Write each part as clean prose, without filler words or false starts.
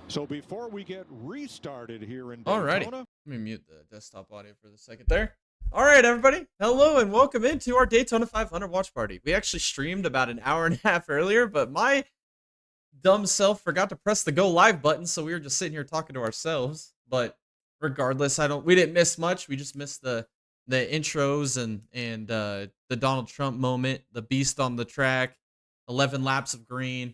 So before we get restarted here in Alrighty. Daytona. Let me mute the desktop audio for the second there. All right, everybody. Hello and welcome into our Daytona 500 watch party. We actually streamed about an hour and a half earlier, but my dumb self forgot to press the go live button, so we were just sitting here talking to ourselves. But regardless, we didn't miss much. We just missed the intros and the Donald Trump moment, the beast on the track, 11 laps of green.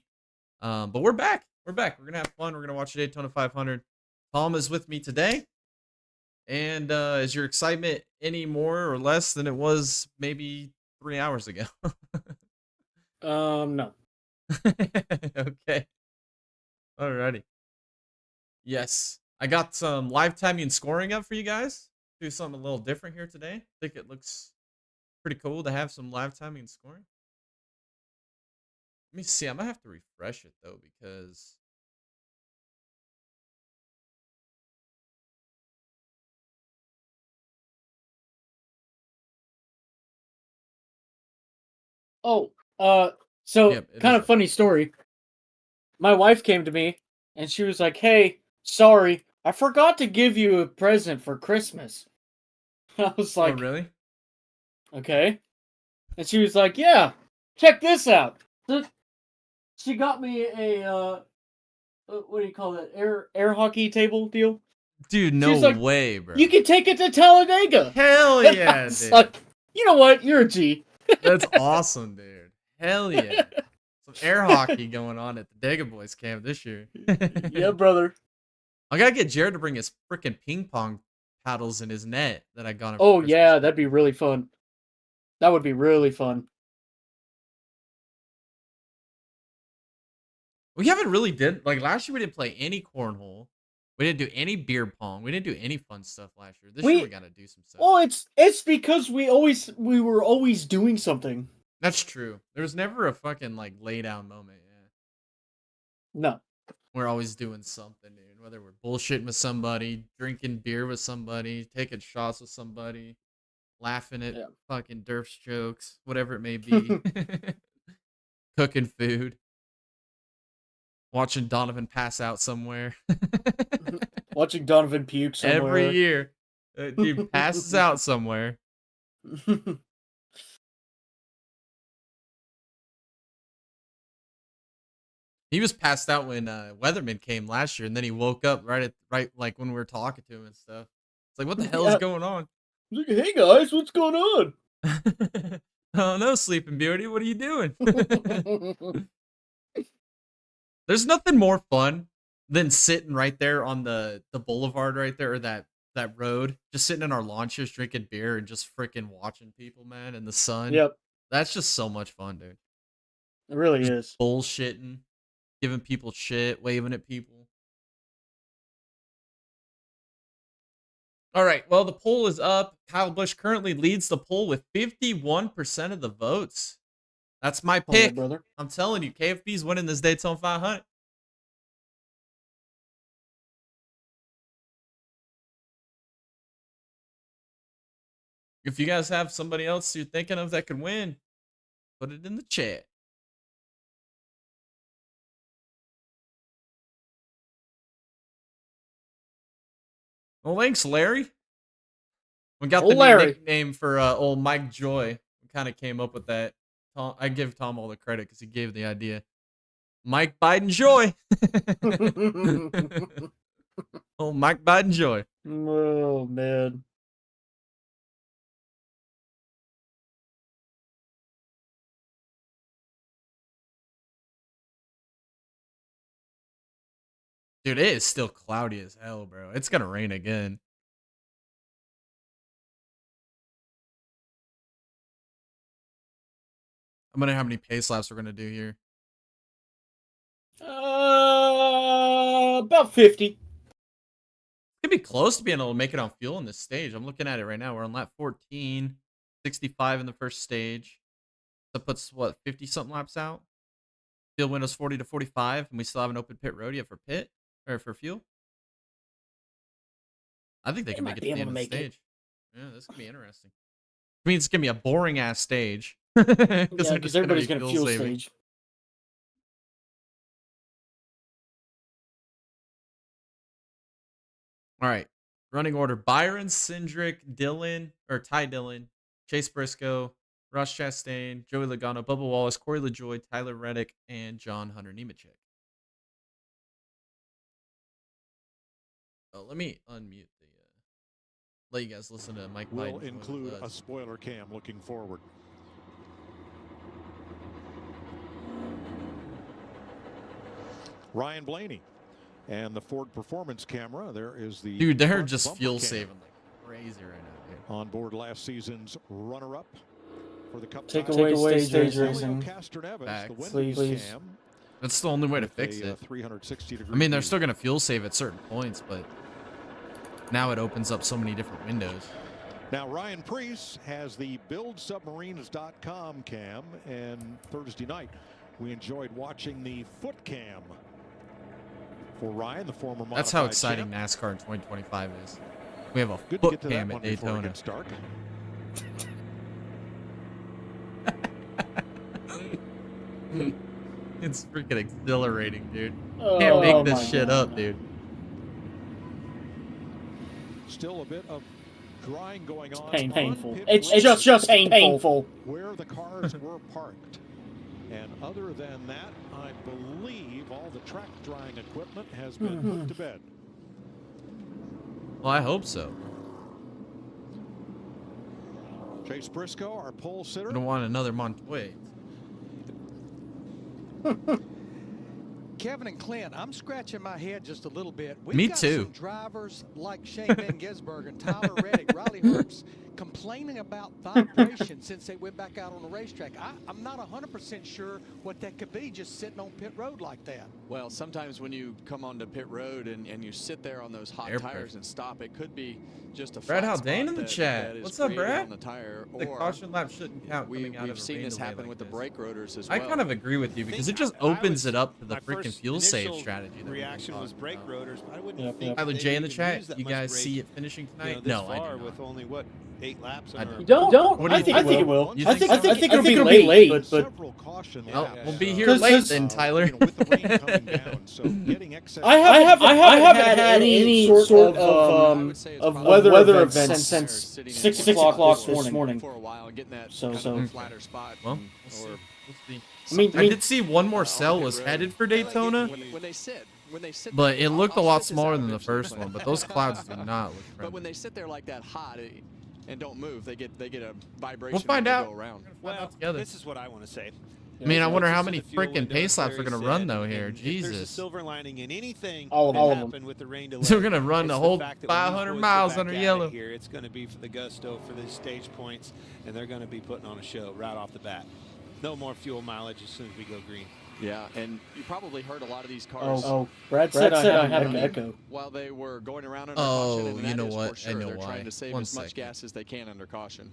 But we're back. We're back. We're gonna have fun. We're gonna watch Daytona 500. Tom is with me today. And is your excitement any more or less than it was maybe 3 hours ago? No. Okay. Alrighty. Yes. I got some live timing and scoring up for you guys. Do something a little different here today. I think it looks pretty cool to have some live timing and scoring. Let me see. I might have to refresh it though because Oh, so Yep, it kind is of funny story. My wife came to me and she was like, "Hey, sorry, I forgot to give you a present for Christmas." I was Oh, like, really? "Okay." And she was like, "Yeah, check this out." So she got me a what do you call it? Air hockey table deal. Dude, She no was like, way, bro. "You can take it to Talladega." Hell And I yeah, was dude. like, "You know what? You're a G." That's awesome, dude. Hell yeah. Some air hockey going on at the Dega Boys camp this year. Yeah, brother. I gotta get Jared to bring his freaking ping pong paddles in his net that I got him for Oh Christmas. yeah, that'd be really fun. That would be really fun. We haven't really did like last year. We didn't play any cornhole. We didn't do any beer pong. We didn't do any fun stuff last year. This year we gotta do some stuff. Well, it's because we were always doing something. That's true. There was never a fucking like lay down moment. Yeah, No. we're always doing something, dude. Whether we're bullshitting with somebody, drinking beer with somebody, taking shots with somebody, laughing at Yeah. fucking Durf's jokes, whatever it may be. Cooking food. Watching Donovan pass out somewhere. Watching Donovan puke somewhere. Every year. Dude passes out somewhere. He was passed out when Weatherman came last year, and then he woke up right like when we were talking to him and stuff. It's like, what the hell is going on? Like, hey guys, what's going on? Oh no, Sleeping Beauty, what are you doing? There's nothing more fun than sitting right there on the boulevard right there, or that road, just sitting in our lawn chairs drinking beer and just freaking watching people, man, in the sun. Yep. That's just so much fun, dude. It really Just is. bullshitting, giving people shit, waving at people. All right, well, the poll is up. Kyle Busch currently leads the poll with 51% of the votes. That's my pick. Brother. I'm telling you, KFB's winning this Daytona 500. If you guys have somebody else you're thinking of that could win, put it in the chat. Well, thanks, Larry. We got the new nickname for old Mike Joy. We kind of came up with that. I give Tom all the credit because he gave the idea. Mike Biden Joy. Oh, Mike Biden Joy. Oh, man. Dude, it is still cloudy as hell, bro. It's going to rain again. I'm going to know how many pace laps we're going to do here. About 50. Could be close to being able to make it on fuel in this stage. I'm looking at it right now. We're on lap 14, 65 in the first stage. That puts, what, 50-something laps out? Field windows 40 to 45, and we still have an open pit road yet for pit, or for fuel. I think they can make it to the end of the stage. Yeah, this could be interesting. I mean, it's going to be a boring-ass stage. Because everybody's going to fuel stage. All right. Running order: Byron, Cindric, Ty Dillon, Chase Briscoe, Ross Chastain, Joey Logano, Bubba Wallace, Corey LaJoy, Tyler Reddick, and John Hunter Nemechek. Oh, let me unmute the. Let you guys listen to Mike. We'll Biden include a spoiler cam looking forward. Ryan Blaney and the Ford Performance camera. There is the dude. They're front just bumper fuel cam. saving like crazy right now. Dude. On board last season's runner-up for the Cup. Take title. away stage Helio racing. Castroneves, the Facts. Wendy's Please. cam That's the only way to with fix a, it. 360-degree I mean, they're view. still gonna fuel save at certain points, but now it opens up so many different windows. Now, Ryan Preece has the BuildSubmarines.com cam, and Thursday night we enjoyed watching the foot cam for Ryan, the former That's how modified exciting champ. NASCAR in 2025 is. We have a Good to foot get to cam that at one before it Daytona. gets dark. It's freaking exhilarating, dude. Oh, Can't make my this shit God. up, dude. Still a bit of drying going on. Painful. on pit It's road just painful. where the cars were parked. And other than that, I believe all the track drying equipment has been put to bed. Well, I hope so. Chase Briscoe, our pole sitter. I don't want another Montoya. Kevin and Clint, I'm scratching my head just a little bit. We've Me got too. some drivers like Shane Van Gisbergen and Tyler Reddick, Riley Herbst, complaining about vibration since they went back out on the racetrack. I'm not 100% sure what that could be just sitting on pit road like that. Well, sometimes when you come onto pit road and you sit there on those hot Air tires pressure. and stop, it could be just a Brad flat Haldane spot in the that- chat. that is What's up, created Brad? on the tire, The or caution lap shouldn't count coming out of we've a seen rain this delay happen like with the this. brake rotors as I well. kind of agree with you because it just I opens would- it up to the my freaking first fuel save initial strategy. That we've been reaction was talking brake about. rotors. I wouldn't Yep, think yep. Tyler they J in would the even chat. use that You much guys brake, see it finishing you know, tonight? this No, I far do not. with only what 8 laps I on our do. Don't. What do you think? I think it will. You I think think so? it'll be late, but Several caution Well, laps, we'll be here 'cause- late then, Tyler. You know, with the rain coming down, so getting excess. I haven't had any sort of weather events since 6 o'clock this morning. for a while and getting that So- kind so- of flatter spot. Well, and- we'll see. or We'll see. I mean, I did see one more on cell pit was road. headed for I like it Daytona, when they sit but there- it looked a I'll lot sit this smaller out than the eventually, first one. But those clouds do not look But when friendly. they sit there like that hot and don't move, they get a vibration. We'll find when they out. go around. Find Well, out together. this is what I want to say. I mean, I wonder how Closest many to the fuel freaking window, pace laps as are Barry gonna run said, though here. and if there's a Jesus. silver lining in anything All of that them. happened with the rain delay. So we're gonna run it's the whole fact that when these 500 boys go miles back under at it yellow. Here, it's going to be for the gusto for these stage points, and they're going to be putting on a show right off the bat. No more fuel mileage as soon as we go green. Yeah, and you probably heard a lot of these cars. Brad said I had an echo. While they were going around under Oh, caution, and you that know is what? for sure. I know They're why. trying to save One as much second. gas as they can under caution.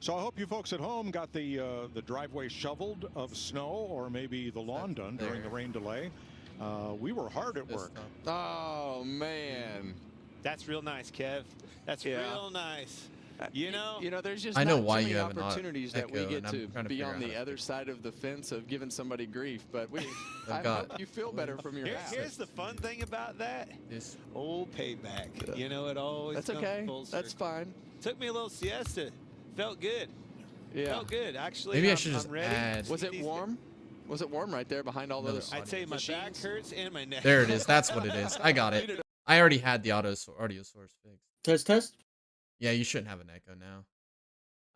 So I hope you folks at home got the driveway shoveled of snow, or maybe the lawn done during the rain delay. We were hard at This work. stuff. Oh man, That's real nice, Kev. That's Yeah. real nice. You know, there's just I know not why too you many have an opportunities that we echo, get and I'm to trying to be figure on out how the to other fix side of the fence of giving somebody grief. But I got- hope you feel better from your house. here's the fun thing about that. This- Old payback. You know, it always That's comes okay. full That's circle. fine. Took me a little siesta. Felt good. Yeah. Felt good. Actually, Maybe I I'm- should just I'm ready. add. Was it warm? Was it warm right there behind all Another those? I'd say my back machines? hurts and my neck. There it is. That's what it is. I got it. I already had the audio source fixed. Test. Yeah, you shouldn't have an echo now.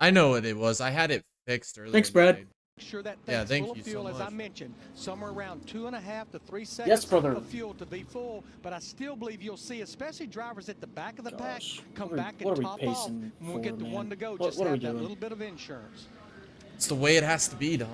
I know what it was. I had it fixed earlier. Thanks, Brad. today. Make sure that Yeah, thing's thank full you of so fuel, as I much. mentioned, somewhere around 2.5 to 3 seconds Yes, brother. of fuel to be full. But I still believe you'll see, especially drivers at the back of the pack, Gosh, come what are we- back what and are we top off. pacing When we get for, the one man? to go, What- just what are we have that doing? little bit of insurance. It's the way it has to be, Dom.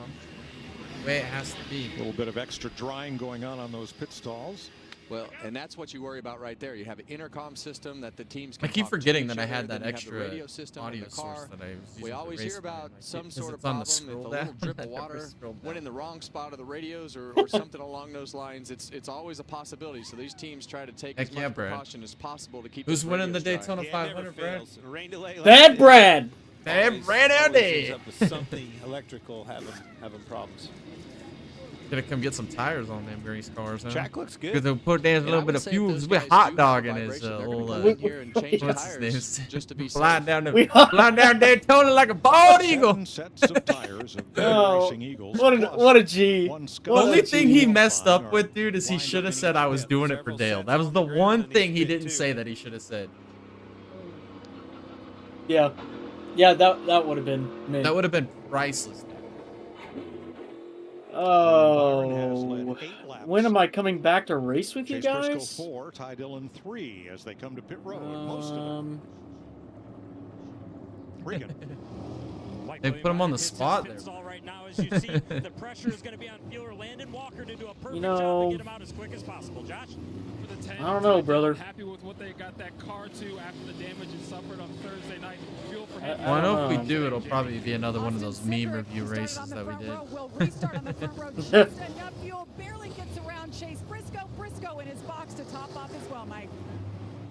The way it has to be. A little bit of extra drying going on those pit stalls. Well, and that's what you worry about right there. You have an intercom system that the teams I can keep talk to forgetting each that I other, had that then you have the extra radio system in audio the source car. that I was using. We for always race hear cam. about Like, some because sort of it's on problem, the if a scroll little down. drip I of never water scrolled went down. in the wrong spot of the radios or something along those lines. It's always a possibility. So these teams try to take Heck as yeah, much Brad. precaution as possible to keep Who's those winning the radios dry. Daytona Yeah, it never 500, Brad? fails. A rain delay like Bad this Brad. Bad always- Brad always Andy. ends up with something electrical having problems. Gonna come get some tires on them race cars, huh? Track looks good. Because they'll put down a And little I bit would of say if fuel. those We're guys hot do have dogging a his vibration, they're gonna old come in here and change what's his tires name? just to be flying safe. down We- flying down Daytona like a bald eagle. 7 sets of tires of good Oh, racing Eagles. what plus a G. one The Scott only a thing he G. messed qualifying up are with, dude, is he lined should up have in said each I was pit. doing it for Several Dale. sets That was on the the ground one in thing each he pit, didn't too. say that he should have said. Yeah. Yeah, that would have been me. That would have been priceless. Byron has led Oh. 8 laps. When am I coming back to race with you Chase Briscoe guys? 4, Ty Dillon 3 as they come to pit road. Most of them. Regan. They put him on the spot there. Right now, as you see, the pressure is going to be on Fueler. Landon Walker to do a perfect job know, to get him out as quick as possible. Josh? For the 10, I don't know, brother. Happy with what they got that car to after the damage it suffered on Thursday night. Fuel for I him. Well, I know if we don't do, it'll probably be another one of those meme review races that we did. Will restart on the front row. Just enough fuel, barely gets around Chase Briscoe. Briscoe in his box to top off as well, Mike.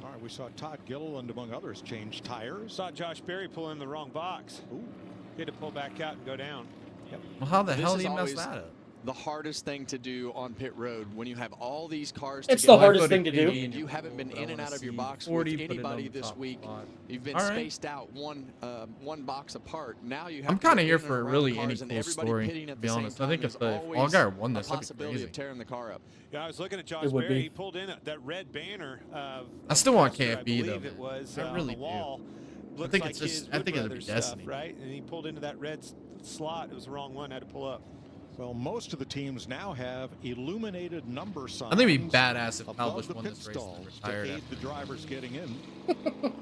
All right, we saw Todd Gilliland, among others, change tires. Saw Josh Berry pull in the wrong box. Ooh. He had to pull back out and go down. Well, how the This hell is did he mess always that up? The hardest thing to do on pit road when you have all these cars It's together. the hardest thing to do. And you haven't been in and out of your box 40, with put it on anybody the this top week. spot. You've been All right. spaced out one box apart. Now you have I'm kind kind of of here for really any cool story, to to be honest. I think if the Allgaier won this, that'd be possibility crazy. of tearing the car up. Yeah, I was looking at Josh It would Berry. be. He pulled in that red banner. I still want Custer, KFB, I believe though, it man. was I on really the do. wall. Looks think like it's just- his I think Wood it'll be Brothers destiny. stuff, right? And he pulled into that red slot. It was the wrong one. Had to pull up. Well, most of the teams now have illuminated number signs. I think it'd be badass if above Palbush the won pit this race and stalls to retired aid after. the drivers getting in.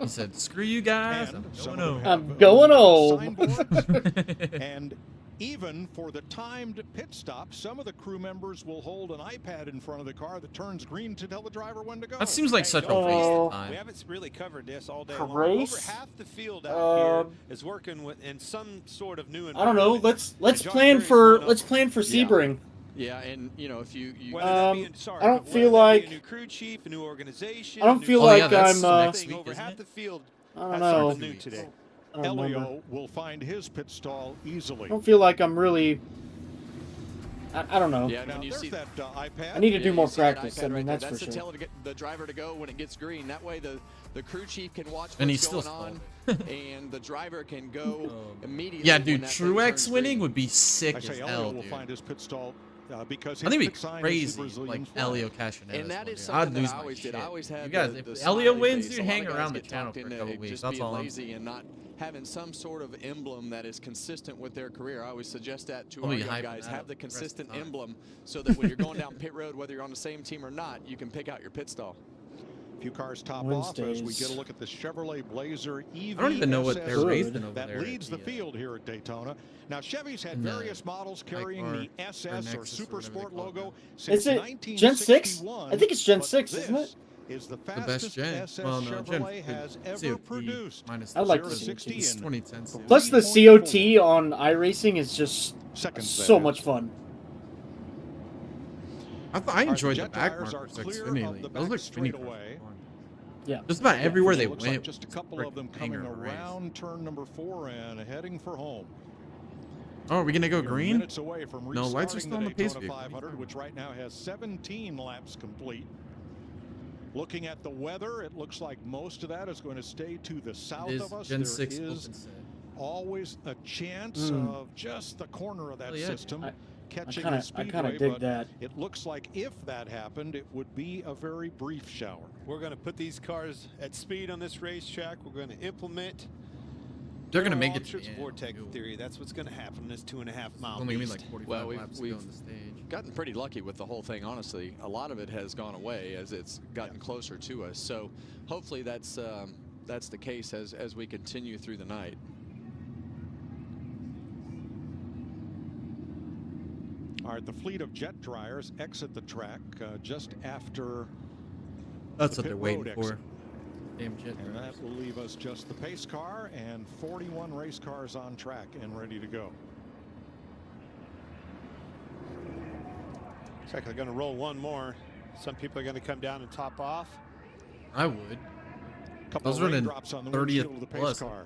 He said, "Screw you guys, And I'm some going of them home." have, I'm going home. signboards. And even for the timed pit stop, some of the crew members will hold an iPad in front of the car that turns green to tell the driver when to go. That seems like such a Oh. waste of We time. haven't really covered this all day For long. race? Over half the field out here Um, is working with in some sort of new I don't know. environment. Let's Josh plan Berry's for one of them. Sebring. Yeah, and you know if you Whether that Um, be sorry, I don't but feel whether that be like- a new crew chief, a new organization. I don't a new feel Oh, like yeah, that's I'm. next week, over isn't half it? the field. I don't has know. something new today. I don't remember. Elio will find his pit stall easily. I don't feel like I'm really. I don't know. yeah, and Now, when you there's see that iPad. I need to do you more see that practice. iPad I mean, right there, that's for to sure. tell the driver to go when it gets green. That way the crew chief can watch And what's he's still going on, and the driver can go immediately. Yeah, when dude, that thing Truex turns winning green. would be sick I as say hell, Elio will dude. find his pit stall because I his think pit it'd be sign is the crazy, Brazilian like flag. Elio cashing in. And this that one, is dude. something I'd that lose I my always did. shit. I always had You guys, the if Elio smiley wins, face. dude, A lot hang of guys around the get channel talked for a into couple weeks. just That's being all I'm lazy and not having some sort of emblem that is consistent with their career. I always suggest that to I'll our be young hyping guys. that Have up the the rest of the consistent time. emblem so that when you're going down pit road, whether you're on the same team or not, you can pick out your pit stall. A few cars top off as we Wednesdays. get a look at the Chevrolet Blazer EV. I don't even know what they're Good. racing over that there. leads the at field here at Daytona. Now, Chevy's had in the various models carrying car, the SS or Nexus or Super whatever they Sport call it logo now. since Is it Gen 6? 1961. I think it's Gen but 6, isn't it? this is the best fastest gen. SS Well, no, Gen Chevrolet has COT ever produced. minus I like the the 0 to 60 It's in 2010. so- Plus the 3.4 COT on iRacing is just seconds. so that much is. fun. I enjoyed the jet back tires are markers like clear Xfinity. of the Those back look Xfinity cars straightaway. fun. Yeah. Just about everywhere they It looks like went. just a was couple of frickin' them banger coming of a race. around turn number 4 and heading for home. Oh, are we gonna go We're green? Minutes away from No, lights are restarting still on the the pace Daytona vehicle. 500, which right now has 17 laps complete. Looking at the weather, it looks like most of that is going to stay to the south It is of us. Gen There 6 is open set. always a chance of just the corner of that Oh, yeah. system I catching kind the of speedway, dig but that. it looks like if that happened, it would be a very brief shower. We're going to put these cars at speed on this racetrack. We're going to implement. They're gonna General make it to the Electric's end, vortex too. theory. That's what's going to happen in this 2.5 mile. Only gonna be beast. like 45 Well, laps to we've go on the stage. gotten pretty lucky with the whole thing, honestly. A lot of it has gone away as it's gotten closer to us. So hopefully that's the case as we continue through the night. All right, the fleet of jet dryers exit the track just after That's the what they're pit waiting road for. exit. Damn jet And drivers. that will leave us just the pace car and 41 race cars on track and ready to go. Looks like they're going to roll one more. Some people are going to come down and top off. I would. Couple Those of are the raindrops on the 30th windshield of the pace plus. car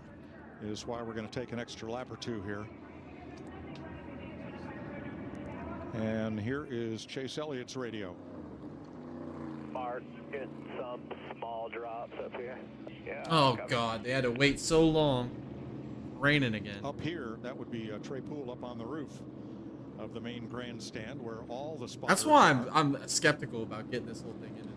is why we're going to take an extra lap or two here. And here is Chase Elliott's radio. Mark, getting some small drops up here. Yeah. Oh God, they had to wait so long. Raining again. Up here, that would be Trey Poole up on the roof of the main grandstand where all the spotters That's why are. I'm skeptical about getting this whole thing in today.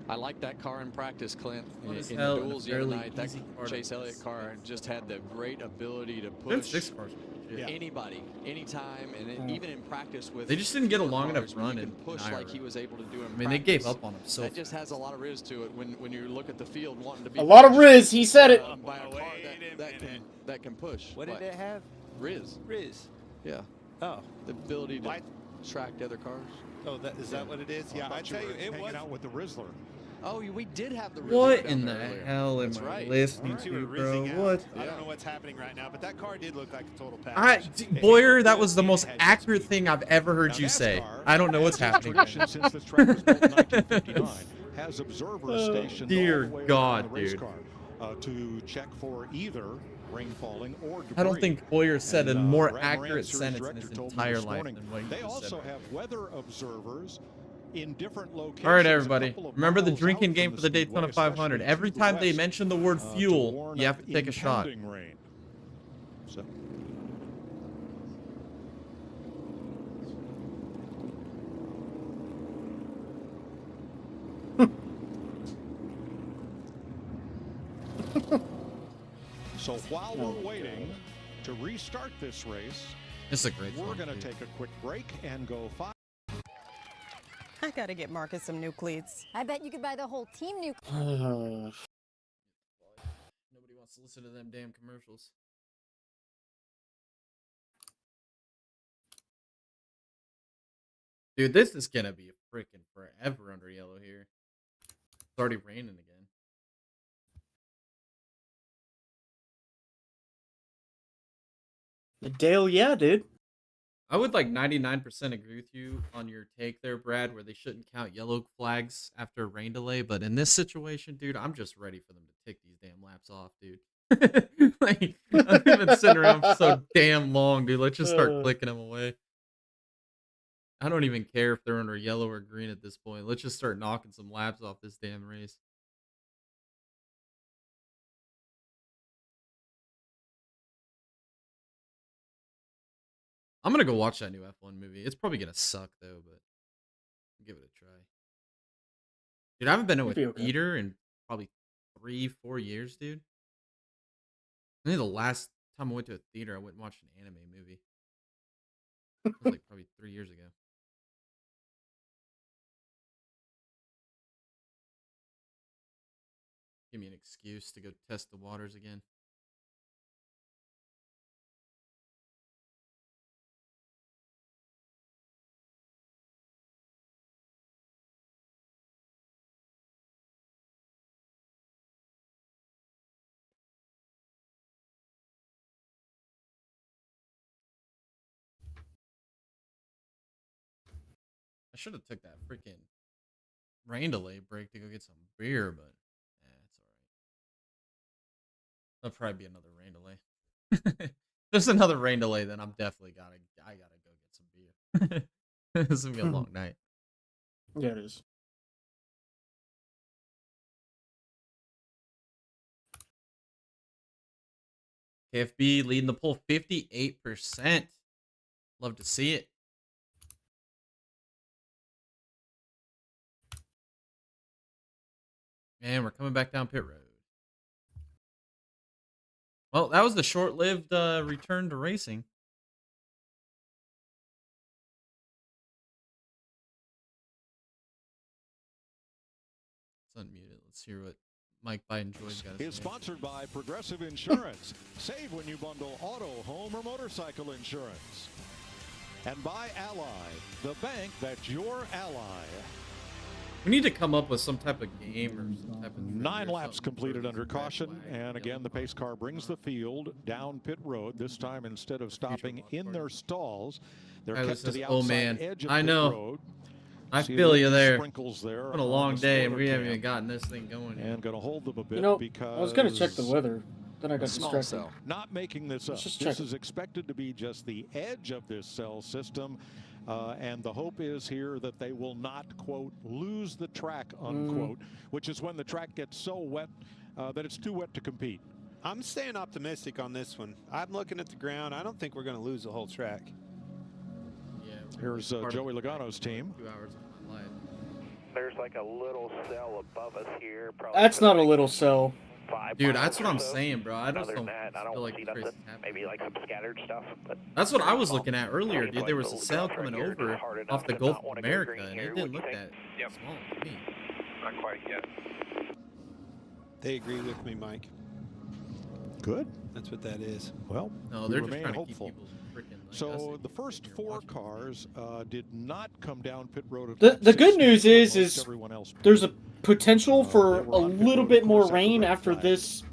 I like that car in practice, Clint. What is In hell the in a duels the other fairly night, that easy car to Chase Elliott race? car just had the great ability to Them push six cars. Yeah. anybody, anytime, and even in practice with. They just didn't get a long enough cars, when run you in can push IRL. like he was able to do in I mean, they gave practice. up on him so That just fast. has a lot of riz to it when you look at the field wanting to be A lot of pushed, riz, he said it. by a car that can push. What did it have? Riz. Riz. Yeah. Oh. The ability to Why- track the other cars. Oh, is that what it is? Yeah, I tell you, it hanging was. out with the Rizzler. Oh, we did have the Riz What down in there the earlier. hell am That's I right. listening You two to, were bro? rizzing out. What? I Yeah. don't know what's happening right now, but that car did look like a total package. Boyer, that was the most accurate thing I've ever heard you say. I don't know what's happening. Tradition since this track was built in 1959 has observers stationed dear all the way God, around the race dude. car to check for either rain falling or debris. I don't think Boyer said a And, more Brad Moran, accurate series sentence in director, his told me entire this life morning than what he They just also said. have weather observers in different locations. All right, a everybody. couple of Remember the miles drinking out game from for the Daytona speedway, 500. especially Every to the time they west, mention the word to fuel, warn you have of to take a shot. impending rain. So. So while we're waiting to restart this race, It's a great we're song, going to dude. take a quick break and go 5. I gotta get Marcus some new cleats. I bet you could buy the whole team new. Nobody wants to listen to them damn commercials. Dude, this is gonna be a freaking forever under yellow here. It's already raining again. Dale, yeah, dude. I would like 99% agree with you on your take there, Brad, where they shouldn't count yellow flags after a rain delay. But in this situation, dude, I'm just ready for them to take these damn laps off, dude. Like, I've been sitting around for so damn long, dude. Let's just start clicking them away. I don't even care if they're under yellow or green at this point. Let's just start knocking some laps off this damn race. I'm gonna go watch that new F1 movie. It's probably gonna suck though, but I'll give it a try. Dude, I haven't been to a It'd be okay. theater in probably 3-4 years, dude. I think the last time I went to a theater, I went and watched an anime movie. It was like probably 3 years ago. Give me an excuse to go test the waters again. I should have took that freaking rain delay break to go get some beer, but it's all right. There'll probably be another rain delay. If there's another rain delay, then I'm definitely I gotta go get some beer. This is gonna be a long night. Yeah, it is. KFB leading the poll 58%. Love to see it. And we're coming back down pit road. Well, that was the short-lived return to racing. Let's unmute it. Let's hear what Mike Biden Joy's got to Is say. sponsored by Progressive Insurance. Save when you bundle auto, home, or motorcycle insurance. And by Ally, the bank that's your ally. We need to come up with some type of game or some type of 9 laps completed under caution, and again the pace car brings the field down pit road. This time, instead of stopping in their stalls, they're Hey, kept to listen, the oh, outside man. edge of I put know. road. I See feel the you there. Sprinkles there. It's been a on long the day, and spoiler we haven't cam. even gotten this thing going yet. And going to hold them a bit You know, because I was gonna check the weather, then I got Small distracted. cell. Not making this up. Let's just This check is expected to be just the edge of this cell system. And the hope is here that they will not, quote, lose the track, unquote, which is when the track gets so wet that it's too wet to compete. I'm staying optimistic on this one. I'm looking at the ground. I don't think we're going to lose the whole track. Yeah. Here's Joey Logano's team. 2 hours of my life. There's like a little cell above us here. Probably That's not a little cell. 5 Dude, miles that's what or I'm so. saying, bro. I Other just than don't that, I feel don't like see the race nothing. is happening. Maybe like some scattered stuff. But That's what I was small. looking at earlier, Seems dude. like There was the a sail Gulf right coming here is over hard enough off the to Gulf not of wanna go America, green and here. it didn't What look you that think? small to me. Not quite yet. They agree with me, Mike. Good. That's what that is. Well, No, we they're just remain trying hopeful. to keep people's freaking. Like, So the first 4 cars did not come down pit road at The lap good 16, news but is most everyone else there's a did. potential for They were a on pit little road, bit of more course, at the rain red after flag. this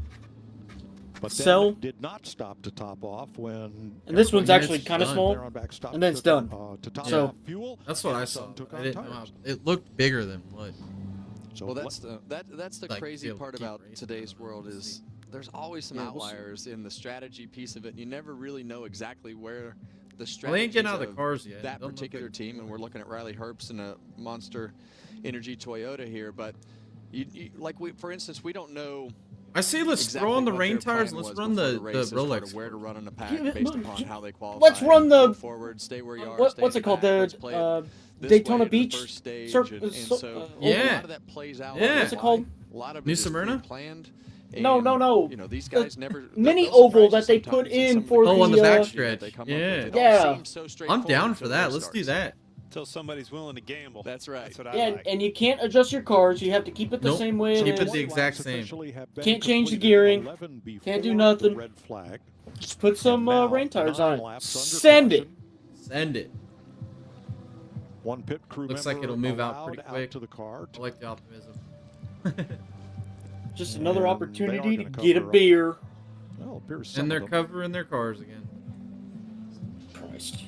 But cell. then it did not stop to top off when. And this one's everybody actually it's kind of done. small, there on back stopped and then it's to, done. To top So- off fuel. That's what and I the saw. sun took I on didn't know. tires. It looked bigger than what. So Well, that's the Like, crazy be able to part keep about racing, today's I don't know, world we'll is see. there's always some Yeah, we'll see. outliers in the strategy piece of it. You never really know exactly where the Well, strategy they ain't getting out of the cars yet. that Don't look particular like- team, and we're looking at Riley Herbst in a Monster Energy Toyota here. But for instance, we don't know. I say let's exactly throw on the what rain their plan tires. Let's was run before the race as far Rolex. to where to run in the pack Give it- based upon how they qualify. Let's run the- Go forward, stay where you are. What's stay in it the called? back, let's play it this Daytona way to the Beach first stage, Circuit. and so a Yeah. lot of that plays out. Yeah. What's it called? A lot of New it is Smyrna? planned. No. You know, these guys never. mini they'll oval surprise that you they put sometimes in in some of for Oh, on the the, back uh, stretch. they come up Yeah. with. It Yeah. all seems so I'm straightforward down until for the that. race Let's do starts. that. Until somebody's willing to gamble. That's right. That's what I Yeah, like. and you can't adjust your cars. You have to keep it the Nope. same way Keep it it is. the exact laps same. officially have been Can't change the completed, gearing. 11 Can't do before nothing. the red flag. Just put some And now, rain tires 9 on it. laps under Send it. caution. Send it. One pit crew Looks member like it'll move out allowed pretty quick. to the car. I like the optimism. Just another And they are opportunity to gonna get a cover up. beer. Well, it appears some And they're of them. covering their cars again. Christ.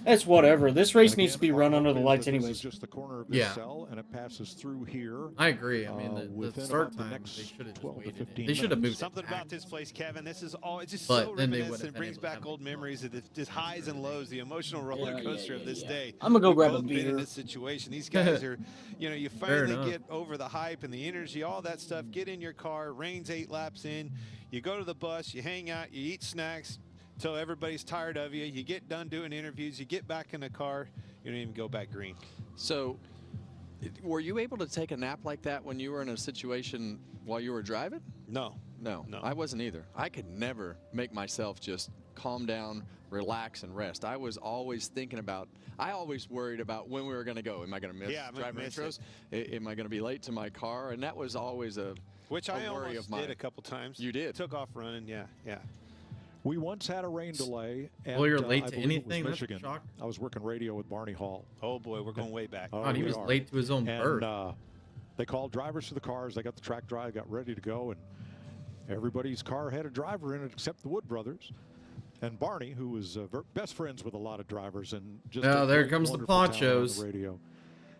That's whatever. This race And needs to be again, run our under hope the is lights that this is anyways. just the corner of this Yeah. cell, and it passes through here. I agree. I mean, the within start about the time, next they should have 12 to just waited. 15 They should have moved minutes. it Something back. about this place, Kevin. This is all. It's just But so then they reminiscent. would've It been brings able to back have old it memories of the just highs and lows, the emotional roller coaster of this day. I'm gonna go We've grab a both been in beer. this situation. These guys are, you Fair finally enough. get over the hype and the energy, all that stuff. Get in your car. Rain's 8 laps in. You go to the bus. You hang out. You eat snacks till everybody's tired of you. You get done doing interviews. You get back in the car. You don't even go back green. So, were you able to take a nap like that when you were in a situation while you were driving? No. No, I wasn't either. I could never make myself just calm down, relax, and rest. I was always thinking about. I always worried about when we were going to go. Am I going to miss Yeah, I'm gonna driving miss intros? Am I going to be late to my car? And that was always a Which I worry almost of mine. did a couple times. You did. Took off running. Yeah. We once had a rain delay. And, Well, you're late I to believe it was anything? That's a Michigan. shock. I was working radio with Barney Hall. Oh boy, we're going way back. Oh, God, he we was are. late to his own birth. And they called drivers to the cars. They got the track dry, got ready to go, and everybody's car had a driver in it except the Wood brothers. And Barney, who was best friends with a lot of drivers, and just Oh, a there great, comes the wonderful talent on ponchos. the radio,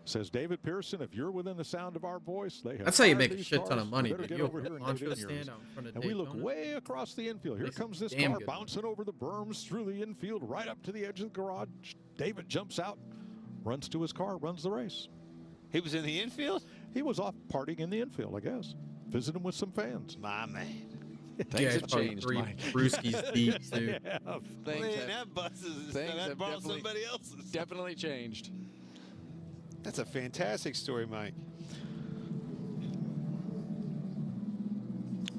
says, David Pearson, if you're within the sound of our voice, they have That's how you fired make a these shit ton cars. of money, You better dude. get You over have here a and get poncho in yours." stand out in front of And we look Daytona. way across the infield. Here Makes comes it this damn car good. bouncing over the berms through the infield, right up to the edge of the garage. David jumps out, runs to his car, runs the race. He was in the infield? He was off partying in the infield, I guess, visiting with some fans. My man. Things Yeah, have it's probably changed, 3 Mike. brewskis deep, too. Yeah. Things Man, have- that bus is things that have brought definitely- somebody else's. Definitely changed. That's a fantastic story, Mike.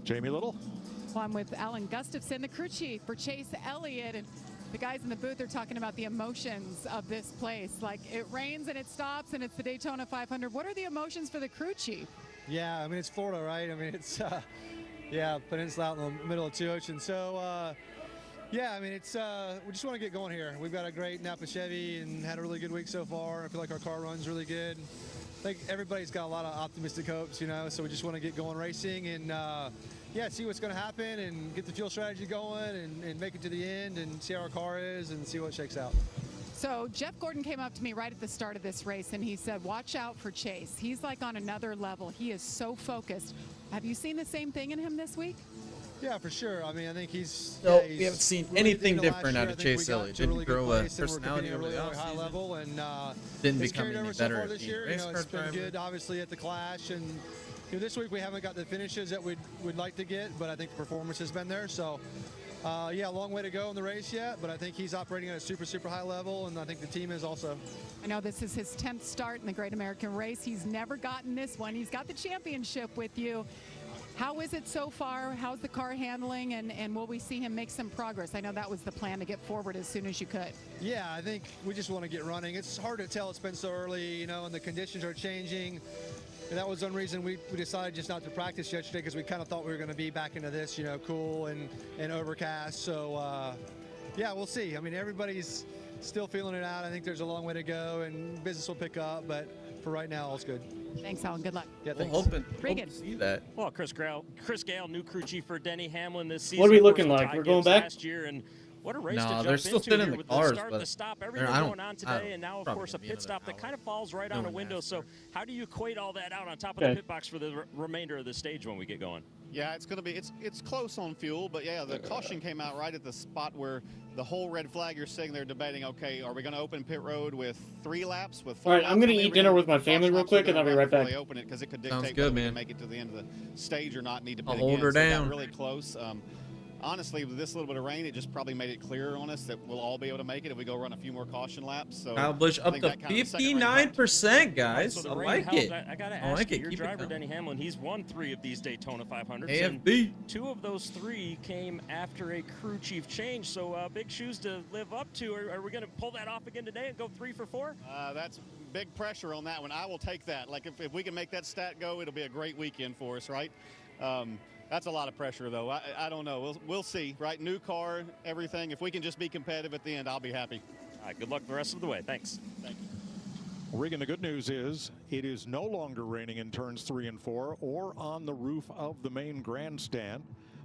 Jamie Little. Well, I'm with Alan Gustafson, the crew chief for Chase Elliott, and the guys in the booth are talking about the emotions of this place. Like, it rains and it stops, and it's the Daytona 500. What are the emotions for the crew chief? Yeah, I mean, it's Florida, right? I mean, it's, yeah, peninsula out in the middle of two oceans. So, yeah, I mean, it's, we just want to get going here. We've got a great Napa Chevy and had a really good week so far. I feel like our car runs really good. I think everybody's got a lot of optimistic hopes, so we just want to get going racing and, yeah, see what's going to happen and get the fuel strategy going and make it to the end and see how our car is and see what shakes out. So Jeff Gordon came up to me right at the start of this race, and he said, watch out for Chase. He's like on another level. He is so focused. Have you seen the same thing in him this week? Yeah, for sure. I mean, I think he's. No, yeah, we haven't seen really anything into last different year. out I of think we Chase got Elliott. to a Didn't really good grow a place, and we're personality competing over at a the really high offseason. level, and Didn't it's become carried any over so better far at this being a year. race You know, car it's been driver. good, obviously, at the Clash, and this week we haven't got the finishes that we'd like to get, but I think the performance has been there. So, yeah, a long way to go in the race yet, but I think he's operating at a super, super high level, and I think the team is also. I know this is his 10th start in the Great American Race. He's never gotten this one. He's got the championship with you. How is it so far? How's the car handling, and will we see him make some progress? I know that was the plan, to get forward as soon as you could. Yeah, I think we just want to get running. It's hard to tell. It's been so early, you know, and the conditions are changing. And that was one reason we decided just not to practice yesterday, because we kind of thought we were going to be back into this, you know, cool and overcast. So, yeah, we'll see. I mean, everybody's still feeling it out. I think there's a long way to go, and business will pick up. But for right now, all's good. Thanks, Alan. Good luck. Yeah, We're thanks. hoping Regan. to see that. Well, Chris Gale, new crew chief for Denny Hamlin this season. What are we Of course, looking the like? tie We're going gives back? last year, and what a race No, to jump they're still into still in here the with cars, the start, but the stop, I everything don't- going on I today, don't and now, of probably course, a be pit another stop that hour kind of falls right on a doing window. So NASCAR. how do you equate all that out on top of Okay. the pit box for the remainder of the stage when we get going? Yeah, it's going to be it's close on fuel, but yeah, the caution came out right at the spot where the whole red flag. You're sitting there debating, okay, are we going to open pit road with 3 laps, with 4 All right, laps? I'm gonna Or eat are we dinner gonna with my family caution real laps we're quick, and gonna I'll be run right back. before they open it, because it could Sounds dictate good, whether we man. can make it to the end of the stage or not. Need to pit I'll hold again. her So it got down. really close. Honestly, with this little bit of rain, it just probably made it clearer on us that we'll all be able to make it if we go run a few more caution laps. So Kyle Busch I up think to that kind of the second rain 59%, guys. So the I rain like helped. it. I got to I ask like you, it. your Keep it driver, going. Denny Hamlin, he's won 3 of these Daytona 500s. AFB. And 2 of those 3 came after a crew chief change. So big shoes to live up to. Are we going to pull that off again today and go 3 for 4? That's big pressure on that one. I will take that. Like, if we can make that stat go, it'll be a great weekend for us, right? That's a lot of pressure, though. I don't know. We'll see, right? New car, everything. If we can just be competitive at the end, I'll be happy. All right, good luck the rest of the way. Thanks. Thank you. Regan, the good news is it is no longer raining in turns 3 and 4 or on the roof of the main grandstand.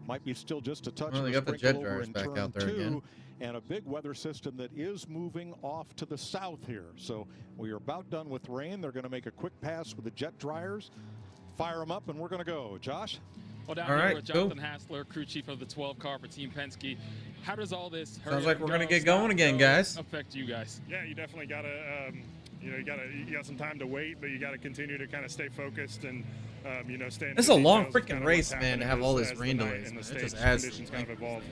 Might be still just a touch Well, of they a got the sprinkle jet over dryers in back turn out there 2, again. and a big weather system that is moving off to the south here. So we are about done with rain. They're going to make a quick pass with the jet dryers, fire them up, and we're going to go. Josh? Well, down All here right, with cool. Jonathan Hassler, crew chief of the 12 car for Team Penske. How does all this Sounds like we're gonna get going again, guys. affect you guys? Yeah, you definitely gotta, you got some time to wait, but you gotta continue to kind of stay focused and, stay. In It's the a long details of freaking kinda race, what's man, to happening have all as this the rain night delays, and man. the It just stage adds conditions kind of evolve.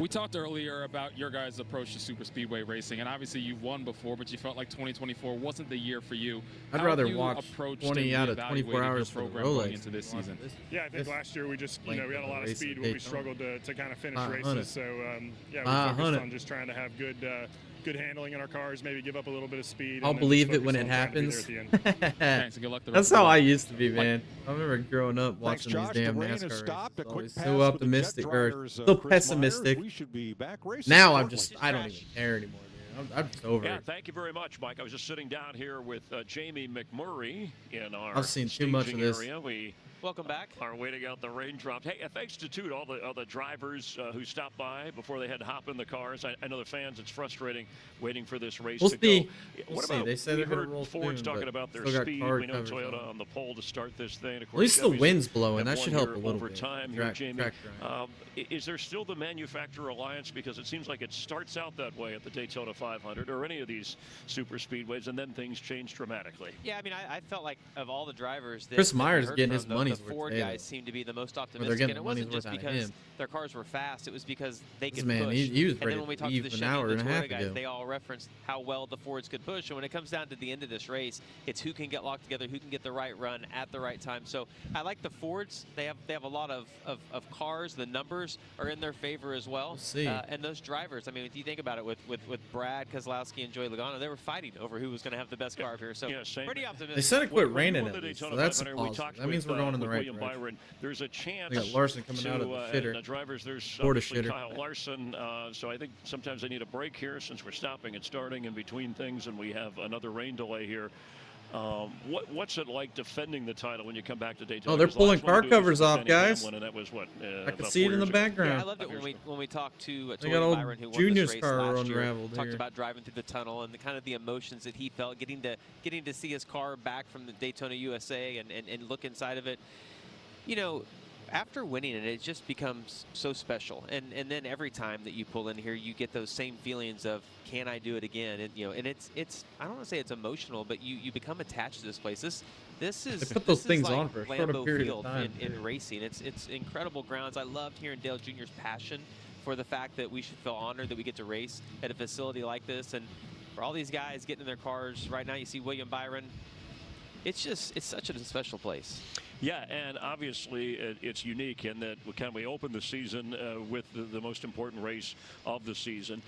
We talked earlier about your guys' approach to super speedway racing, and obviously you've won before, but you felt like 2024 wasn't the year for you. I'd How rather have you watch approached 20 and out of 24 reevaluated hours your for the program going Rolex into this than season? Yeah, I think This last year we just, length we had a of lot of race speed, at but we Daytona. struggled to kind of finish 500. races. So, we 500. focused on just trying to have good handling in our cars, maybe give up a little bit of speed. I'll and then believe just it when focus it on trying to be there happens. at the end. Thanks, and good luck the rest That's of the how way. I used to be, man. I remember growing up Thanks, watching Josh. these damn the rain has NASCAR stopped. A races. quick Always pass so with the jet optimistic or dryers, so Chris pessimistic. Myers. We should be back racing Now I'm shortly. just, I don't even care anymore, dude. I'm just over Yeah, it. thank you very much, Mike. I was just sitting down here with Jamie McMurray in our I've seen too much of staging this. area. We Welcome back. are waiting out the raindrops. Hey, thanks to Toot, all the drivers who stopped by before they had to hop in the cars. I know the fans, it's frustrating waiting for this race We'll to see. go. We'll What see. about, They say we they're gonna heard roll Ford's soon, talking but about their still got speed. card We know coverage Toyota on. on the pole to start this thing. Of At course, least the Chevy's wind's blowing. have That won should help here a little over bit. time here, Track Jamie. drive. Is there still the manufacturer alliance? Because it seems like it starts out that way at the Daytona 500 or any of these super speedways, and then things change dramatically. Yeah, I mean, I felt like of all the drivers that Chris that we Myers heard getting from, his the money's Ford worth today, guys though. seemed to be the most Or they're optimistic, getting and it money's wasn't just worth out of because him. their cars were fast. It was because they could Man, push. he was and ready then when we to talked to leave the an Chevy hour and and the a half Toyota guys, ago. they all referenced how well the Fords could push. And when it comes down to the end of this race, it's who can get locked together, who can get the right run at the right time. So I like the Fords. They have a lot of cars. The numbers are in their favor as well. We'll see. And those drivers, I mean, if you think about it, with Brad Keselowski and Joey Logano, they were fighting over who was going to have the best car up here. So pretty optimistic. They said it quit When raining won at the least, so Daytona that's 500, we positive. talked That means with, we're going in the with right William direction. Byron. There's a chance. We got Larson coming to, out of the and shitter. the drivers, there's Florida obviously shitter. Kyle Larson. So I think sometimes they need a break here since we're stopping and starting in between things, and we have another rain delay here. What's it like defending the title when you come back to Daytona? Oh, they're Because the last pulling one car to do this covers was off, Denny guys. Hamlin, and that was what? I can about see it 4 in the years ago. background. Yeah, I loved it when we talked to They Tony got old Byron, who won Junior's this race car last year. unraveled Talked here. about driving through the tunnel and the kind of the emotions that he felt, getting to see his car back from the Daytona USA and look inside of it. You know, after winning it, it just becomes so special. And then every time that you pull in here, you get those same feelings of, can I do it again? And and it's I don't want to say it's emotional, but you become attached to this place. This is They put those things like on for a shorter Lambeau period Field of time. in racing. It's incredible grounds. I loved hearing Dale Jr.'s passion for the fact that we should feel honored that we get to race at a facility like this. And for all these guys getting in their cars right now, you see William Byron. It's such a special place. Yeah, and obviously it's unique in that we open the season with the most important race of the season.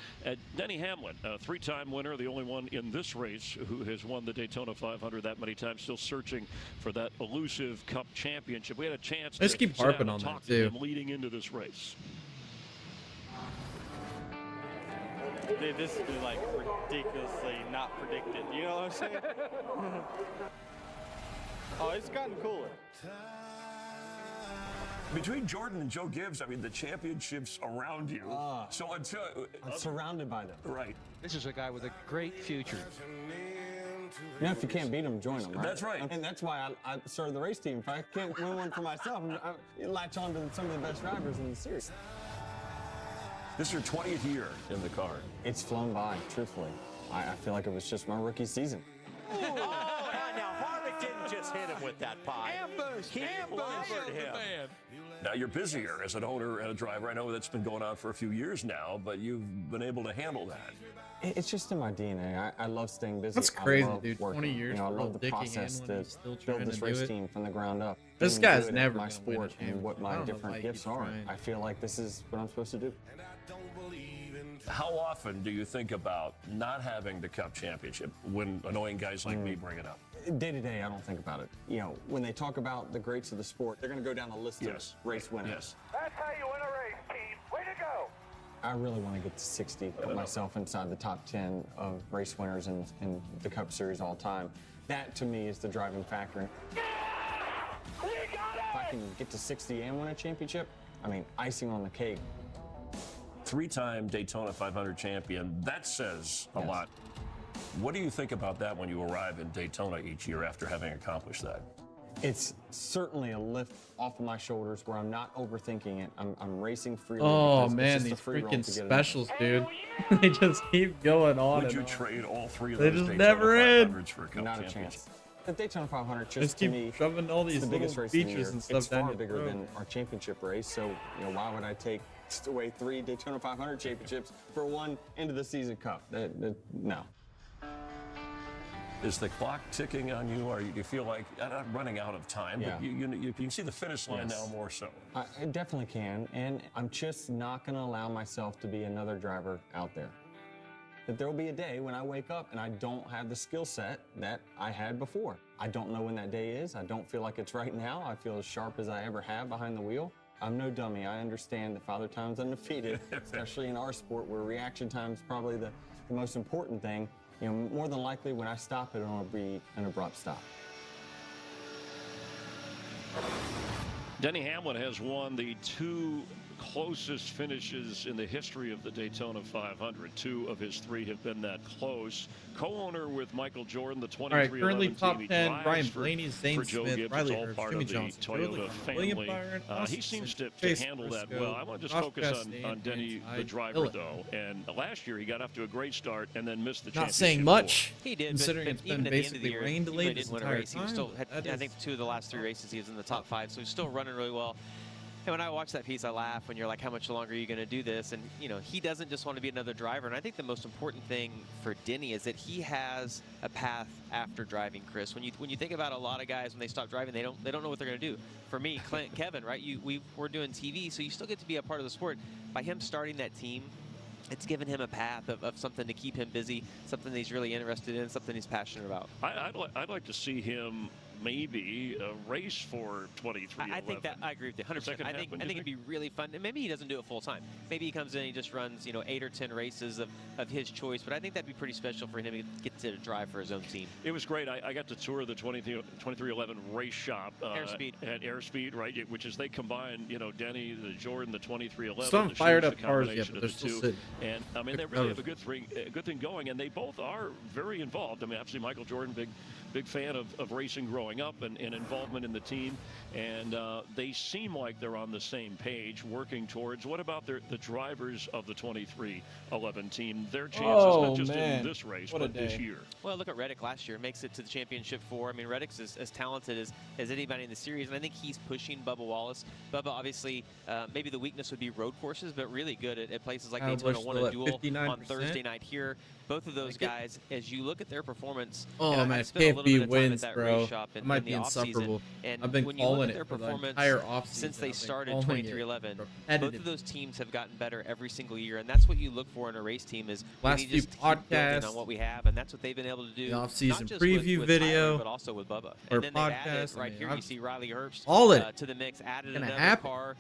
Denny Hamlin, a 3-time winner, the only one in this race who has won the Daytona 500 that many times, still searching for that elusive Cup championship. We had a chance Just keep harping on talk that, too. to him leading into this race. Dude, this is like ridiculously not predicted. You know what I'm saying? Oh, it's gotten cooler. Between Jordan and Joe Gibbs, I mean, the championships around you. So until I'm surrounded by them. Right. This is a guy with a great future. You know, if you can't beat them, join them. Right? That's right. And that's why I started the race team. If I can't win one for myself, I latch on to some of the best drivers in the series. This is your 20th year in the car. It's flown by, truthfully. I feel like it was just my rookie season. Now Harvick didn't just hit him with that pie. He clobbered him. Now you're busier as an owner and a driver. I know that's been going on for a few years now, but you've been able to handle that. It's just in my DNA. I love staying busy. That's crazy, I love dude. working. 20 years I for love old the Dickie process Hamlin, to he's still build trying this to race do it. team from the ground up. This Being guy's good at never my gonna win a sport and what championship. I my don't know different why he gifts keeps are. trying. I feel like this is what I'm supposed to do. How often do you think about not having the Cup championship when annoying guys like me bring it up? Day to day, I don't think about it. You know, when they talk about the greats of the sport, they're going to go down the list of race winners. Yes. That's how you win a race, team. Way to go. I really want to get to 60, put myself inside the top 10 of race winners in the Cup Series all time. That, to me, is the driving factor. If I can get to 60 and win a championship, I mean, icing on the cake. 3-time Daytona 500 champion, that says a lot. What do you think about that when you arrive in Daytona each year after having accomplished that? It's certainly a lift off of my shoulders where I'm not overthinking it. I'm racing freely. Oh because man, it's these just a free roll freaking to get it specials, dude. They just keep going on. Would you and on. trade all 3 of They those just Daytona never end. 500s for a Cup Not a championship? chance. The Daytona 500 Just just to keep me, shoving all it's these the biggest little race of the features year. and stuff It's down far your bigger throat. than our championship race. So, why would I take away 3 Daytona 500 championships for one end of the season cup? No. Is the clock ticking on you, or you feel like I'm running out of time? Yeah. But you can see the finish line Yes. now more so. I definitely can, and I'm just not going to allow myself to be another driver out there. That there will be a day when I wake up and I don't have the skill set that I had before. I don't know when that day is. I don't feel like it's right now. I feel as sharp as I ever have behind the wheel. I'm no dummy. I understand that Father Time's undefeated, especially in our sport where reaction time is probably the most important thing. More than likely when I stop, it'll be an abrupt stop. Denny Hamlin has won the 2 closest finishes in the history of the Daytona 500. 2 of his 3 have been that close. Co-owner with Michael Jordan, the 2311 currently team. top He 10, drives Brian for- Blaney, Zane for Joe Smith, Gibbs. Riley It's all Hurst, part Jimmy of the Johnson, Toyota William family. Byron, He Austin, seems to Chase handle that Briscoe, well. I want to just Josh focus Chastain, on Denny, and the I driver, kill it. though. And last year he got off to a great start and then missed the Not championship. saying much. He did, considering but it's even been at the end of the basically year, rain even delayed though he this didn't win a entire race, he was time. still had, That I is- think 2 of the last 3 races he was in the top 5, so he's still running really well. And when I watch that piece, I laugh when you're like, how much longer are you going to do this? And, he doesn't just want to be another driver. And I think the most important thing for Denny is that he has a path after driving, Chris. When you think about a lot of guys, when they stop driving, they don't know what they're going to do. For me, Clint, Kevin, right? We're doing TV, so you still get to be a part of the sport. By him starting that team, it's given him a path of something to keep him busy, something that he's really interested in, something he's passionate about. I'd like to see him maybe race for 23. I think that I agree with you 100%. I think it'd be really fun. And maybe he doesn't do it full time. Maybe he comes in and he just runs 8 or 10 races of his choice. But I think that'd be pretty special for him to get to drive for his own team. It was great. I got to tour the 2311 race shop Airspeed. at Airspeed, right? Which is they combine Denny, the Jordan, the 2311. Some the fired shoes, up the cars combination yet, but of they're the still 2. sitting. And I mean they really have a good thing going, and they both are very involved. I mean, obviously Michael Jordan, big big fan of racing growing up and involvement in the team. And they seem like they're on the same page, working towards. What about the drivers of the 23-11 team? Their chances, not just in this race, but this year. Well, look at Reddick last year. Makes it to the championship 4. I mean, Reddick's as talented as anybody in the series, and I think he's pushing Bubba Wallace. Bubba, obviously, maybe the weakness would be road courses, but really good at places like Daytona. Won a duel on Thursday night here. Both of those guys, as you look at their performance, man, I if spent a little bit of time wins, at that bro, race shop in might the be insufferable. And I've been when you look calling at their it for the performance entire offseason. since they started calling it 23-11, both repetitive. of those teams have gotten better every single year, and that's what you look for in a race team. Is Last we need few just to keep building podcasts, on what we have, and that's what they've been able to do. the off-season not just preview with video, Tyler, but also with Bubba. or And then they added podcast. right I mean, here. You see Riley Herbst all in to the mix, added gonna another happen. car.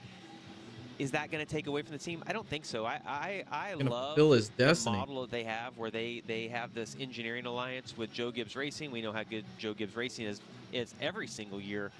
Is that going to take away from the team? I don't think so. I Gonna love fulfill his the destiny. model that they have, where they have this engineering alliance with Joe Gibbs Racing. We know how good Joe Gibbs Racing is every single year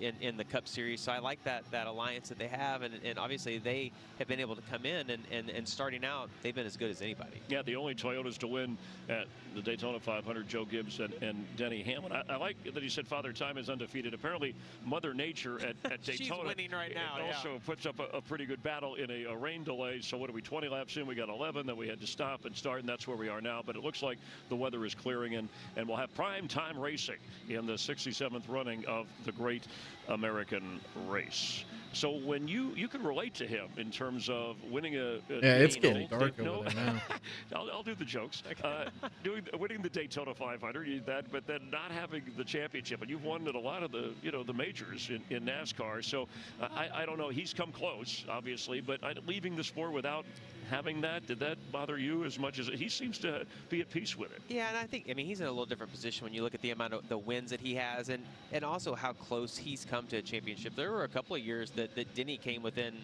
in the Cup Series. So I like that alliance that they have, and obviously they have been able to come in and starting out, they've been as good as anybody. Yeah, the only Toyotas to win at the Daytona 500, Joe Gibbs and Denny Hamlin. I like that he said Father Time is undefeated. Apparently, Mother Nature at Daytona She's winning right now. Also puts up a pretty good battle in a rain delay. So what are we, 20 laps in? We got 11, then we had to stop and start, and that's where we are now. But it looks like the weather is clearing, and we'll have prime time racing in the 67th running of the Great American Race. So when you can relate to him in terms of winning a yeah, it's getting dark over there now. I'll do the jokes. Winning the Daytona 500, but then not having the championship, and you've won at a lot of the majors in NASCAR. So I don't know. He's come close, obviously, but leaving the sport without having that, did that bother you as much as he seems to be at peace with it? Yeah, and I mean, he's in a little different position when you look at the amount of the wins that he has, and also how close he's come to a championship. There were a couple of years that Denny came within,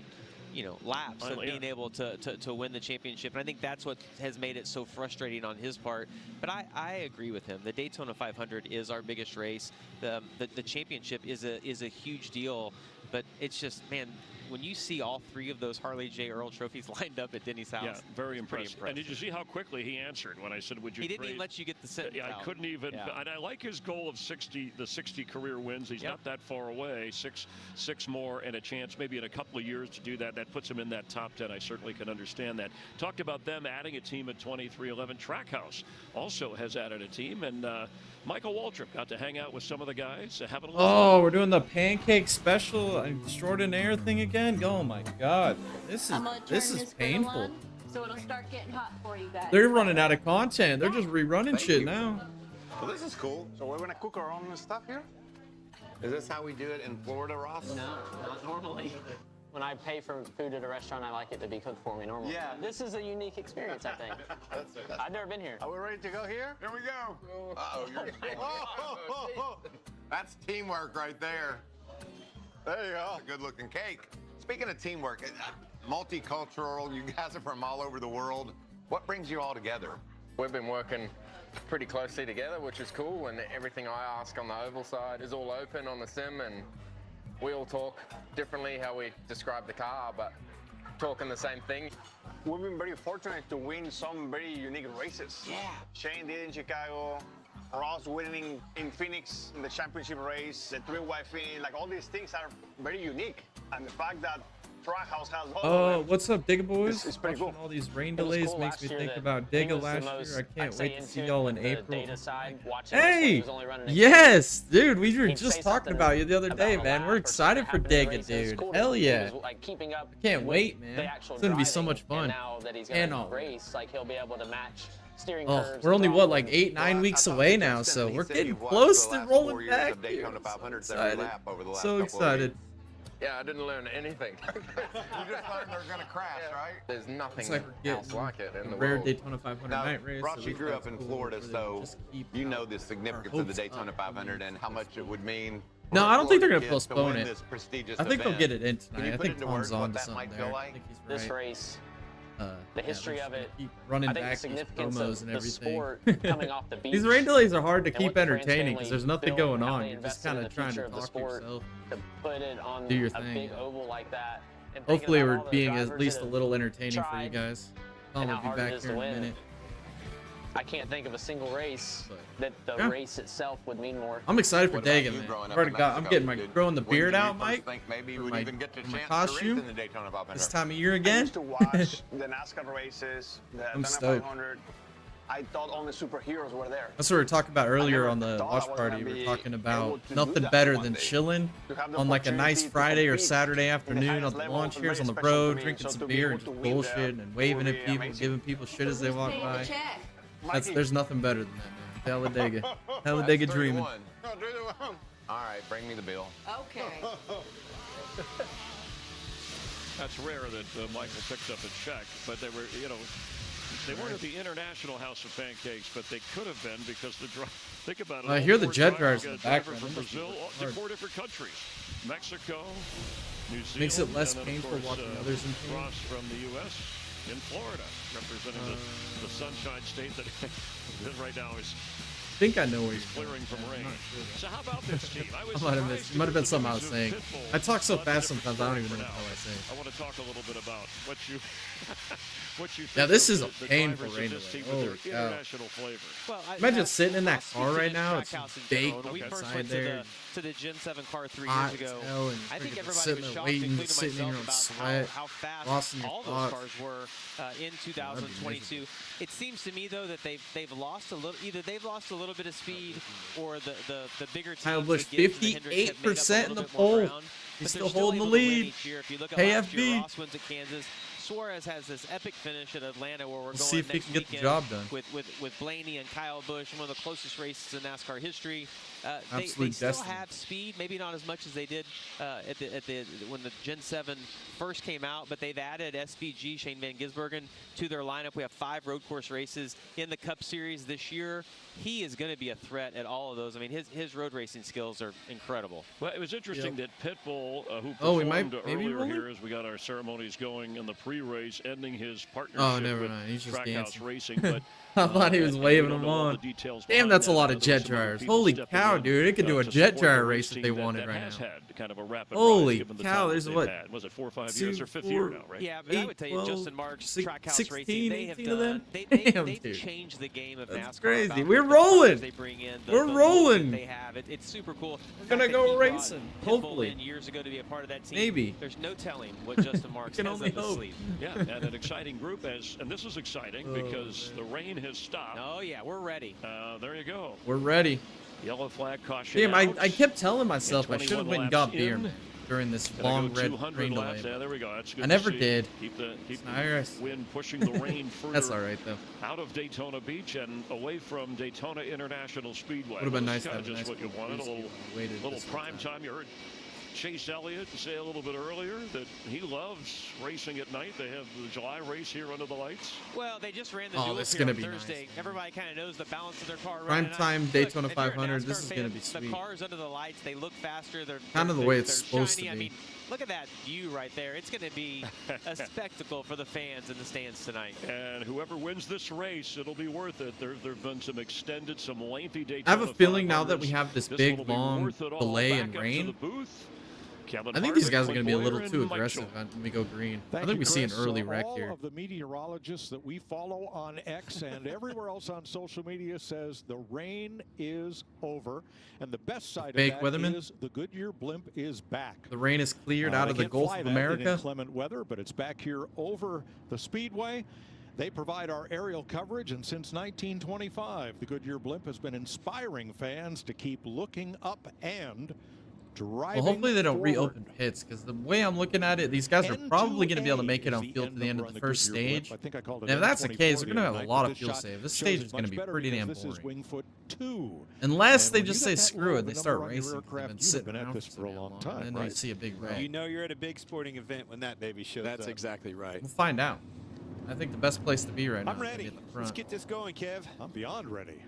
laps of being able to win the championship, and I think that's what has made it so frustrating on his part. But I agree with him. The Daytona 500 is our biggest race. The championship is a huge deal, but it's just, man, when you see all 3 of those Harley J. Earl trophies lined up at Denny's house, yeah, very impressive. And did you see how quickly he answered when I said, "Would you?" He didn't even let you get the sentence Yeah, out. I couldn't even. Yeah. And I like his goal of 60 career wins. He's not that far away. Six more and a chance, maybe in a couple of years, to do that. That puts him in that top 10. I certainly can understand that. Talked about them adding a team at 23-11. Trackhouse also has added a team, and Michael Waltrip got to hang out with some of the guys. Having a little Oh, we're doing the pancake special extraordinaire thing again. Oh my God, this is painful. So it'll start getting hot for you guys. They're running out of content. They're just rerunning shit now. Well, this is cool. So we're gonna cook our own stuff here? Is this how we do it in Florida, Ross? No, not normally. When I pay for food at a restaurant, I like it to be cooked for me normally. Yeah. This is a unique experience, I think. I've never been here. Are we ready to go here? Here we go. Uh-oh, you're... That's teamwork right there. There you go. A good-looking cake. Speaking of teamwork, multicultural, you guys are from all over the world. What brings you all together? We've been working pretty closely together, which is cool, and everything I ask on the oval side is all open on the sim, and we all talk differently how we describe the car, but talking the same thing. We've been very fortunate to win some very unique races. Yeah. Shane did in Chicago, Ross winning in Phoenix in the championship race, the three-wide finish, like all these things are very unique. And the fact that Trackhouse has all of them, What's up, Digga boys? It's pretty Watching cool. all these rain It was delays cool makes last me year think that about he Digga was the last most, year. I can't I'd say, wait to into see y'all in the April. data side, watching us when Hey, he was only running a yes, dude, we were He'd just say talking something about you the other day, about a man. lap We're or excited for something happened in Digga, the race, and it's dude. cool Hell that he yeah. was, like, keeping up Can't with wait, the man. actual It's gonna be so driving, much fun. And now that he's And gonna all. race, like he'll be able to match steering Oh, curves. we're only and what, all. like 8-9 weeks away now, so we're getting close to rolling back. Dude. I'm so excited. So excited. Yeah, I didn't learn anything. You just learned they're going to crash, right? There's nothing It's like we're else like it in the rare world. Daytona 500 Now, night race. Ross, so you we grew thought up in it's cool Florida, for them so to just keep you know the significance of the hopes Daytona up. 500 and how much it would mean. No, for I don't think they're Florida gonna kids to postpone win it. this prestigious I think they'll event. get it in Can tonight. you I put think into Tom's words on what to that something might feel there. I like? think he's This right. race, Yeah, the they're history just of gonna it, keep running I think the back these significance promos of and the everything. sport coming off the beach. These rain delays are hard to and keep what the Trans entertaining because family there's nothing built going and how on. they You're just invested in kind the of trying future to of the talk to sport yourself. to put it on Do your a thing, big yeah. oval like that. And thinking Hopefully about we're all the being drivers at least that a have little entertaining for you tried guys. and I'll how be hard it back is here to in a win. minute. I can't think of a single race that the race itself would mean more. I'm excited for What about Dagan, you man. growing I've up already in got. I'm getting Mexico? growing the When beard did you out, first Mike. think maybe you for would my- even get the for my chance to race costume in the Daytona 500? this time of year I again. used to watch the NASCAR races, the I'm Daytona stoked. 500. I thought only superheroes were there. That's what we were talking about earlier on the thought I watch was party. gonna We were be talking able about to nothing do that better one than day. chilling To have the on like a nice opportunity to Friday or compete Saturday in the afternoon on highest the level lawn is very chairs on the special to road, me. drinking So some to be beer able and to just win bullshit there and waving will at be people, amazing. giving people shit as they walk by. Okay. There's nothing better than that, man. Talladega. Talladega That's dreaming. 3-1. All right, bring me the bill. Okay. That's rare that Michael picks up a check, but they were, they weren't at the International House of Pancakes, but they could have been because the think about it. I hear the jet drivers in the background. From That must be Brazil to hard. 4 different countries: Mexico, New Zealand, Makes it less and then, of painful course, watching others in pain. Ross from the U.S. in Florida, representing the Sunshine State that is right now is. I think I know where he's clearing from rain. I'm not sure, though. So how about this team? I was I might have missed. It might have been something I was saying. I talk so fast sometimes I don't even know what the hell I say. I want to talk a little bit about what you think. Yeah, this of is a the painful drivers of rain this delay. team with Holy their cow. international flavor. Well, Imagine sitting in that I'll car speak to right the now. track It's house in baked general. When we up first inside went there. to the Gen 7 car 3 Hot years as ago, hell, and I think freaking everybody sitting was there shocked, waiting, including sitting in your own myself, sweat, about how fast lost in your all those thoughts. cars were in 2022. It seems to me though that they've lost a little. Either they've lost a little bit of speed, or the bigger teams. Kyle Busch, the Gibbs and the Hendricks have made up a 58% in little the bit more poll. ground, He's but still they're holding the able to win lead. each year. If you look at last year, KFB. Ross wins at Kansas. Suarez has this epic finish at Atlanta where we're We'll going see if he next can get the weekend job done. with Blaney and Kyle Busch, one of the closest races in NASCAR history. They Absolute still destiny. have speed, maybe not as much as they did when the Gen 7 first came out, but they've added SVG, Shane Van Gisbergen, to their lineup. We have 5 road course races in the Cup Series this year. He is going to be a threat at all of those. I mean, his road racing skills are incredible. Well, it was interesting that Pitbull, who Oh, we performed might- maybe earlier roll it? here as we got our ceremonies going in the pre-race, ending his partnership Oh, never with mind. He's just Trackhouse dancing. Racing. But I thought he was and waving we don't them know all on. the details Damn, behind that's a that. lot of There jet were some other dryers. people Holy stepping cow, in, dude. It could do a to jet support dryer the race if team they that wanted right has now. had kind of a rapid Holy rise given the cow, talent there's they've what, had. Was it 4 or 5 years or 5th 4, year now, right? Yeah, but I would tell you, 12, Justin Marks, Trackhouse 16, Racing, they have 18 of them? done. Damn, They've dude. changed the game of That's NASCAR. crazy. about We're the drivers rolling. They bring in, We're the rolling. They have it's super cool. We're gonna go racing, hopefully. Years ago to be a part of that team. Maybe. There's no telling what Justin Marks can has only up his hope. sleeve. Yeah, and an exciting group and this is exciting Oh, because the rain has stopped. Oh yeah, we're ready. There you go. We're ready. Yellow flag caution. Damn, out. I kept telling myself I And should have 21 went and got laps beer, in. man, during this Gonna long go red 200 rain laps. delay. Yeah, there we go. That's good I to never see. did. Keep the Nice. wind pushing the rain further. That's all right, though. Out of Daytona Beach and away from Daytona International Speedway. Would have been That's nice to have kinda a just nice what you wanted. A breeze little, waited little this whole prime time. You heard Chase Elliott say a little bit earlier that he loves racing at night. They have the July race here under the lights. Well, they just ran the Oh, duel this is here gonna on be Thursday. nice. Everybody kind of knows the balance of their car. Prime running time nice. Daytona Look, if you're a 500, this NASCAR is fan, gonna be The sweet. cars under the lights, they look faster. They're Kind of the they're- way it's they're supposed shiny. to I be. mean, look at that view right there. It's going to be a spectacle for the fans in the stands tonight. And whoever wins this race, it'll be worth it. There have been some extended, some lengthy Daytona. I have a feeling now that 500s. we have this will big, be long worth it all. delay Back and up to rain. the booth. Kevin I think these Harvick, guys are going to be a Clint little Bowyer, too and Mike aggressive Jones. when we go green. I Thank think you, we see an Chris. early So wreck all here. of the meteorologists that we follow on X and everywhere else on social media says the rain is over, and the best side Fake of that weatherman? is the Goodyear blimp is back. The rain is cleared out They of the can't Gulf fly of that in America. inclement weather, but it's back here over the Speedway. They provide our aerial coverage, and since 1925, the Goodyear blimp has been inspiring fans to keep looking up and driving. Well, hopefully they don't forward. reopen pits, because the way I'm looking at it, these guys are probably going to be able to make it on field to the end of the first stage. I think I called it And if that's the N24 case, we're going to have tonight, a lot but of fuel shot save. This shows stage it's is going to much be better pretty damn because this boring. is Wingfoot 2. Unless And they when just you say got that screw low it, of they a start number on your racing. aircraft, They've been you've sitting been at around this for for a so long long, time, and then you right? see a big wreck. You know you're at a big sporting event when that baby shows up. That's exactly right. We'll find out. I think the best place to be right now I'm is ready. at the Let's front. get this going, Kev. I'm beyond ready.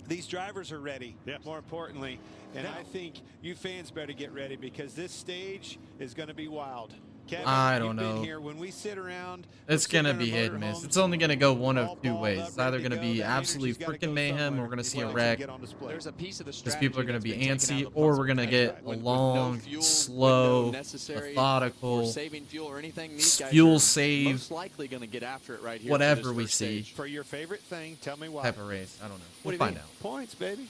These drivers are ready, yes. More importantly. And I think you fans better get ready because this stage is going to be wild. Kevin, I don't you've been know. here. When we sit around, It's we're gonna sitting be in our hit and miss. motorhomes, It's only gonna go one all of two balled ways. up, It's either ready to gonna go. be That absolute energy's gotta freaking go mayhem, somewhere or we're gonna see a before it wreck. can get on display. There's a piece of the Because strategy people are gonna that's be been taken out antsy, of the or puzzle we're gonna right get now. a With long, no fuel, slow, with no necessary methodical, for saving fuel or anything, these guys fuel are save, most likely going to get after it right here. whatever we see. For your favorite thing, tell me why. Type of race. I don't know. What do We'll you find mean? out. Points, baby.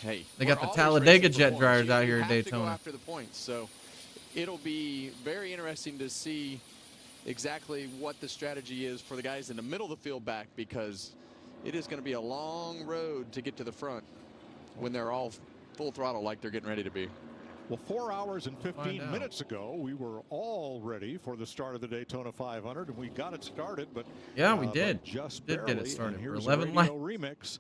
Hey, They got we're the always Talladega racing for jet points. drivers out You here in have to go Daytona. after the points, so it'll be very interesting to see exactly what the strategy is for the guys in the middle of the field back, because it is going to be a long road to get to the front when they're all full throttle like they're getting ready to be. Well, 4 hours and 15 minutes ago, we were all ready for the start of the Daytona 500, and we got it started. But yeah, we but did. Just did barely. get it started. And We're here's 11 a laps. radio remix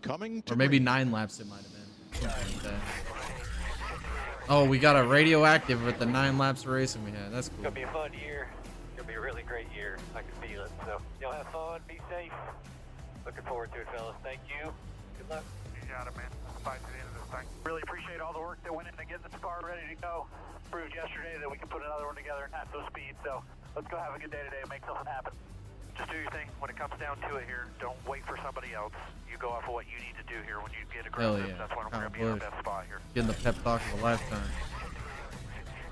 coming to Or maybe green. 9 laps it might have been. Something like that. Oh, we got a radioactive with the 9 laps of racing we had. That's cool. It's going to be a fun year. It's going to be a really great year. I can feel it. So, y'all have fun. Be safe. Looking forward to it, fellas. Thank you. Good luck. You got it, man. Let's fight to the end of this thing. Really appreciate all the work that went into getting this car ready to go. Proved yesterday that we can put another one together at those speeds. So, let's go have a good day today and make something happen. Just do your thing. When it comes down to it here, don't wait for somebody else. You go off of what you need to do here. When you get Hell aggressive, yeah. that's when we're Kyle going to be in our Busch. best spot here. Getting the pep talk of a lifetime.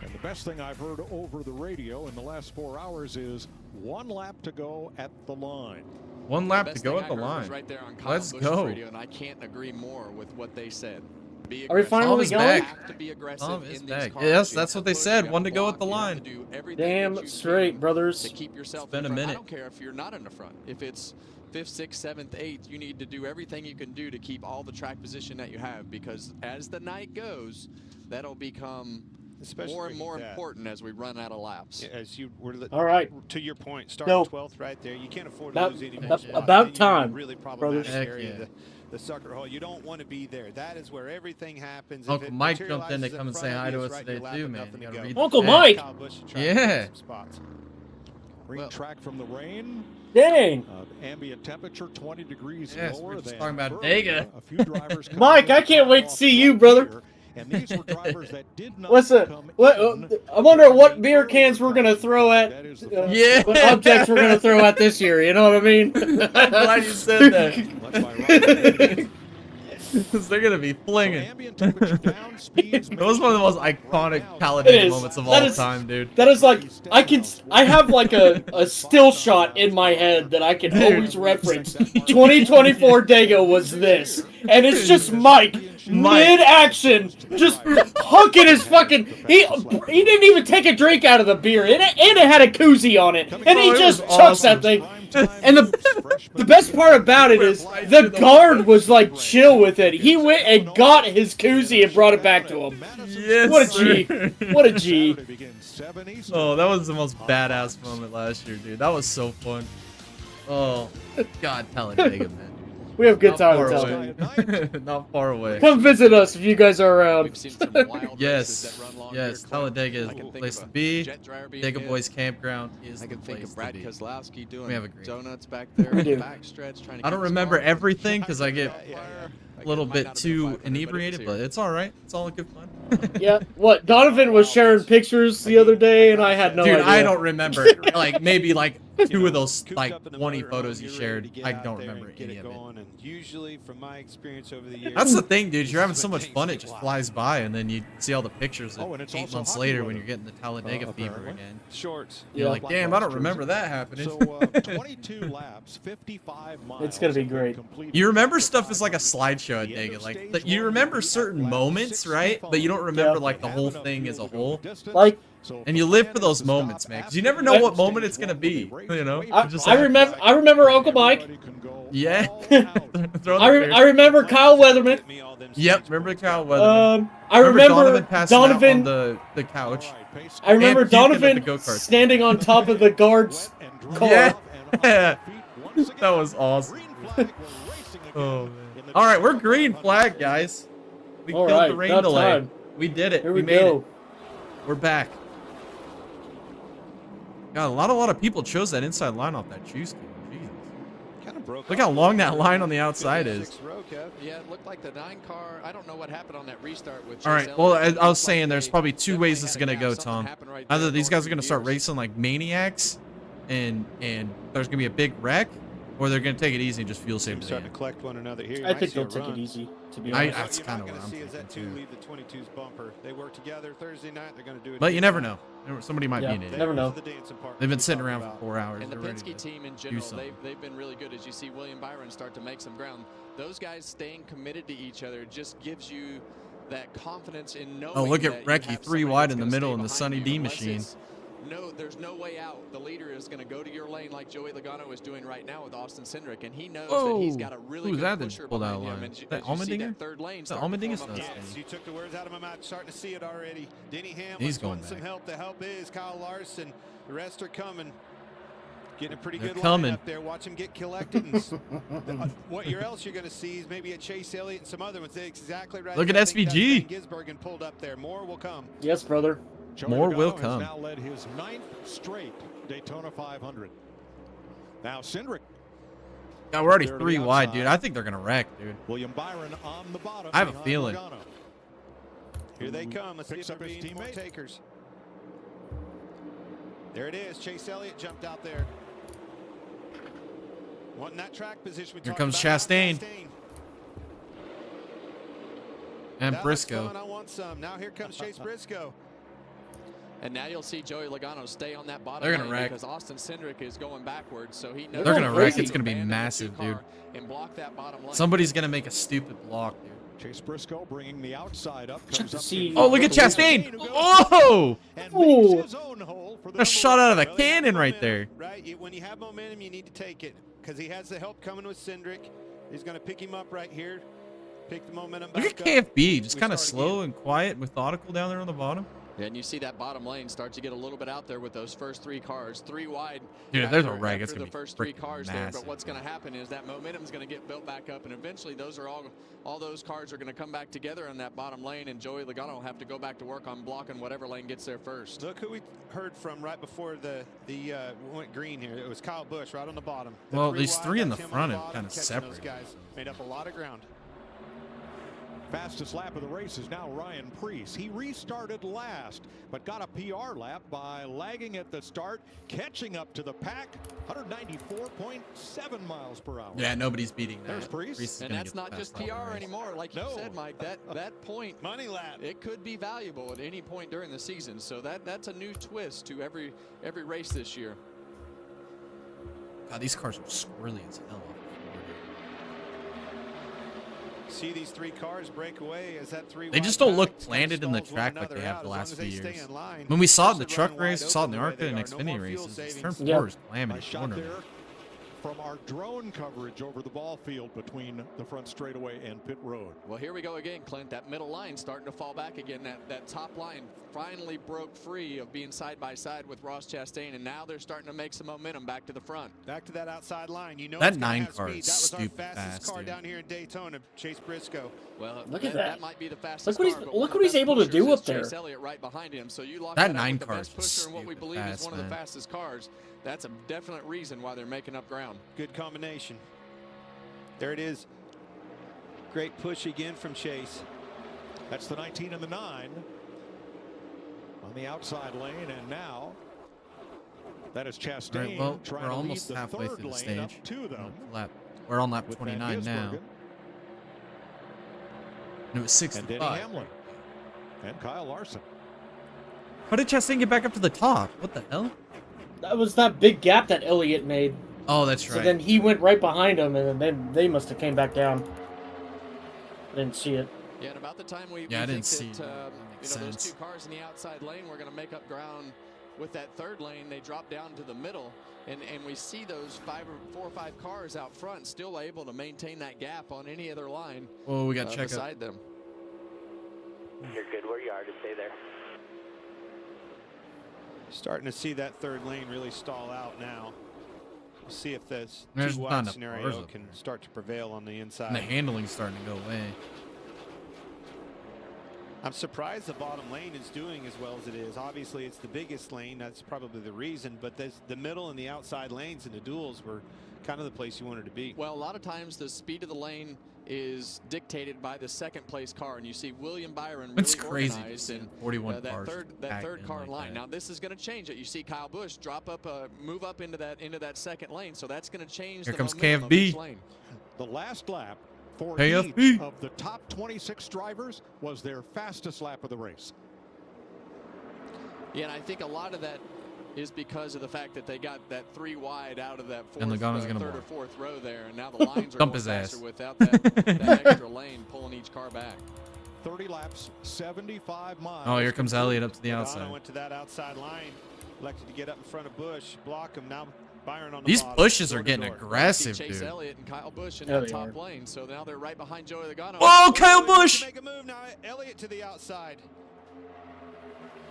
And the best thing I've heard over the radio in the last 4 hours is 1 lap to go at the line. 1 lap to go at the line. Right there on Kyle Let's Busch's go. radio, and I can't agree more with what they said. Be Are we aggressive. finally You going? have to be aggressive Tom is in these back. cars. Yes, You that's have what they to push, said. you 1 have to go at the block, you have line. to do everything Damn that you straight, can brothers. to keep yourself It's been in a front. I minute. don't care if you're not in the front. If it's 5th, 6th, 7th, 8th, you need to do everything you can do to keep all the track position that you have, because as the night goes, that'll become more and more important as we run out of laps. As you were, All right. To your point, start No. 12th right there. You can't afford to About- lose any more about- spots. about Then you're in a time, really brothers. problematic Heck area, yeah. the sucker hole. You don't want to be there. That is where everything happens. If Uncle it Mike jumped in to materializes come and front say of hi you, to it's us right in today your lap too, and man. nothing You to gotta go. read Uncle the Mike! Kyle Busch is trying to Yeah. get some spots. Green track from the rain. Dang. Ambient temperature 20 degrees Yes, lower we're just than talking about earlier. Dega. A few drivers coming Mike, in I can't wait to off see you, right brother. here, and these were drivers that did not Listen, come in I wonder during what the beer earlier cans we're gonna classes. throw at. That is the first Yeah. What objects we're gonna throw at this year. You know what I mean? I'm glad you said that. Much by Ryan. Because they're going to be flinging. Ambient temperature down, speeds That was one of the most iconic It Talladega is. moments of That all is- time, dude. That is like I have like a still shot in my head that I can always reference. 2024 Dago was this, and it's just Mike mid-action, just hunking his fucking. He didn't even take a drink out of the beer, and it had a koozie on it, and he Oh, it just was chucks awesome. that thing. And the best part about it is the guard was like chill with it. He went and got his koozie and brought it back to him. Yes, What a G! sir. What a G! Oh, that was the most badass moment last year, dude. That was so fun. Oh, God, Talladega, man. We have good Not time far with away. Talladega. Not far away. Come visit us if you guys are around. We've seen some wild races Yes, that run long yes, here. Talladega is I can the think place of to a be. jet dryer being Dega hit. Boys Campground is I can the think place of Brad to be. Kozlowski doing We have a great donuts back there. We do. Backstretch, trying to I don't keep his remember car from everything because I get a little Might bit not have been too 500, but it was inebriated, here. but it's all right. It's all good fun. Yeah. What? Donovan was sharing pictures the other day, and I had no Dude, idea. I don't remember. Like maybe like 2 of those like 20 photos you shared. I don't remember any of it. And usually, from my experience over the years, That's the thing, dude. You're having so much fun, it just flies by, and then you see all the pictures Oh, and it's 8 also months hockey later weather, when you're getting the Talladega fever apparently. again. shorts. You're like, damn, I don't remember that happening. So 22 laps, 55 miles. It's gonna be great. You remember stuff is like a slideshow at Dega. Like you remember certain moments, right? But you don't remember like the whole thing as a whole. Like, And you live for those moments, man, because you never know what moment it's gonna be. You know? I remember Uncle Mike. Yeah. I remember Kyle Weatherman. Yep. Remember Kyle Weatherman. I remember Donovan passing out Donovan. on the couch. I remember and puking at the Donovan go-kart. standing on top of the guard's car. Yeah. That was awesome. Oh man. All right, we're green flag, guys. We All killed right, the rain about delay. time. We did it. Here we we made go. it. We're back. God, a lot of people chose that inside line off that juice can. Jesus. Look how long that line on the outside is. Yeah, it looked like the 9 car. I don't know what happened on that restart with. All right. Well, I was saying there's probably two ways this is gonna go, Tom. Either these guys are gonna start racing like maniacs, and there's gonna be a big wreck, or they're gonna take it easy and just fuel save. Starting to collect one another here. I think they'll take it easy. To be honest, that's kind of what I'm thinking. Is that 2 too. leave the 22's bumper? They work together Thursday night. They're going to do it. But you never know. Somebody might be an idiot. Never know. They've been sitting around for 4 hours. And the They're ready Penske to team in do general, something. they've been really good. As you see William Byron start to make some ground, those guys staying committed to each other just gives you that confidence in knowing. Oh, look that at you Recky have 3 somebody wide that's in the gonna middle stay in the behind Sunny you D unless machine. No, there's no way out. The leader is going to go to your lane like Joey Logano is doing right now with Austin Cindric, and he knows that he's got a really Who's good that pusher pulled out behind of him. line? And Is that as you see Allmendinger? that third lane Is that starting to Allmendinger? form up. Yes, you took the words out of my mouth. Starting to see it already. Denny Hamlin's He's going wanting some back. help. The help is Kyle Larson. The rest are coming. Getting a pretty They're good coming. line up there. Watch him get collected. And what else you're going to see is maybe a Chase Elliott and some other ones. They're exactly right. Look at I think that's SVG. Van Gisbergen pulled up there. More will come. Yes, brother. More will Has come. now led his 9th straight Daytona 500. Now Cindric. Yeah, we're already there to 3 the wide, outside. dude. I think they're gonna wreck, dude. William Byron on the bottom. I have a behind feeling. Logano. Here they come. Let's see if Picks they're up his being more teammate. takers. There it is. Chase Elliott jumped out there. Wanting that track position. Here comes Chastain. And That looks Briscoe. fun. I want some. Now here comes Chase Briscoe. And now you'll see Joey Logano stay on that bottom They're gonna lane wreck. because Austin Cindric is going backwards, so he knows They're gonna that wreck. he It's gonna be can abandon the massive, 2 dude. car and block that bottom lane. Somebody's gonna make a stupid block, dude. Chase Briscoe bringing the outside up. Comes up See- Oh, look at Chastain! Oh! And Ooh. makes his own hole for the A number shot out of a one. Well, he has cannon right momentum, there. Right? When you have momentum, you need to take it because he has the help coming with Cindric. He's going to pick him up right here. Pick the momentum Look back at up. KFB, just We kind of start slow again. and quiet, methodical down there on the bottom. And you see that bottom lane start to get a little bit out there with those first 3 cars, 3 wide. Dude, there's a after- wreck. after It's gonna the be first 3 freaking cars there. massive. But what's going to happen is that momentum's going to get built back up, and eventually those are all those cars are going to come back together in that bottom lane, and Joey Logano will have to go back to work on blocking whatever lane gets there first. Look who we heard from right before the went green here. It was Kyle Busch right on the bottom. The Well, 3 these wide, 3 in that's the him on front the have bottom, kinda catching those separated. guys. Made up a lot of ground. Fastest lap of the race is now Ryan Preece. He restarted last, but got a PR lap by lagging at the start, catching up to the pack, 194.7 miles per hour. Yeah, nobody's beating that. There's Preece. is And gonna that's get the not just fast lap of the PR race. anymore, like you said, Mike. That point, money lap, it could be valuable at any point during the season. So that's a new twist to every race this year. God, these cars are squirrely as hell. See these 3 cars break away as that 3 They just don't look planted in the track like they have the last few years. When we saw it in the truck race, we saw it in the ARCA and Xfinity races, this turn 4 is slamming Nice the shot corner. there from our drone coverage over the ball field between the front straightaway and pit road. Well, here we go again, Clint. That middle line starting to fall back again. That top line finally broke free of being side by side with Ross Chastain, and now they're starting to make some momentum back to the front. Back to that outside line. You know That it's gonna 9 have car speed. is That was our stupid fastest fast, car dude. down here in Daytona, Chase Briscoe. Well, Look at that. might be the fastest Look what he's car, but look one of what the he's best able to do pushers up is there. Chase Elliott right behind him. So you lock That up 9 with the car best is pusher and what we stupid believe is fast, one of the man. fastest cars. That's a definite reason why they're making up ground. Good combination. There it is. Great push again from Chase. That's the 19 and the 9 on the outside lane, and now that is All Chastain right, well, trying we're to almost lead the halfway third through the lane up stage. to them. We're on lap with Van 29 now. Gisbergen And it was and Denny 65. Hamlin and Kyle Larson. How did Chastain get back up to the top? What the hell? That was that big gap that Elliott made. Oh, that's So right. then he went right behind him, and then they must have came back down. I didn't see it. Yeah, and about the time we Yeah, I didn't think see that, that. That makes those sense. 2 cars in the outside lane, we're going to make up ground with that third lane. They drop down to the middle, and we see those 4 or 5 cars out front still able to maintain that gap on any other line. Oh, we got check up. beside them. You're good where you are. Just stay there. Starting to see that third lane really stall out now. We'll see if this There's 2 not wide enough cars scenario up can there. start to prevail on the inside. And the handling's starting to go away. I'm surprised the bottom lane is doing as well as it is. Obviously, it's the biggest lane. That's probably the reason. But the middle and the outside lanes in the duels were kind of the place you wanted to be. Well, a lot of times the speed of the lane is dictated by the second place car, and you see William Byron really crazy organized in 41 that cars third car like line. that. Now this is going to change it. You see Kyle Busch move up into that second lane, so that's going to change. Here the comes momentum of KFB. each lane. The last lap for KFB. each of the top 26 drivers was their fastest lap of the race. Yeah, and I think a lot of that is because of the fact that they got that 3 wide out of that And Logano's gonna third or block. fourth row there, and now the lines are Dump going his faster ass. without that extra lane pulling each car back. 30 laps, 75 miles. Oh, here comes Elliott up to the Logano outside. went to that outside line, elected to get up in front of Busch, block him. Now Byron on the These bottom, pushes door are to getting door. aggressive, Chase dude. Elliott and Kyle Busch in Yeah, that they top are. lane, so now they're right behind Joey Logano. Whoa, Kyle Elliott Busch! to make a move now. Elliott to the outside.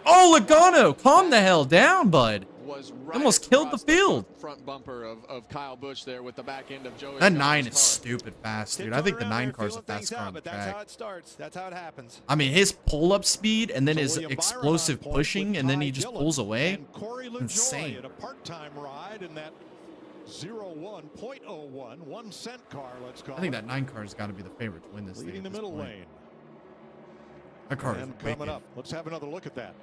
Oh, Logano, calm the hell down, bud. Was right Almost killed the across field. Front bumper of Kyle Busch there with the back end of Joey That Logano's 9 is car. stupid fast, dude. I think the 9 car's the fastest car on the But that's how track. it starts. That's how it happens. I mean, his pull-up speed and then So his William Byron explosive on point pushing, with and then Ty he just Dillon pulls away. and Corey LaJoy Insane. in a part-time ride in that 0.01 1 cent car, let's call I think it. that 9 car's got to be the favorite to win this thing. Leading at the this middle point. lane. That car is And coming wicked. up, let's have another look at that.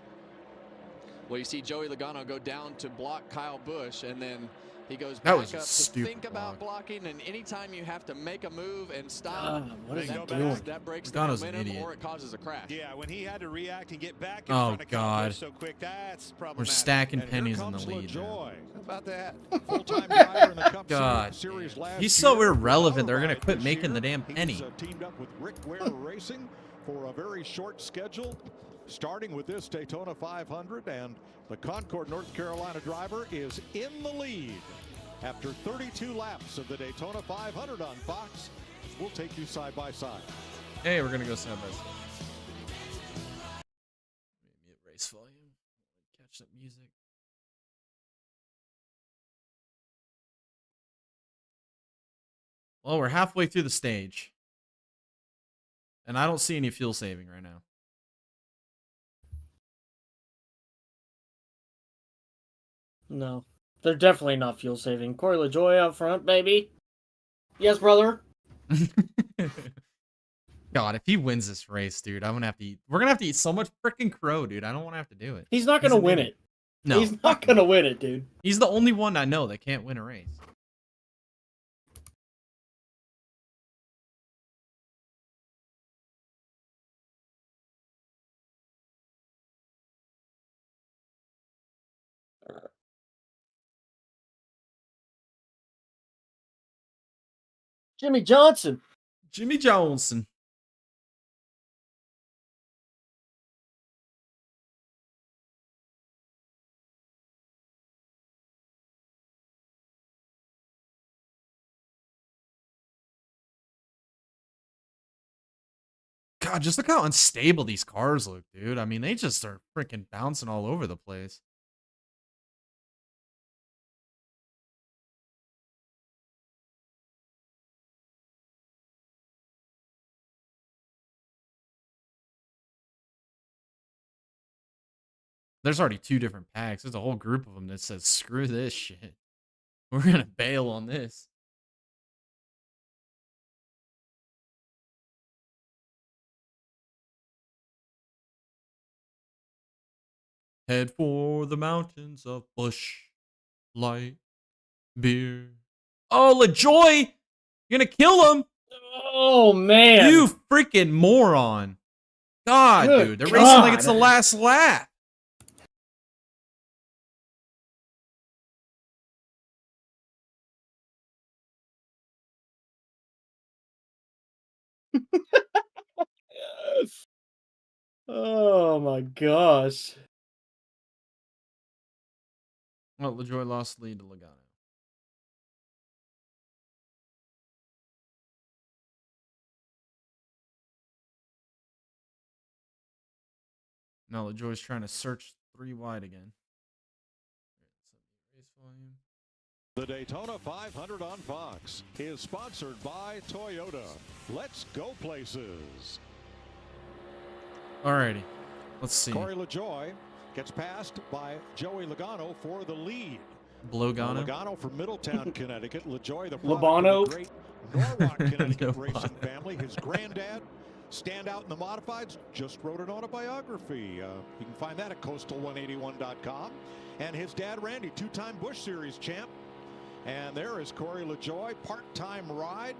Well, you see Joey Logano go down to block Kyle Busch, and then he goes That back was a up to stupid think about blocking. And anytime you have to make a move and stop, Ah, what is he that, doing? that breaks the Logano's an momentum idiot. or it causes a crash. Yeah, when he had to react and get back in Oh, front of Kyle God. Busch so quick, that's problematic. We're stacking And here pennies in the comes lead. now. LaJoy. How about that? Full-time driver in the Cup God, Series last he's so year. irrelevant, they're Without a gonna quit ride making the this damn year. penny. He's teamed up with Rick Ware Racing for a very short schedule, starting with this Daytona 500, and the Concord, North Carolina driver is in the lead after 32 laps of the Daytona 500 on Fox. We'll take you side by side. Hey, we're gonna go side by side. Mute race volume. Catch that music. Well, we're halfway through the stage, and I don't see any fuel saving right now. No, they're definitely not fuel saving. Corey LaJoy out front, baby. Yes, brother. God, if he wins this race, dude, I'm gonna have to eat. We're gonna have to eat so much freaking crow, dude. I don't want to have to do it. He's not gonna an win idiot. it. No, He's not gonna win it, dude. He's the only one I know that can't win a race. Jimmy Johnson. Jimmy Johnson. God, just look how unstable these cars look, dude. I mean, they just are freaking bouncing all over the place. There's already 2 different packs. There's a whole group of them that says, screw this shit. We're going to bail on this. Head for the mountains of Bush Light Beer. Oh, LaJoy! You're going to kill him! Oh, man. You freaking moron. God, Good dude. They're racing like it's the God. last lap. Oh my gosh. Well, LaJoy lost lead to Logano. Now LaJoy's trying to search 3 wide again. Race volume. The Daytona 500 on Fox is sponsored by Toyota. Let's go places. Alrighty. Let's see. Corey LaJoy gets passed by Joey Logano for the lead. Blogano. Logano from Middletown, Connecticut. LaJoy, the Labano. great Norwalk, Connecticut racing family. His granddad, stand out in the modifieds, just wrote an autobiography. You can find that at coastal181.com. And his dad, Randy, two-time Busch Series champ. And there is Corey LaJoy, part-time ride.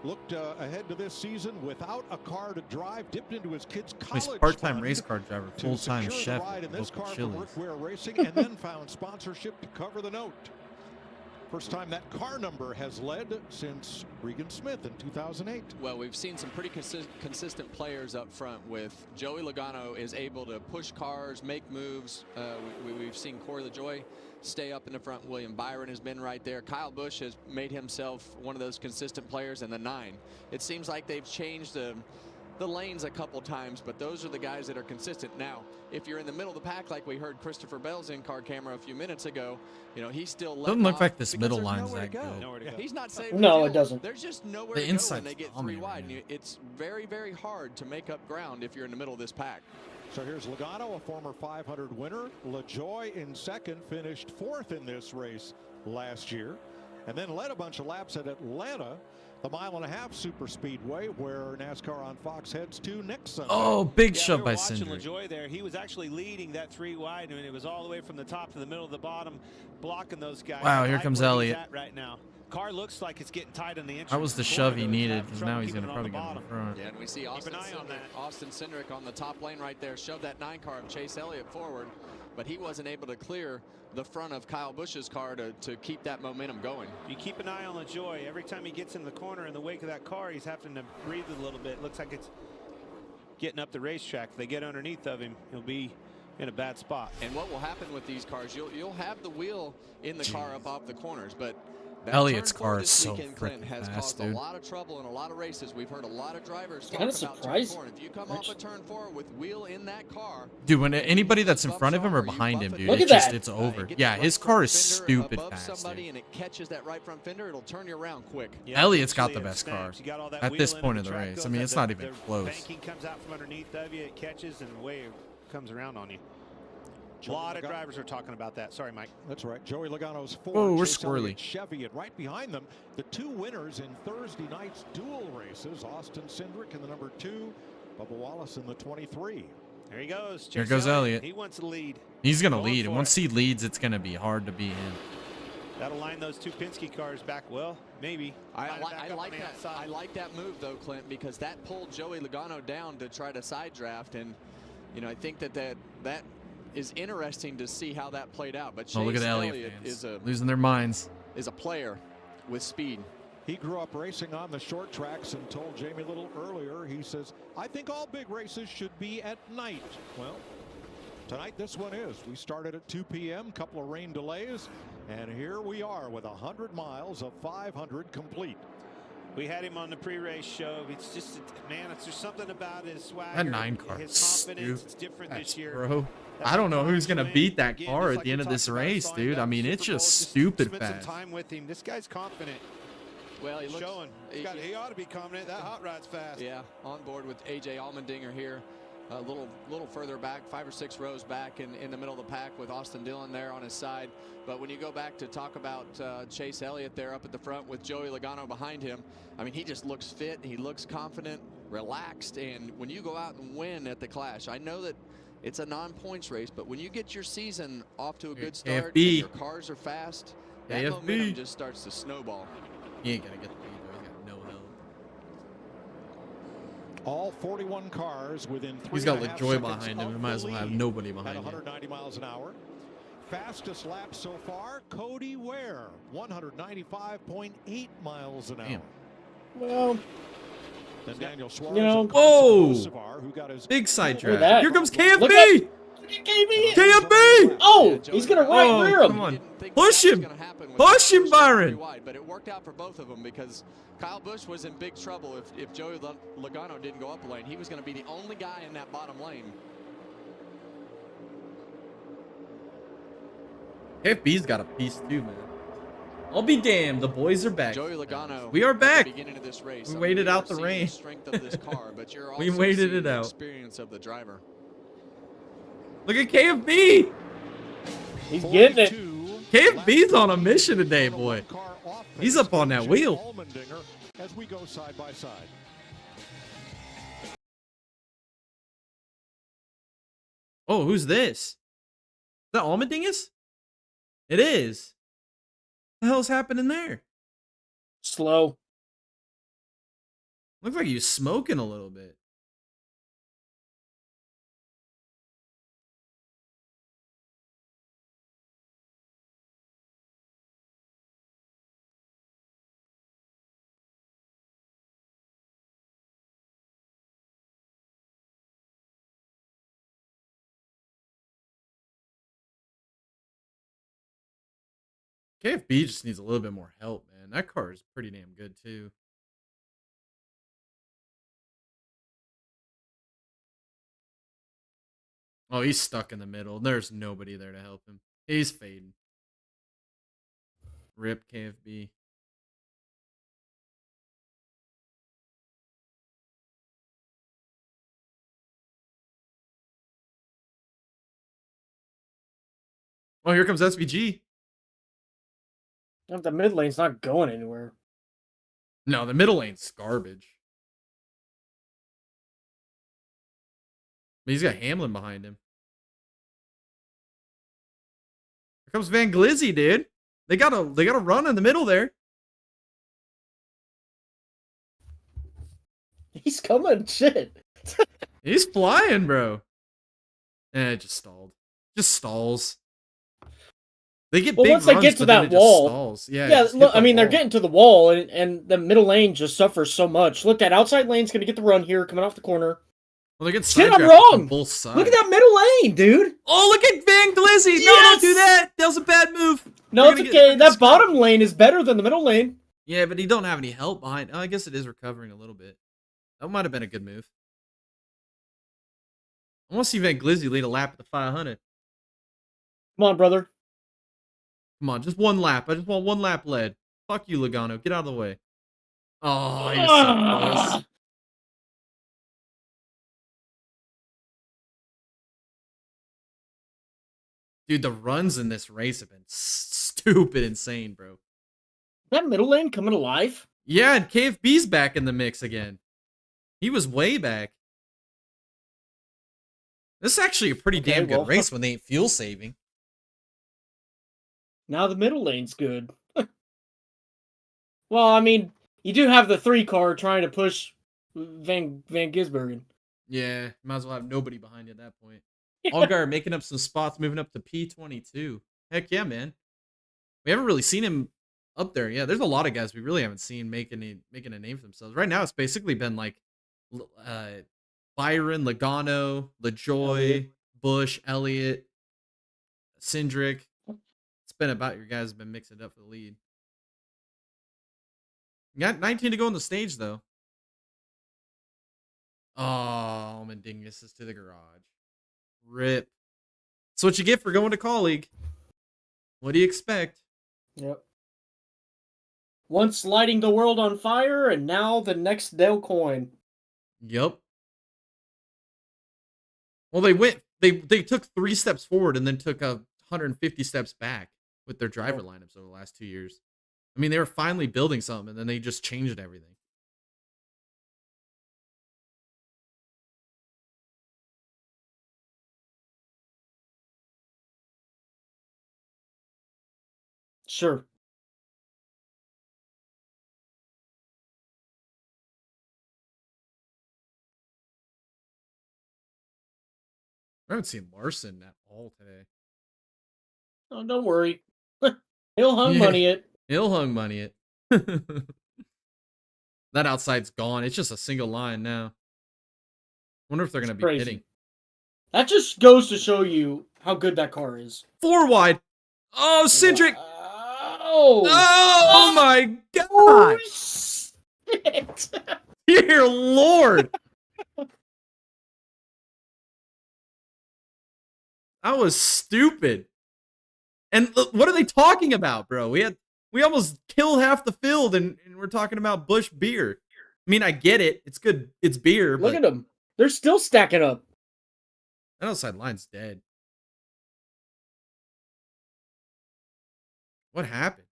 Looked ahead to this season without a car to drive, dipped into his kid's college He's part-time fund race car driver, full-time chef ride in at this local car Chili's. from Rick Ware Racing, and then found sponsorship to cover the note. First time that car number has led since Regan Smith in 2008. Well, we've seen some pretty consistent players up front. With Joey Logano is able to push cars, make moves. We've seen Corey LaJoy stay up in the front. William Byron has been right there. Kyle Busch has made himself one of those consistent players in the 9. It seems like they've changed the lanes a couple times, but those are the guys that are consistent. Now, if you're in the middle of the pack, like we heard Christopher Bell's in-car camera a few minutes ago, you know, he's still Doesn't look like this middle line's that good. He's not saving No, the it deal. doesn't. There's just nowhere The to go inside's when they get 3 dominant wide. right And it's very, very hard to make up ground if you're in the middle of this pack. So here's Logano, a former 500 winner. LaJoy in second, finished 4th in this race last year, and then led a bunch of laps at Atlanta, the mile-and-a-half super speedway where NASCAR on Fox heads to next Sunday. Oh, big Yeah, shove we were by watching Cindric. LaJoy there. He was actually leading that 3 wide, and it was all the way from the top to the middle of the bottom, blocking those guys. Wow, I here like comes where he's Elliott. at right now. Car looks like it's getting tight on the inch. That was the shove he needed, because now he's going to probably go get in the front. Yeah, and we see Austin Cindric on the top lane right there. Shove that 9 car of Chase Elliott forward, but he wasn't able to clear the front of Kyle Busch's car to keep that momentum going. You keep an eye on LaJoy. Every time he gets in the corner in the wake of that car, he's having to breathe a little bit. Looks like it's getting up the racetrack. If they get underneath of him, he'll be in a bad spot. And what will happen with these cars, you'll have the wheel in the car up off the corners, but that Elliot's turn four car is this so weekend, Clint, freaking has fast, caused dude. a lot of trouble in a lot of races. We've heard a lot of drivers talk Kinda about turn surprised. 4. If you come off a turn 4 with wheel in that car, Dude, when anybody that's in front of him or behind him, dude, Look it's at just, that. it's over. it gets Yeah, the his right car front is fender stupid above fast, somebody dude. and it catches that right front fender, it'll turn you around quick. Yeah, Elliot's got the eventually it best car snaps. You got all that at wheel this in point and of the track race. goes I mean, up, it's not the even close. banking comes out from underneath of you, it catches, and away it comes around on you. A lot of drivers are talking about that. Sorry, Mike. That's right. Joey Logano's 4. Whoa, we're Chase Elliott squirrely. Chevy, and right behind them, the 2 winners in Thursday night's dual races, Austin Cindric in the number 2, Bubba Wallace in the 23. There he goes. Here Chase goes Elliott. He wants to lead. He's going to Going lead, for and once it. he leads, it's going to be hard to beat him. That'll line those 2 Penske cars back. Well, maybe. I Line it back up like on the that. outside. I like that move though, Clint, because that pulled Joey Logano down to try to side draft, and you know I think that is interesting to see how that played out. But Chase Oh, look at the Elliott Elliott fans. is Losing their minds. a player with speed. He grew up racing on the short tracks and told Jamie Little earlier, he says, I think all big races should be at night. Well, tonight this one is. We started at 2 p.m., couple of rain delays, and here we are with 100 miles of 500 complete. We had him on the pre-race show. It's just, man, it's just something about his swagger. That 9 car his is confidence. stupid. It's different That's this year. bro. That's I don't know the who's going to swing. beat that Again, car just at like the we end of talked this about race, Stein dude. back I in mean, the it's Super Bowl. just stupid spend fast. some time with him. This guy's confident. Well, he looks Showing. He ought to be confident. That hot rod's fast. Yeah, on board with AJ Allmendinger here. A little further back, 5 or 6 rows back in the middle of the pack with Austin Dillon there on his side. But when you go back to talk about Chase Elliott there up at the front with Joey Logano behind him, I mean, he just looks fit. He looks confident, relaxed. And when you go out and win at the Clash, I know that it's a non-points race, but when you get your season off to a good start, and AFB. your cars are fast, that AFB. momentum just starts to snowball. He ain't going to get the lead, though. He's got no help. All 41 cars within 3.5 He's got seconds LaJoy behind him. of He might as the well have lead nobody at behind him. 190 miles an hour. Fastest lap so far, Cody Ware, 195.8 miles an hour. Damn. Well, Then Daniel Suarez, you know, and whoa! Kosovar, who got his Big side Look track. at that. Here comes Look KFB! at KFB! Oh, he's gonna right Oh, rear him. come on. Didn't think Push that was him. gonna happen with Push him, Busch Byron. three wide, but it worked out for both of them because Kyle Busch was in big trouble if Joey Logano didn't go up a lane. He was going to be the only guy in that bottom lane. KFB's got a piece too, man. I'll be damned. The boys are back. Joey Logano. We are at the back. beginning of this race. We I waited mean, out the you're seeing rain. The strength of this car, but you're also We waited seeing it the out. experience of the driver. Look at KFB. He's getting it. KFB's on a mission today, boy. He's up on that wheel. As we go side by side. Oh, who's this? Is that Allmendingus? It is. What the hell's happening there? Slow. Looks like he was smoking a little bit. KFB just needs a little bit more help, man. That car is pretty damn good, too. Oh, he's stuck in the middle. There's nobody there to help him. He's fading. Rip KFB. Oh, here comes SVG. The mid lane's not going anywhere. No, the middle lane's garbage. But he's got Hamlin behind him. Here comes Van Glizzy, dude. They got a run in the middle there. He's coming, shit. He's flying, bro. It just stalled. Just stalls. They get big once runs, they get to but then that it just wall, stalls. Yeah, yeah. just hit Look, the I mean, they're wall. getting to the wall, and the middle lane just suffers so much. Look, that outside lane's gonna get the run here, coming off the corner. Well, they get Shit, I'm sidetracked on wrong. both sides. Look at that middle lane, dude. Oh, look at Van Glizzy. No, don't do that. That was a bad move. No, it's okay. That bottom lane is better than the middle lane. Yeah, but he don't have any help behind. Oh, I guess it is recovering a little bit. That might have been a good move. I want to see Van Glizzy lead a lap at the 500. Come on, brother. Come on, just one lap. I just want one lap led. Fuck you, Logano. Get out of the way. Oh, you're so close. Dude, the runs in this race have been stupid insane, bro. That middle lane coming alive? Yeah, and KFB's back in the mix again. He was way back. This is actually a pretty damn good race when they ain't fuel saving. Now the middle lane's good. Well, I mean, you do have the 3 car trying to push Van Gisbergen. Yeah, might as well have nobody behind you at that point. Allgaier making up some spots, moving up to P22. Heck yeah, man. We haven't really seen him up there. Yeah, there's a lot of guys we really haven't seen making a name for themselves. Right now, it's basically been like Byron, Logano, LaJoy, Bush, Elliott, Cindric. It's been about your guys have been mixing it up for the lead. You got 19 to go on the stage, though. Oh, Mendingus is to the garage. Rip. That's what you get for going to colleague. What do you expect? Yep. Once lighting the world on fire, and now the next Dale coin. Yep. Well, they took 3 steps forward and then took 150 steps back with their driver lineups over the last 2 years. I mean, they were finally building something, and then they just changed everything. Sure. I haven't seen Larson at all today. Oh, don't worry. He'll hung money it. He'll hung money it. That outside's gone. It's just a single line now. Wonder if they're going to be Crazy. pitting. That just goes to show you how good that car is. 4 wide. Oh, Cindric. Oh. Oh my God. Oh, shit. Dear Lord. That was stupid. And look, what are they talking about, bro? We almost killed half the field, and we're talking about Busch beer. I mean, I get it. It's good. It's beer. Look but at them. They're still stacking up. that outside line's dead. What happened?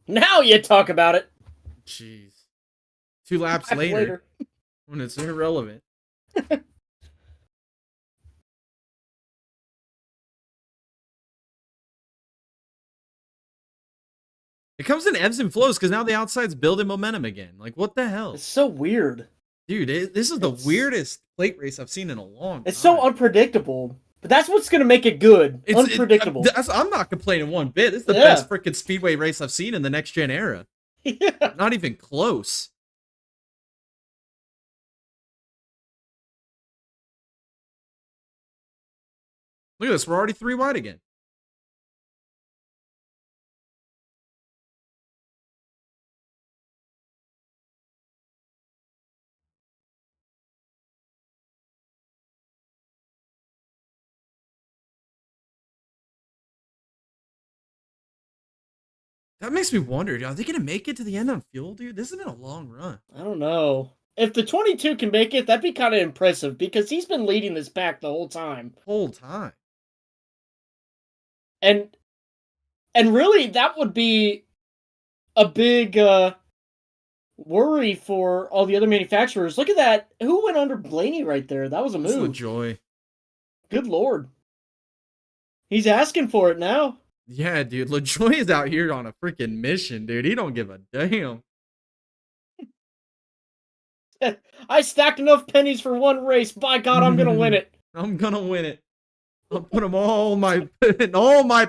Now you talk about it. Jeez. 2 laps Back later, when it's irrelevant. It comes in ebbs and flows because now the outside's building momentum again. Like, what the hell? It's so weird. Dude, this is the weirdest plate race I've seen in a long time. It's so unpredictable. But that's what's going to make it good. Unpredictable. I'm not complaining one bit. It's the best freaking speedway race I've seen in the next gen era. Yeah. Not even close. Look at this. We're already 3 wide again. That makes me wonder, are they going to make it to the end on fuel, dude? This has been a long run. I don't know. If the 22 can make it, that'd be kind of impressive because he's been leading this pack the whole time. And really, that would be a big worry for all the other manufacturers. Look at that. Who went under Blaney right there? That was a move. Joy. Good Lord. He's asking for it now. Yeah, dude. LaJoy is out here on a freaking mission, dude. He don't give a damn. I stacked enough pennies for one race. By God, I'm going to win it. I'm going to win it. I'll put them all my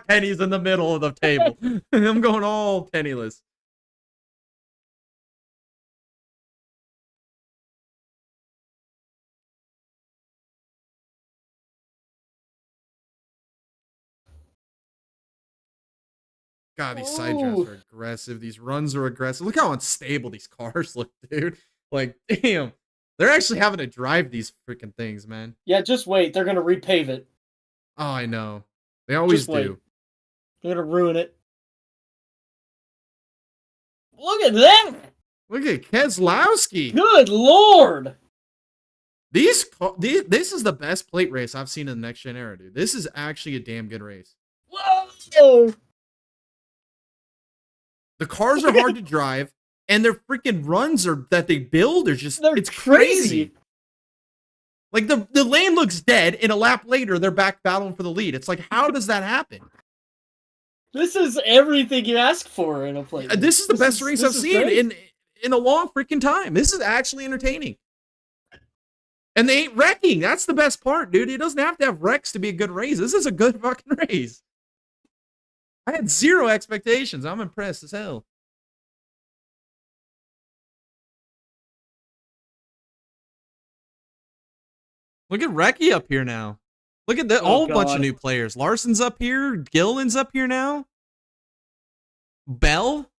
pennies in the middle of the table. I'm going all penniless. God, these side drafts are aggressive. These runs are aggressive. Look how unstable these cars look, dude. Like, damn. They're actually having to drive these freaking things, man. Yeah, just wait. They're going to repave it. Oh, I know. They always do. They're going to ruin it. Look at that! Look at Keselowski. Good Lord! This is the best plate race I've seen in the next gen era, dude. This is actually a damn good race. Whoa! The cars are hard to drive, and their freaking runs that they build are just it's crazy. Like the lane looks dead, and a lap later they're back battling for the lead. It's like, how does that happen? This is everything you ask for in a plate. This is the best race I've seen in a long freaking time. This is actually entertaining. And they ain't wrecking. That's the best part, dude. It doesn't have to have wrecks to be a good race. This is a good fucking race. I had 0 expectations. I'm impressed as hell. Look at Recchi up here now. Look at that. Whole bunch of new players. Larson's up here. Gillen's up here now. Bell.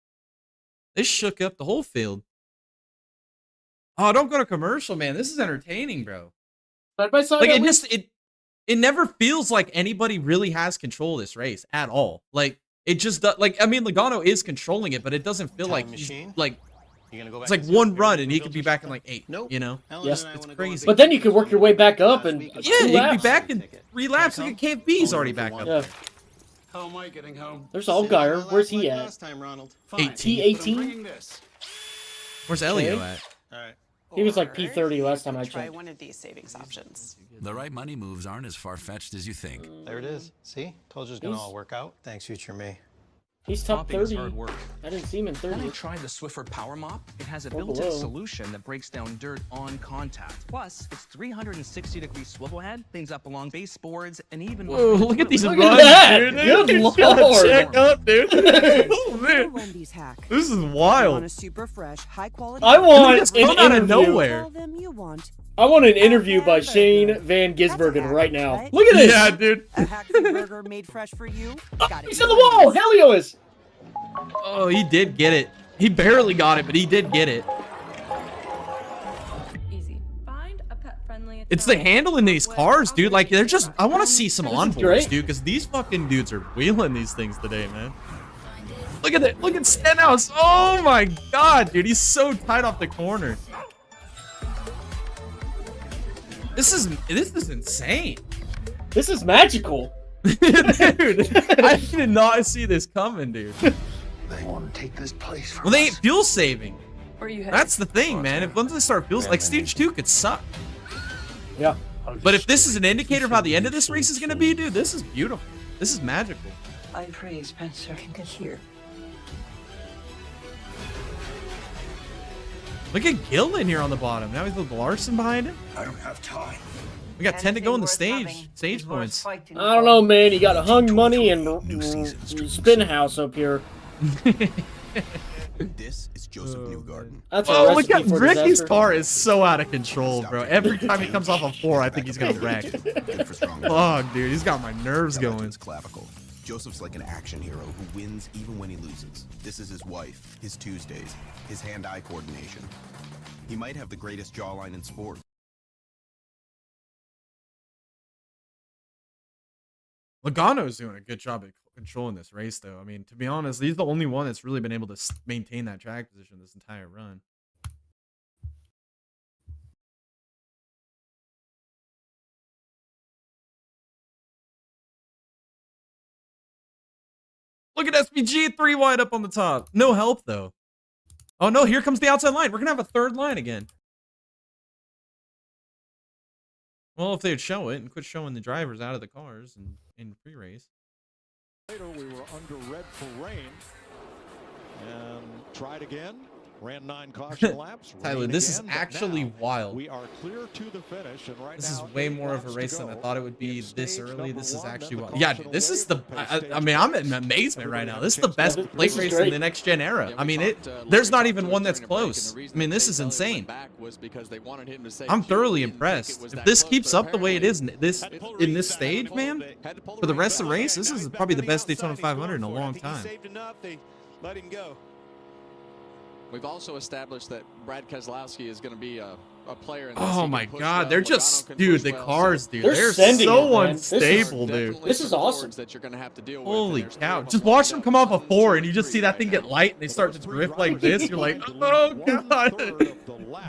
They shook up the whole field. Oh, don't go to commercial, man. This is entertaining, bro. Side by side, like it never feels like anybody really has control of this race at all. Like it just like I mean Logano is controlling it, but it doesn't feel like he's, like it's like one run and he could be back in like 8. Nope. You know? Yes, it's crazy. But then you could work your way back up and yeah, you could be back in 3 laps. Look at KFB's already back up. Yeah. How am I getting home? There's Allgaier. Where's he at? Last time, Ronald. 18. T18? Where's Elio at? All right. He was like P30 last time I Try checked. one of these savings options. The right money moves aren't as far-fetched as you think. There it is. See? Told you it's going to all work out. Thanks, future me. He's top Mopping is 30. hard work. I didn't see him in When I 30. tried the Swiffer Power Mop, it has a Or built-in below. solution that breaks down dirt on contact. Plus, its 360-degree swivel head cleans up along baseboards and even... Whoa, look at these Look runs, at that! dude. Good Dude, Lord! gotta check up, dude. Oh, man. Wendy's hack. This is On wild. a super fresh, high quality. I want It's an come out of interview. nowhere. Tell them you want I want an interview by Shane Van Gisbergen right now. Look at this! Yeah, dude. a hack-free burger made fresh for you. Got it. He's in the wall! Helio is! Oh, he did get it. He barely got it, but he did get it. Easy. Find a pet-friendly. It's the handle in these cars, dude. Like, they're just... I want to see some This is onboards, great. dude, because these fucking dudes are wheeling these things today, man. Look Look at it. Look at Stenhouse. Oh my God, dude. He's so tight off the corner. This is insane. This is magical. Dude, I did not see this coming, dude. They want to take this place from Well, they us. ain't fuel saving. Where are you headed? That's the thing, man. If once they start fuel, like stage 2 could suck. Yeah. But if this is an indicator of how the end of this race is gonna be, dude, this is beautiful. This is magical. I pray Spencer can get here. Look at Gillen here on the bottom. Now he's with Larson behind him. I don't have time. We got 10 to go in the stage points. I don't know, man. You got Hung Money and Spinhouse up here. This is Joseph Newgarden. That's a Oh, look recipe at for Ricky's disaster. car is so out of control, bro. Every time he comes off a 4, I think he's gonna wreck. Fuck, dude, he's got my nerves going. Clavicle. Joseph's like an action hero who wins even when he loses. This is his wife, his Tuesdays, his hand-eye coordination. He might have the greatest jawline in sport. Logano's doing a good job at controlling this race, though. I mean, to be honest, he's the only one that's really been able to maintain that track position this entire run. Look at SPG, 3 wide up on the top. No help, though. Oh, no, here comes the outside line. We're going to have a third line again. Well, if they would show it and quit showing the drivers out of the cars and in pre-race. Later, we were under red for rain. And tried again. Ran 9 caution laps. Tyler, rain this is again, but actually now wild. We are clear to the finish, and right This is now, way 8 more of a laps race to than I go. thought it would be In this stage early. number This is 1, actually then the wild. Yeah, caution dude, this is away the. I mean, I'm in amazement right now. This is the best This plate is race in great. the next gen era. I mean, there's not even one that's close. I mean, this is insane. I'm thoroughly impressed. If this keeps up the way it is in this stage, man, for the rest of the race, this is probably the best Daytona 500 in a long time. Let him go. We've also established that Brad Keselowski is going to be a player in this. Oh He my can push God, well, they're Logano just, can dude, push the well, cars, so dude, They're they're sending so it, man. unstable, dude. definitely This is some awesome. forwards that you're going to have to deal with, Holy and there's cow. three of Just them watch lined them up. come off a 4 and you just see that thing get light and they start to drift like this. You're like, oh God.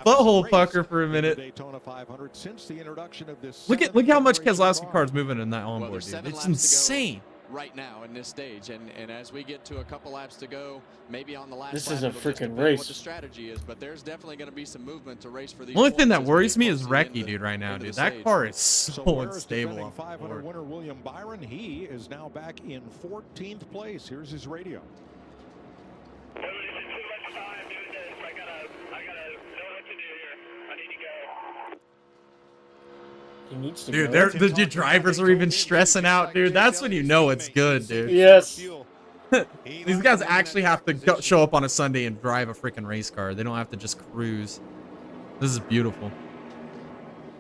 Butthole pucker for a minute. Daytona 500 since the introduction of this. Look how much Keselowski car's moving in that onboard, dude. It's insane. Right now in this stage, and as we get to a couple laps to go, maybe on the last This lap, is a it'll just freaking depend race. what the strategy is, but there's definitely going to be some movement to race for these. The only thing that points as we worries get me close is to the end Recchi, of dude, right now, end of dude. the That stage. car is So so where's unstable defending off the 500 board. winner William Byron? He is now back in 14th place. Here's his radio. He needs to Dude, go. the drivers are even stressing out, dude. That's when you know it's good, dude. Yes. These guys actually have to show up on a Sunday and drive a freaking race car. They don't have to just cruise. This is beautiful.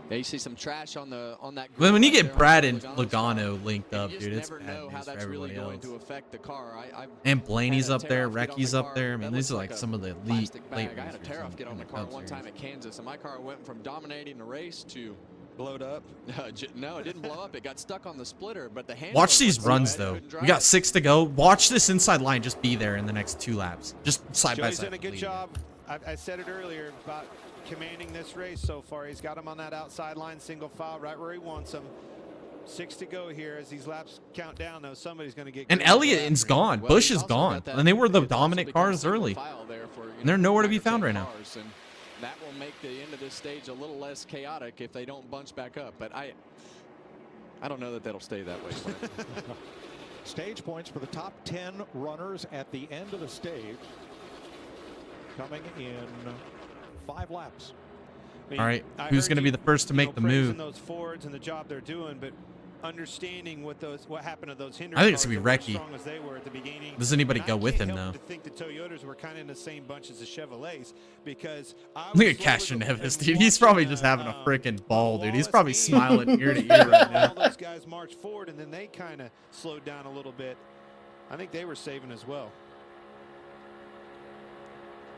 Yeah, you see some trash on that. When you grid get right Brad there and on Logano's car. Logano linked up, You dude, it's just never bad know how news for that's really everybody going else. to affect the car. And Blaney's had a up there, tear-off get on the Recchi's up car. there. I mean, That these are looks like like some a of the elite plastic plate bag. I had a racers tear-off get on the car Cup one time Series. at Kansas, and my car went from dominating the race to Blowed up. no, it didn't blow up. It got stuck on the splitter, but the handle Watch these went so runs, bad, I though. couldn't drive We got it. 6 to go. Watch this inside line just be there in the next 2 laps. Just side by Joey's side. done a good lead. job. I said it earlier about commanding this race so far. He's got him on that outside line, single file, right where he wants him. 6 to go here as these laps count down, though. Somebody's going to get. And Elliott's gone. Bush is gone. And they were the dominant cars early. And they're nowhere to be found right now. And that will make the end of this stage a little less chaotic if they don't bunch back up. But I don't know that that'll stay that way. Stage points for the top 10 runners at the end of the stage. Coming in 5 laps. I mean, All right, I who's heard going to be you, the first to you make know, the praising move? those Fords and the job they're doing, but understanding what happened to those Hinder I think it's cars gonna be that were Recchi. strong as they were at the beginning. Does anybody And go I with can't him, help though? To think the Toyotas were kind of in the same bunch as the Chevrolets because I Look was at Casher slower to- Nevis, and dude. He's watching, probably just having a freaking ball, dude. He's probably smiling ear to ear right now. all those guys marched forward, and then they kind of slowed down a little bit. I think they were saving as well.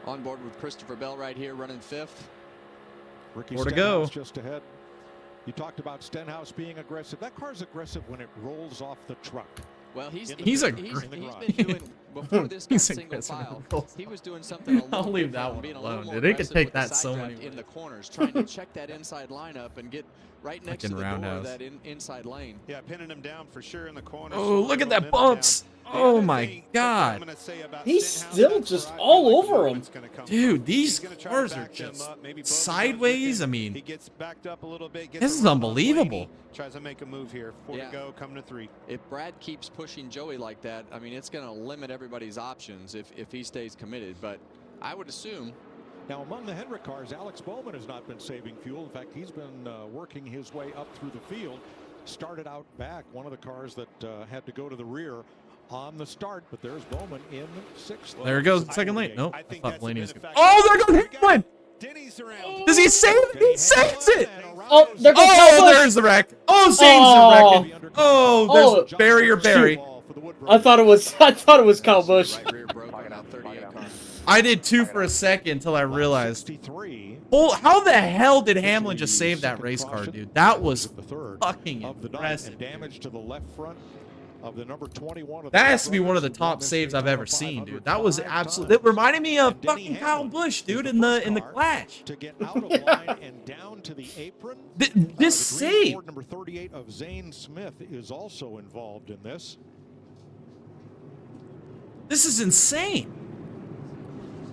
On board with Christopher Bell right here, running 5th. Ricky More to go. Stenhouse just ahead. You talked about Stenhouse being aggressive. That car's aggressive when it rolls off the truck. Well, he's a been great- doing before this got He's a single great file. goals. He was doing something a I'll little leave different that and one being a little alone, more dude. They could aggressive take with the that side so drive many in the ways. corners, trying to check that inside lineup and get right next to Fucking the door of roundhouse. that inside lane. Yeah, pinning him down for sure in the corner. Oh, look at that bumps. Oh my god. He's still just all over him. Dude, these cars are just sideways. I mean, He gets backed up a little bit. this is unbelievable. Tries to make a move here. 4 to go, coming to 3. If Brad keeps pushing Joey like that, I mean, it's going to limit everybody's options if he stays committed. But I would assume. Now, among the Hendrick cars, Alex Bowman has not been saving fuel. In fact, he's been working his way up through the field. Started out back, one of the cars that had to go to the rear on the start, but there's Bowman in 6th. There it goes, second lane. Nope, I thought Blaney was good. going. Oh, there goes Hamlin! Does he save it? He saves it! Oh, there goes Cowbush. There's the wreck. Oh, Zane's the wreck. Oh, there's Barry. I thought it was Kyle Busch. I did too for a second until I realized. Oh, how the hell did Hamlin just save that race car, dude? That was fucking impressive. Damage to the left front of the number 21. That has to be one of the top saves I've ever seen, dude. That was absolutely. It reminded me of fucking Kyle Busch, dude, in the Clash. To get out of line and down to the apron. This save. Ford number 38 of Zane Smith is also involved in this. This is insane.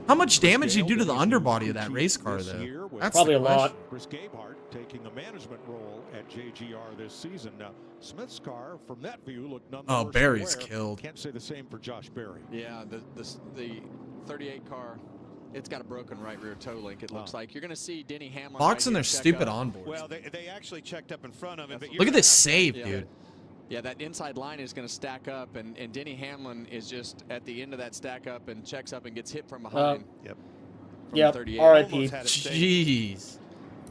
How much damage did you do to the underbody of that race car, though? That's probably a lot. Chris Gabehart taking a management role at JGR this season. Now, Smith's car, from that view, looked none the Oh, worse Barry's for wear. killed. Can't say the same for Josh Berry. Yeah, the 38 car, it's got a broken right rear toe link. It looks like you're going to see Denny Hamlin. Fox and right their here check stupid up. onboards. Well, they actually checked up in front of him. But Look at this save, dude. Yeah, that inside line is going to stack up, and Denny Hamlin is just at the end of that stack up and checks up and gets hit from behind. Yep. 38. R.I.P. Jeez.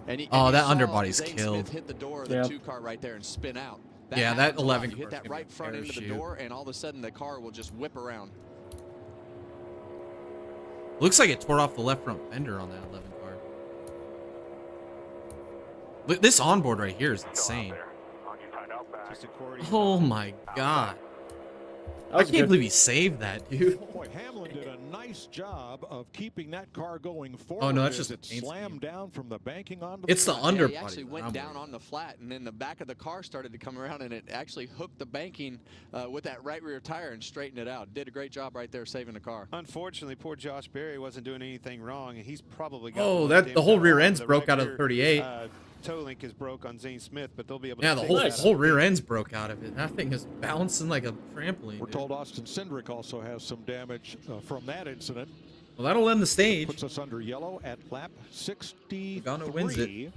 And you that saw underbody's Zane killed. Smith hit the door of the 2 car right there and spin out. Yeah, that happens a lot. 11 You hit car's that gonna right be front into the parachute. door, and all of a sudden the car will just whip around. Looks like it tore off the left front fender on that 11 car. Look, this onboard right here is insane. Oh my god. I can't believe he saved that, dude. Boy, Hamlin did a nice job of keeping that car going forward. Oh, no, that's as just it the paint slammed down from the banking onto It's the flat. underbody. He actually went down on the flat, and then the back of the car started to come around, and it actually hooked the banking with that right rear tire and straightened it out. Did a great job right there saving the car. Unfortunately, poor Josh Berry wasn't doing anything wrong, and he's probably got. Oh, the whole rear end's broke out of the 38. Toe link is broke on Zane Smith, but they'll be able Yeah, to. the whole rear end's broke out of it. That thing is bouncing like a trampoline. We're dude. told Austin Cindric also has some damage from that incident. Well, that'll end the stage. Puts us under yellow at lap 63. Logano wins it.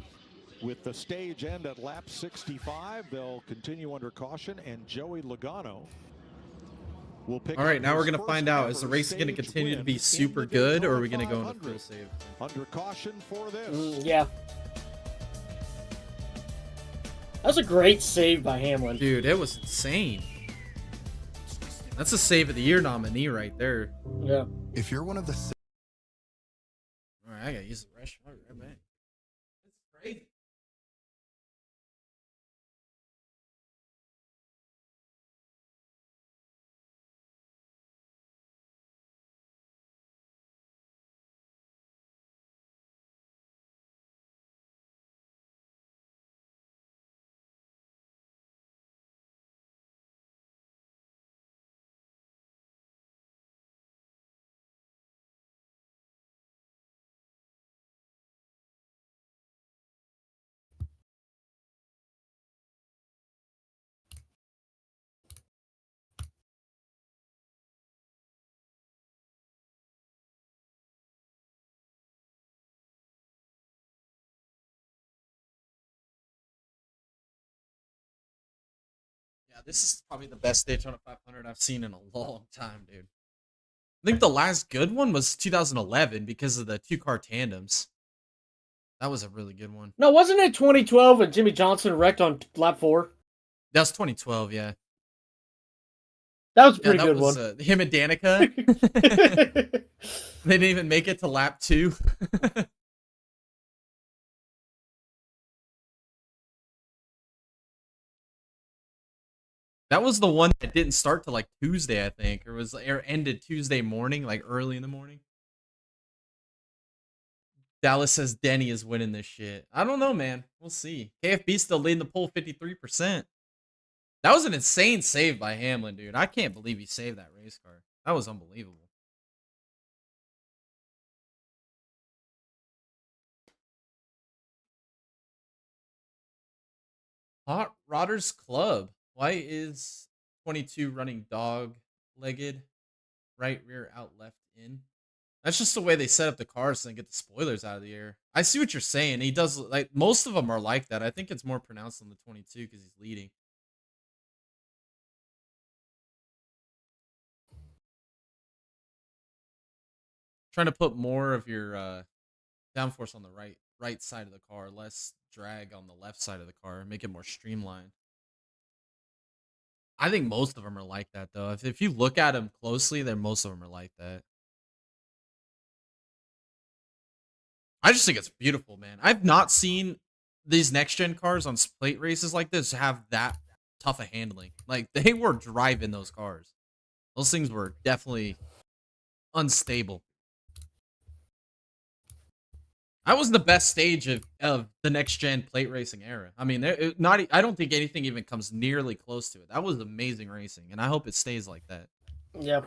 With the stage end at lap 65, they'll continue under caution, and Joey Logano will pick All right, up now we're his going to find first out, is the ever race going to stage continue to win be in super the good, or are Daytona we going to go into 500? full save? Under caution for this. Yeah. That was a great save by Hamlin. Dude, it was insane. That's a save of the year nominee right there. Yeah. If you're one of the All right, I got to use the restroom. I'll be right back. That's crazy. Yeah, this is probably the best Daytona 500 I've seen in a long time, dude. I think the last good one was 2011 because of the 2-car tandems. That was a really good one. No, wasn't it 2012 and Jimmy Johnson wrecked on lap 4? That was 2012, yeah. That was a pretty that good was, one. Him and Danica. They didn't even make it to lap 2. That was the one that didn't start till like Tuesday, I think, or ended Tuesday morning, like early in the morning. Dallas says Denny is winning this shit. I don't know, man. We'll see. KFB still leading the poll 53%. That was an insane save by Hamlin, dude. I can't believe he saved that race car. That was unbelievable. Hot Rodders Club. Why is 22 running dog-legged? Right rear out, left in. That's just the way they set up the cars and get the spoilers out of the air. I see what you're saying. He does, like, most of them are like that. I think it's more pronounced on the 22 because he's leading. Trying to put more of your downforce on the right side of the car, less drag on the left side of the car, make it more streamlined. I think most of them are like that, though. If you look at them closely, then most of them are like that. I just think it's beautiful, man. I've not seen these next-gen cars on plate races like this have that tough of handling. Like, they were driving those cars. Those things were definitely unstable. That was the best stage of the next-gen plate racing era. I mean, I don't think anything even comes nearly close to it. That was amazing racing, and I hope it stays like that. Yep.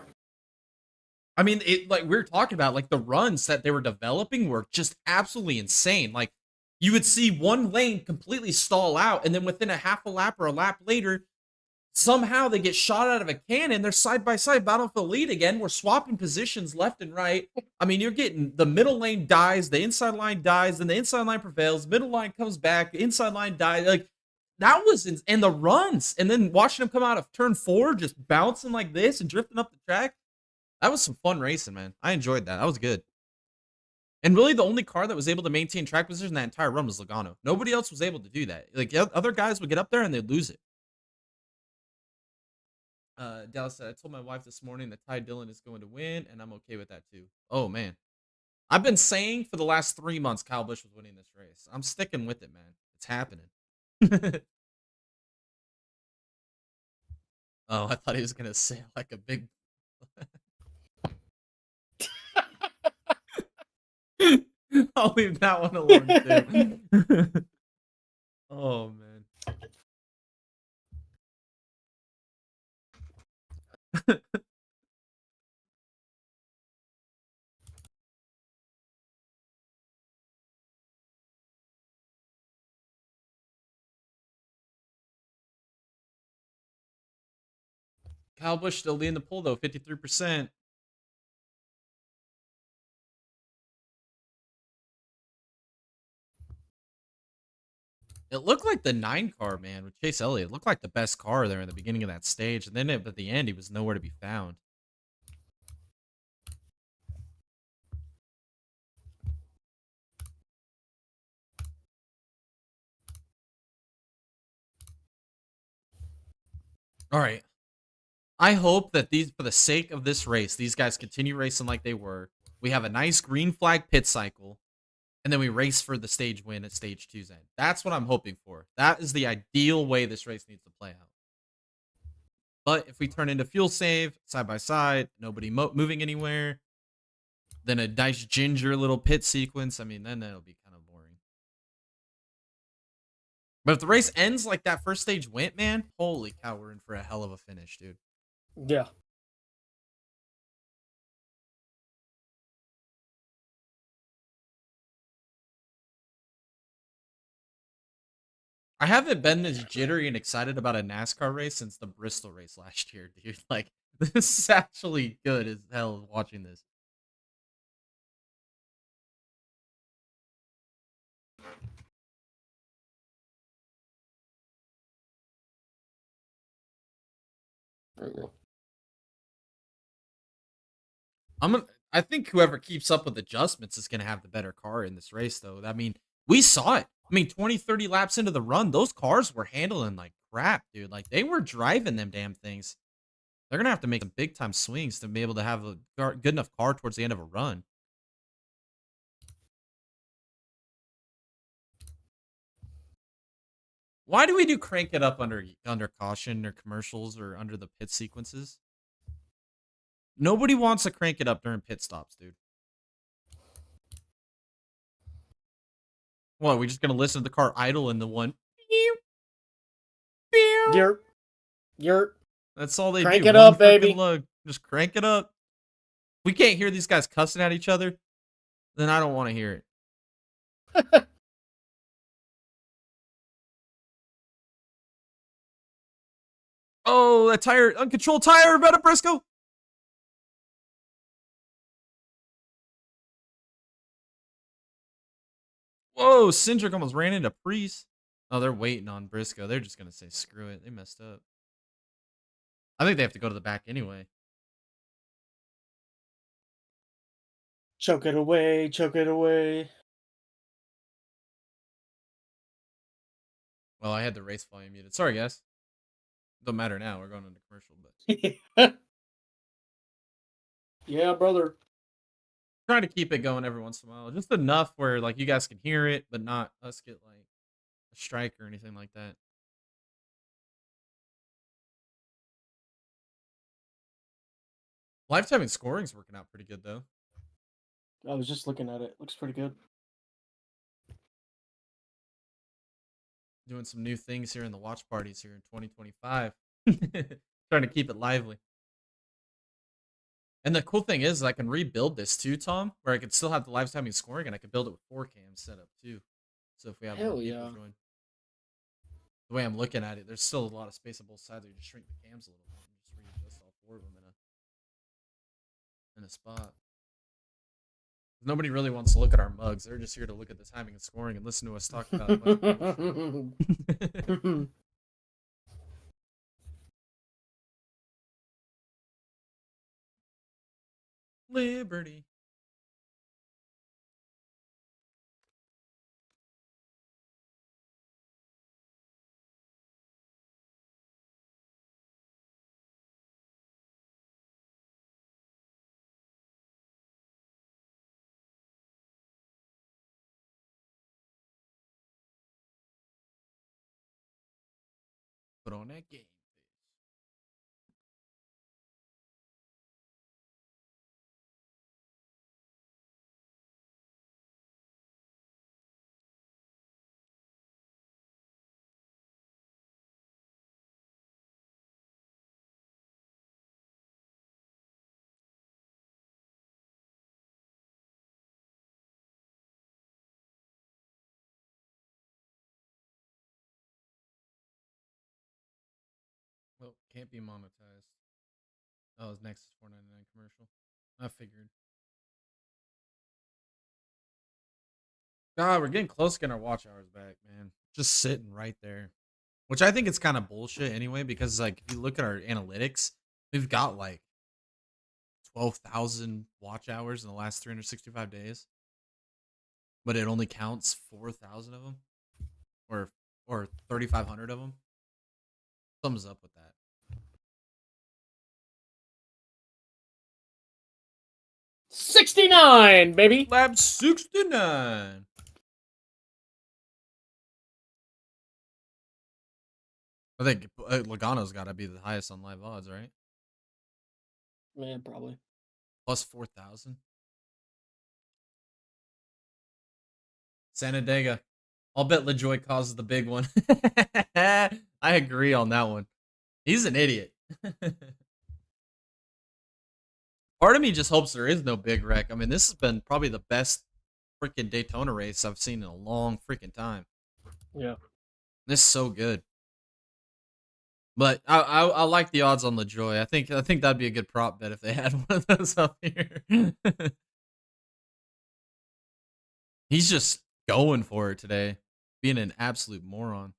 I mean, like we were talking about, like the runs that they were developing were just absolutely insane. Like you would see one lane completely stall out, and then within a half a lap or a lap later, somehow they get shot out of a cannon. They're side by side, battle for the lead again. We're swapping positions left and right. I mean, you're getting the middle lane dies, the inside line dies, then the inside line prevails. Middle line comes back, the inside line dies. Like that was and the runs, and then watching them come out of turn 4, just bouncing like this and drifting up the track. That was some fun racing, man. I enjoyed that. That was good. And really, the only car that was able to maintain track position that entire run was Logano. Nobody else was able to do that. Like, other guys would get up there and they'd lose it. Dallas said, I told my wife this morning that Ty Dillon is going to win, and I'm okay with that, too. Oh, man. I've been saying for the last 3 months Kyle Busch was winning this race. I'm sticking with it, man. It's happening. Oh, I thought he was going to say, like, a big... I'll leave that one alone, too. Oh, man. Kyle Busch still leading the poll, though, 53%. It looked like the 9 car, man, with Chase Elliott. It looked like the best car there in the beginning of that stage. And then at the end, he was nowhere to be found. All right. I hope that for the sake of this race, these guys continue racing like they were. We have a nice green flag pit cycle. And then we race for the stage win at stage 2's end. That's what I'm hoping for. That is the ideal way this race needs to play out. But if we turn into fuel save, side by side, nobody moving anywhere, then a nice ginger little pit sequence, I mean, then that'll be kind of boring. But if the race ends like that first stage went, man, holy cow, we're in for a hell of a finish, dude. Yeah. I haven't been this jittery and excited about a NASCAR race since the Bristol race last year, dude. Like, this is actually good as hell watching this. I think whoever keeps up with adjustments is going to have the better car in this race, though. I mean, we saw it. I mean, 20, 30 laps into the run, those cars were handling like crap, dude. Like, they were driving them damn things. They're going to have to make some big-time swings to be able to have a good enough car towards the end of a run. Why do we do crank it up under caution or commercials or under the pit sequences? Nobody wants to crank it up during pit stops, dude. What, are we just gonna listen to the car idle in the one? Yerp. That's all they Crank do. it One up, freaking baby. lug. Just crank it up. We can't hear these guys cussing at each other. Then I don't want to hear it. Oh, that tire, uncontrolled tire, Roberto Briscoe. Whoa, Cindric almost ran into Priest. Oh, they're waiting on Briscoe. They're just going to say, screw it. They messed up. I think they have to go to the back anyway. Choke it away, choke it away. Well, I had the race volume muted. Sorry, guys. Don't matter now. We're going into commercial, but Yeah, brother. trying to keep it going every once in a while. Just enough where like you guys can hear it, but not us get like a strike or anything like that. Lifetime and scoring's working out pretty good though. I was just looking at it. Looks pretty good. Doing some new things here in the watch parties here in 2025. Trying to keep it lively. And the cool thing is I can rebuild this too, Tom, where I could still have the live timing scoring and I could build it with 4 cams set up too. So if we have more people join. The way I'm looking at it, there's still a lot of space on both sides. You just shrink the cams a little bit and just readjust all 4 of them in a spot. Nobody really wants to look at our mugs. They're just here to look at the timing and scoring and listen to us talk about it. Liberty. Put on that game. Well, can't be monetized. Oh, it's next $4.99 commercial. I figured. God, we're getting close to getting our watch hours back, man. Just sitting right there. Which I think it's kind of bullshit anyway, because like if you look at our analytics, we've got like 12,000 watch hours in the last 365 days. But it only counts 4,000 of them. Or 3,500 of them. Thumbs up with that. $69, baby. Lab 69. I think Logano's got to be the highest on live odds, right? Yeah, probably. Plus 4,000. Sanadega. I'll bet LaJoy causes the big one. I agree on that one. He's an idiot. Part of me just hopes there is no big wreck. I mean, this has been probably the best freaking Daytona race I've seen in a long freaking time. Yeah. This is so good. But I like the odds on LaJoy. I think that'd be a good prop bet if they had one of those up here. He's just going for it today, being an absolute moron.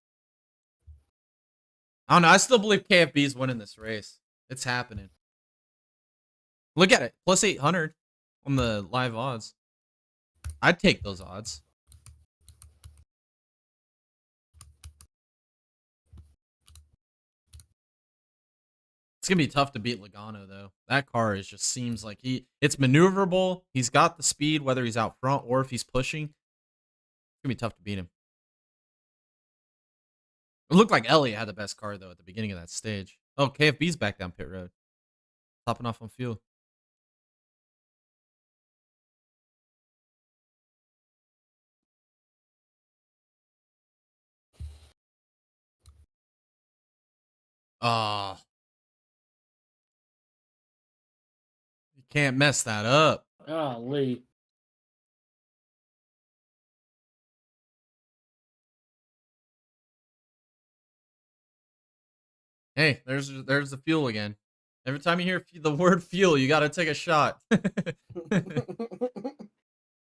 I don't know. I still believe KFB's winning this race. It's happening. Look at it. Plus 800 on the live odds. I'd take those odds. It's going to be tough to beat Logano, though. That car is just seems like it's maneuverable. He's got the speed, whether he's out front or if he's pushing. It's going to be tough to beat him. It looked like Elliott had the best car, though, at the beginning of that stage. Oh, KFB's back down pit road. Topping off on fuel. Oh. You can't mess that up. Golly. Hey, there's the fuel again. Every time you hear the word fuel, you got to take a shot.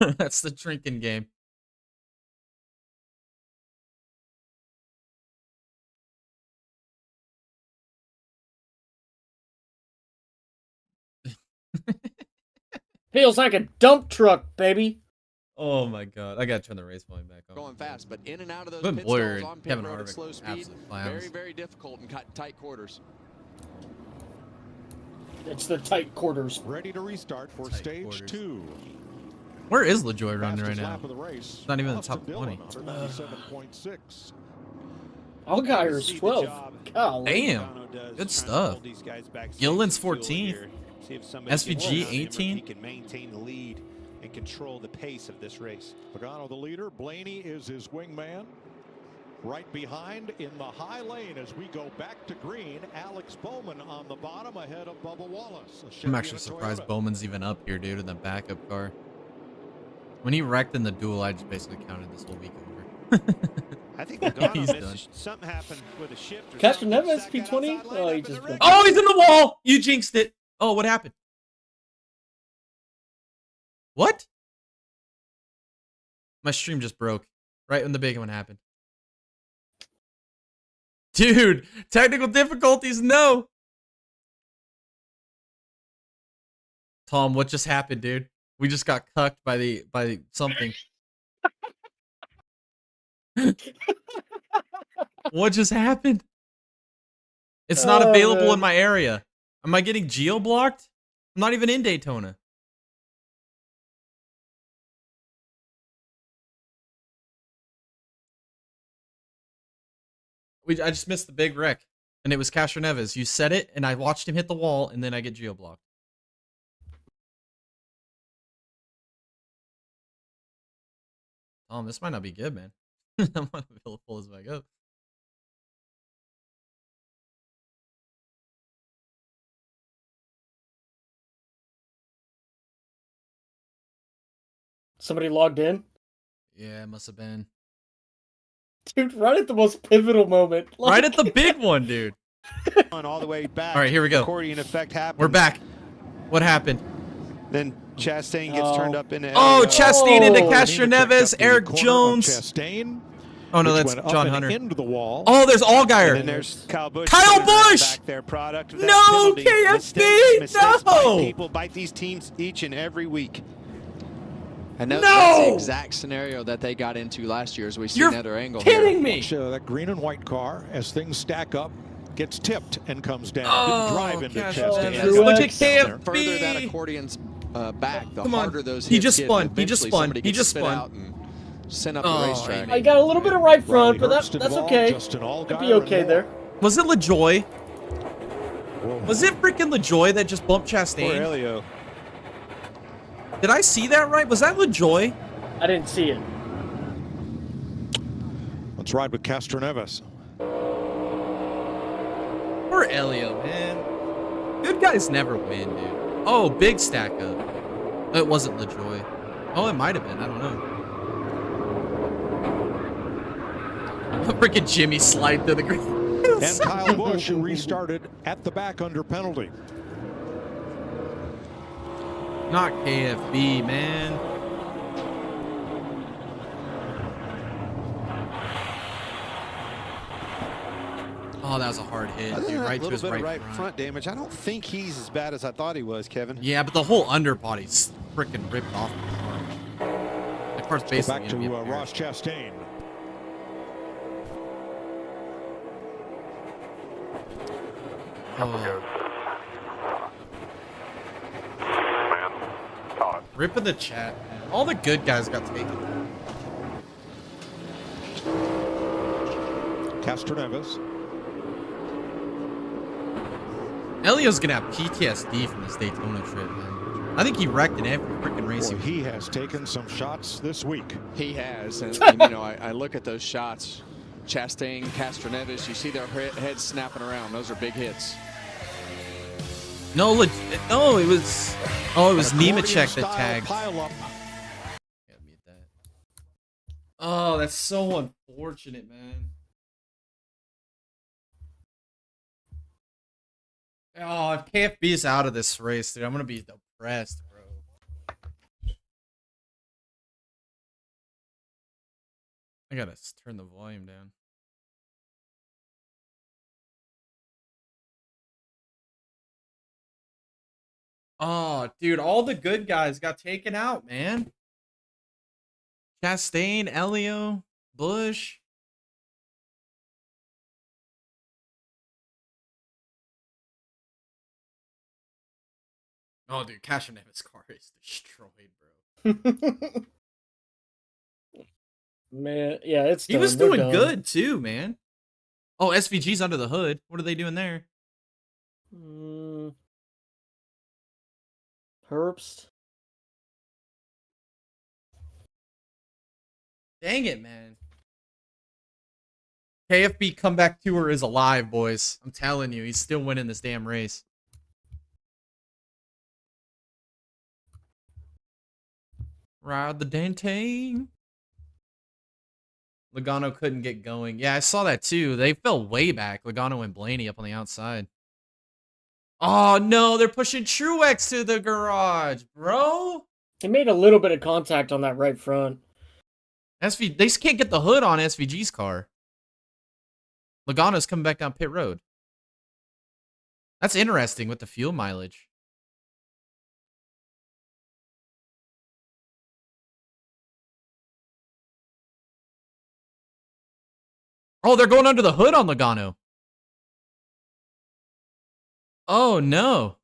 That's the drinking game. Feels like a dump truck, baby. Oh my god, I gotta turn the race volume back on. Going fast, but in and out of those Quinn pit Boyer stalls and on pit Kevin road at Harvick, slow speed. absolute clowns. Very, very difficult in tight quarters. It's the tight quarters. Ready to restart for stage 2. Where is LaJoy running right Fastest now? lap of the race. It's not even in the Austin top Dillon, 20. 197.6. Allgaier's 12th. Golly. Damn. Good stuff. Gilliland's 14th. SVG 18. He can maintain the lead and control the pace of this race. Logano the leader. Blaney is his wingman. Right behind in the high lane as we go back to green. Alex Bowman on the bottom ahead of Bubba Wallace. I'm actually surprised Bowman's even up here, dude, in the backup car. When he wrecked in the duel, I just basically counted this whole week over. I think Logano He's missed done. something happened with a shift. Or Castroneves something. P20? Oh, he just. Oh, he's in the wall! You jinxed it. Oh, what happened? What? My stream just broke right when the big one happened. Dude, technical difficulties, no. Tom, what just happened, dude? We just got cucked by something. What just happened? It's not available in my area. Am I getting geo-blocked? I'm not even in Daytona. I just missed the big wreck. And it was Castroneves. You said it, and I watched him hit the wall, and then I get geo-blocked. This might not be good, man. I'm gonna pull this back up. Somebody logged in? Yeah, it must have been. Dude, right at the most pivotal moment. Right at the big one, dude. All the way back. All right, here we go. Accordion effect happened. We're back. What happened? Then Chastain gets turned up into. Oh, Chastain into Castroneves, Eric Jones. Chastain. Oh no, which that's went John up and Hunter. into the wall. Oh, there's Allgaier. And then there's Kyle Busch. Kyle Busch! Back their product. of that No, penalty. KFB, Mistakes no! bite people bite these teams each and every week. And that's No! the exact scenario that they got into last year, as we see You're another angle kidding here. me. Watch, that green and white car as things stack up gets tipped and comes down. Oh, Didn't drive into gosh, Chastain. Yeah, Look at the further KFB. that accordion's back, the Come on. harder those He hits just get, spun. and He just eventually spun. somebody He gets just spit spun. out and sent up Oh, the racetrack. I got a little bit of right front, but Hurst that's involved, okay. Justin Allgaier It'd be okay and there. Was it LaJoy? Was it freaking LaJoy that just bumped Poor Chastain? Elio. Did I see that right? Was that LaJoy? I didn't see it. Let's ride with Castroneves. Poor Elio, man. Good guys never win, dude. Oh, big stack up. It wasn't LaJoy. Oh, it might have been. I don't know. Freaking Jimmy slide through the green. And Kyle Busch, who restarted at the back under penalty. Not KFB, man. Oh, that was a hard hit, Other dude. than that Right to little his bit right of right front. front damage. I don't think he's as bad as I thought he was, Kevin. Yeah, but the whole underbody's freaking ripped off the car. The car's Go basically back gonna be to a pair. Ross Chastain. Oh. Rip in the chat, man. All the good guys got taken. Castroneves. Elio's gonna have PTSD from this Daytona trip, man. I think he wrecked in every freaking race. Boy, he has taken some shots this week. He has, and you know, I look at those shots. Chastain, Castroneves, you see their heads snapping around. Those are big hits. No, no, it was Nemechek that tagged. Oh, that's so unfortunate, man. Oh, if KFB is out of this race, dude, I'm gonna be depressed, bro. I gotta turn the volume down. Oh, dude, all the good guys got taken out, man. Chastain, Elio, Bush. Oh, dude, Castroneves' car is destroyed, bro. Man, yeah, it's He done. was They're doing done. good too, man. Oh, SVG's under the hood. What are they doing there? Herbst. Dang it, man. KFB comeback tour is alive, boys. I'm telling you, he's still winning this damn race. Ride the Dante. Logano couldn't get going. Yeah, I saw that too. They fell way back. Logano and Blaney up on the outside. Oh, no. They're pushing Truex to the garage, bro. He made a little bit of contact on that right front. They just can't get the hood on SVG's car. Logano's coming back down pit road. That's interesting with the fuel mileage. Oh, they're going under the hood on Logano. Oh, no.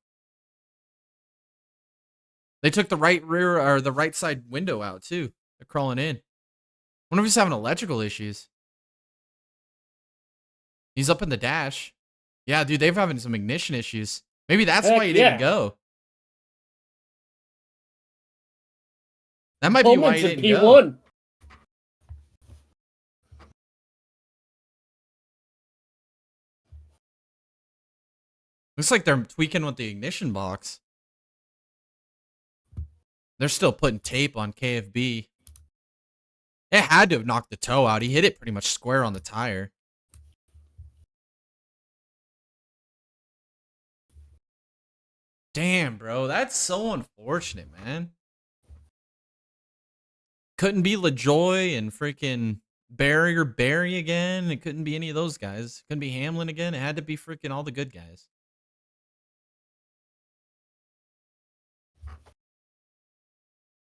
They took the right rear or the right side window out, too. They're crawling in. Wonder if he's having electrical issues. He's up in the dash. Yeah, dude, they're having some ignition issues. Maybe that's why he didn't go. That might be why he didn't go. Looks like they're tweaking with the ignition box. They're still putting tape on KFB. It had to have knocked the toe out. He hit it pretty much square on the tire. Damn, bro. That's so unfortunate, man. Couldn't be LaJoy and freaking Barry or Barry again. It couldn't be any of those guys. Couldn't be Hamlin again. It had to be freaking all the good guys.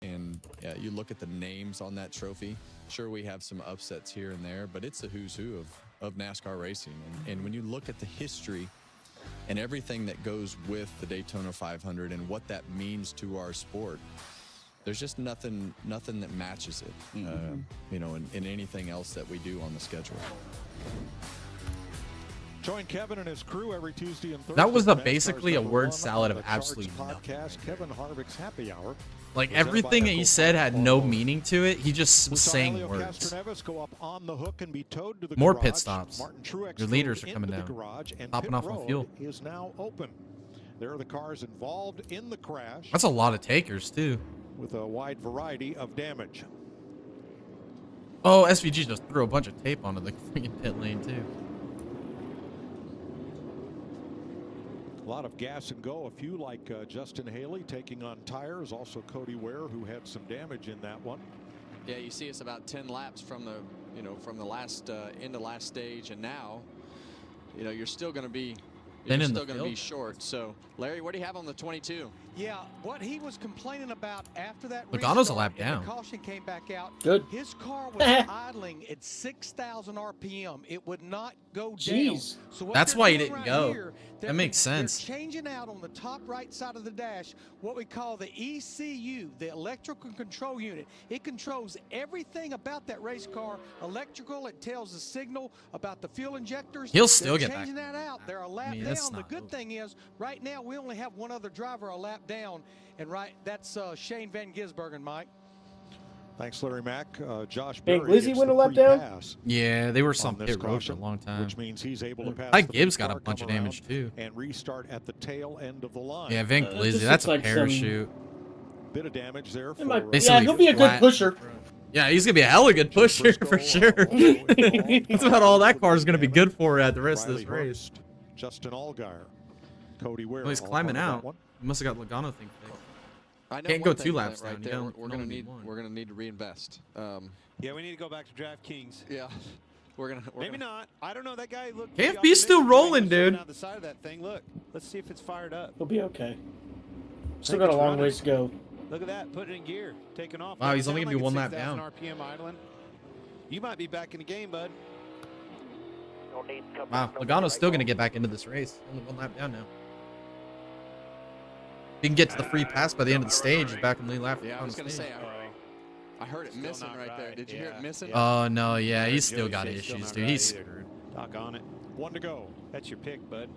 And yeah, you look at the names on that trophy. Sure, we have some upsets here and there, but it's a who's who of NASCAR racing. And when you look at the history and everything that goes with the Daytona 500 and what that means to our sport, there's just nothing that matches it, you know, in anything else that we do on the schedule. Join Kevin and his crew every Tuesday and Thursday. That was basically a word salad of absolutely nothing. Kevin Harvick's Happy Hour. Like everything that he said had no meaning to it. He just was saying words. Go up on the hook and be towed to the More garage. pit stops. Your leaders are coming down. Popping off on fuel. Is now open. There are the cars involved in the crash. That's a lot of takers too. With a wide variety of damage. Oh, SVG just threw a bunch of tape onto the freaking pit lane too. A lot of gas and go. A few like Justin Haley taking on tires. Also Cody Ware, who had some damage in that one. Yeah, you see us about 10 laps from the, you know, from the last end of last stage, and now, you know, you're still going to be Then you're in the still going to be field. short. So, Larry, what do you have on the 22? Yeah, what he was complaining about after that Logano's a restart lap and down. the caution came back out. Good. His car was idling at 6,000 RPM. It would not go Jeez. down. So what That's they're why he doing didn't right go. here, That makes they're sense. changing out on the top right side of the dash what we call the ECU, the electrical control unit. It controls everything about that race car. Electrical, it tells the signal about the fuel injectors. He'll still They're get back. changing that out. They're a lap mean, that's down. The not good thing is, right now we only have one other driver a lap down, and that's Shane Van Gisbergen, Mike. Thanks, Larry Mack. Josh Van Berry Glizzy gets went the a lap free down? pass Yeah, they were on some this pit road for a caution, long time. which means he's able to pass. Mike the Gibbs big got a car, bunch of come damage around, too. and restart at the tail end of the line. Yeah, Van this Glizzy, looks that's a like some- parachute. Bit of damage there. It might- for Basically he'll be a good flat. pusher. Yeah, he's gonna be a hella good pusher for sure. That's about all that car is gonna be good for at the rest of this Riley race. Hurst, Justin Allgaier, Cody Ware. Well, he's all climbing part of that out. one. He must have got Logano thing fixed. I know Can't one go thing, 2 Clint, laps right down. there. You don't- We're you gonna only need one. we're gonna need to reinvest. Yeah, we need to go back to DraftKings. Yeah, we're Maybe not. I don't know. That guy looked. KFB's still rolling, dude. Down the side of that thing. Look. Let's see if it's fired up. He'll be okay. Still Think got a it's long running. ways to go. Look at that. Put it in gear. Taking off. Wow, he's Doesn't only sound gonna be like one it's lap 6,000 down. RPM idling. You might be back in the game, bud. Wow, Logano's still gonna get back into this race. Only 1 lap down now. If he can get to the free pass by the end of the stage, he's back in the lead lap. Yeah, I on was the gonna stage. say I heard it missing right there. Did you hear it missing? Oh no, yeah, he's still Joey got Shay's still issues, not dude. right He's either. screwed. Doc on it. 1 to go. That's your pick, bud.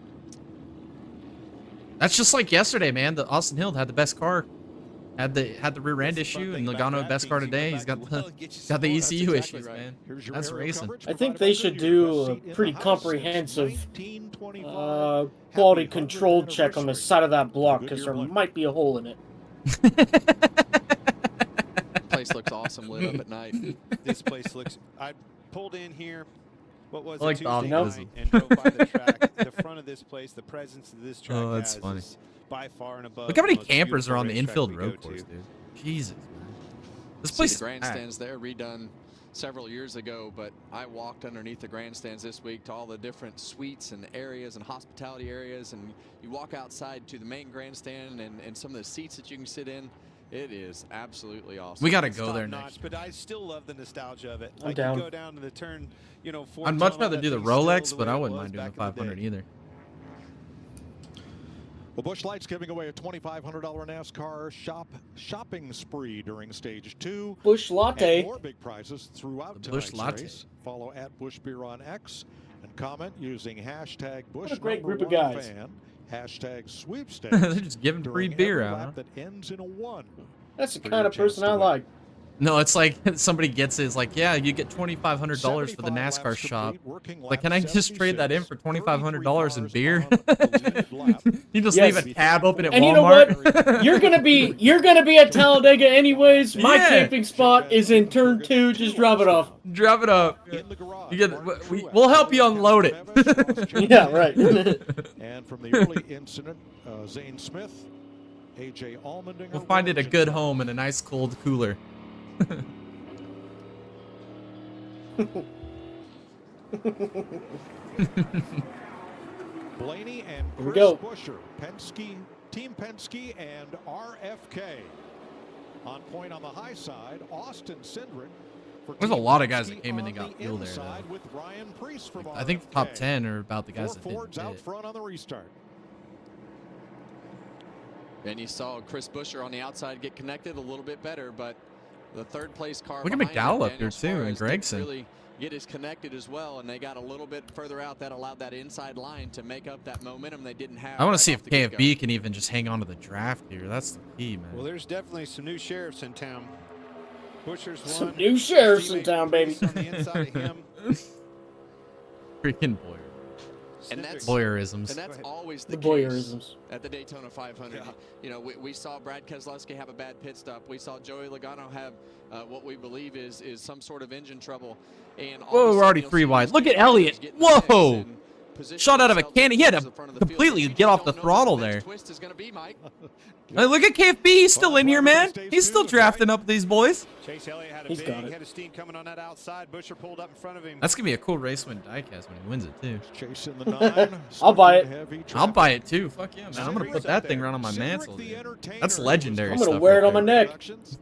That's just like yesterday, man. The Austin Hill had the best car, had the rear end issue, and Logano best car today. He's got the ECU issues, man. That's racing. I think they should do a pretty comprehensive quality control check on the side of that block because there might be a hole in it. Place looks awesome lit up at night. This place looks. I pulled in here. What was I like it, the Tuesday optimism. night, and drove by the track. The front of this place, the presence of this track Oh, that's has funny. is by far and above. Look how many the most campers are beautiful on the racetrack infield we road go course, to. dude. Jesus, man. This See, place the is packed. grandstands there redone several years ago, but I walked underneath the grandstands this week to all the different suites and areas and hospitality areas, and you walk outside to the main grandstand and some of the seats that you can sit in. It is absolutely awesome. We got to It's go there top-notch, next. but I still love the nostalgia of it. I'm Like down. you go down to the turn, you know. I'd much rather do the Rolex, but I wouldn't mind doing the 500 either. Well, Busch Light's giving away a $2,500 NASCAR shopping spree during Stage 2. Busch Latte. And more big prizes throughout The Busch tonight's Latte. race. Follow at Busch Beer on X and comment using hashtag Busch What a great group of #1 guys. fan, hashtag sweepstakes. They're just giving free during beer every out. lap that ends in a 1. That's the For kind your of person chance to I win. like. No, it's like somebody gets it. It's like, yeah, you get $2,500 for the 75 NASCAR laps shop. complete, working Like, lap can I just trade that in for 76, $2,500 in 33 beer? cars on the lead lap. You just Yes. leave a tab open at And Walmart. you know what? You're gonna be at Talladega anyways. My Yeah. camping spot is in turn 2. Just drop it off. Drop it up. In the garage, You get, Martin we'll help you unload it. Yeah, right. And from the early incident, Zane Smith, AJ Allmendinger. We'll find it a good home in a nice cold cooler. Blaney and Here we Chris go. Buescher, Penske, Team Penske and RFK. On point on the high side, Austin Cindric. for There's a Team lot of guys Penske that came in and on got the fuel there, inside though. with Ryan Preece from I think the top RFK. 10 are about the guys that Four didn't Fords out pit. front on the restart. And you saw Chris Buescher on the outside get connected a little bit better, but the third place car Look at behind him, McDowell up Daniel there, too, and Suarez, didn't Gregson. really get as connected as well, and they got a little bit further out. That allowed that inside line to make up that momentum they didn't have. I want right to see off if the get-go. KFB can even just hang on to the draft here. That's the key, man. Well, there's definitely some new sheriffs in town. Buescher's Some one. new sheriffs in Teammate town, baby. Preece on the inside of him. Freaking Boyer. And that's Boyerisms. And that's always the The case Boyerisms. at the Daytona 500. You know, we saw Brad Keselowski have a bad pit stop. We saw Joey Logano have what we believe is some sort of engine trouble. And all of a Whoa, we're sudden already you'll 3 see wide. these Look at guys Elliott. get in the mix, Whoa. and shot out of a cannon. He had to completely get off the throttle there. Twist is going to be, Mike. Hey, look at KFB. He's still in here, man. He's still drafting up these boys. Chase Elliott had a He's big got it. head of steam coming on that outside. Busher pulled up in front of him. That's going to be a cool race win diecast when he wins it, too. Chasing the 9. I'll buy it. I'll buy it, too. Fuck yeah, man. I'm going to put that thing right on my mantle, dude. That's legendary I'm stuff. gonna wear it on my neck.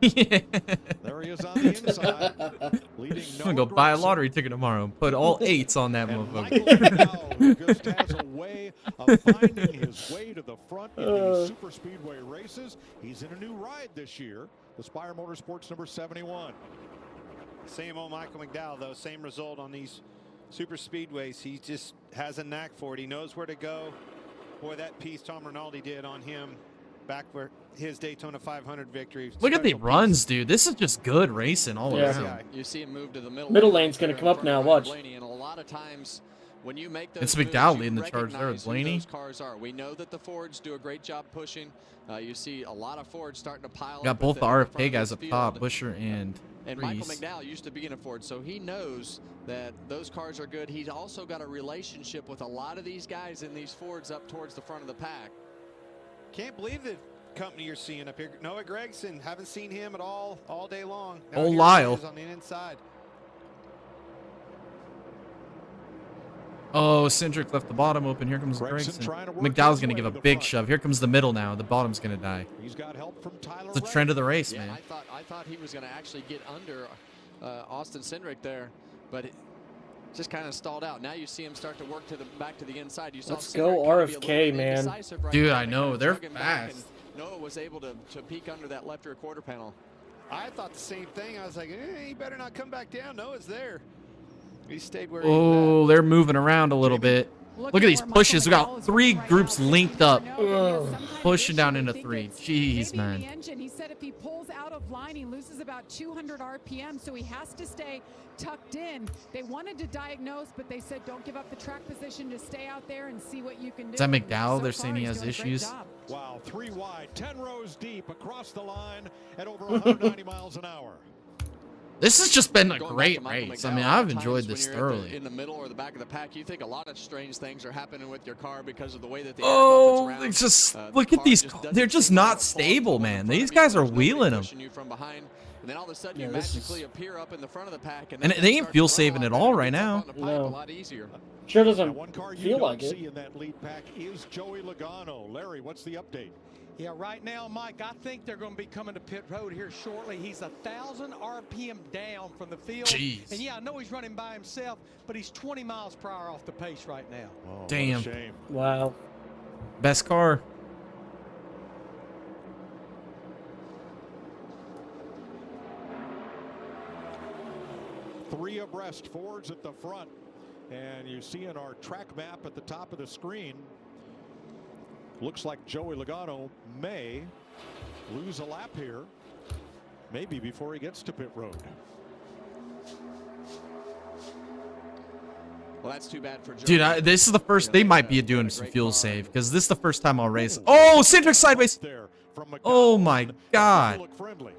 There he is on the inside. I'm going to go buy a lottery ticket tomorrow and put all 8s on that motherfucker. Just has a way of finding his way to the front in these super speedway races. He's in a new ride this year, the Spire Motorsports number 71. Same old Michael McDowell, though. Same result on these super speedways. He just has a knack for it. He knows where to go. Boy, that piece Tom Rinaldi did on him back for his Daytona 500 victory. Look at the runs, dude. This is just good racing all around. You see him move to the middle. Middle lane's going to come up now. Watch. And a lot of times when you make those It's moves, McDowell you leading the charge there with recognize who Blaney. those cars are. We know that the Fords do a great job pushing. You see a lot of Fords starting to pile Got up both the at front RFK of guys the up field. top, Busher and Michael Reese. McDowell used to be in a Ford, so he knows that those cars are good. He's also got a relationship with a lot of these guys in these Fords up towards the front of the pack. Can't believe the company you're seeing up here. Noah Gregson, haven't seen him at all day long. Now Oh, here he Lyle. is on the inside. Oh, Cindric left the bottom open. Here comes Gregson. McDowell's going to give a big shove. Here comes the middle now. The bottom's going to die. He's got help from Tyler. It's a trend of the race, Yeah, man. I thought he was going to actually get under Austin Cindric there, but it just kind of stalled out. Now you see him start to work to the back to the inside. You saw Let's Cindric go kinda be a RFK, little man. indecisive right Dude, there. I They know. kinda They're drug him back, fast. and Noah was able to peek under that left rear quarter panel. I thought the same thing. I was like, he better not come back down. Noah's there. He stayed where he Oh, they're moving around a little bit. Look at these pushes. We got 3 groups linked up. Pushing down into 3. Jeez, man. He said if he pulls out of line, he loses about 200 RPM, so he has to stay tucked in. They wanted to diagnose, but they said don't give up the track position, just stay out there and see what you can do. Is that McDowell? So They're far, saying he he's has doing a great issues. job. Wow, 3 wide, 10 rows deep across the line at over 190 miles an hour. This has just been a Going back great to Michael race. I McDowell, mean, a lot I've of enjoyed times this when you're thoroughly. in the middle or the back of the pack, you think a lot of strange things are happening with your car because of the way that the Oh, air buffets it's around. just The look at car these. just doesn't They're just seem to not fall stable, from man. in front These of you. guys are There's nobody wheeling them. pushing you from behind, and then all of a sudden Yeah, you this magically is- appear up in the front of the pack, And then they ain't start fuel to saving roll at out, all and it right gets up now. on the pipe No. a lot easier. Sure Now, doesn't one car you feel don't like it. see in that lead pack is Joey Logano. Larry, what's the update? Yeah, right now, Mike, I think they're going to be coming to pit road here shortly. He's 1,000 RPM down from the field. Jeez. And yeah, I know he's running by himself, but he's 20 miles per hour off the pace right now. Oh, what a Damn. shame. Wow. Best car. Three abreast Fords at the front. And you see in our track map at the top of the screen, looks like Joey Logano may lose a lap here, maybe before he gets to pit road. Well, that's too bad for Joe. Dude, this is the first. They might be doing some fuel save because this is the first time I'll race. Oh, Cindric sideways. Oh my God. Look friendly.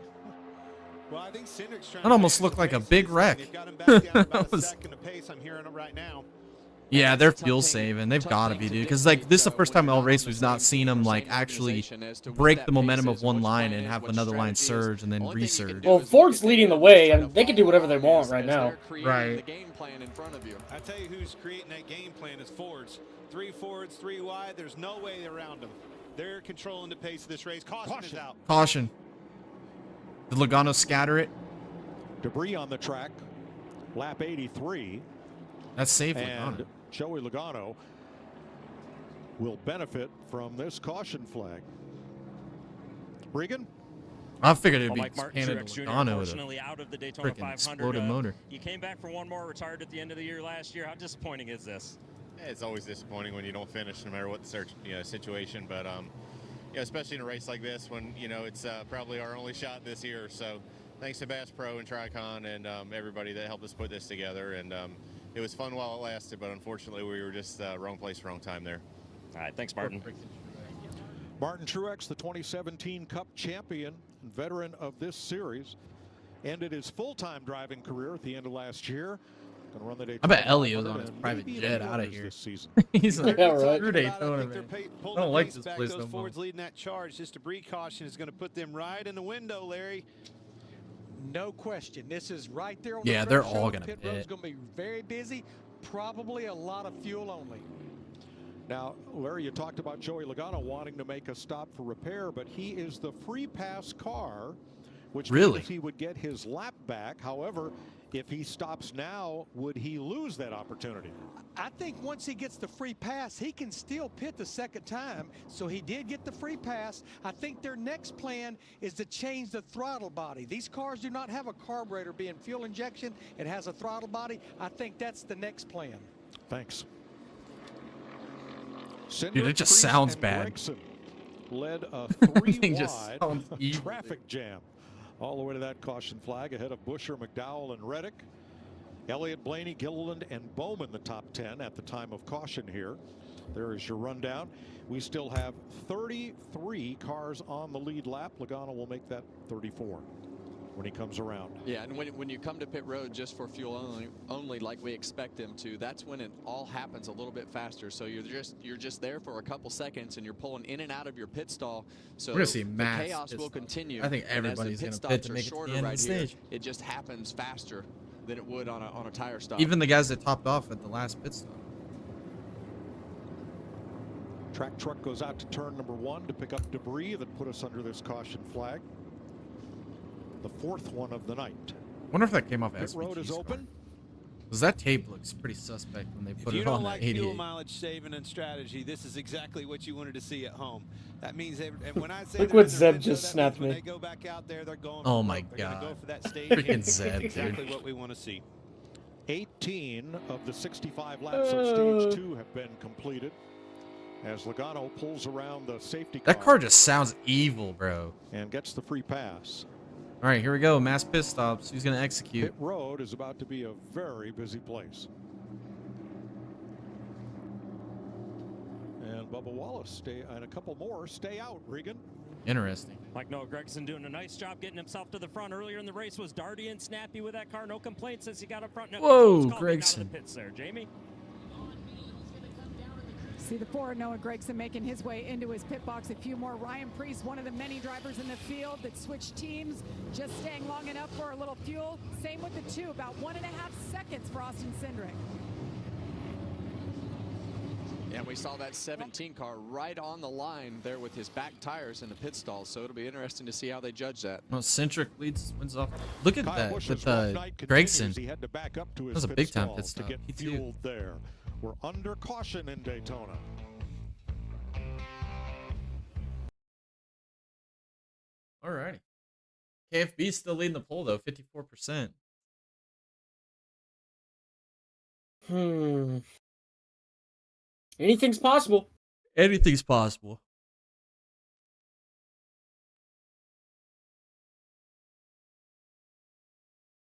Well, I think Cindric's trying That to almost manage looked the like a pace. big wreck. They've got him back down about That a was- second of pace. I'm hearing it right now. Yeah, they're fuel saving. They've got to be, dude. Because like this is the first time all race we've not seen them like actually break the momentum of one line and have another line surge and then resurge. Well, Ford's leading the way, and they can do whatever they want right now. Right. The game plan in front of you. I tell you who's creating that game plan is Fords. 3 Fords, 3 wide. There's no way around them. They're controlling the pace of this race. Caution is out. Caution. Did Logano scatter it? Debris on the track. Lap 83. That's safe. And Logano. Joey Logano will benefit from this caution flag. Regan? I figured it'd be Mike Martin, Canada Truex Jr. Logano with unfortunately a out of the Daytona freaking 500. exploded motor. You came back for one more, retired at the end of the year last year. How disappointing is this? It's always disappointing when you don't finish, no matter what the situation. But especially in a race like this, when it's probably our only shot this year. So thanks to Bass Pro and Tricon and everybody that helped us put this together. And it was fun while it lasted, but unfortunately we were just wrong place, wrong time there. All right, thanks, Martin. Martin Truex, the 2017 Cup champion and veteran of this series, ended his full-time driving career at the end of last year. Gonna run the I Daytona bet Elio's 500 on his and private maybe jet even out of yours here. this season. He's like, Yeah, right. screw Daytona, man. I don't like this back. place Those no more. Fords leading that charge. This debris caution is going to put them right in the window, Larry. No question. This is right there on Yeah, the they're threshold. all gonna Pit pit. road's going to be very busy. Probably a lot of fuel only. Now, Larry, you talked about Joey Logano wanting to make a stop for repair, but he is the free pass car, which means he would get his lap back. However, if he stops now, would he lose that opportunity? I think once he gets the free pass, he can still pit the second time. So he did get the free pass. I think their next plan is to change the throttle body. These cars do not have a carburetor being fuel injection. It has a throttle body. I think that's the next plan. Thanks. Dude, it just sounds bad. Gregson led a Everything just 3-wide sounds evil, traffic jam all the way to that caution flag ahead of Busher, McDowell, and Reddick. Elliott, Blaney, Gilliland, and Bowman the top 10 at the time of caution here. There is your rundown. We still have 33 cars on the lead lap. Logano will make that 34 when he comes around. Yeah, and when you come to pit road just for fuel only like we expect them to, that's when it all happens a little bit faster. So you're just there for a couple seconds and you're pulling in and out of your pit stall. So We're gonna see the mass chaos pit will stops. continue. I think And as the everybody's pit gonna stops pit to are make it to the shorter end of right the here, stage. it just happens faster than it would on a tire stop. Even the guys that topped off at the last pit stop. Track truck goes out to turn number 1 to pick up debris that put us under this caution flag. The 4th one of the night. Wonder if that came off Pit SVG's road is car. open. Because that tape looks pretty suspect when they put If you it don't on like that 88. fuel mileage saving and strategy, this is exactly what you wanted to see at home. That means and when I say Look they're what in their Zeb window, just that snapped means when me. they go back out there, they're going. Oh for my broke. They're gonna God. go for that stage. Freaking Zeb, dude. Exactly what we want to see. 18 of the 65 laps of stage 2 have been completed as Logano pulls around the safety car. That car just sounds evil, bro. And gets the free pass. All right, here we go. Mass pit stops. Who's going to execute? Pit road is about to be a very busy place. And Bubba Wallace and a couple more stay out, Regan. Interesting. Like Noah Gregson doing a nice job getting himself to the front earlier in the race. Was Darty and snappy with that car. No complaints since he got up front. Whoa, Gregson. The pits there, Jamie. See the Ford, Noah Gregson making his way into his pit box. A few more. Ryan Preece, one of the many drivers in the field that switched teams, just staying long enough for a little fuel. Same with the 2, about 1.5 seconds for Austin Cindric. And we saw that 17 car right on the line there with his back tires in the pit stall. So it'll be interesting to see how they judge that. Well, Centric wins off. Look at Kyle that Busch's with rough night Gregson. continues. He had to back up to his That was a pit big time stall pit stop. to get P2. fueled there. We're under caution in Daytona. Alrighty. KFB still leading the poll though, 54%. Anything's possible. Anything's possible.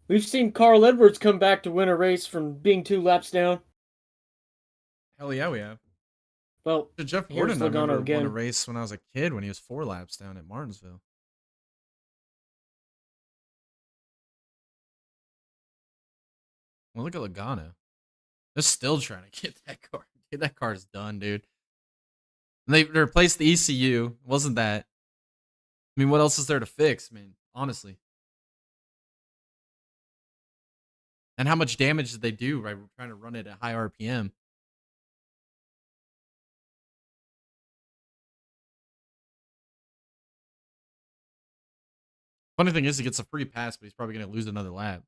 We've seen Carl Edwards come back to win a race from being 2 laps down. Hell yeah, we have. Well, Jeff here's Gordon, I remember, Logano won a again. race when I was a kid when he was 4 laps down at Martinsville. Well, look at Logano. They're still trying to get that car. Dude, that car's done, dude. And they replaced the ECU. Wasn't that? I mean, what else is there to fix? I mean, honestly. And how much damage did they do, right? We're trying to run it at high RPM. Funny thing is, he gets a free pass, but he's probably going to lose another lap.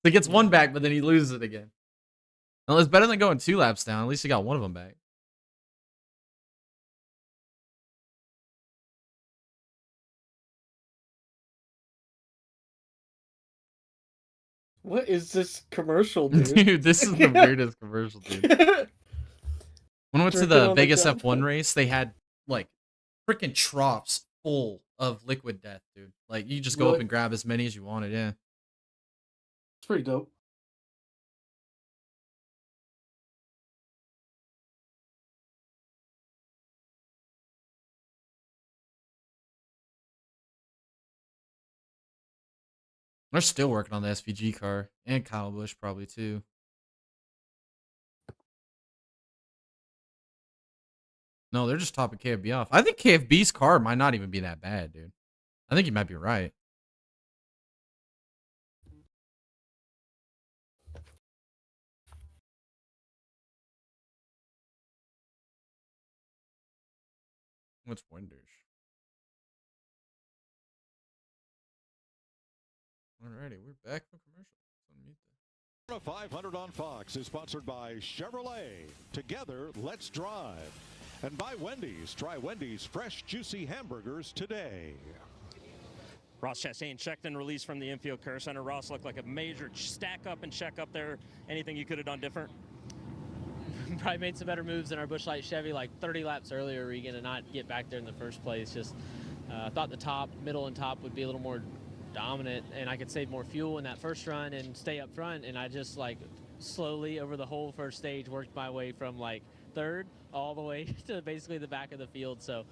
He gets one back, but then he loses it again. Well, it's better than going 2 laps down. At least he got one of them back. What is this commercial, dude? Dude, this is the weirdest commercial, dude. When I went to Drinking the on Vegas ground. F1 race, they had like freaking troughs full of liquid death, dude. Like you just go up Really? and grab as many as you wanted, yeah. It's pretty dope. They're still working on the SVG car and Kyle Busch probably too. No, they're just topping KFB off. I think KFB's car might not even be that bad, dude. I think you might be right. What's Winders? Alrighty, we're back from commercial. 500 on Fox is sponsored by Chevrolet. Together, let's drive. And by Wendy's. Try Wendy's fresh, juicy hamburgers today. Ross Chastain checked and released from the infield care center. Ross looked like a major stack up and check up there. Anything you could have done different? Probably made some better moves than our Busch Light Chevy like 30 laps earlier, Regan, and not get back there in the first place. Just thought the top, middle and top would be a little more dominant, and I could save more fuel in that first run and stay up front. And I just like slowly over the whole first stage worked my way from like third all the way to basically the back of the field. So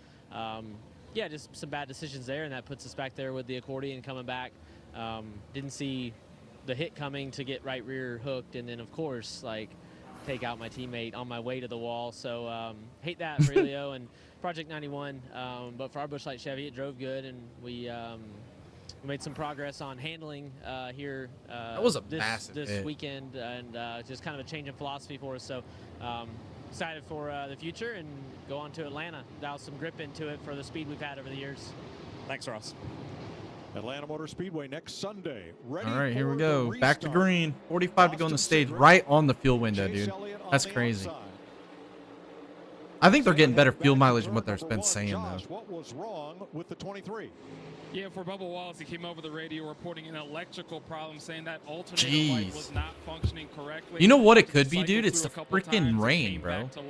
yeah, just some bad decisions there, and that puts us back there with the accordion coming back. Didn't see the hit coming to get right rear hooked, and then of course like take out my teammate on my way to the wall. So hate that for Elio and Project 91, but for our Busch Light Chevy it drove good, and we made some progress on handling here that was a massive this hit. weekend, and just kind of a change in philosophy for us. So excited for the future and go on to Atlanta. Dial some grip into it for the speed we've had over the years. Thanks, Ross. Atlanta Motor Speedway next Sunday. All right, here we go. Back to green. 45 to go on the stage, right on the fuel window, dude. That's crazy. I think they're getting better fuel mileage than what they've been saying, though. What was wrong with the 23? Yeah, for Bubba Wallace, he came over the radio reporting an electrical problem, saying that alternator light was not functioning correctly. You know what it could be, dude? It's the freaking rain, bro. So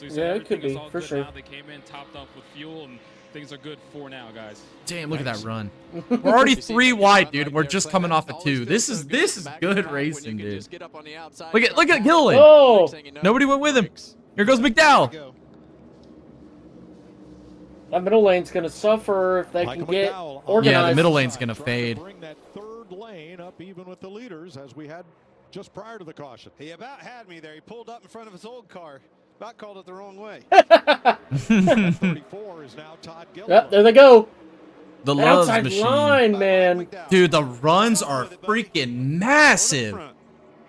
yeah, it could be, for sure. Now they came in topped up with fuel, and things are good for now, guys. Damn, look at that run. We're already 3 wide, dude. We're just coming off a 2. This is good racing, dude. Look at Gilliland. Oh, nobody went with him. Here goes McDowell. That middle lane's going to suffer if they can get organized. Yeah, the middle lane's going to fade. Bring that third lane up even with the leaders as we had just prior to the caution. He about had me there. He pulled up in front of his old car. About called it the wrong way. 34 is now Todd Gilliland. Yep, there they go. The Loves outside machine. line, man. Dude, the runs are freaking massive.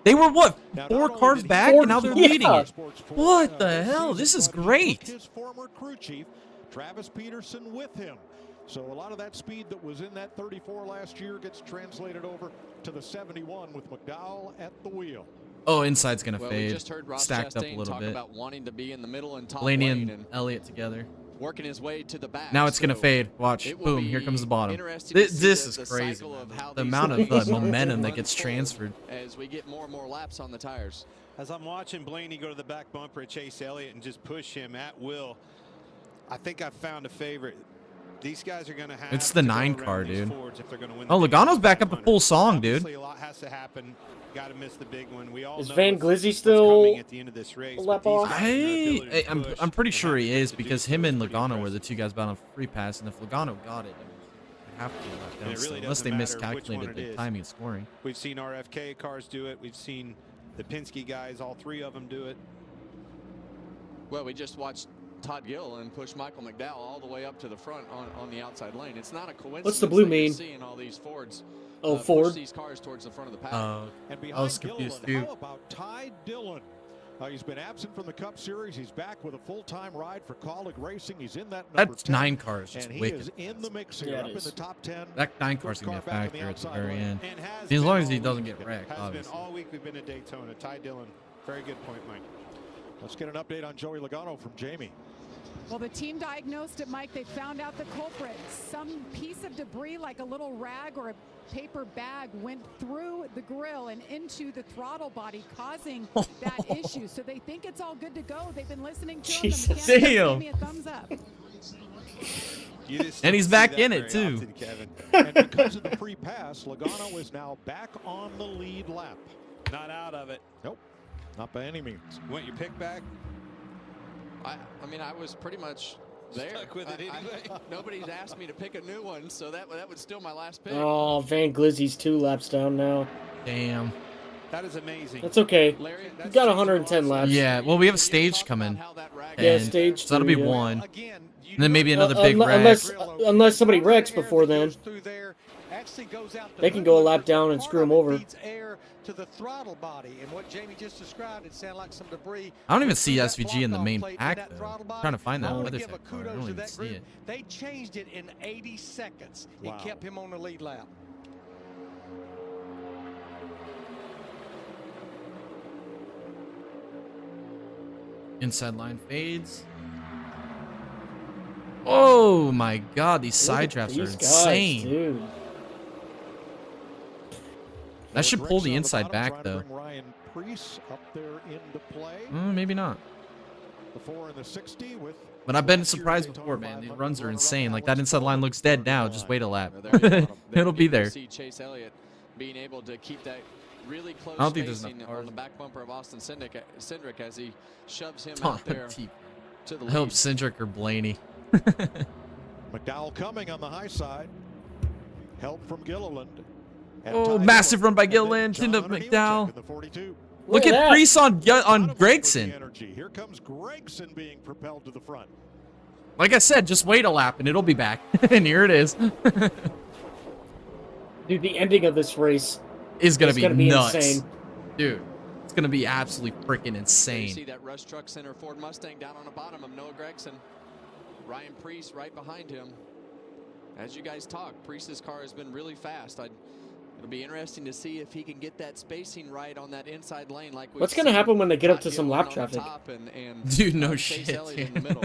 They were, what, 4 cars back, and now they're leading it. What the hell? This is great. His former crew chief, Travis Peterson, with him. So a lot of that speed that was in that 34 last year gets translated over to the 71 with McDowell at the wheel. Oh, inside's going to We fade. just heard Ross Stacked up a Chastain little talk bit. about wanting to be in the middle and top Blaney lane and Elliott together. working his way to the back. Now it's going to So fade. Watch. it will Boom. be Here comes the bottom. interesting to see This the is crazy. cycle of how The these amount of things momentum that run gets forward transferred. as we get more and more laps on the tires. As I'm watching Blaney go to the back bumper at Chase Elliott and just push him at will, I think I've found a favorite. These guys are going to have It's the to 9 go car, around these dude. Fords if they're gonna win Oh, the Logano's back up the full song, dude. Obviously, a lot has to happen. Got to miss the big one. We all Is know Van what's Glizzy still coming at the end of this race. a lap but these off? guys have the ability to I'm push pretty and sure he have is to do because so. him and It's pretty Logano were impressive. the 2 guys bound on free pass, and if Logano got it, they'd have to be left down And it still, really unless they doesn't matter which one miscalculated it the is. timing and scoring. We've seen RFK cars do it. We've seen the Penske guys, all 3 of them do it. Well, we just watched Todd Gilliland push Michael McDowell all the way up to the front on the outside lane. It's not a coincidence. What's the blue that you're mean? seeing all these Fords Oh, push Ford. these cars towards the front of the pack. And I was behind confused Gilliland, too. how about Ty Dillon? He's been absent from the Cup Series. He's back with a full-time ride for Colleague Racing. He's in that number That 10. 9 car is just And he wicked. is in the mix here, Yeah, it up in is. the top 10. That 9 car's First going to be a car back on the factor at the outside very lane. end. And has As been long as he all doesn't week. get wrecked, Has obviously. been all week we've been at Daytona. Ty Dillon, very good point, Mike. Let's get an update on Joey Logano from Jamie. Well, the team diagnosed it, Mike. They found out the culprit. Some piece of debris, like a little rag or a paper bag, went through the grill and into the throttle body, causing that issue. So they think it's all good to go. They've been listening to him. The Jesus. mechanic gave Damn. me a thumbs up. You just And he's don't back see that in it, very too. often, Kevin. And because of the free pass, Logano is now back on the lead lap. Not out of it. Nope, not by any means. Want your pick back? I mean, I was pretty much there. Stuck with it anyway. Nobody's asked me to pick a new one, so that would still my last pick. Oh, Van Glizzy's 2 laps down now. Damn. That is amazing. That's okay. Larry, You got 110 laps. Yeah, well, we have a stage coming. Yeah, And stage so that'll be 2, yeah. one. And then maybe another big wreck. Unless somebody wrecks before then. They can go a lap down and screw them over. To the throttle body, and what Jamie just described, it sounded like some debris. I don't even see SVG in the main pack, though. I'm trying to find that Weathertech car. I don't even see it. They changed it in 80 seconds. It kept him on the lead lap. Inside line fades. Oh my god, these side drafts are insane. Dude. That should pull the inside back, though. Ryan Preece up there into play. Maybe not. The 4 and the 60 with. But I've been surprised before, man. These runs are insane. Like, that inside line looks dead now. Just wait a lap. It'll be there. See Chase Elliott being able to keep that really close I don't think there's spacing enough on cars. the back bumper of Austin Cindric as he shoves him out there to the I hope lead. Cindric or Blaney. McDowell coming on the high side. Help from Gilliland. Oh, massive run by Gilliland into McDowell. Look Look at at that. Preece on Gregson. Here comes Gregson being propelled to the front. Like I said, just wait a lap and it'll be back. And here it is. Dude, the ending of this race Is gonna be nuts. insane. Dude, it's gonna be absolutely freaking You insane. see that Rush Truck Center Ford Mustang down on the bottom of Noah Gregson. Ryan Preece right behind him. As you guys talk, Preece's car has been really fast. It'll be interesting to see if he can get that spacing right on that inside lane. Like What's going to happen when they get up to some lap traffic? Dude, no Chase shit. Elliott in the middle.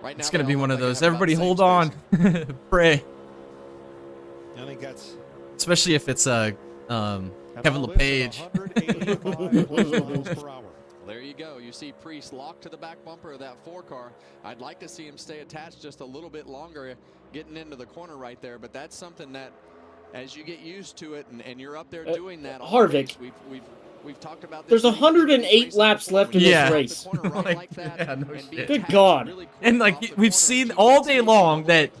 Right now, It's gonna they be all one look of like those. they have about Everybody the same hold on. Pray. I think that's. Especially if it's Kevin LePage. There you go. You see Preece locked to the back bumper of that 4 car. I'd like to see him stay attached just a little bit longer, getting into the corner right there. But that's something that, as you get used to it, and you're up there doing that. Harvick. We've talked about There's this. 108 laps left in Yeah. this race. Yeah, no shit. Good God. And like we've seen all day long that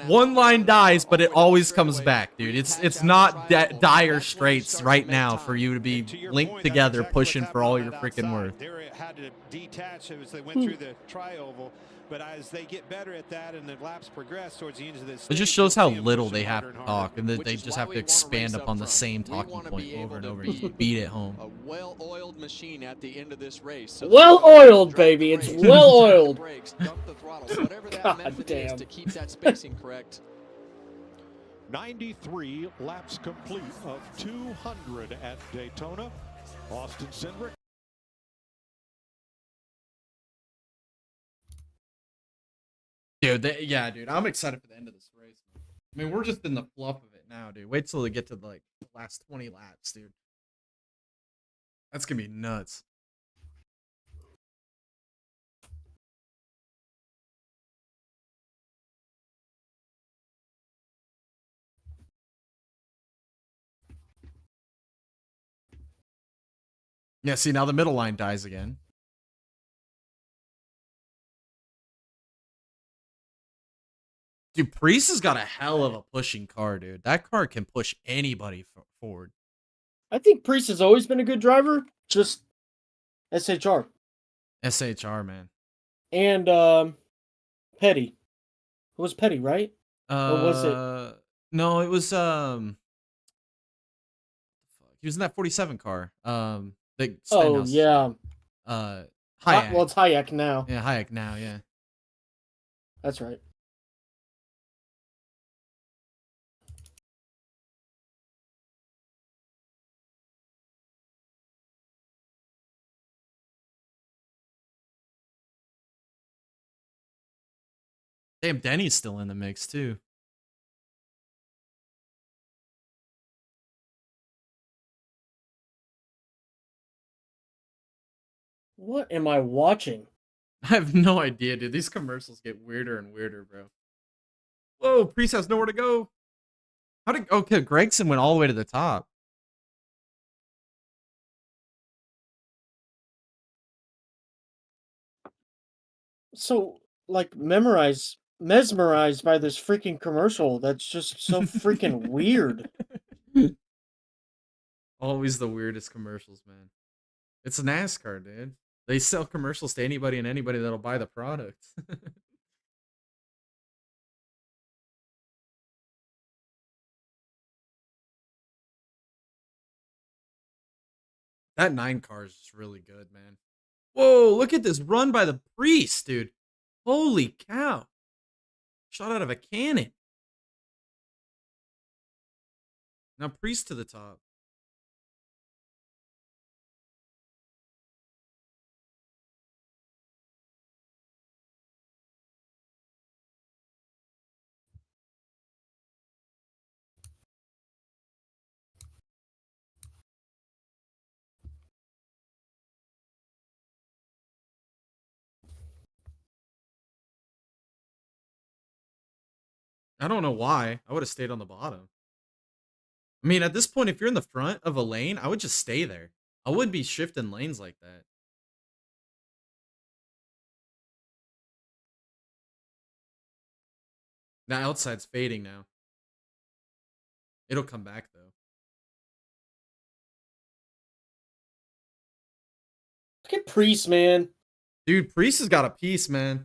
one line dies, but it always comes back, dude. It's not dire straits right now for you to be linked together, pushing for all your freaking worth. They had to detach as they went through the tri-oval, but as they get better at that and the laps progress towards the end of this, It just shows how little they have to talk, and that they just have to expand upon the same talking point over and over. Just beat it home. A well-oiled machine at the end of this race. So Well-oiled, baby. It's well-oiled. brakes, dump the throttle, whatever that God method damn. is to keep that spacing correct. 93 laps complete of 200 at Daytona. Austin Cindric. Dude, dude, I'm excited for the end of this race. I mean, we're just in the fluff of it now, dude. Wait till they get to like the last 20 laps, dude. That's gonna be nuts. Yeah, see, now the middle line dies again. Dude, Preece has got a hell of a pushing car, dude. That car can push anybody forward. I think Preece has always been a good driver. Just SHR. SHR, man. And Petty. It was Petty, right? Or was it? No, it was he was in that 47 car. That Oh, Stenhouse. yeah. Hayek. Well, it's Hayek now. Yeah, Hayek now, yeah. That's right. Damn, Denny's still in the mix too. What am I watching? I have no idea, dude. These commercials get weirder and weirder, bro. Whoa, Preece has nowhere to go. Okay, Gregson went all the way to the top. So like mesmerized by this freaking commercial. That's just so freaking weird. Always the weirdest commercials, man. It's NASCAR, dude. They sell commercials to anybody and anybody that'll buy the product. That 9 car is just really good, man. Whoa, look at this run by the Priest, dude. Holy cow. Shot out of a cannon. Now Priest to the top. I don't know why. I would have stayed on the bottom. I mean, at this point, if you're in the front of a lane, I would just stay there. I wouldn't be shifting lanes like that. That outside's fading now. It'll come back, though. Look at Priest, man. Dude, Priest has got a piece, man.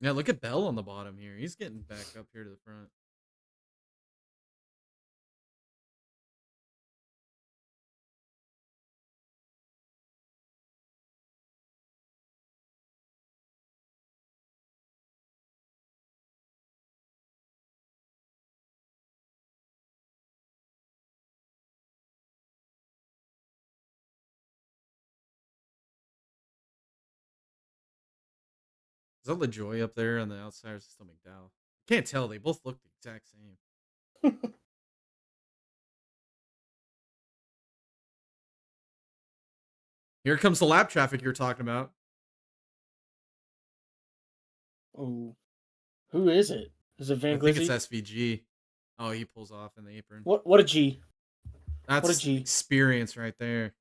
Yeah, look at Bell on the bottom here. He's getting back up here to the front. Is that LaJoy up there on the outside or is it still McDowell? Can't tell. They both look the exact same. Here comes the lap traffic you're talking about. Oh, who is it? Is it Van I think Glizzy? it's SVG. Oh, he pulls off in the apron. What a G. That's what a G. experience right there.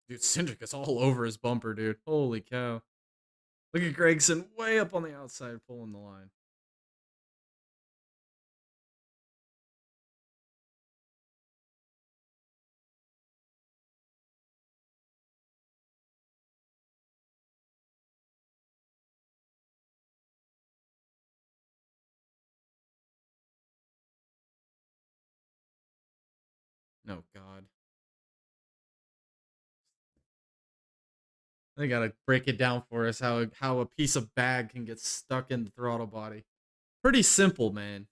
Dude, Cindric is all over his bumper, dude. Holy cow. Look at Gregson way up on the outside pulling the line. No, God. They gotta break it down for us how a piece of bag can get stuck in the throttle body. Pretty simple, man.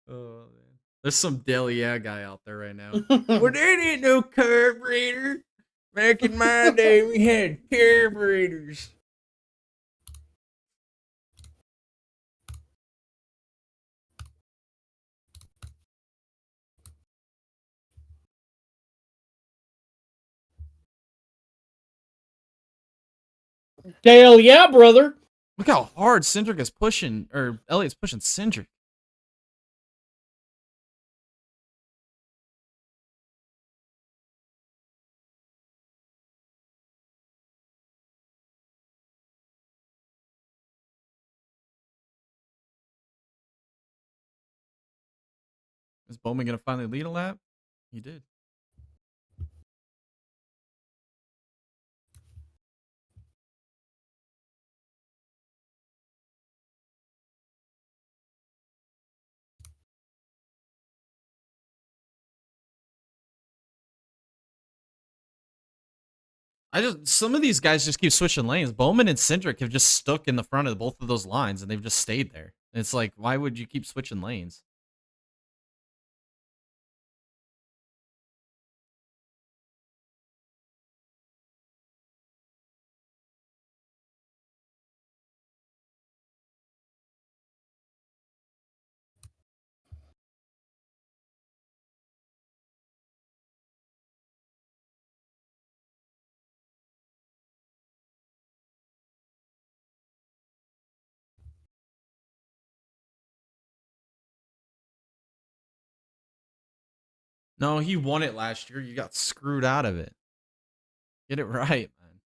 Oh man. There's some Dell Yeah guy out there right now. Well, there ain't no carburetor. Back in my day, we had carburetors. Dale, yeah, brother. Look how hard Cindric is pushing, or Elliott's pushing Cindric. Is Bowman gonna finally lead a lap? He did. Some of these guys just keep switching lanes. Bowman and Cindric have just stuck in the front of both of those lines, and they've just stayed there. It's like, why would you keep switching lanes? No, he won it last year. You got screwed out of it. Get it right, man.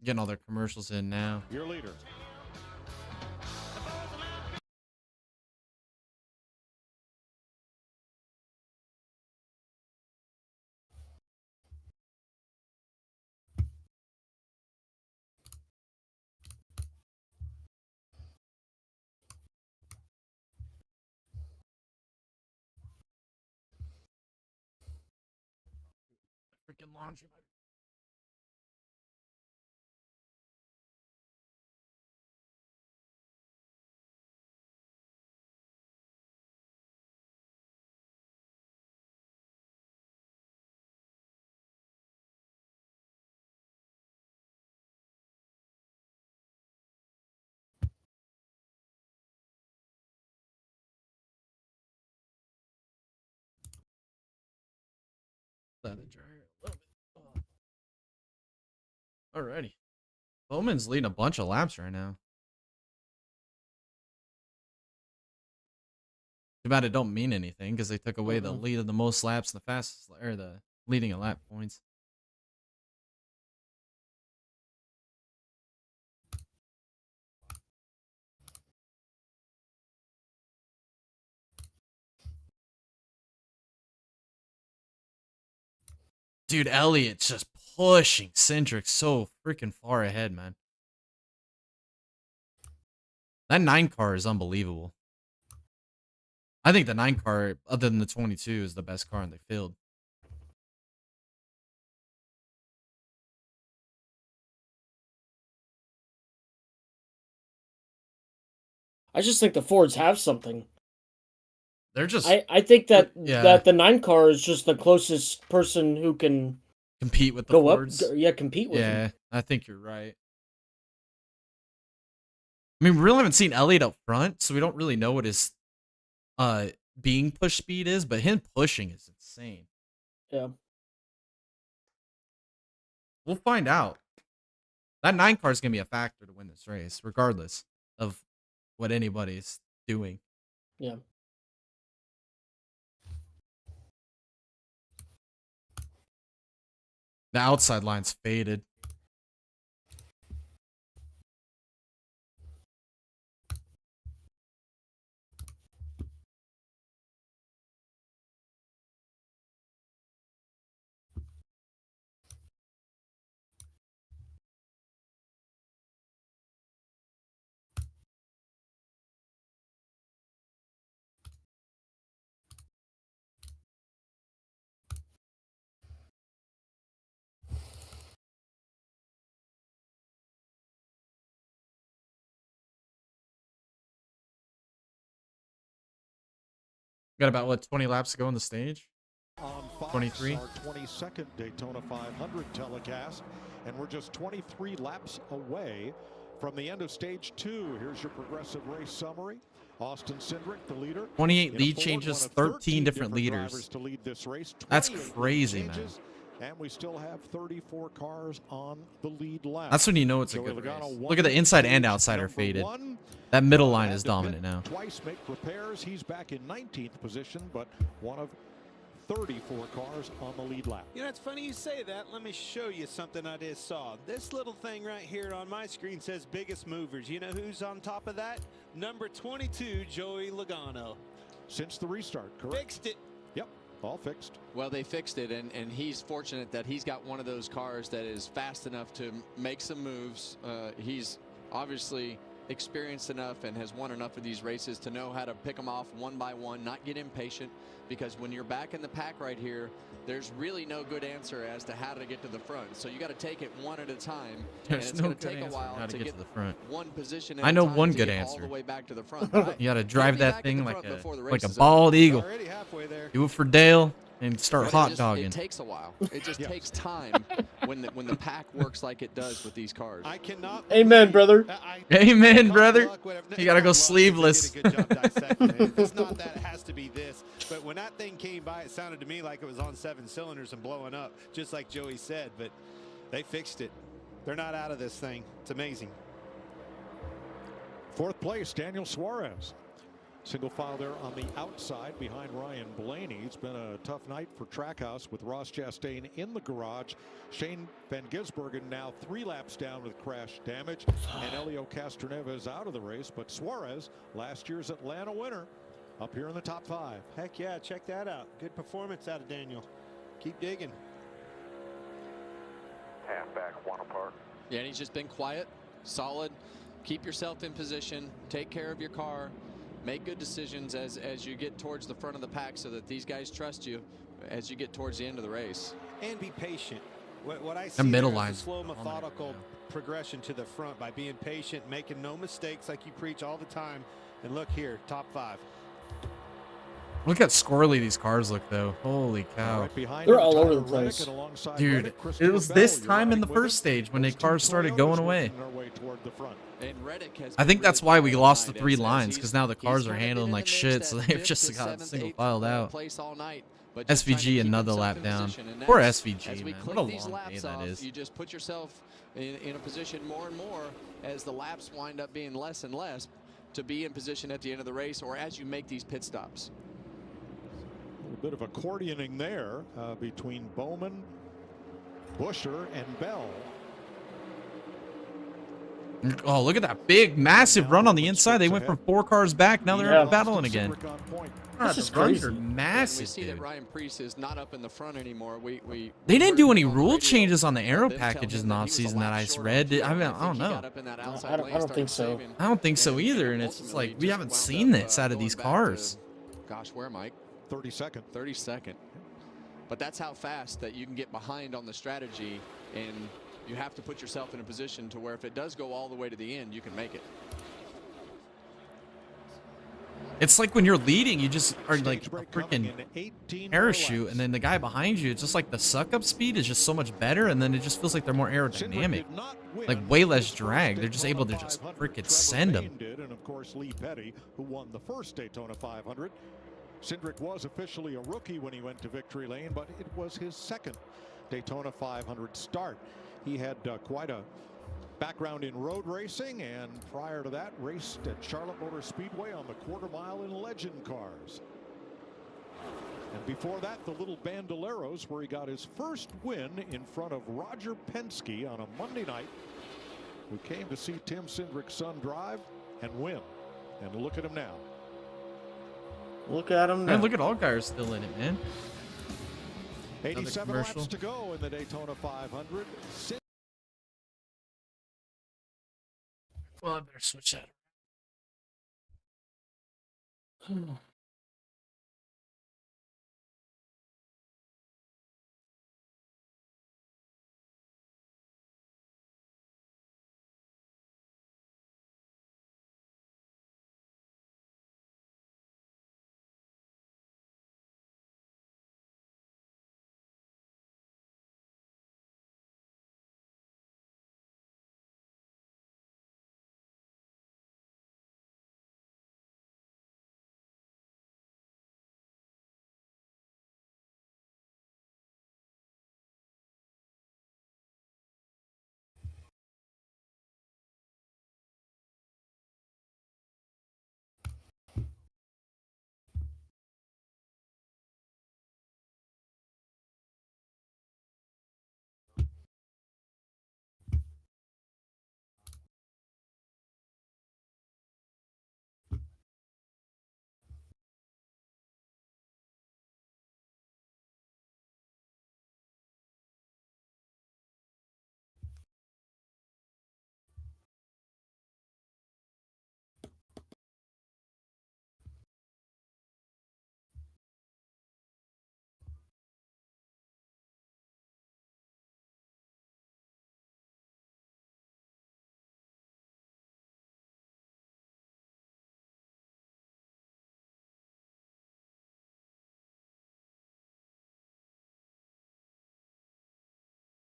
Getting all their commercials in now. Your leader. Freaking laundry. Let it dry a little bit. Alrighty. Bowman's leading a bunch of laps right now. Too bad it don't mean anything because they took away the lead of the most laps, the fastest, or the leading a lap points. Dude, Elliott's just pushing Cindric so freaking far ahead, man. That 9 car is unbelievable. I think the 9 car, other than the 22, is the best car in the field. I just think the Fords have something. They're just. I think that that the 9 car is just the closest person who can compete with the go Fords. up. Yeah, compete with them. Yeah, I think you're right. I mean, we really haven't seen Elliott up front, so we don't really know what his being push speed is, but him pushing is insane. Yeah. We'll find out. That 9 car is going to be a factor to win this race, regardless of what anybody's doing. Yeah. The outside line's faded. Got about, what, 20 laps to go on the stage? On Fox, 23. Our 22nd Daytona 500 telecast, and we're just 23 laps away from the end of stage 2. Here's your progressive race summary. Austin Cindric, the leader. 28 lead changes, 13 different leaders. To lead this race. That's crazy, man. And we still have 34 cars on the lead lap. That's when you know it's a good race. Look at the inside and outside are faded. That middle line is dominant now. Twice make repairs. He's back in 19th position, but one of 34 cars on the lead lap. You know, it's funny you say that. Let me show you something I just saw. This little thing right here on my screen says biggest movers. You know who's on top of that? Number 22, Joey Logano. Since the restart, correct? Fixed it. Yep. All fixed. Well, they fixed it, and he's fortunate that he's got one of those cars that is fast enough to make some moves. He's obviously experienced enough and has won enough of these races to know how to pick them off one by one, not get impatient, because when you're back in the pack right here, there's really no good answer as to how to get to the front. So you got to take it one at a time. There's and it's no going to good take a answer while how to get to the front. one position at I know a time one to good get answer. all the way back to the front. But You got to he'll drive be that back at thing the like front before the a race is over. bald eagle. Already halfway there. Do it for Dale and start But hot dogging. It takes a while. It just takes time when the pack works like it does with these cars. I cannot. Amen, brother. Amen, brother. You got to go sleeveless. It's not that it has to be this, but when that thing came by, it sounded to me like it was on 7 cylinders and blowing up, just like Joey said. But they fixed it. They're not out of this thing. It's amazing. 4th place, Daniel Suarez. Single file there on the outside behind Ryan Blaney. It's been a tough night for Trackhouse with Ross Chastain in the garage. Shane Van Gisbergen now 3 laps down with crash damage. And Elio Castroneves is out of the race. But Suarez, last year's Atlanta winner, up here in the top 5. Heck yeah, check that out. Good performance out of Daniel. Keep digging. Half back, 1 apart. Yeah, and he's just been quiet, solid. Keep yourself in position. Take care of your car. Make good decisions as you get towards the front of the pack so that these guys trust you as you get towards the end of the race. And be patient. What I see middle there is line. a slow, methodical progression to the front by being patient, making no mistakes like you preach all the time. And look here, top 5. Look at squirrely these cars look, though. Holy cow. Right behind They're him, all over Tyler the place. Reddick, and alongside Dude, Reddick, it Christopher was Bell. this You're time in riding the with first us. stage when the Those two cars started Toyotas going away. working their way toward the front. And Reddick has I think been that's really why we quiet lost the tonight 3 as lines, he's- because now the he's cars are kinda been handling in like the mix shit, that so they've 5th just to got 7th, single 8th, filed out. place all night, but just trying to SVG keep another himself lap in down. position. And Poor that's- SVG, as we man. click What a these long laps day that off, is. you just put yourself in a position more and more as the laps wind up being less and less to be in position at the end of the race or as you make these pit stops. A little bit of accordioning there between Bowman, Busher, and Bell. Oh, look at that big, massive run on the inside. They went from 4 cars back. Now they're battling again. That's The just runs crazy. are We massive, see dude. that Ryan Preece is not up in the front anymore. They didn't heard do any on the rule radio, changes on the aero them tell packages him in the that he was a offseason that lap I short read. on fuel. I mean, I think don't he know. got up in that outside I don't lane, think started so. saving, I don't think so and either, and it's just ultimately like we just haven't wound seen up, this out of going these back cars. to, gosh, where, Mike? 32nd. 32nd. But that's how fast that you can get behind on the strategy, and you have to put yourself in a position to where if it does go all the way to the end, you can make it. It's like when you're leading, you just are like a freaking parachute, and then the guy behind you, it's just like the suck-up speed is just so much better, and then it just feels like they're more aerodynamic. Like way less drag. They're just able to just freaking send them. And of course, Lee Petty, who won the first Daytona 500. Cindric was officially a rookie when he went to victory lane, but it was his second Daytona 500 start. He had quite a background in road racing, and prior to that raced at Charlotte Motor Speedway on the quarter mile in legend cars. And before that, the little Bandoleros, where he got his first win in front of Roger Penske on a Monday night, who came to see Tim Cindric's son drive and win. And look at him now. Look at him now. Man, look at all guys still in it, man. 87 commercial. laps to go in the Daytona 500. Well, I better switch that.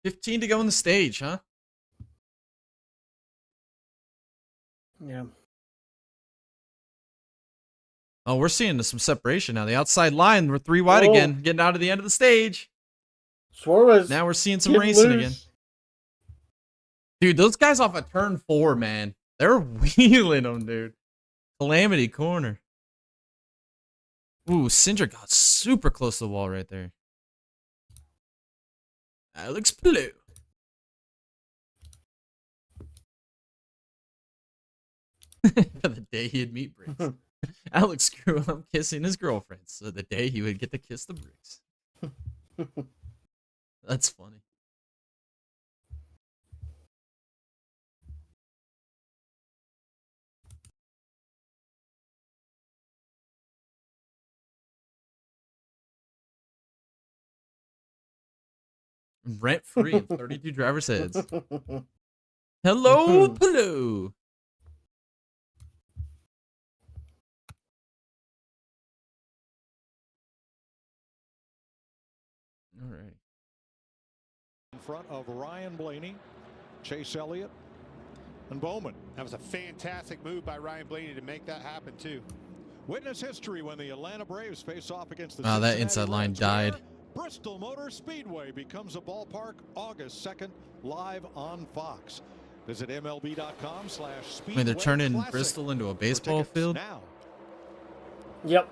15 to go in the stage, huh? Yeah. Oh, we're seeing some separation now. The outside line, we're 3 wide again, getting out of the end of the stage. Suarez. Now we're seeing some racing again. Dude, those guys off of turn 4, man. They're wheeling them, dude. Calamity corner. Ooh, Cindric got super close to the wall right there. Alex Blue. For the day he'd meet Briggs. Alex grew up kissing his girlfriend, so the day he would get to kiss the Briggs. That's funny. Rent free in 32 drivers' heads. Hello, Blue. All right. In front of Ryan Blaney, Chase Elliott, and Bowman. That was a fantastic move by Ryan Blaney to make that happen, too. Witness history when the Atlanta Braves face off against the that Cincinnati inside line Reds, died. where Bristol Motor Speedway becomes a ballpark August 2nd, live on Fox. Visit MLB.com/Speedway. Wait, they're turning Classic Bristol into a for baseball tickets field? now. Yep.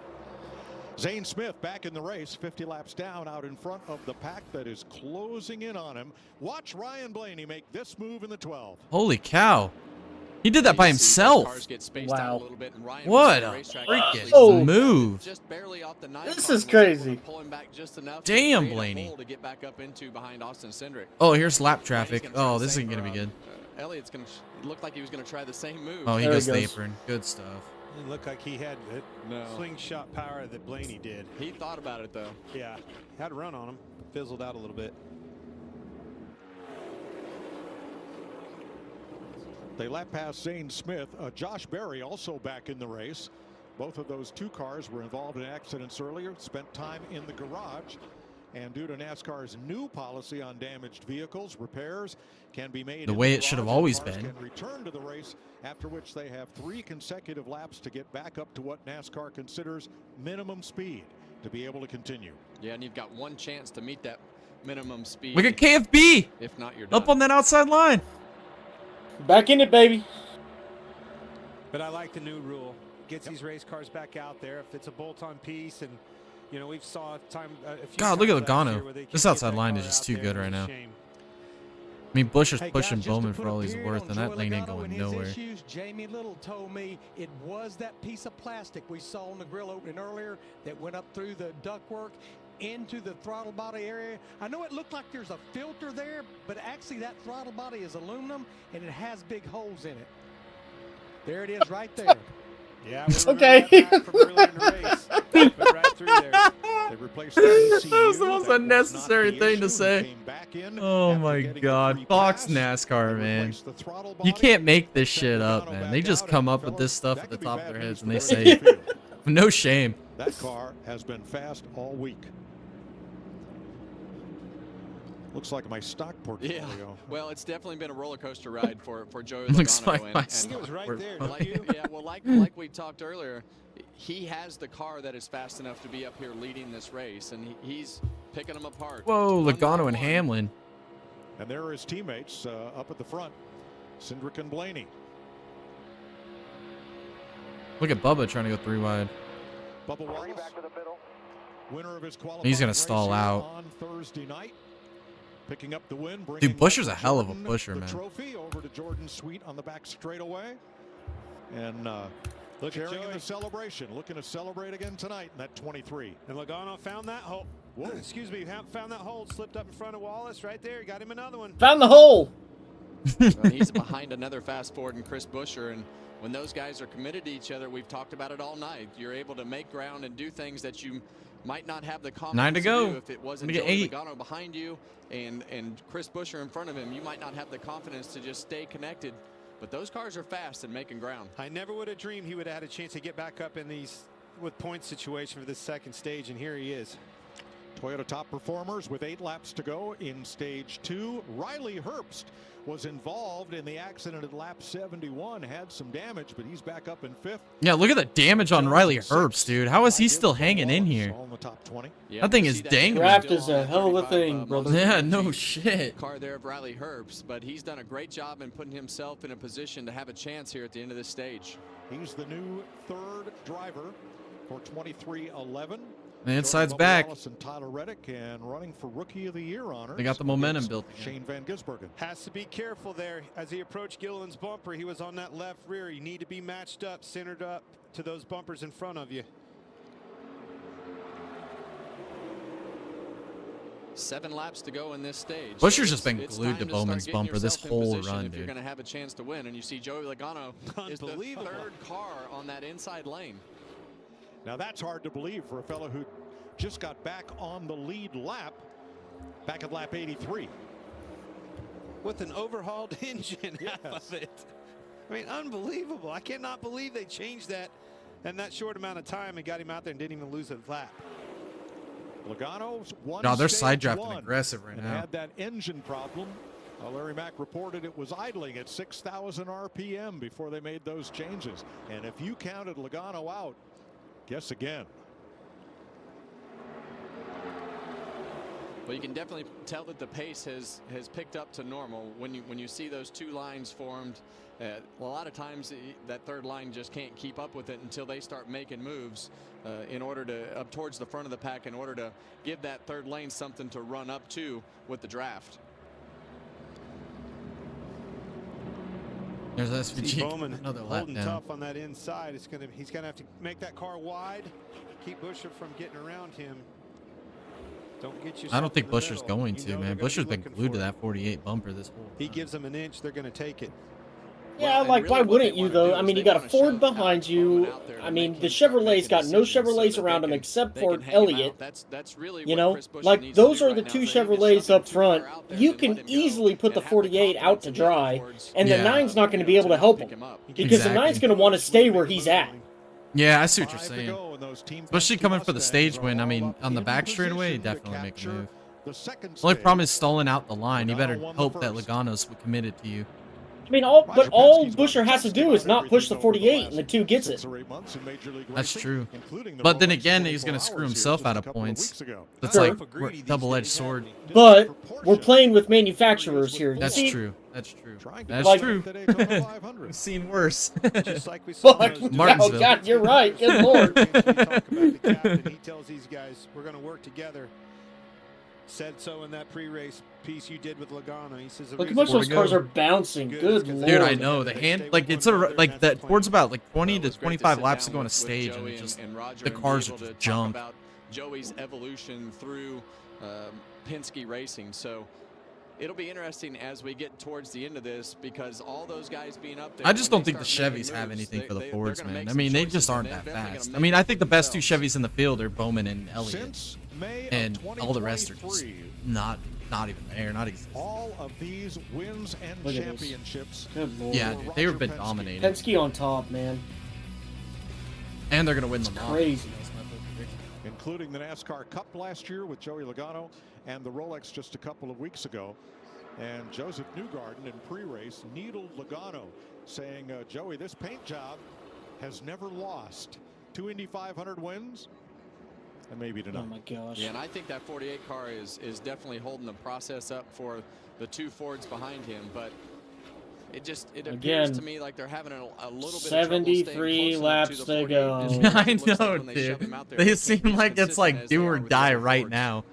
Zane Smith back in the race, 50 laps down, out in front of the pack that is closing in on him. Watch Ryan Blaney make this move in the 12. Holy cow. He did that by himself. Wow. What a freaking move. Just barely off the This is crazy. Pull him back just enough Damn, to create a Blaney. hole to get back up into behind Austin Cindric. Oh, here's lap traffic. Oh, this isn't going to be good. Elliott's going to look like he was going to try the same move. Oh, he goes to the apron. Good stuff. It looked like he had the slingshot power that Blaney did. He thought about it, though. Yeah, had a run on him. Fizzled out a little bit. They lap past Zane Smith. Josh Berry also back in the race. Both of those two cars were involved in accidents earlier, spent time in the garage. And due to NASCAR's new policy on damaged vehicles, repairs can be made The way it should have always been. Can return to the race, after which they have 3 consecutive laps to get back up to what NASCAR considers minimum speed to be able to continue. Yeah, and you've got one chance to meet that minimum speed. Look at KFB. If not, you're done. Up on that outside line. Back in it, baby. But I like the new rule. Gets these race cars back out there. If it's a bolt-on piece, and you know we've saw a few God, look at times last year Logano. where they can't This get outside that line car is just out too there, good and right it's a now. shame. I mean, Buescher's Hey, pushing guys, just to Bowman put for a all he's period worth, on and that Joey lane ain't Logano going and his nowhere. issues, Jamie Little told me it was that piece of plastic we saw on the grill opening earlier that went up through the ductwork into the throttle body area. I know it looked like there's a filter there, but actually that throttle body is aluminum and it has big holes in it. There it is right there. Yeah, we remember Okay. that back from earlier in the race. Went right through there. They replaced the ECU. That was the most That was unnecessary not the thing to issue. say. He came back in Oh after my getting a God, free Fox pass. NASCAR, They man. replaced the throttle You body. can't make this Sent shit up, Logano man. back They just out, come and up with this fellas, stuff that at the could be top of bad their news heads for and the they rest say of the it. field. No shame. That car has been fast all week. Looks like my stock portfolio. Yeah. Well, it's definitely been a roller coaster ride for Joey Looks Logano. like and, my and stock It was right there. portfolio. like, yeah, well, like we talked earlier, he has the car that is fast enough to be up here leading this race, and he's picking them apart. Whoa, one by Logano and one. Hamlin. And there are his teammates up at the front, Cindric and Blaney. Look at Bubba trying to go 3 wide. Bubba Wallace, winner of his qualifying He's gonna race stall here out. on Thursday night. Picking up the win, Dude, Buescher's a back hell of a Jordan pusher, the man. Trophy over to Jordan Sweet on the back straightaway, and Look at sharing in Joey. the celebration, looking to celebrate again tonight in that 23. And Logano found that hole. Whoa. Excuse me, found that hole, slipped up in front of Wallace right there. Got him another one. Found the hole. Well, he's behind another fast forward in Chris Buescher, and when those guys are committed to each other, we've talked about it all night. You're able to make ground and do things that you might not have the confidence 9 to go. do if it wasn't Let me Joey get 8. Logano behind you and Chris Buescher in front of him. You might not have the confidence to just stay connected, but those cars are fast and making ground. I never would have dreamed he would have had a chance to get back up in these with point situation for this second stage, and here he is. Toyota top performers with 8 laps to go in stage 2. Riley Herbst was involved in the accident at lap 71, had some damage, but he's back up in 5th. Yeah, look at the damage on Riley Herbst, dude. How is he still hanging in here? All in the top 20. That thing is dangling. Draft is a hell of a thing, brother. Yeah, no shit. Car there of Riley Herbst, but he's done a great job in putting himself in a position to have a chance here at the end of this stage. He's the new 3rd driver for 23-11. The inside's back. And Tyler Reddick, and running for Rookie of the Year honors. They got the momentum built. Shane Van Gisbergen has to be careful there as he approached Gilliland's bumper. He was on that left rear. You need to be matched up, centered up to those bumpers in front of you. 7 laps to go in this stage. Buscher's just been glued to Bowman's bumper this whole run, if dude. you're going to have a chance to win, and you see Joey Logano is the 3rd car on that inside lane. Now that's hard to believe for a fellow who just got back on the lead lap, back at lap 83. With an overhauled engine, half of it. I mean, unbelievable. I cannot believe they changed that in that short amount of time and got him out there and didn't even lose a lap. Logano's won. No, they're stage side drafting 1 aggressive right and now. had that engine problem. Larry Mack reported it was idling at 6,000 RPM before they made those changes. And if you counted Logano out, guess again. Well, you can definitely tell that the pace has picked up to normal when you see those 2 lines formed. A lot of times that 3rd line just can't keep up with it until they start making moves in order to up towards the front of the pack, in order to give that 3rd lane something to run up to with the draft. There's SVG. Bowman Another lap holding down. tough on that inside. He's gonna have to make that car wide, keep Buscher from getting around him. Don't get yourself I don't think in the Buscher's middle. going You to, know man. they're gonna Buscher's be been looking glued for to it. that 48 bumper this whole He time. gives them an inch, they're going to take it. Yeah, Well, like, and why really what wouldn't they you, wanna though? do I is mean, they you got a wanna Ford shove behind Bowman you. out there to I mean, make the him start making Chevrolet's got no decisions so Chevrolets that around they them can- except they for can hang him Elliott. out. That's really You what know, Chris Buescher like, needs to those do are right the now. 2 So you can Chevrolets shove him up too front. far out there You and can let him go easily put the and have 48 out to confidence and get dry, towards- and the Yeah. 9's not going to be able to help him. Because the 9's going to want to stay where he's at. Yeah, I see what you're 5 to saying. go, and those Team Especially Penske coming for the Mustangs stage are win. I all mean, up on the in back straightaway, position to definitely make a capture move. the second Only problem stage. is stalling out the line. You better Logano won the hope that first. Logano's committed to you. I mean, all Buscher has to do is not push the 48, and the 2 gets it. 6 or 8 months in Major League That's Racing, true. including the But then Rolex again, he's 24 going to screw hours here himself just out a of couple points. weeks ago. That's Sure. like double-edged sword. But we're playing with manufacturers here. You That's see? true. That's true. Trying to That's like- true. the Daytona 500. We've seen worse. Just like we saw Fuck. those Oh, Martinsville. God, you're right. Good Lord. talk about the captain. He tells these guys, we're going to work together. Said so in that pre-race piece you did with Logano. He says, the Look how reason much why those we cars go are bouncing. good Good is 'cause Lord. they Dude, know I that know they the stay hand, with like one it's a another, and like that's that the towards plan. about like 20 Well, it to was great 25 sit laps to down go on a with stage, Joey and just and Roger the and be cars are able to just talk junk. about Joey's evolution through Penske racing. So it'll be interesting as we get towards the end of this, because all those guys being up there. I just when don't think they the start making Chevys have moves, anything for the they're Fords, gonna man. make I some mean, they choices, just and aren't they're that definitely fast. gonna I mean, make I think the best 2 themselves. Chevys in the field are Bowman and Elliott, Since May and of all the rest are just 2023, not even there, not existing. all of these wins and Look at this. championships. Good Lord. Yeah, for dude, they've Roger been Penske. dominating, Penske on top, man. and they're gonna win them all. Crazy. That's my bold prediction. Including the NASCAR Cup last year with Joey Logano and the Rolex just a couple of weeks ago. And Joseph Newgarden in pre-race needled Logano, saying, Joey, this paint job has never lost. 2 Indy 500 wins, and maybe tonight. Oh my gosh. Yeah, and I think that 48 car is definitely holding the process up for the 2 Fords behind him, but it appears Again, to me like they're having a little bit of 73 trouble laps staying to close enough go. to the 48. I It looks like know, when they shove dude. him out there, They can't seem be as like it's consistent like as they do are or with the die other right Fords. now.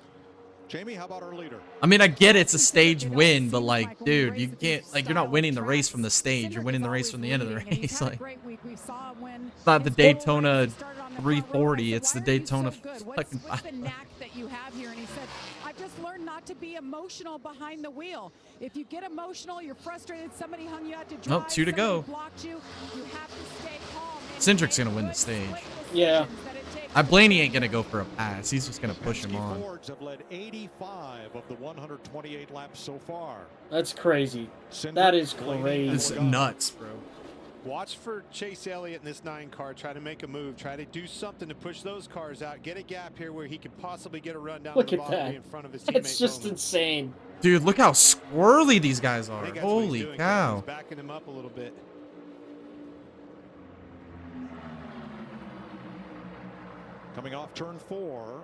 Jamie, how about our leader? I mean, I get it's a stage win, but like, dude, you can't, like, you're not winning the race from the stage. You're winning the race from the end of the race. Like, it's not the Daytona 340. It's the Daytona fucking What's the 500. knack that you have here? And he said, I've just learned not to be emotional behind the wheel. If you get emotional, you're frustrated, somebody hung you out to dry, Oh, 2 to go. somebody blocked you, you have to stay calm. and Cindric's make gonna win the good, stage. quick Yeah. decisions that it takes. Blaney ain't gonna go for a pass. He's just gonna push him Penske on. Fords have led 85 of the 128 laps so far. That's crazy. Cindric, That is Blaney, crazy. and It's Logano. nuts, bro. Watch for Chase Elliott in this 9 car. Try to make a move. Try to do something to push those cars out. Get a gap here where he could possibly get a run down Look the at bottom that. in front of his teammate. That's just Bowman. insane. Dude, look how squirrely these guys I are. think that's what he's Holy doing, cow. He's backing him up a little bit. Coming off turn 4.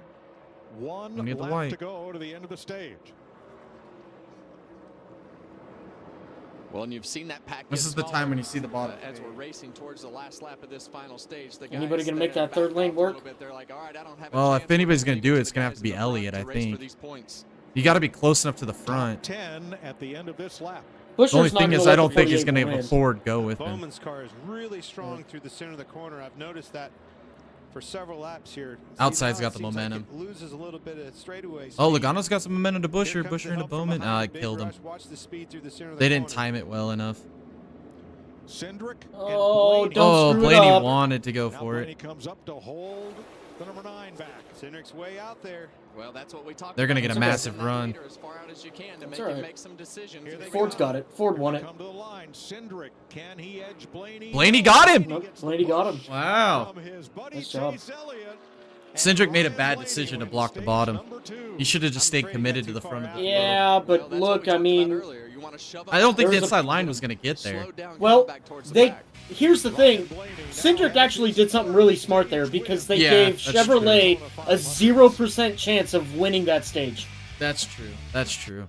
One Near the lap white. to go to the end of the stage. Well, and you've seen that pack. This is the time when you see the bottom. As we're racing towards the last lap of this final stage. The Anybody guys gonna make that that third lane work? They're like, all right, I don't have a Well, chance. if anybody's going to do it, it's going to have to be Elliott, I think. You got to be close enough to the front. 10 at the end of this lap. The only thing is, I don't think he's going to have a Ford go with him. Bowman's car is really strong through the center of the corner. I've noticed that for several laps here. Outside's See, now got the it seems like momentum. it loses a little bit of straightaway speed. Oh, Logano's got some momentum to Here Busher. comes the Busher into help from Bowman. behind, I big killed him. rush. Watch the speed through the center of the They didn't corner. time it well enough. Cindric Oh, and Blaney. don't screw it Blaney up. wanted to go Now for Blaney it. comes up to hold the number 9 back. Cindric's way out there. Well, that's what we talked They're going to about. get a massive run. As far out as you can to That's make all him right. make some decisions. Here they Ford's go. got it. Ford won it. Come to the line. Cindric, can he edge Blaney? Blaney got him. Nope, Blaney got him. Wow. From his buddy Nice job. Chase Elliott. Cindric made a bad decision to block the bottom. He should have just stayed committed to the front of the Yeah, but look, I mean, I don't think the There's a- inside line was going to get there. well, here's the thing. Cindric actually did something really smart there because they Yeah, gave that's Chevrolet a 0% chance of winning that stage. That's true. That's true.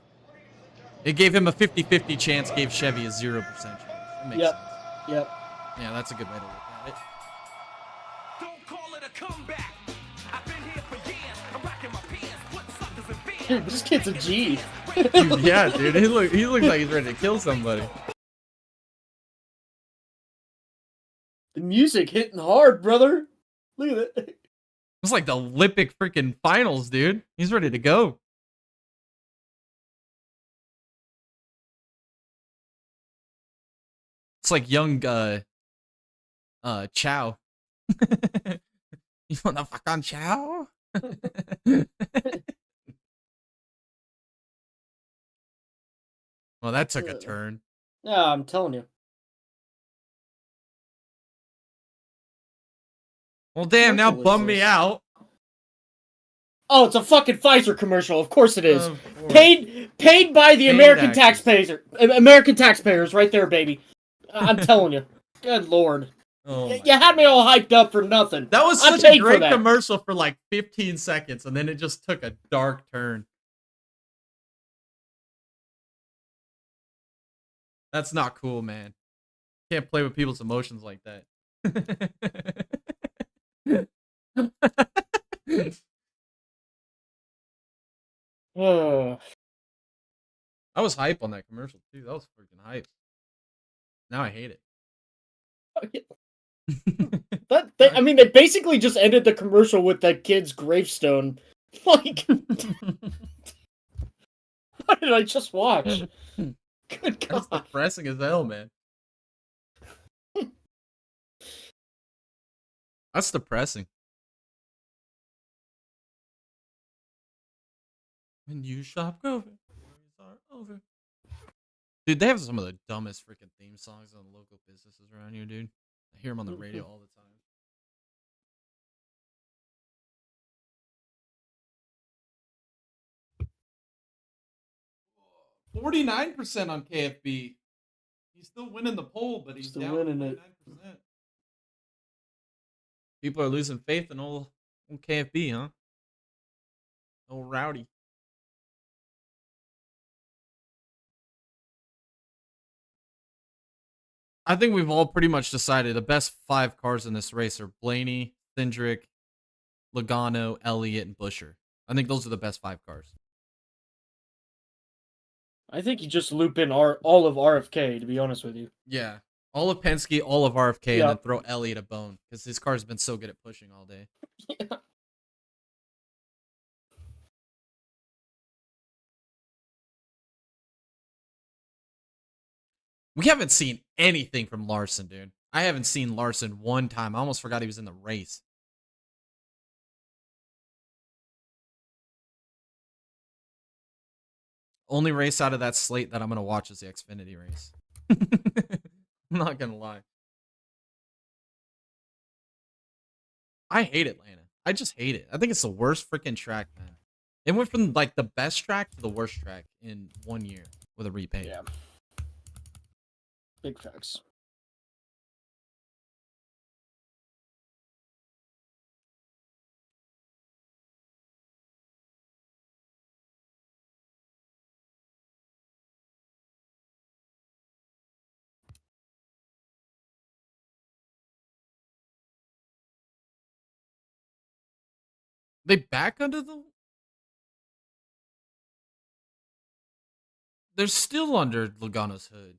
It gave him a 50-50 chance, gave Chevy a 0% chance. That makes Yep. sense. Yep. Yeah, that's a good way to look at it. Don't call it a comeback. I've been here for years. I'm rocking my pants. What suckers and fans? Dude, this kid's a G. Dude, yeah, dude. He looks like he's ready to kill somebody. The music hitting hard, brother. Look at it. It's like the Olympic freaking finals, dude. He's ready to go. It's like young Chow. You want to fuck on Chow? Well, that took a turn. Yeah, I'm telling you. Well, damn, now Commercial bum is me this? out. Oh, it's a fucking Pfizer commercial. Of course it is. Of course. Paid by the Paid American actors. taxpayers. American taxpayers, right there, baby. I'm telling you. Good lord. Oh my You had me all hyped up for nothing. That was I such a paid for great that. commercial for like 15 seconds, and then it just took a dark turn. That's not cool, man. Can't play with people's emotions like that. Ugh. I was hype on that commercial too. That was freaking hype. Now I hate it. I mean, they basically just ended the commercial with that kid's gravestone. Like, what did I just watch? Good That's God. depressing as hell, man. That's depressing. When you shop Grover, worries are over. Dude, they have some of the dumbest freaking theme songs on local businesses around here, dude. I hear them on the radio all the time. 49% on KFB. He's still winning the poll, but he's Still down winning it. 49%. People are losing faith in old KFB, huh? Old Rowdy. I think we've all pretty much decided the best 5 cars in this race are Blaney, Cindric, Logano, Elliott, and Busher. I think those are the best 5 cars. I think you just loop in all of RFK, to be honest with you. Yeah. All of Penske, all of RFK, Yeah. and then throw Elliott a bone. Because his car's been so good at pushing all day. Yeah. We haven't seen anything from Larson, dude. I haven't seen Larson one time. I almost forgot he was in the race. Only race out of that slate that I'm going to watch is the Xfinity race. I'm not going to lie. I hate Atlanta. I just hate it. I think it's the worst freaking track, man. It went from like the best track to the worst track in 1 year with a repaint. Yeah. Big facts. They back under the. They're still under Logano's hood.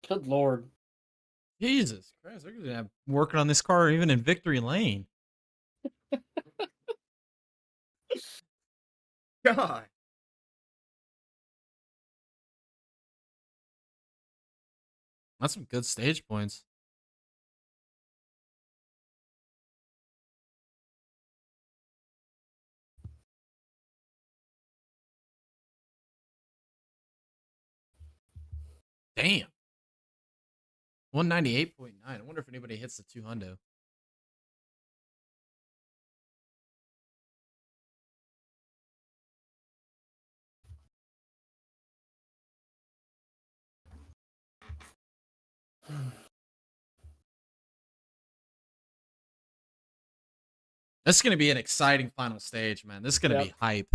Good lord. Jesus Christ, they're gonna have working on this car even in victory lane. God. That's some good stage points. Damn. 198.9. I wonder if anybody hits the 200. This is going to be an exciting final stage, man. This is going to be hype.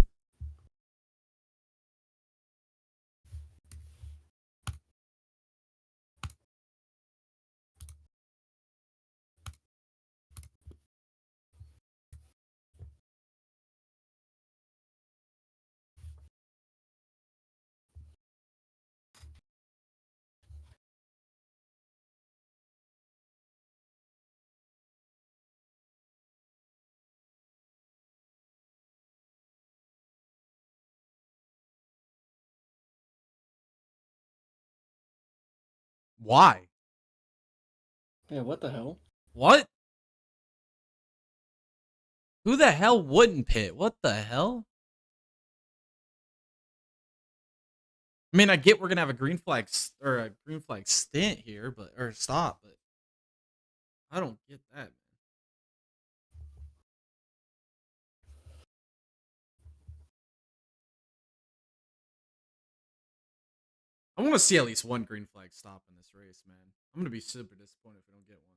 Why? Yeah, what the hell? What? Who the hell wouldn't pit? What the hell? I mean, I get we're gonna have a green flag or a green flag stint here, or stop, but I don't get that, man. I want to see at least one green flag stop in this race, man. I'm gonna be super disappointed if we don't get one.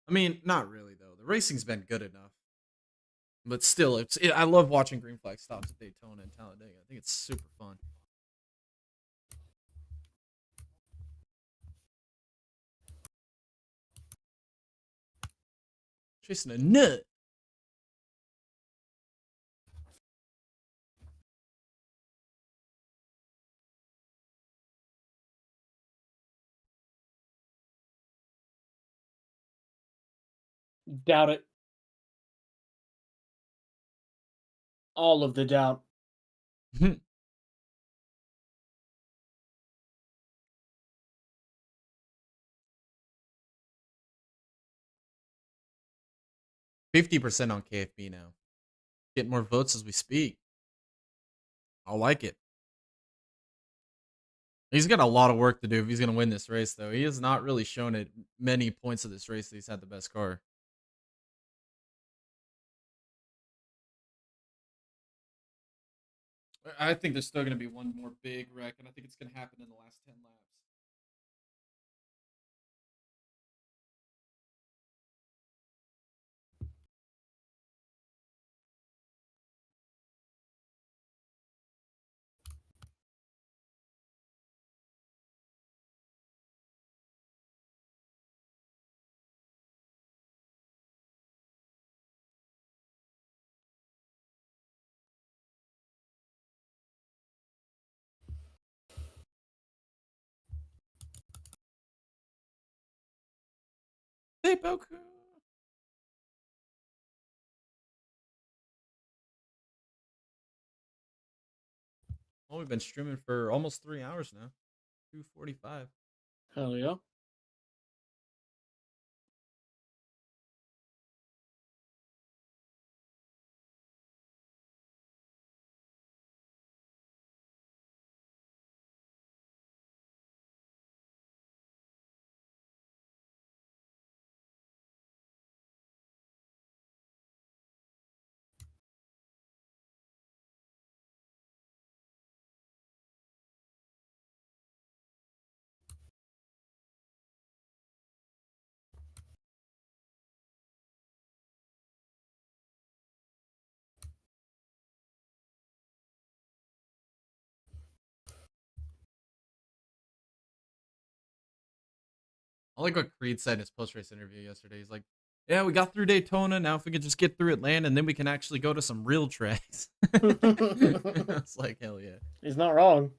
I mean, not really though. The racing's been good enough, but still, I love watching green flag stops at Daytona and Talladega. I think it's super fun. Chasing a nut. Doubt it. All of the doubt. 50% on KFB now. Get more votes as we speak. I like it. He's got a lot of work to do if he's going to win this race, though. He has not really shown at many points of this race that he's had the best car. I think there's still going to be one more big wreck, and I think it's going to happen in the last 10 laps. Hey, Boku. Oh, we've been streaming for almost 3 hours now. 2:45. Hell yeah. I like what Creed said in his post-race interview yesterday. He's like, yeah, we got through Daytona. Now if we could just get through Atlanta, and then we can actually go to some real tracks. It's like, hell yeah. He's not wrong.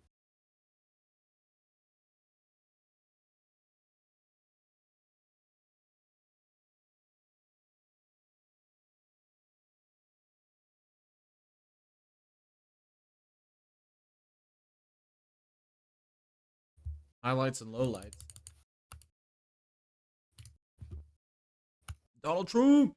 Highlights and lowlights. Donald Trump.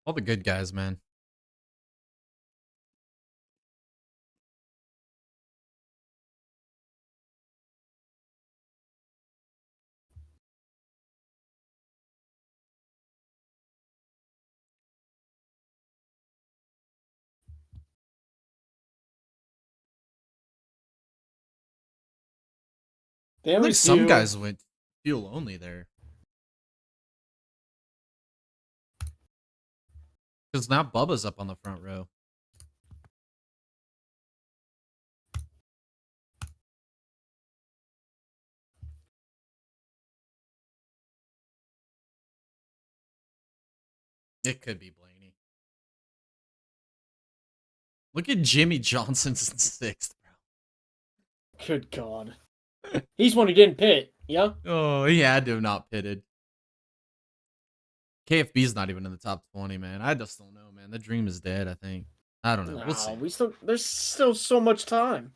All the good guys, man. They I think always some do. guys went fuel only there. Because now Bubba's up on the front row. It could be Blaney. Look at Jimmy Johnson's in 6th, bro. Good God. He's one who didn't pit, yeah? Oh, he had to have not pitted. KFB's not even in the top 20, man. I just don't know, man. The dream is dead, I think. I don't know. We'll see. There's still so much time.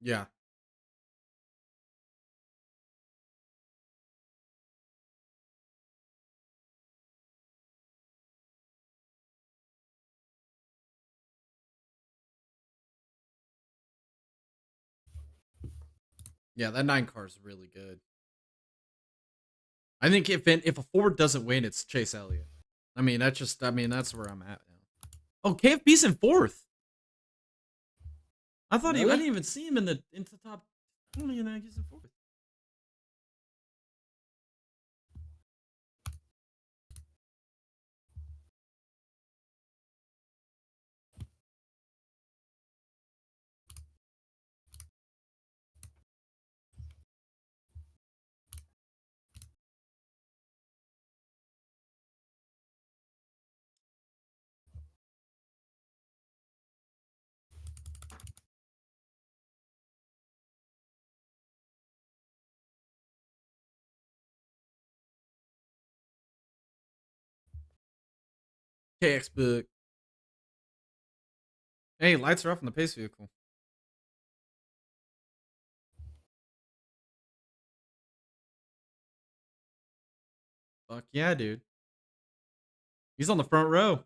Yeah. Yeah, that 9 car is really good. I think if a Ford doesn't win, it's Chase Elliott. I mean, that's where I'm at now. Oh, KFB's in 4th. I thought I didn't even see him into the top 20, and he's in 4th. KX book. Hey, lights are off on the pace vehicle. Fuck yeah, dude. He's on the front row.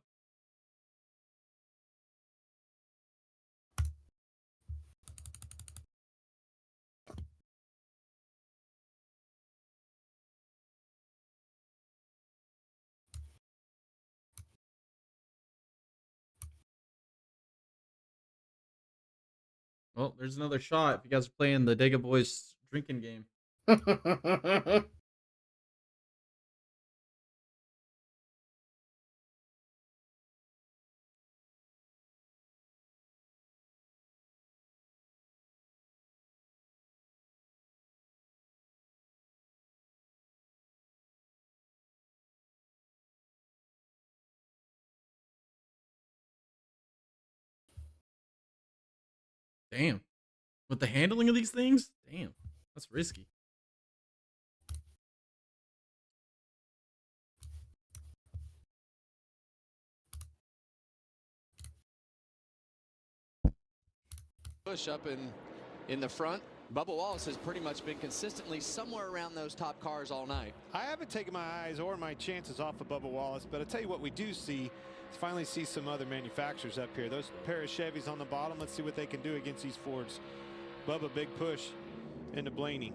Well, there's another shot if you guys are playing the Dega Boys drinking game. Damn. With the handling of these things? Damn. That's risky. Push up in the front. Bubba Wallace has pretty much been consistently somewhere around those top cars all night. I haven't taken my eyes or my chances off of Bubba Wallace, but I'll tell you what we do see is finally see some other manufacturers up here. Those pair of Chevys on the bottom, let's see what they can do against these Fords. Bubba, big push into Blaney.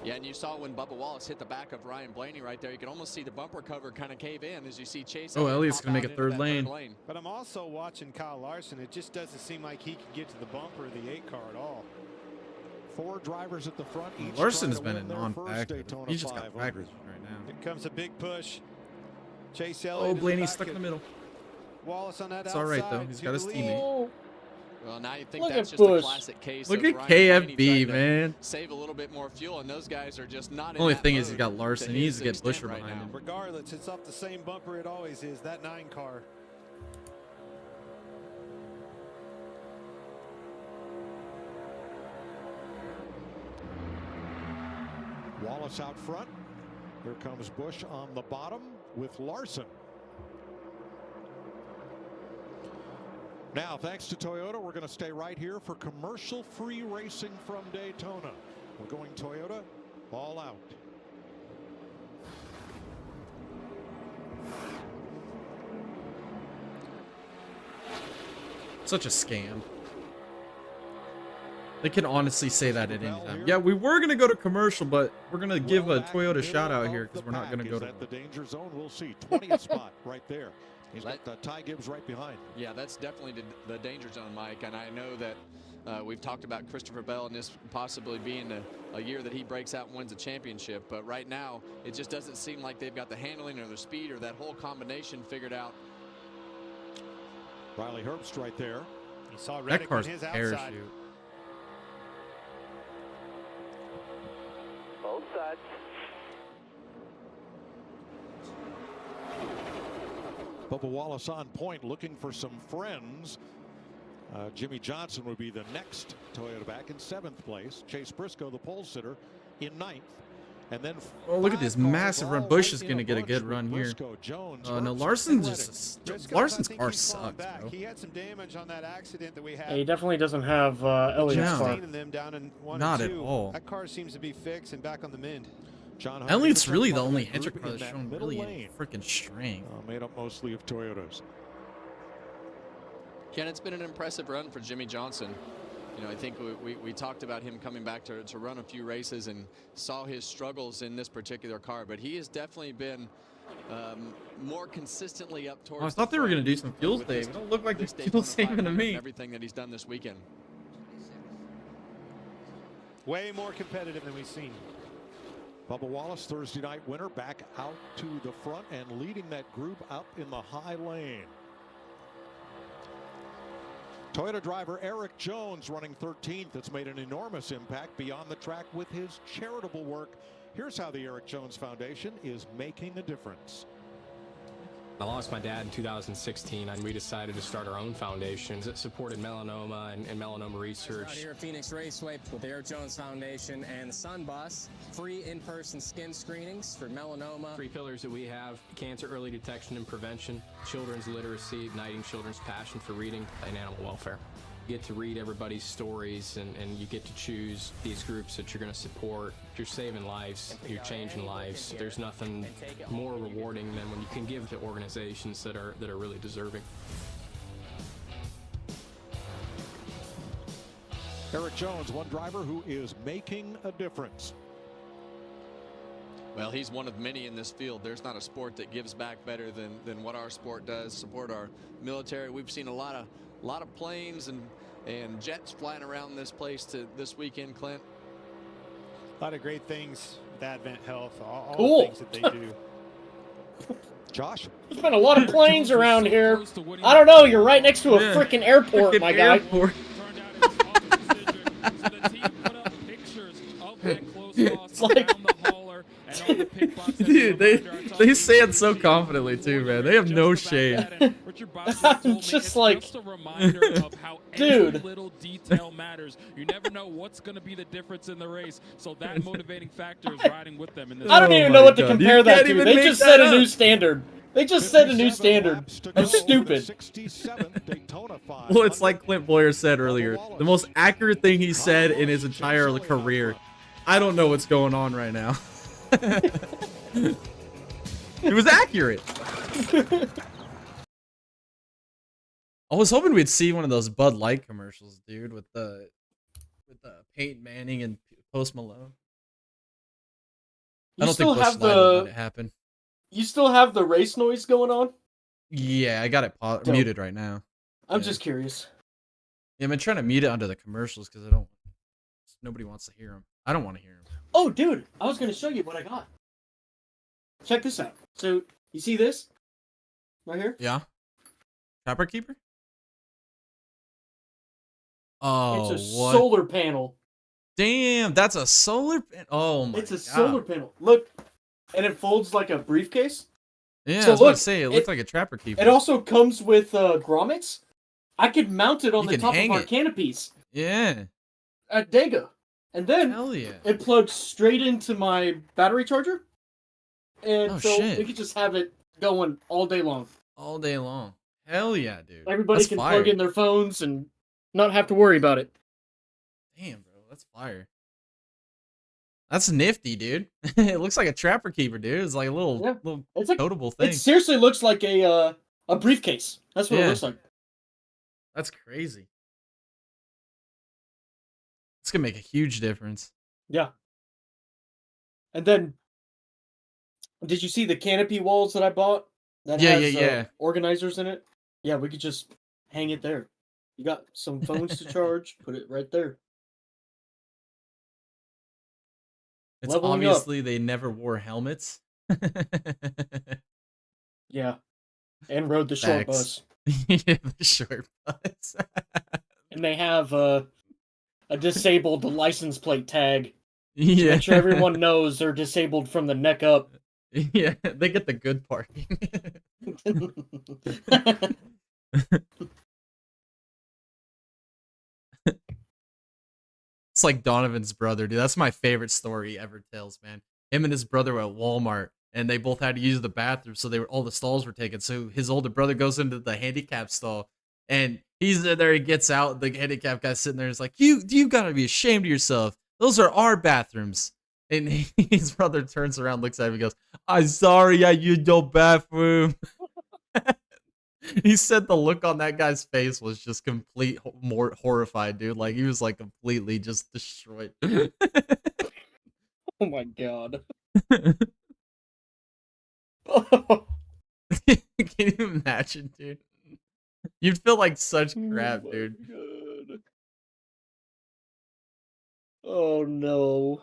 Yeah, and you saw when Bubba Wallace hit the back of Ryan Blaney right there, you can almost see the bumper cover kind of cave in as you see Chase. Oh, Elliott's going to make a third third lane. But I'm also watching Kyle Larson. It just doesn't seem like he can get to the bumper of the 8 car at all. 4 drivers at the front. Each Larson's trying to been win a their non-factor. first Daytona He's just got 500. factors right now. Here comes a big push. Chase Elliott. Oh, Blaney's stuck in the middle. Wallace on that It's all right, though. He's got his teammate. Well, now you think Look that's at just a Busch. classic case Look of at Ryan Blaney KFB, trying to man. save a little bit more fuel, and those guys are just not in Only that thing is he's mode got Larson. to He needs his to get extent Busher right behind now. him. Regardless, it's off the same bumper it always is, that 9 car. Wallace out front. Here comes Busch on the bottom with Larson. Now, thanks to Toyota, we're going to stay right here for commercial-free racing from Daytona. We're going Toyota all out. Such a scam. They can honestly say that at any time. Yeah, we were going to go to commercial, but we're going to give a Toyota shout out here because we're not going to go to the danger zone. We'll see 20th spot right there. He's got Ty Gibbs right behind. Yeah, that's definitely the danger zone, Mike. And I know that we've talked about Christopher Bell and this possibly being a year that he breaks out and wins a championship. But right now, it just doesn't seem like they've got the handling or the speed or that whole combination figured out. Riley Herbst right there. He saw that Reddick car's on his parachute. outside. Both sides. Bubba Wallace on point, looking for some friends. Jimmy Johnson would be the next Toyota back in 7th place. Chase Briscoe, the pole sitter, in 9th. And then oh, look at this massive run. Busch is going to get a good run here. No, Larson's car sucks, bro. He had some damage on that accident that we had. Yeah, he definitely doesn't have Elliott's car. Them down in 1 Not and at 2. all. That car seems to be fixed and back on the mend. John Elliott's really the only Hendrick car that's shown really any freaking strength. Made up mostly of Toyotas. Ken, it's been an impressive run for Jimmy Johnson. You know, I think we talked about him coming back to run a few races and saw his struggles in this particular car, but he has definitely been more consistently up towards. I thought they were going to do some fuel saving. It don't look like they're fuel saving to me. Everything that he's done this weekend. Way more competitive than we've seen. Bubba Wallace, Thursday night winner, back out to the front and leading that group up in the high lane. Toyota driver Eric Jones running 13th. That's made an enormous impact beyond the track with his charitable work. Here's how the Eric Jones Foundation is making a difference. I lost my dad in 2016, and we decided to start our own foundation that supported melanoma and melanoma research. Out here at Phoenix Raceway with the Eric Jones Foundation and the Sun Bus, free in-person skin screenings for melanoma. 3 pillars that we have: cancer early detection and prevention, children's literacy, igniting children's passion for reading, and animal welfare. You get to read everybody's stories, and you get to choose these groups that you're going to support. You're saving lives, you're changing lives. There's nothing more rewarding than when you can give to organizations that are really deserving. Eric Jones, one driver who is making a difference. Well, he's one of many in this field. There's not a sport that gives back better than what our sport does. Support our military. We've seen a lot of planes and jets flying around this place this weekend, Clint. A lot of great things with Advent Health, all Cool. the things that they do. Josh? There's been a lot of planes around here. I don't know, you're right next to a freaking airport, Frickin' my guy. airport. It's like, Dude, they say it so confidently too, man. They have no shame. I'm just like, dude. Little detail matters. You never know what's going to be the difference in the race. So that motivating factor is riding with them in this. I don't even know what to compare that to. They just set a new standard. They just set a new standard. That's stupid. Well, it's like Clint Boyer said earlier. The most accurate thing he said in his entire career. I don't know what's going on right now. It was accurate. I was hoping we'd see one of those Bud Light commercials, dude, with the Peyton Manning and Post Malone. I don't think Busch Light will let it happen. You still have the race noise going on? Yeah, I got it muted right now. I'm just curious. Yeah, I've been trying to mute it under the commercials because nobody wants to hear them. I don't want to hear them. Oh, dude, I was going to show you what I got. Check this out. So, you see this? Right here? Yeah. Trapper Keeper? Oh, it's a solar panel. Damn, that's a solar panel. Oh my god. It's a solar panel. Look, and it folds like a briefcase. Yeah, so I was about to say, it looked like a Trapper Keeper. It also comes with grommets. I could mount it on the top of our canopies. Yeah. At Dago. And then hell yeah. It plugs straight into my battery charger. And shit. we could just have it going all day long. All day long. Hell yeah, dude. Everybody can plug in their phones and not have to worry about it. Damn, bro. That's fire. That's nifty, dude. It looks like a Trapper Keeper, dude. It's like a little it's like, toteable thing. It seriously looks like a briefcase. That's what it looks like. That's crazy. It's gonna make a huge difference. Yeah. And then, did you see the canopy walls that I bought? That has organizers in it. Yeah, we could just hang it there. You got some phones to charge, put it right there. It's obviously they never wore helmets. Yeah. And rode the short bus. Yeah, the short bus. And they have a disabled license plate tag. Yeah. To make sure everyone knows they're disabled from the neck up. Yeah, they get the good parking. It's like Donovan's brother, dude. That's my favorite story he ever tells, man. Him and his brother were at Walmart, and they both had to use the bathroom, so all the stalls were taken. So his older brother goes into the handicap stall, and he's in there. He gets out. The handicap guy's sitting there. He's like, "You gotta be ashamed of yourself. Those are our bathrooms." And his brother turns around, looks at him, and goes, "I'm sorry, I used your bathroom." He said the look on that guy's face was just more horrified, dude. Like he was like completely just destroyed. Oh my god. Can you imagine, dude? You'd feel like such crap, dude. God. Oh no.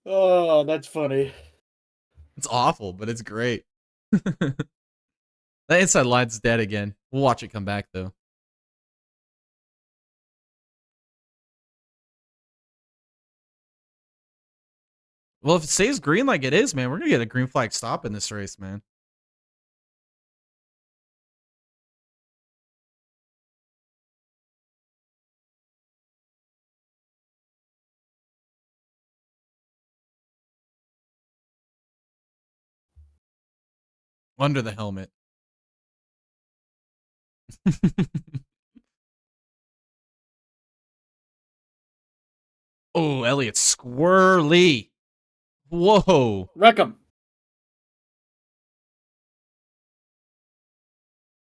Oh, that's funny. It's awful, but it's great. That inside line's dead again. We'll watch it come back, though. Well, if it stays green like it is, man, we're going to get a green flag stop in this race, man. Under the helmet. Oh, Elliot's squirrely. Whoa. Wreck him.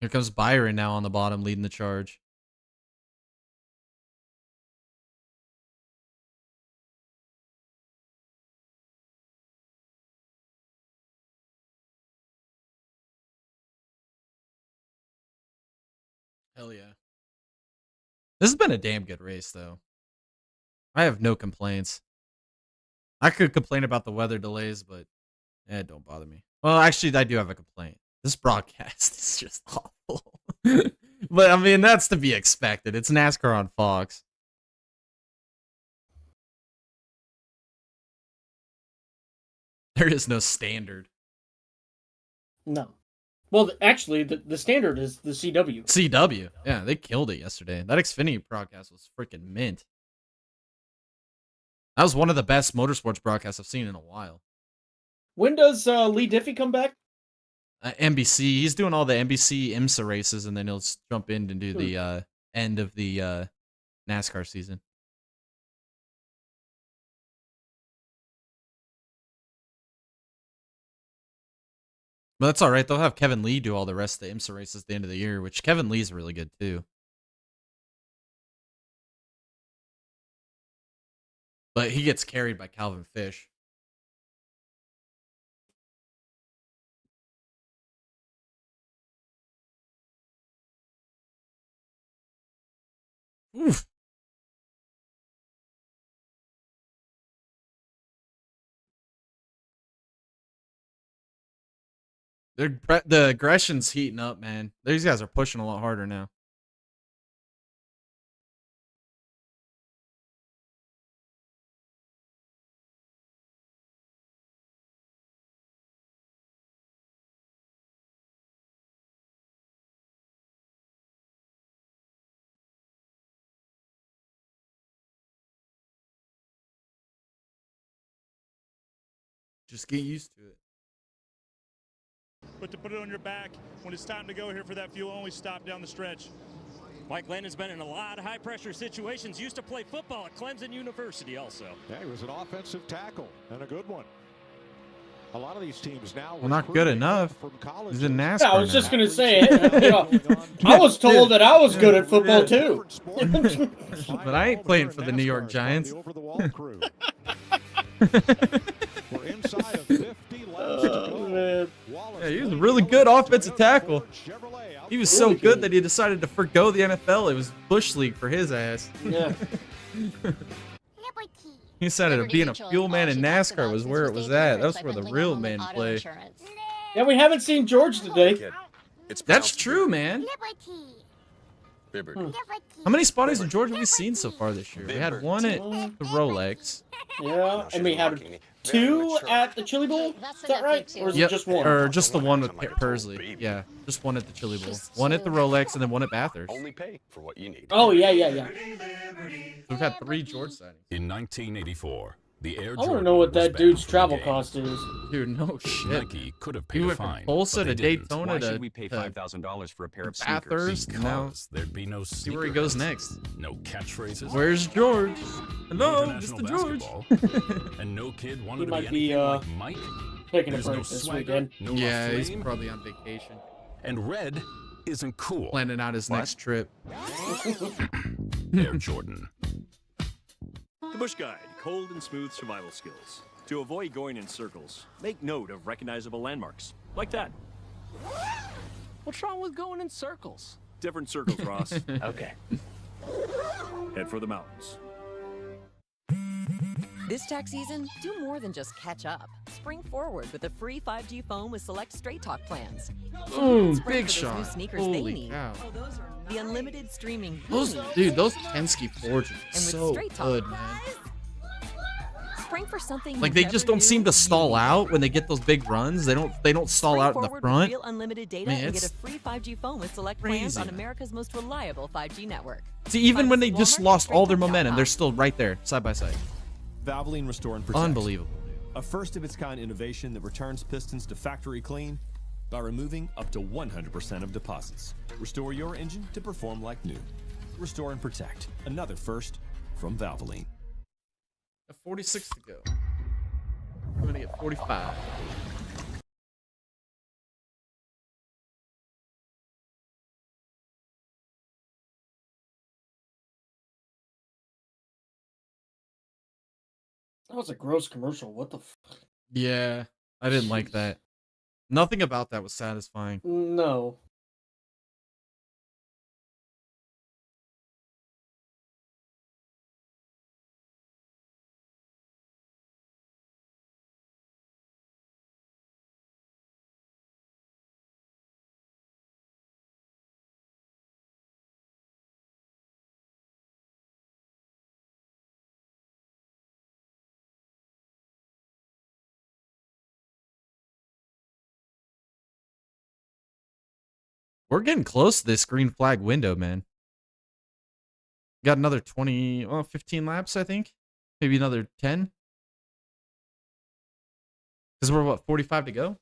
Here comes Byron now on the bottom leading the charge. Hell yeah. This has been a damn good race, though. I have no complaints. I could complain about the weather delays, but don't bother me. Well, actually, I do have a complaint. This broadcast is just awful. But, I mean, that's to be expected. It's NASCAR on Fox. There is no standard. No. Well, actually, the standard is the CW. CW. Yeah, they killed it yesterday. That Xfinity broadcast was freaking mint. That was one of the best motorsports broadcasts I've seen in a while. When does Lee Diffie come back? NBC. He's doing all the NBC IMSA races, and then he'll jump in and do the end of the NASCAR season. But that's all right. They'll have Kevin Lee do all the rest of the IMSA races at the end of the year, which Kevin Lee's really good too. But he gets carried by Calvin Fish. Oof. The aggression's heating up, man. These guys are pushing a lot harder now. Just get used to it. But to put it on your back when it's time to go here for that fuel only stop down the stretch. Mike Landon's been in a lot of high-pressure situations. Used to play football at Clemson University also. Yeah, he was an offensive tackle and a good one. A lot of these teams now. Well, not good enough. He's in NASCAR. Yeah, I was just going to say, I was told that I was good at football too. But I ain't playing for the New York Giants. We're inside of 50 laps to go. Yeah, he was a really good offensive tackle. He was so good that he decided to forgo the NFL. It was Bush League for his ass. Yeah. He decided being a fuel man in NASCAR was where it was at. That's where the real men play. Yeah, we haven't seen George today. That's true, man. How many spottings in Georgia have we seen so far this year? We had one at the Rolex. Yeah, and we had 2 at the Chili Bowl. Is that right? Or is it just one? Or just the one with Pursley. Yeah, just one at the Chili Bowl. One at the Rolex and then one at Bathurst. Only pay for what you need. Oh, yeah. We've had 3 George signings. In 1984, the Air I want to Jordan know what was that dude's banned travel from the game. cost is. Dude, no shit. Nike could have He paid a went from fine, Tulsa but to they didn't. Daytona Why to should we pay $5,000 for a pair of Bathurst. sneakers? Now Because there'd be no see where he goes sneakerheads, next. no catchphrases. Where's George? Hello, International Mr. George. basketball, and no kid wanted to be might be, anything like Mike. taking a There's break no this swagger, weekend. no Yeah, rough he's flame, probably on vacation. and red isn't cool. Planning out his What? next trip. Air Jordan. The Bush Guide, cold and smooth survival skills. To avoid going in circles, make note of recognizable landmarks, like that. What's wrong with going in circles? Different circles, Ross. Okay. Head for the mountains. This tax season, do more than just catch up. Spring forward with a free 5G phone with select Straight Talk plans. Boom, Spring big for those new shot. sneakers Holy they need. cow. The unlimited streaming. Those, you need. dude, those Penske Fords are And with so Straight Talk, good, man. Spring for something Like you they just never don't seem knew to stall out when they get those big runs. They don't stall Spring out in the forward front. With real unlimited data Man, and get it's a free 5G phone with select plans crazy. on America's most reliable 5G network. See, even Find when us they at just Walmart lost and all their StraightTalk.com. momentum, they're still right there, side by side. Valvoline Restore and Protect. Unbelievable. A first-of-its-kind innovation that returns pistons to factory clean by removing up to 100% of deposits. Restore your engine to perform like new. Restore and Protect. Another first from Valvoline. 46 to go. I'm gonna get 45. That was a gross commercial. What the fuck? Yeah, I didn't like that. Nothing about that was satisfying. No. We're getting close to this green flag window, man. Got another 20, well, 15 laps, I think. Maybe another 10. Because we're, what, 45 to go?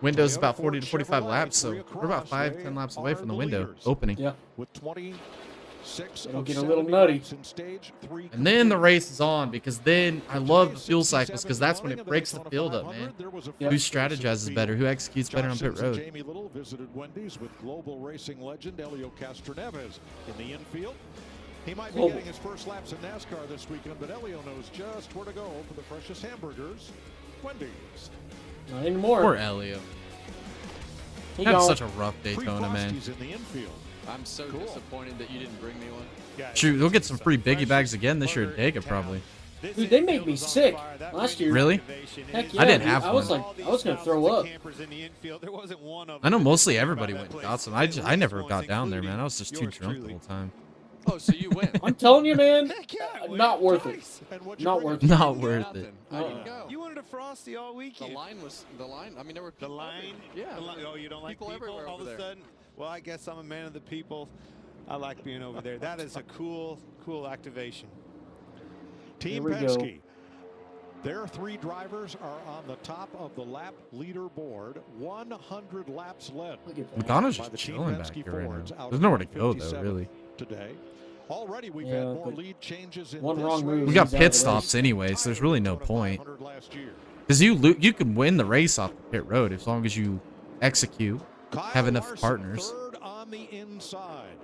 Window's Toyota, about 40 Ford, to 45 Chevrolet, laps, so three we're about across. 5, They 10 laps away are from the the window leaders. opening. Yeah. With 26 It'll of get a little 70 nutty. laps in stage 3 And then the complete. race is on, because then I love the fuel cycles, because that's when it breaks the field up, man. Yep. Who strategizes better? Who executes better on pit Josh Simpson, road? Jamie Little visited Wendy's with global racing legend Helio Castroneves in the infield. He might be getting his first laps in NASCAR this weekend, but Helio knows just where to go for the freshest hamburgers. Wendy's. Not anymore. Poor Elio. Had such a rough Daytona, man. In the infield. I'm so disappointed that you didn't bring me one. Shoot, we'll get some free biggie bags again this year at Dega, probably. Dude, they made me sick last year. Really? Heck yeah, I didn't dude. have I was one. like, I was gonna throw up. I know mostly everybody went and got some. I never got down there, man. I was just too drunk the whole time. Oh, so you went? I'm telling you, man, not worth it. Not worth it. Not worth it. I didn't go. You wanted a Frosty all weekend. The line. I mean, there were The line? Yeah. Oh, you don't like People everywhere all over of a there. sudden? Well, I guess I'm a man of the people. I like being over there. That is a cool activation. Team Here we go. Penske. Their 3 drivers are on the top of the lap leaderboard. 100 laps led. Logano's by just the Team chilling back Penske here right Fords now. out There's of nowhere to go, though, 57 really. Today. Already we've Yeah, had more but lead changes in one this wrong move. race We got He's out pit of the stops race. anyway, so there's really no point. 500 last year. Because you can win the race off the pit road as long as you execute, have enough Larson, partners. Third on the inside.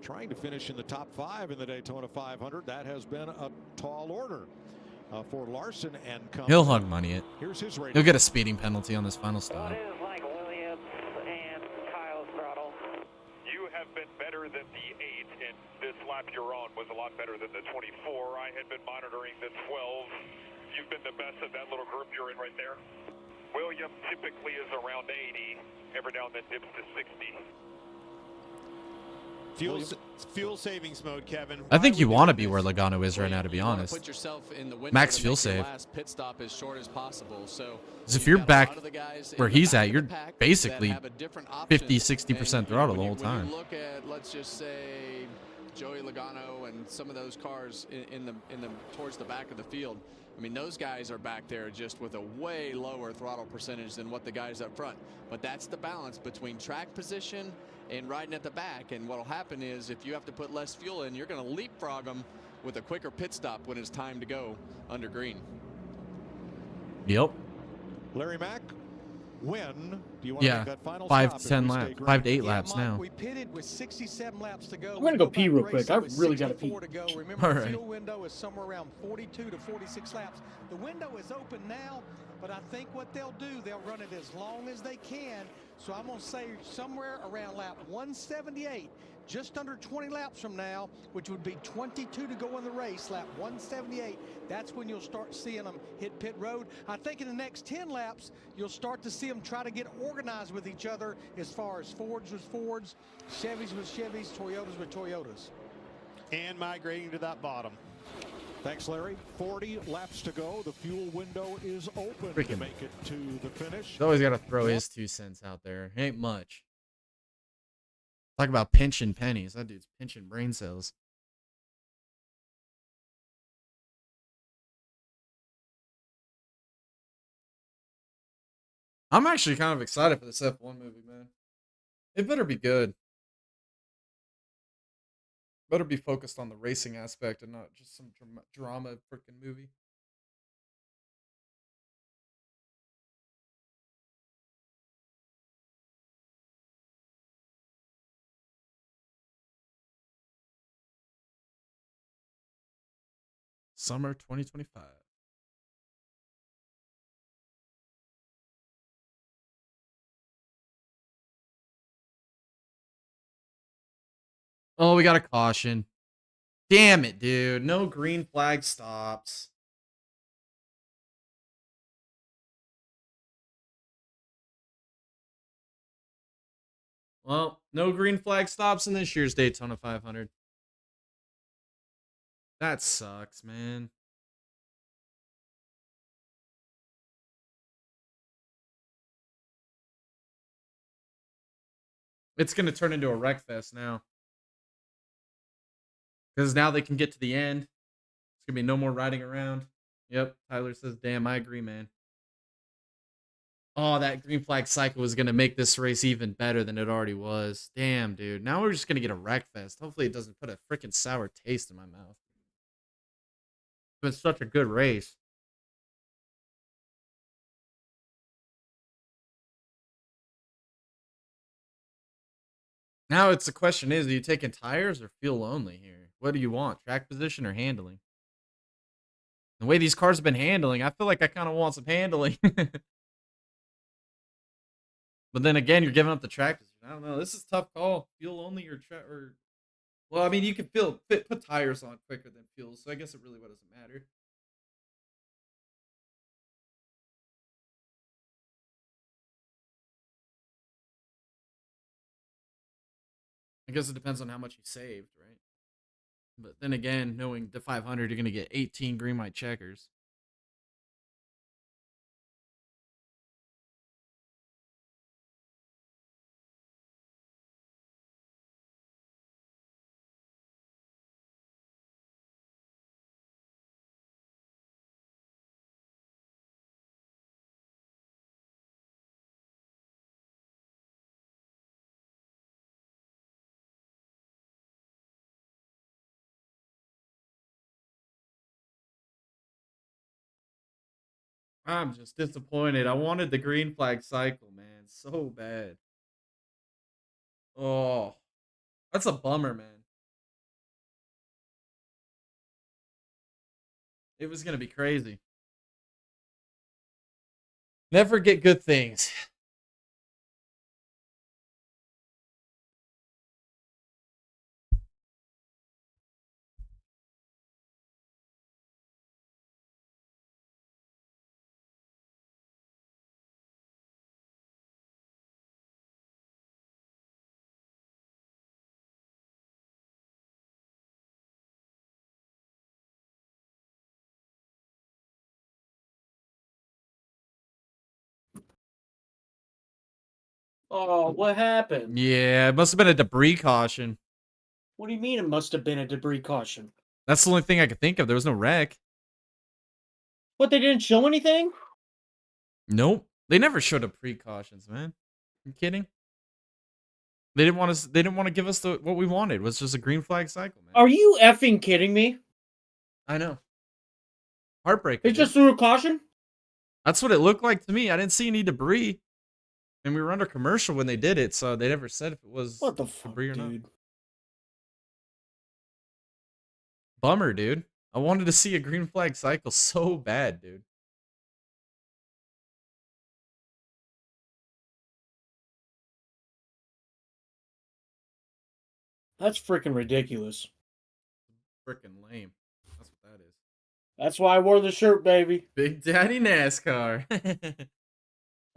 Trying to finish in the top 5 in the Daytona 500. That has been a tall order for Larson and company. He'll hug money it. Here's his rating. He'll get a speeding penalty on this final stop. You have been better than the 8, and this lap you're on was a lot better than the 24. I had been monitoring the 12. You've been the best of that little group you're in right there. William typically is around 80. Every now and then dips to 60. Fuel savings mode, Kevin. I think you want to be where Logano is right now, to be honest. Put yourself in the window Max to fuel make your save. last pit stop as short as possible. So Because if you've you're got a lot back of the guys in where the he's back at, of you're the pack that basically have a different option. 50, 60% And, throttle the when whole time. When you look at, let's just say, Joey Logano and some of those cars in the towards the back of the field, I mean, those guys are back there just with a way lower throttle percentage than what the guys up front. But that's the balance between track position and riding at the back. And what will happen is if you have to put less fuel in, you're going to leapfrog them with a quicker pit stop when it's time to go under green. Yep. Larry Mack, when do you want to Yeah. make that final 5 stop to if 10 we stay laps. green? 5 to 8 laps now. We pitted with 67 laps to go. I'm gonna go pee real quick. I really gotta pee. Remember, All the right. fuel window is somewhere around 42 to 46 laps. The window is open now, but I think what they'll do, they'll run it as long as they can. So I'm going to say somewhere around lap 178, just under 20 laps from now, which would be 22 to go in the race, lap 178. That's when you'll start seeing them hit pit road. I think in the next 10 laps, you'll start to see them try to get organized with each other as far as Fords with Fords, Chevys with Chevys, Toyotas with Toyotas. And migrating to that bottom. Thanks, Larry. 40 laps to go. The fuel window is open to Freaking- make it to the finish. He's always got to throw his 2 cents out there. Ain't much. Talk about pinching pennies. That dude's pinching brain cells. I'm actually kind of excited for this F1 movie, man. It better be good. Better be focused on the racing aspect and not just some drama freaking movie. Summer 2025. Oh, we got a caution. Damn it, dude. No green flag stops. Well, no green flag stops in this year's Daytona 500. That sucks, man. It's going to turn into a wreck fest now. Because now they can get to the end. gonna be no more riding around. Yep. Tyler says, damn, I agree, man. Oh, that green flag cycle was gonna make this race even better than it already was. Damn, dude. Now we're just gonna get a wreck fest. Hopefully it doesn't put a freaking sour taste in my mouth. It's been such a good race. Now it's the question is, are you taking tires or fuel only here? What do you want? Track position or handling? The way these cars have been handling, I feel like I kind of want some handling. But then again, you're giving up the track position. I don't know. This is a tough call. Fuel only or well, I mean, you can put tires on quicker than fuel, so I guess it really doesn't matter. I guess it depends on how much you saved, right? But then again, knowing the 500, you're going to get 18 green white checkers. I'm just disappointed. I wanted the green flag cycle, man, so bad. Oh, that's a bummer, man. It was gonna be crazy. Never get good things. Oh, what happened? Yeah, it must have been a debris caution. What do you mean it must have been a debris caution? That's the only thing I could think of. There was no wreck. What, they didn't show anything? Nope. They never showed up precautions, man. You kidding? They didn't want us. They didn't want to give us what we wanted. It was just a green flag cycle, man. Are you effing kidding me? I know. Heartbreaking. They just threw a caution? That's what it looked like to me. I didn't see any debris, and we were under commercial when they did it, so they never said if it was What the fuck, debris or dude? not. Bummer, dude. I wanted to see a green flag cycle so bad, dude. That's freaking ridiculous. Freaking lame. That's what that is. That's why I wore the shirt, baby. Big Daddy NASCAR. I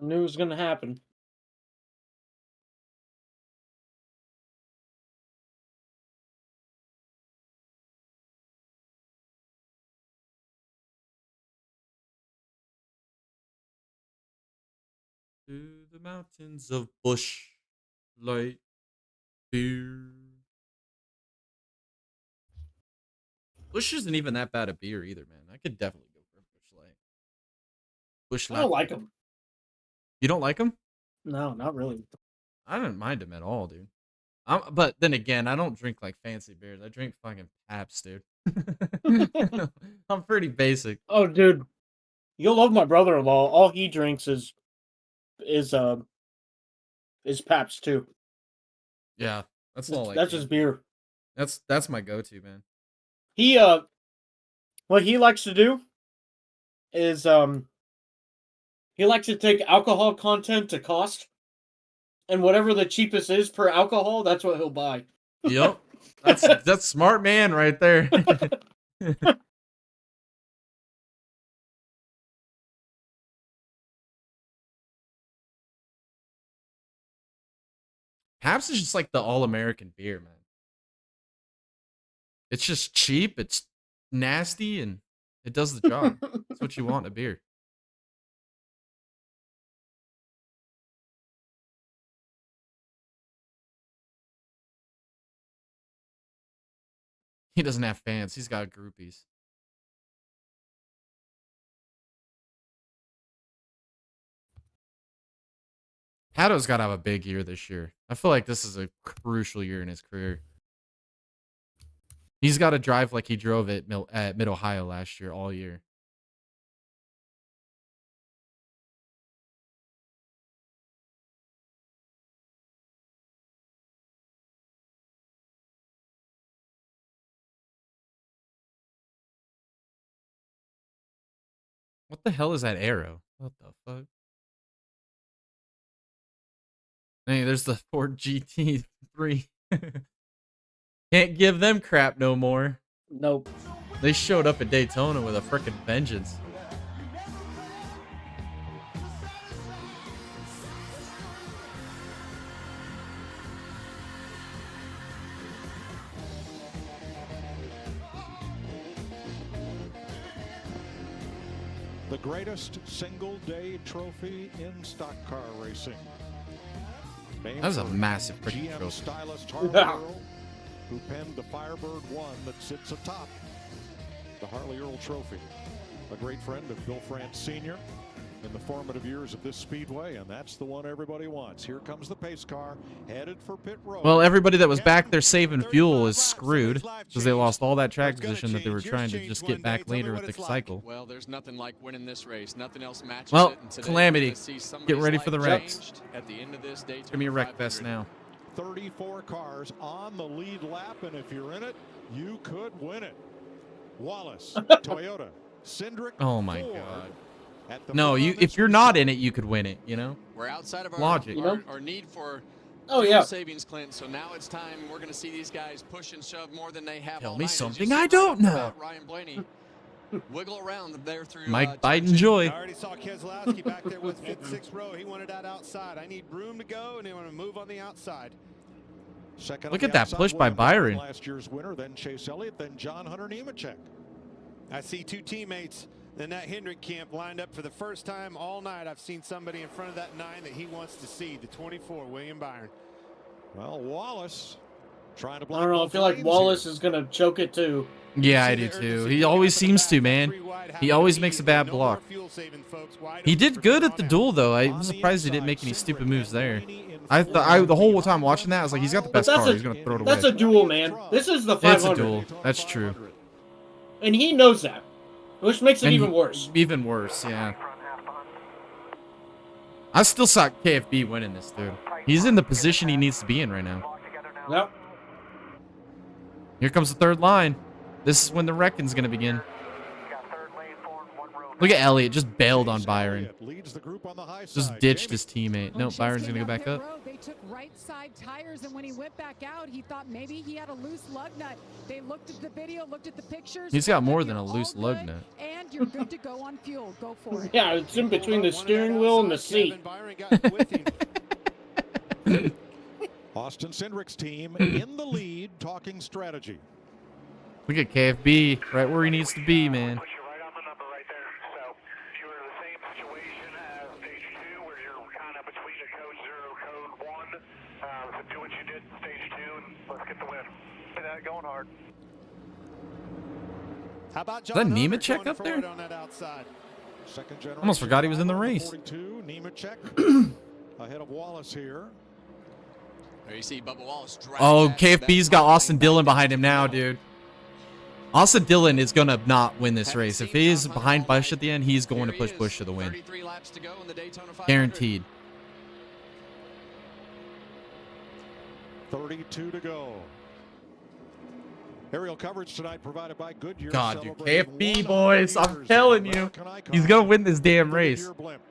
knew it was gonna happen. To the mountains of Bush Light beer. Bush isn't even that bad a beer either, man. I could definitely go for a Bush Light. Bush Light. I don't like them. You don't like them? No, not really. I don't mind them at all, dude. But then again, I don't drink like fancy beers. I drink fucking Pabst, dude. I'm pretty basic. Oh, dude, you'll love my brother-in-law. All he drinks is Pabst too. Yeah, that's all. That's his beer. That's my go-to, man. He what he likes to do is he likes to take alcohol content to cost, and whatever the cheapest is per alcohol, that's what he'll buy. Yep, that's smart man right there. Pabst is just like the all-American beer, man. It's just cheap, it's nasty, and it does the job. That's what you want in a beer. He doesn't have fans. He's got groupies. Hato's got to have a big year this year. I feel like this is a crucial year in his career. He's got to drive like he drove at Mid-Ohio last year, all year. What the hell is that arrow? What the fuck? Hey, there's the Ford GT3. Can't give them crap no more. Nope. They showed up at Daytona with a frickin' vengeance. The greatest single-day trophy in stock car racing. That was a massive freaking GM trophy. stylist Harley Earl, who penned the Firebird 1 that sits atop the Harley Earl Trophy. A great friend of Bill France Sr. in the formative years of this speedway, and that's the one everybody wants. Here comes the pace car, headed for pit road. Well, everybody that was back there saving fuel is screwed because they lost all that track position that they were trying to just get back later with the cycle. Well, there's nothing like winning this race. Nothing else matches Well, it. And today Calamity, we're gonna see get somebody's ready for the life wrecks. changed at the end of this Daytona Give me a wreck 500. fest now. 34 cars on the lead lap, and if you're in it, you could win it. Wallace, Toyota, Cindric, Oh my Ford, god. at the No, front you of if this you're not in it, you could win it, you know? We're outside of our, Logic. our need for Oh, fuel yeah. savings, Clint. So now it's time. We're going to see these guys push and shove more than they have Tell all me night. As you something see I right don't off the know. bat, Ryan Blaney wiggle around there through Mike turn Biden two. Joy. I already saw Keselowski back there with fifth, sixth row. He wanted that outside. I need room to go, and they want to move on the outside. Second Look on at the that outside, push by William Byron, Byron. last year's winner, then Chase Elliott, then John Hunter Nemechek. I see two teammates in that Hendrick camp lined up for the first time all night. I've seen somebody in front of that 9 that he wants to see, the 24, William Byron. Well, Wallace trying to I block don't know. I both feel like lanes Wallace here. is going to choke it too. Yeah, I do too. He always seems to, man. He always makes a bad block. He did good at the duel, though. I'm surprised he didn't make any stupid moves there. The whole time watching that, I was like, he's got the best car. He's gonna throw it away. That's a duel, man. This is the 500. It's a duel. That's true. And he knows that, which makes it And even worse. Even worse, yeah. I still saw KFB winning this, dude. He's in the position he needs to be in right now. Yep. Here comes the third line. This is when the wrecking's gonna begin. Look at Elliott, just bailed on Byron. Just ditched his teammate. No, Byron's gonna go back up. They took right side tires, and when he went back out, he thought maybe he had a loose lug nut. They looked at the video, looked at the pictures. He's got more than You're a all loose lug good, nut. And you're good to go on fuel. Go for it. Yeah, it's in between the steering wheel and the seat. Austin Cindric's team in the lead, talking strategy. Look at KFB, right where he needs to be, man. Do what you did in stage 2 and let's get the win. Going hard. How about Is that John Hunter Nemechek going up forward there? on that outside? Second generation. Almost forgot he was in the race. 42, Nemechek ahead of Wallace here. There you see Bubba Wallace drag Oh, that KFB's got Austin Dillon behind him now, dude. Austin Dillon is gonna not win this race. If he is behind Bush at the end, he's going to push Bush to the win. 33 laps to go in the Daytona 500. Guaranteed. 32 to go. Aerial coverage tonight provided by Goodyear. God, dude, celebrating KFB 100 boys, I'm years telling of you, American icon, he's gonna win this damn the race. Goodyear blimp.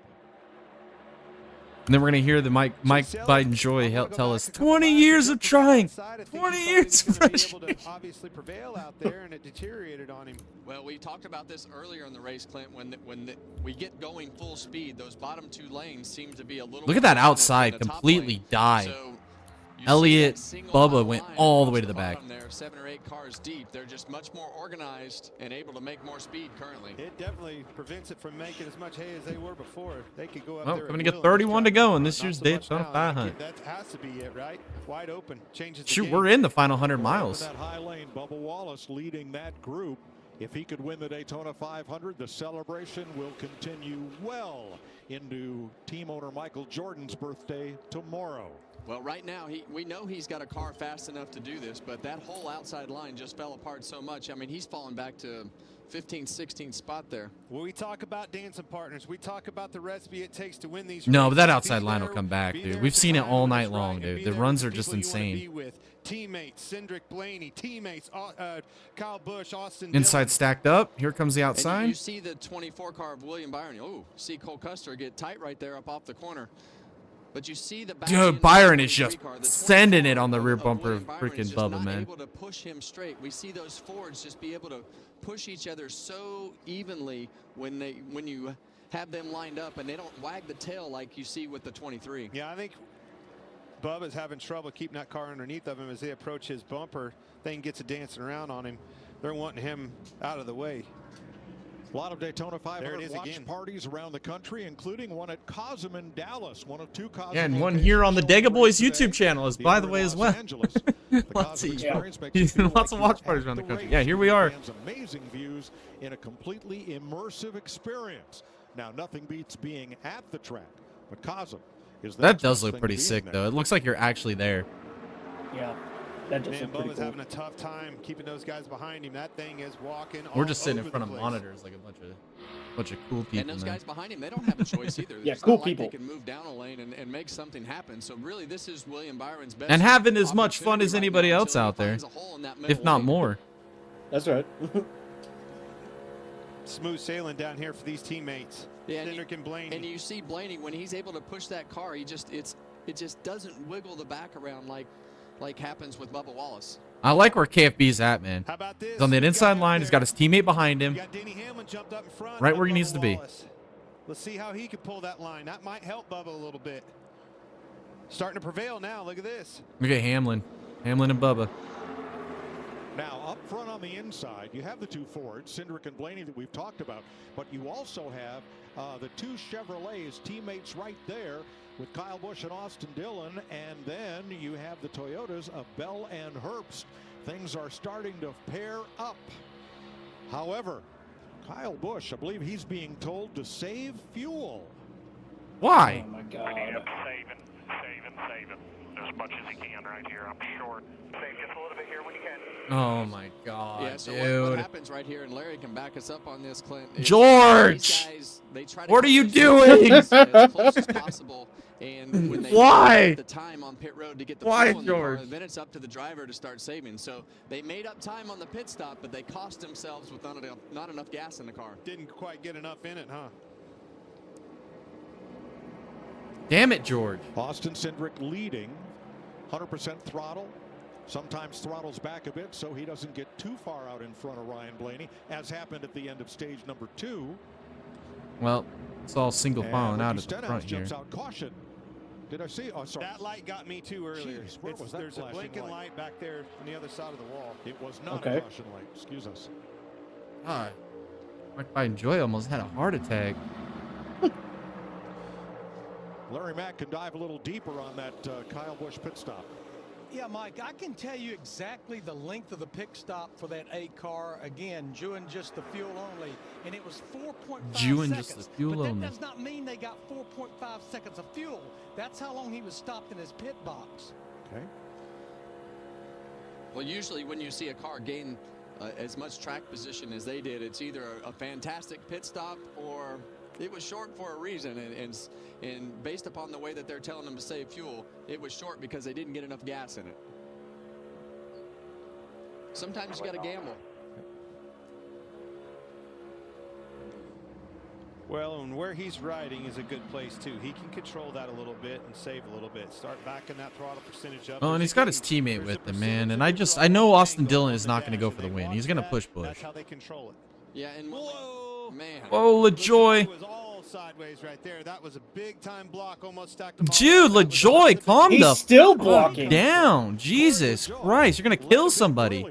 And then we're gonna hear the Mike Biden Joy tell us 20 years of trying, 20 years of frustration. Obviously prevail out there, and it deteriorated on him. Well, we talked about this earlier in the race, Clint. When we get going full speed, those bottom 2 lanes seem to be a little. Look at that more dominant outside, than the top completely lane. died. So you Elliott, see that single Bubba line went all the way across to the back. bottom there, 7 or 8 cars deep. They're just much more organized and able to make more speed currently. It definitely prevents it from making as much hay as they were before. They could go up Well, there. coming at to will get and 31 to go in this year's Daytona 500. That has to be it, right? Wide open. Changes the Shoot, game. we're in the final 100 miles. That high lane, Bubba Wallace leading that group If he could win the Daytona 500, the celebration will continue well into team owner Michael Jordan's birthday tomorrow. Well, right now, we know he's got a car fast enough to do this, but that whole outside line just fell apart so much. I mean, he's fallen back to 15th, 16th spot there. When we talk about dancing partners, we talk about the recipe it takes to win these No, races. but that outside line will come back, dude. We've seen it all night long, dude. The runs are just insane. Teammates, Cindric Blaney, teammates, Kyle Busch, Austin Inside Dillon. stacked up. Here comes the And outside. you see the 24 car of William Byron. Oh, see Cole Custer get tight right there up off the corner. But you see the back Dude, end Byron of is the just 24 car, sending it on the rear of bumper of William Byron is freaking just Bubba, not man. able to push him straight. We see those Fords just be able to push each other so evenly when you have them lined up, and they don't wag the tail like you see with the 23. Yeah, I think Bubba's having trouble keeping that car underneath of him as they approach his bumper. Thing gets a dancing around on him. They're wanting him out of the way. A lot of Daytona 500 is watch again. parties around the country, including one at Cosm in Dallas, one of two Cosm Yeah, and one locations here on the showing Dega Boys today. YouTube channel is, by the other way, in as Los well. Angeles. The Lots Cosm of- experience makes you feel lots like of watch you're parties at around the country. race. Yeah, here we are. Fans amazing views in a completely immersive experience. Now, nothing beats being at the track, but Cosm is the That next does best look thing pretty to being sick, there. though. It looks like you're actually there. Yeah, that does Man, look pretty Bubba's cool. having a tough time keeping those guys behind him. That thing is walking We're all just sitting in over front the of place. monitors like a bunch of cool people, And those man. guys behind him, they don't have a choice either. Yeah, It's cool not like people. They can move down a lane and make something happen. So really, this is William Byron's best. And having as much fun as opportunity right anybody now else until he out there, finds a hole in that if middle not lane. more. That's right. Smooth sailing down here for these teammates. Yeah, Cindric and Blaney. And you see Blaney when he's able to push that car, it just doesn't wiggle the back around like happens with Bubba Wallace. I like where KFB's at, man. How about this? He's on that inside line. He's got his teammate behind him. You got Denny Hamlin jumped up in front. Right of where he Bubba needs to be. Wallace. Let's see how he can pull that line. That might help Bubba a little bit. Starting to prevail now. Look at this. Look at Hamlin. Hamlin and Bubba. Now, up front on the inside, you have the two Fords, Cindric and Blaney, that we've talked about, but you also have the two Chevrolets, teammates right there with Kyle Busch and Austin Dillon, and then you have the Toyotas of Bell and Herbst. Things are starting to pair up. However, Kyle Busch, I believe he's being told to save fuel. Why? Oh my God. Saving as much as he can right here. I'm short. Save just a little bit here when you can. Oh my God, Yeah, so dude. what happens right here, and Larry can back us up on this, Clint. is George! these guys, they try to What are you keep doing? as close as possible. And when they Why? the time on pit road to get the Why, fuel in the car, George? then it's up to the driver to start saving. So they made up time on the pit stop, but they cost themselves with not enough gas in the car. Didn't quite get enough in it, huh? Damn it, George. Austin Cindric leading, 100% throttle. Sometimes throttles back a bit so he doesn't get too far out in front of Ryan Blaney, as happened at the end of stage number 2. Well, it's all single And filing out Ricky at the Stenhouse front here. jumps out caution. Did I see? Oh, sorry. That light got me too earlier. Jeez, where was that There's a flashing blinking light? light back there on the other side of the wall. It was not Okay. a caution light. Excuse us. God, Mike Joy almost had a heart attack. Larry Mack can dive a little deeper on that Kyle Busch pit stop. Yeah, Mike, I can tell you exactly the length of the pit stop for that A car. Again, doing just the fuel only, and it was 4.5 Doing seconds. just the fuel but that only. does not mean they got 4.5 seconds of fuel. That's how long he was stopped in his pit box. Okay. Well, usually when you see a car gain as much track position as they did, it's either a fantastic pit stop or it was short for a reason. And based upon the way that they're telling them to save fuel, it was short because they didn't get enough gas in it. Sometimes you got to gamble. Well, and where he's riding is a good place too. He can control that a little bit and save a little bit. Start backing that throttle percentage up. Oh, and There's he's a got good- his teammate there's a with him, man. And percentage I of know throttle Austin angle Dillon on is the not going to dash, go and for the they win. watch He's going to that. push Busch. That's how they control it. Yeah, and Whoa, man. Oh, LaJoy. It was all sideways right there. That was a big time block, almost stacked them all Dude, up. That was LaJoy, awesome. calm He's the still fuck blocking. down. Jesus Christ, you're going to kill somebody.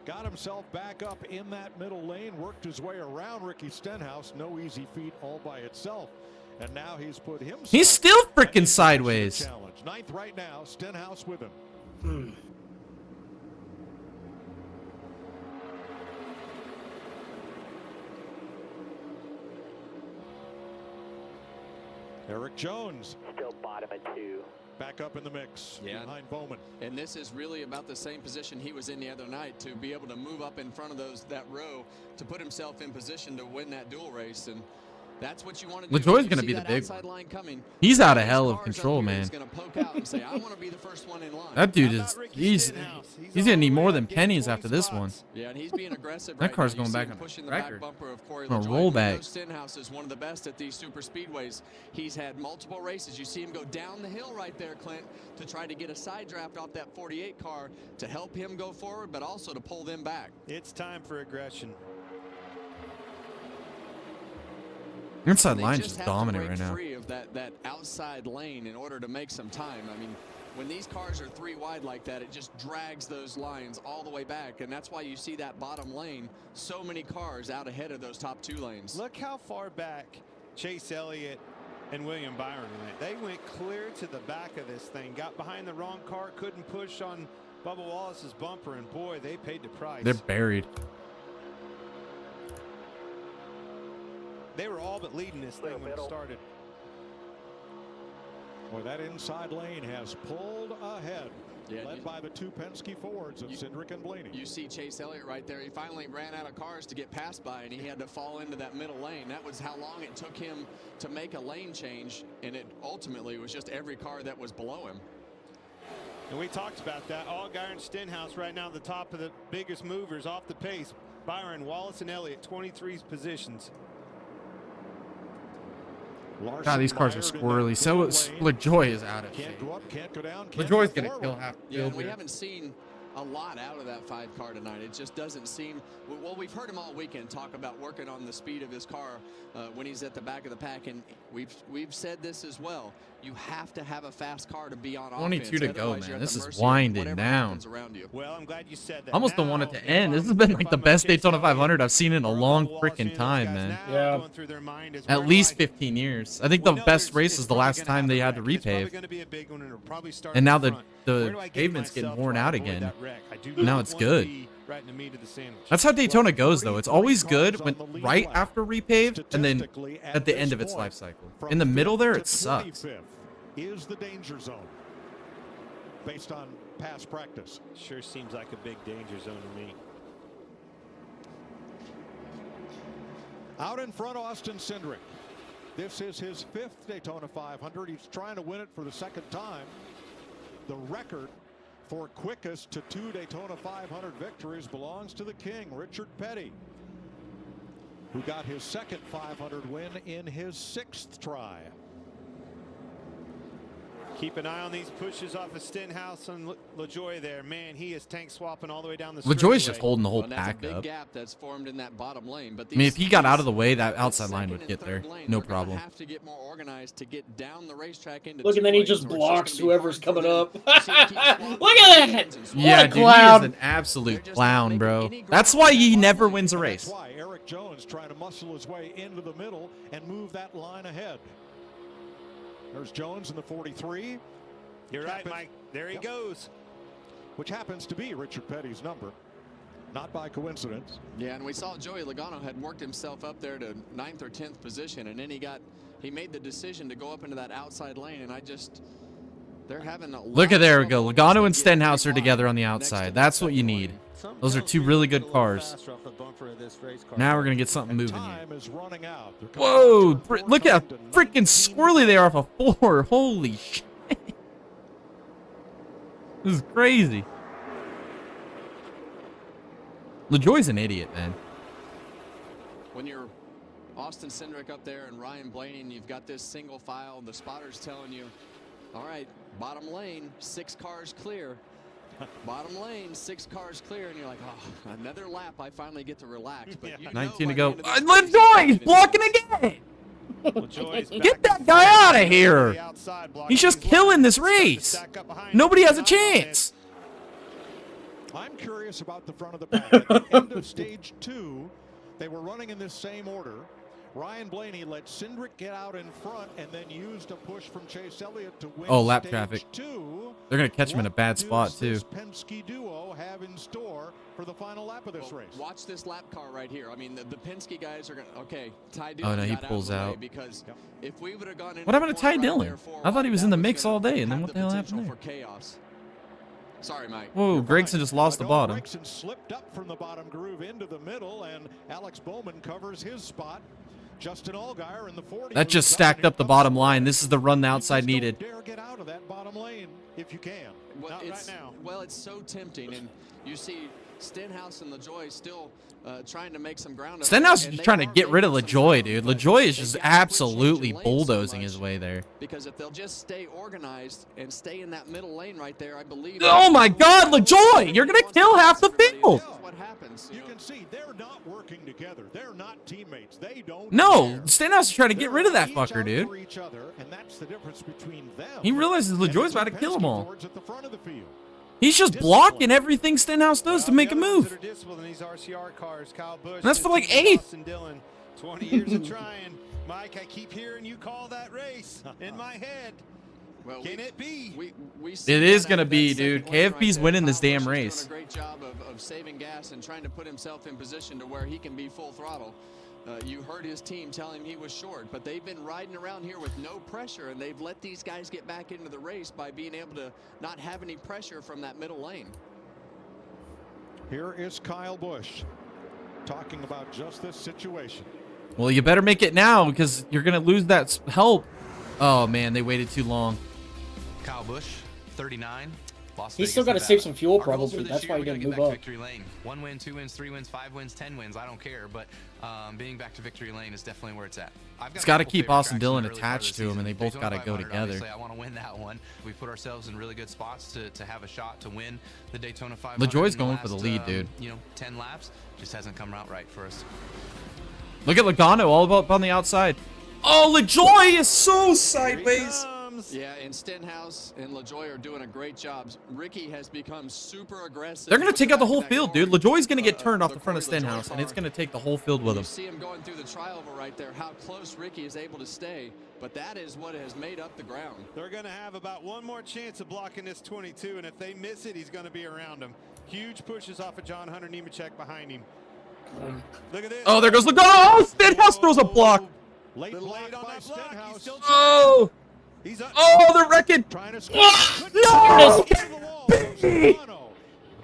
Got himself back up in that middle lane, worked his way around Ricky Stenhouse. No easy feat all by itself. And now he's put himself. He's still at the freaking edge of the sideways. challenge. Ninth right now, Stenhouse with him. Eric Jones Still bottom at 2. back up in the mix behind Bowman. And this is really about the same position he was in the other night, to be able to move up in front of that row to put himself in position to win that duel race. And that's what you want to do. LaJoie's going to be the big one. Coming, he's out of hell of control, man. Say, I want to be the first one in line. That dude is, he's going to need more than pennies after this one. Yeah, and he's being aggressive. That right car's now. going back on pushing the the record. back bumper of Corey On a LaJoie. rollback. Stenhouse is one of the best at these super speedways. He's had multiple races. You see him go down the hill right there, Clint, to try to get a side draft off that 48 car to help him go forward, but also to pull them back. It's time for aggression. Inside line just just have to dominant break right now. free of that outside lane in order to make some time. I mean, when these cars are 3 wide like that, it just drags those lines all the way back, and that's why you see that bottom lane, so many cars out ahead of those top 2 lanes. Look how far back Chase Elliott and William Byron went. They went clear to the back of this thing, got behind the wrong car, couldn't push on Bubba Wallace's bumper, and boy, they paid the price. They're buried. They were all but leading this thing when it started. Boy, that inside lane has pulled ahead. Yeah, led by the 2 Penske Fords of Cindric and Blaney. You see Chase Elliott right there. He finally ran out of cars to get passed by, and he had to fall into that middle lane. That was how long it took him to make a lane change, and it ultimately was just every car that was below him. And we talked about that. Allgaier and Stenhouse right now at the top of the biggest movers off the pace. Byron, Wallace, and Elliott, 23 positions. God, these cars are squirrely. So LaJoie is out of shape. LaJoie's going to kill half the Yeah, field we here. haven't seen a lot out of that 5 car tonight. It just doesn't seem. Well, we've heard him all weekend talk about working on the speed of his car when he's at the back of the pack, and we've said this as well. You have to have a fast car to be on 22 to offense. go, Otherwise, you're man. at This the is mercy of winding whatever down. happens around you. Well, I'm glad you said that. Almost don't want it to end. This has been like the best Daytona 500 I've seen in a long freaking time, man. Yeah. At least 15 years. I think the best race is the last time they had to repave. And now the pavement's getting worn out again. Now it's good. That's how Daytona goes, though. It's always good when right after repaved and then at the end of its life cycle. In the middle there, it sucks. Is the danger zone based on past practice. Sure seems like a big danger zone to me. Out in front, Austin Cindric. This is his 5th Daytona 500. He's trying to win it for the 2nd time. The record for quickest to 2 Daytona 500 victories belongs to the king, Richard Petty, who got his 2nd 500 win in his 6th try. Keep an eye on these pushes off of Stenhouse and LaJoie there. Man, he is tank swapping all the way down the straightaway. LaJoie's just holding the whole pack That's a big up. gap that's formed in that bottom lane. But I mean, if he got out of the way, that outside line would get there. No problem. Have to get more organized to get down the racetrack into Look, and then he lanes, just or it's blocks gonna be whoever's hard coming for them up. to Look at that! Yeah, What a dude, he clown. is an absolute clown, bro. That's why he never wins a race. That's why Eric Jones trying to muscle his way into the middle and move that line ahead. There's Jones in the 43. You're right, Mike. There he goes. Which happens to be Richard Petty's number. Not by coincidence. Yeah, and we saw Joey Logano had worked himself up there to 9th or 10th position, and then he made the decision to go up into that outside lane, and they're having a Look at there we go. Logano and Stenhouse are together on the outside. That's what you need. Those are 2 really good cars. Now we're going to get something moving here. Whoa! Look at how freaking squirrely they are off a 4. Holy shit. This is crazy. LaJoie's an idiot, man. When you're Austin Cindric up there and Ryan Blaney, and you've got this single file, the spotter's telling you, all right, bottom lane, 6 cars clear. Bottom lane, 6 cars clear, and you're like, oh, another lap, I finally get to relax. But you 19 know to go. by the end of the LaJoie, he's blocking again. Get that guy out of here. He's just killing this race. Nobody has a chance. I'm curious about the front of the pack. At the end of stage 2, they were running in this same order. Ryan Blaney let Cindric get out in front and then used a push from Chase Elliott to win. Oh, lap stage traffic. 2. They're going to catch him in a bad spot, Does too. this Penske duo have in store for the final lap of this race? Watch this lap car right here. I mean, the Penske guys are going to, okay, Ty Oh, Dillon no, he got pulls out. out. Because if we would have gone in What happened to Ty Dillon? I thought he was in the mix all day, and then what the hell happened there? for chaos. Sorry, Mike. Whoa, Gregson just lost the bottom. Gregson slipped up from the bottom groove into the middle, and Alex Bowman covers his spot. Justin Allgaier in the 40. That just stacked up the bottom line. This is the run the outside needed. Dare get out of that bottom lane if you can. Well, Not right now. Well, it's so tempting, and you see Stenhouse and LaJoie still trying to make some ground. Stenhouse is trying to get rid of LaJoie, dude. LaJoie is just absolutely bulldozing his way there. Because if they'll just stay organized and stay in that middle lane right there, I believe. Oh my God, LaJoie! You're gonna kill half the field. What happens? You can see they're not working together. They're not teammates. They don't. No, Stenhouse is trying to get rid of that fucker, dude. For each other, and that's the difference between them. He realizes LaJoie's about to kill them all. At the front of the field. He's just blocking everything Stenhouse does to make a move. And that's for like 8th. 20 years of trying. Mike, I keep hearing you call that race in my head. Well, Can it be? It is going to be, dude. KFP's winning this damn race. Doing a great job of saving gas and trying to put himself in position to where he can be full throttle. You heard his team tell him he was short, but they've been riding around here with no pressure, and they've let these guys get back into the race by being able to not have any pressure from that middle lane. Here is Kyle Busch talking about just this situation. Well, you better make it now because you're going to lose that help. Oh, man, they waited too long. Kyle Busch, 39. He's still got to save some fuel, probably. That's why he didn't move up. Victory lane. 1 win, 2 wins, 3 wins, 5 wins, 10 wins. I don't care, but being back to victory lane is definitely where it's at. It's got to keep Austin Dillon attached to him, and they both got to go together. I want to win that one. We put ourselves in really good spots to have a shot to win the Daytona 500. LaJoie's going for the lead, dude. 10 laps just hasn't come out right for us. Look at Logano all up on the outside. Oh, LaJoie is so sideways. Yeah, and Stenhouse and LaJoie are doing a great job. Ricky has become super aggressive. They're going to take out the whole field, dude. LaJoie's going to get turned off the front of Stenhouse, and it's going to take the whole field with him. You see him going through the trioval right there, how close Ricky is able to stay, but that is what has made up the ground. They're going to have about one more chance of blocking this 22, and if they miss it, he's going to be around him. Huge pushes off of John Hunter Nemechek behind him. Look at this. Oh, there goes Logano. Oh, Stenhouse throws a block. Late on that block. He's still Oh. Oh, they're wrecking. No!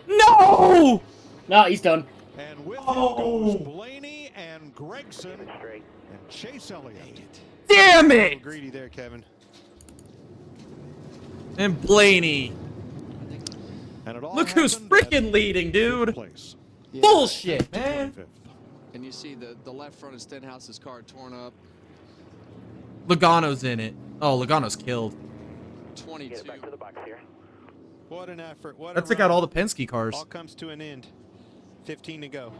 No! No, he's done. And with him goes Blaney and Gregson and Chase Elliott. Damn it! Greedy there, Kevin. And Blaney. And it all Look who's freaking leading, dude. Yeah. Bullshit, man. And you see the left front of Stenhouse's car torn up. Logano's in it. Oh, Logano's killed. 22. Back to the box here. What an effort. What That took out all the Penske cars. All comes to an end. 15 to go.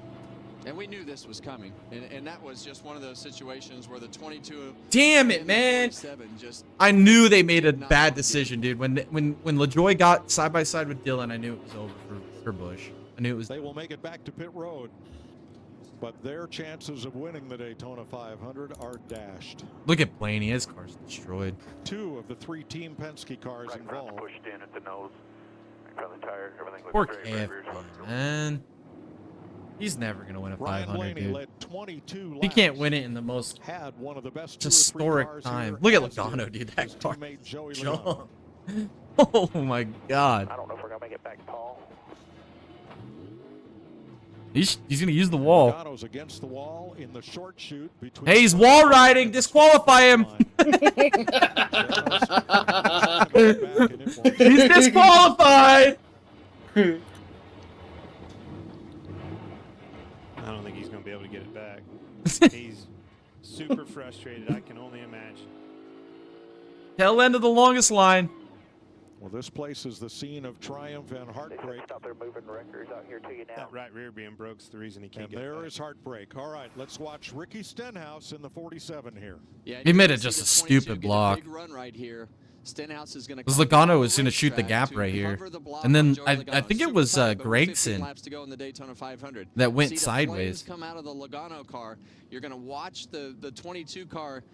And we knew this was coming. And that was just one of those situations where the 22. Damn it, man. Just I knew they made a bad decision, dude. When LaJoie got side by side with Dillon, I knew it was over for Busch. I knew it was. They will make it back to pit road, but their chances of winning the Daytona 500 are dashed. Look at Blaney. His car's destroyed. 2 of the 3 Team Penske cars involved. Pushed in at the nose. Front of the tire. Everything looks Poor great. KFP, man. He's never gonna win a Ryan 500, Blaney dude. led 22 laps. He can't win it in the most Had one of the best historic time. Look at Logano, dude. That car. Jump. Oh my God. I don't know if we're gonna make it back, Paul. He's gonna use the wall. Logano's against the wall in the short shoot between. Hey, he's wall riding. Disqualify him. He's disqualified. I don't think he's going to be able to get it back. He's super frustrated. I can only imagine. Tail end of the longest line. Well, this place is the scene of triumph and heartbreak. Stop there moving records out here to you now. That right rear being broke's the reason he can't And get it there back. is heartbreak. All right, let's watch Ricky Stenhouse in the 47 here. Yeah, He made it see just the a 22 stupid get block. Big run right here. Stenhouse is going to. Because Logano was going to shoot the gap right here, and then I think it was Gregson that went sideways. Come out of the Logano car. You're going to watch the 22 car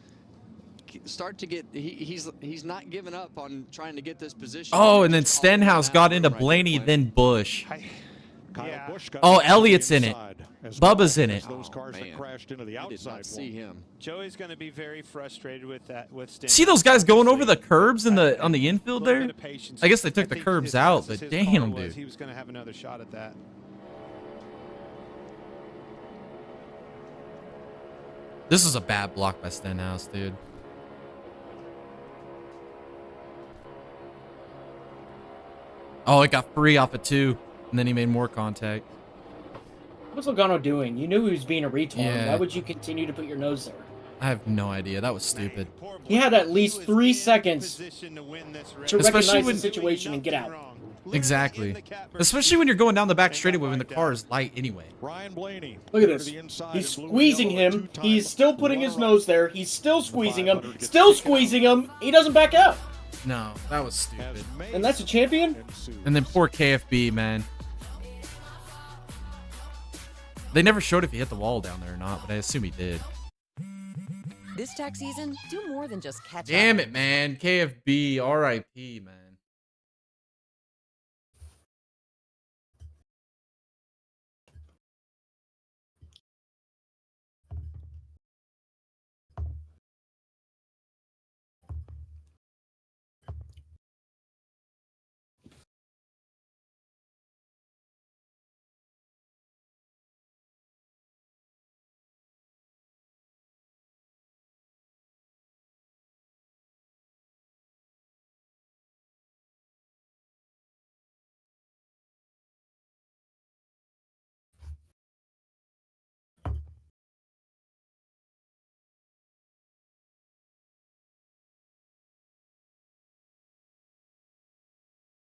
start to get. He's not giving up on trying to get this position. Oh, and then Stenhouse got into Blaney, then Busch. Oh, Elliott's in it. Bubba's in it. Those cars that crashed into the outside. Did not see him. Joey's going to be very frustrated with that. See those guys going over the curbs on the infield there? I guess they took the curbs out, but damn, dude. He was going to have another shot at that. This is a bad block by Stenhouse, dude. Oh, it got free off of 2, and then he made more contact. What was Logano doing? You knew he was being a retard. Yeah. Why would you continue to put your nose there? I have no idea. That was stupid. He had at least 3 seconds to recognize the situation and get out. Exactly. Especially when you're going down the back straightaway when the car is light anyway. Ryan Blaney. Look at this. He's squeezing him. He's still putting his nose there. He's still squeezing him. Still squeezing him. He doesn't back out. No, that was stupid. And that's a champion? And then poor KFB, man. They never showed if he hit the wall down there or not, but I assume he did. This tax season, do more than just catch up. Damn it, man. KFB, RIP, man.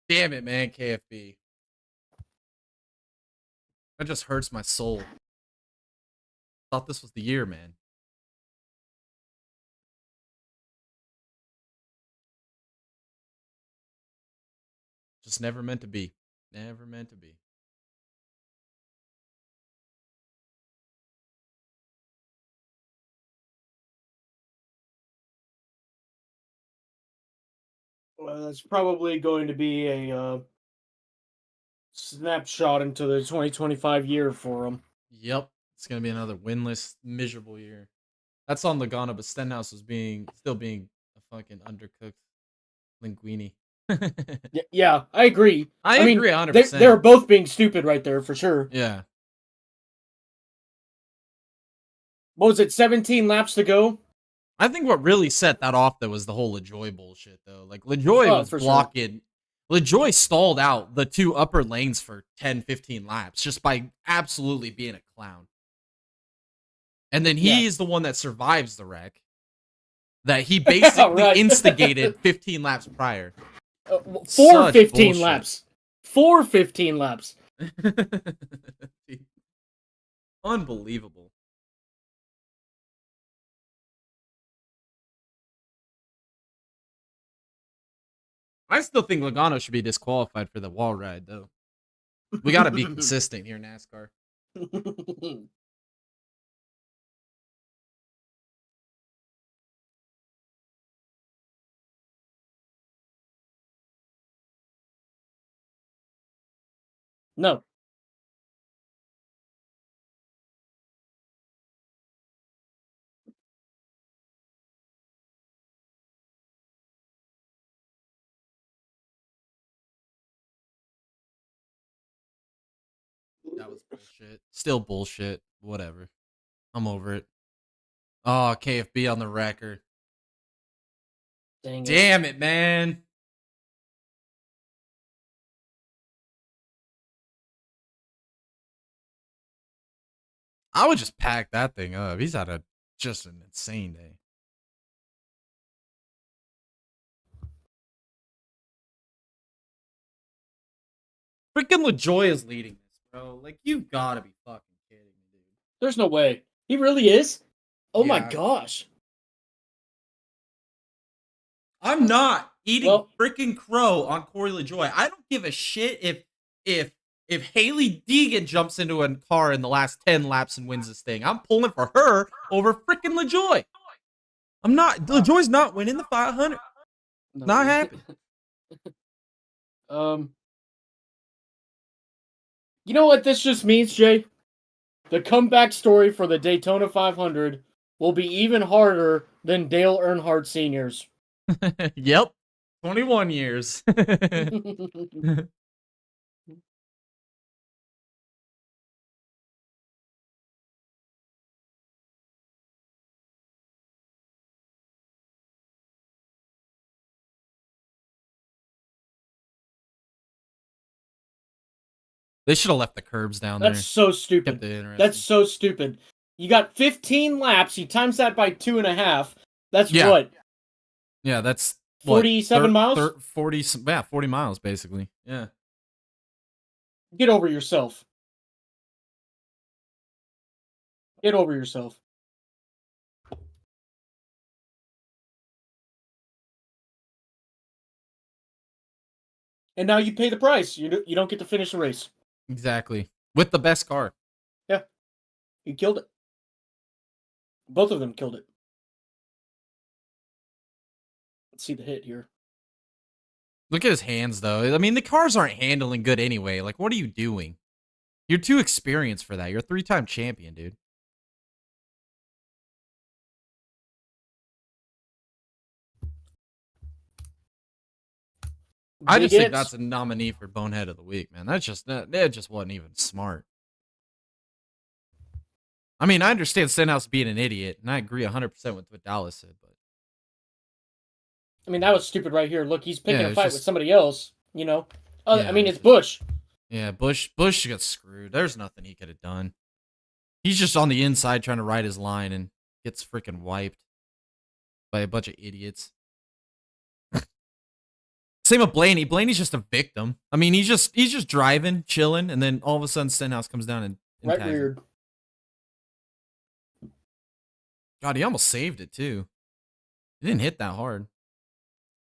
Damn it, man, KFB. That just hurts my soul. Thought this was the year, man. Just never meant to be. Never meant to be. Well, that's probably going to be a snapshot into the 2025 year for him. Yep. It's going to be another winless, miserable year. That's on Logano, but Stenhouse was still being a fucking undercooked linguine. Yeah, I agree. I mean, agree 100%. They're both being stupid right there for sure. Yeah. What was it, 17 laps to go? I think what really set that off, though, was the whole LaJoy bullshit, though. Like, LaJoy was blocking. Sure. LaJoy stalled out the 2 upper lanes for 10, 15 laps just by absolutely being a clown. And then he's the one that survives the wreck that he basically instigated 15 laps prior. 4 15 laps. 4 15 laps. Unbelievable. I still think Logano should be disqualified for the wall ride, though. We got to be consistent here, NASCAR. No. That was bullshit. Still bullshit. Whatever. I'm over it. Oh, KFB on the record. Damn it, man. I would just pack that thing up. He's had just an insane day. Freaking LaJoy is leading this, bro. Like, you gotta be fucking kidding me, dude. There's no way. He really is? Oh my gosh. I'm not. eating freaking crow on Corey LaJoie. I don't give a shit if Haley Deegan jumps into a car in the last 10 laps and wins this thing. I'm pulling for her over freaking LaJoie. I'm not. LaJoie's not winning the 500. No. Not happening. You know what this just means, Jay? The comeback story for the Daytona 500 will be even harder than Dale Earnhardt Sr.'s. Yep. 21 years. They should have left the curbs down there. That's so stupid. That's so stupid. You got 15 laps. You times that by 2.5. That's what? Yeah, that's 47 miles? 40 miles, basically. Yeah. Get over yourself. Get over yourself. And now you pay the price. You don't get to finish the race. Exactly. With the best car. Yeah. He killed it. Both of them killed it. Let's see the hit here. Look at his hands, though. I mean, the cars aren't handling good anyway. Like, what are you doing? You're too experienced for that. You're a 3-time champion, dude. I just think that's a nominee for Bonehead of the Week, man. That just wasn't even smart. I mean, I understand Stenhouse being an idiot, and I agree 100% with what Dallas said, but I mean, that was stupid right here. Look, he's picking a fight with somebody else, you know? I mean, it's Busch. Yeah, Busch got screwed. There's nothing he could have done. He's just on the inside trying to ride his line and gets freaking wiped by a bunch of idiots. Same with Blaney. Blaney's just a victim. I mean, he's just driving, chilling, and then all of a sudden Stenhouse comes down and Right tags reared. him. God, he almost saved it too. He didn't hit that hard.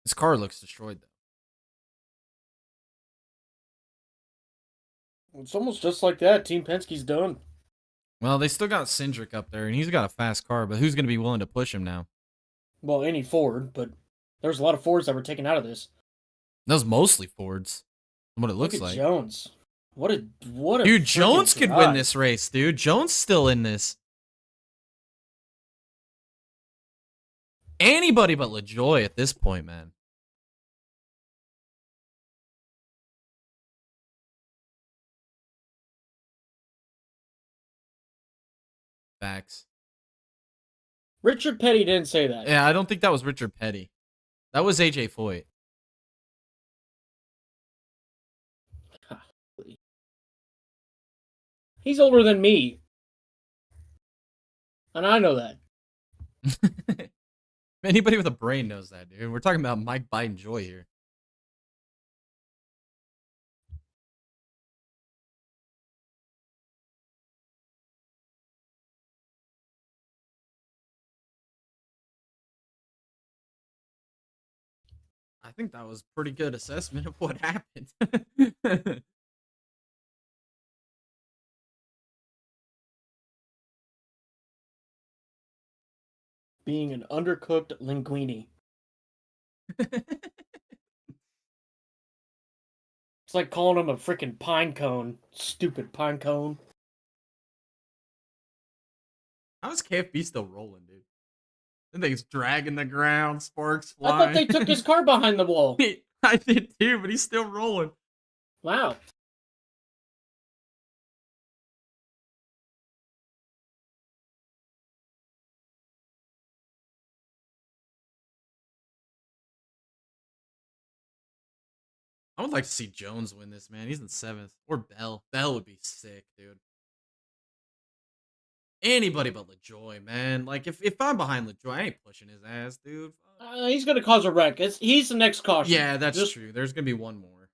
His car looks destroyed though. It's almost just like that. Team Penske's done. Well, they still got Cindric up there, and he's got a fast car, but who's going to be willing to push him now? Well, any Ford, but there's a lot of Fords that were taken out of this. That was mostly Fords, from what it looks Look at like. Jones. What a Dude, Jones could guy. win this race, dude. Jones still in this. Anybody but LaJoie at this point, man. Facts. Richard Petty didn't say that. Yeah, I don't think that was Richard Petty. That was AJ Foyt. He's older than me. And I know that. Anybody with a brain knows that, dude. We're talking about Mike Biden Joy here. I think that was pretty good assessment of what happened. Being an undercooked linguine. It's like calling him a freaking pine cone. Stupid pine cone. How is KFB still rolling, dude? I think it's dragging the ground, sparks I flying. thought they took his car behind the wall. I did too, but he's still rolling. Wow. I would like to see Jones win this, man. He's in 7th. Or Bell. Bell would be sick, dude. Anybody but LaJoie, man. Like, if I'm behind LaJoie, I ain't pushing his ass, dude. He's going to cause a wreck. He's the next caution. Yeah, that's true. There's going to be one more.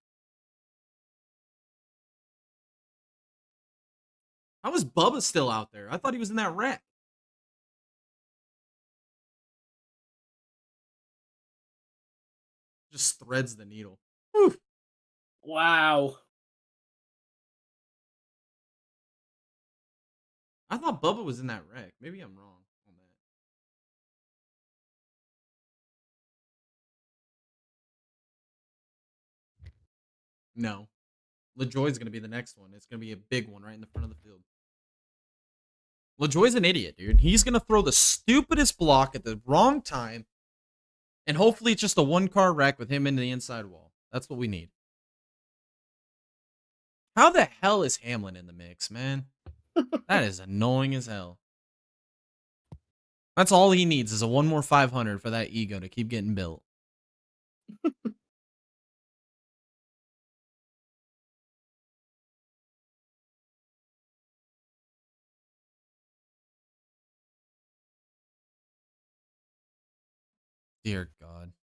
How was Bubba still out there? I thought he was in that wreck. Just threads the needle. Wow. I thought Bubba was in that wreck. Maybe I'm wrong on that. No. LaJoy's going to be the next one. It's going to be a big one right in the front of the field. LaJoy's an idiot, dude. He's going to throw the stupidest block at the wrong time. And hopefully it's just a one-car wreck with him into the inside wall. That's what we need. How the hell is Hamlin in the mix, man? That is annoying as hell. That's all he needs is a one more 500 for that ego to keep getting built. Dear God.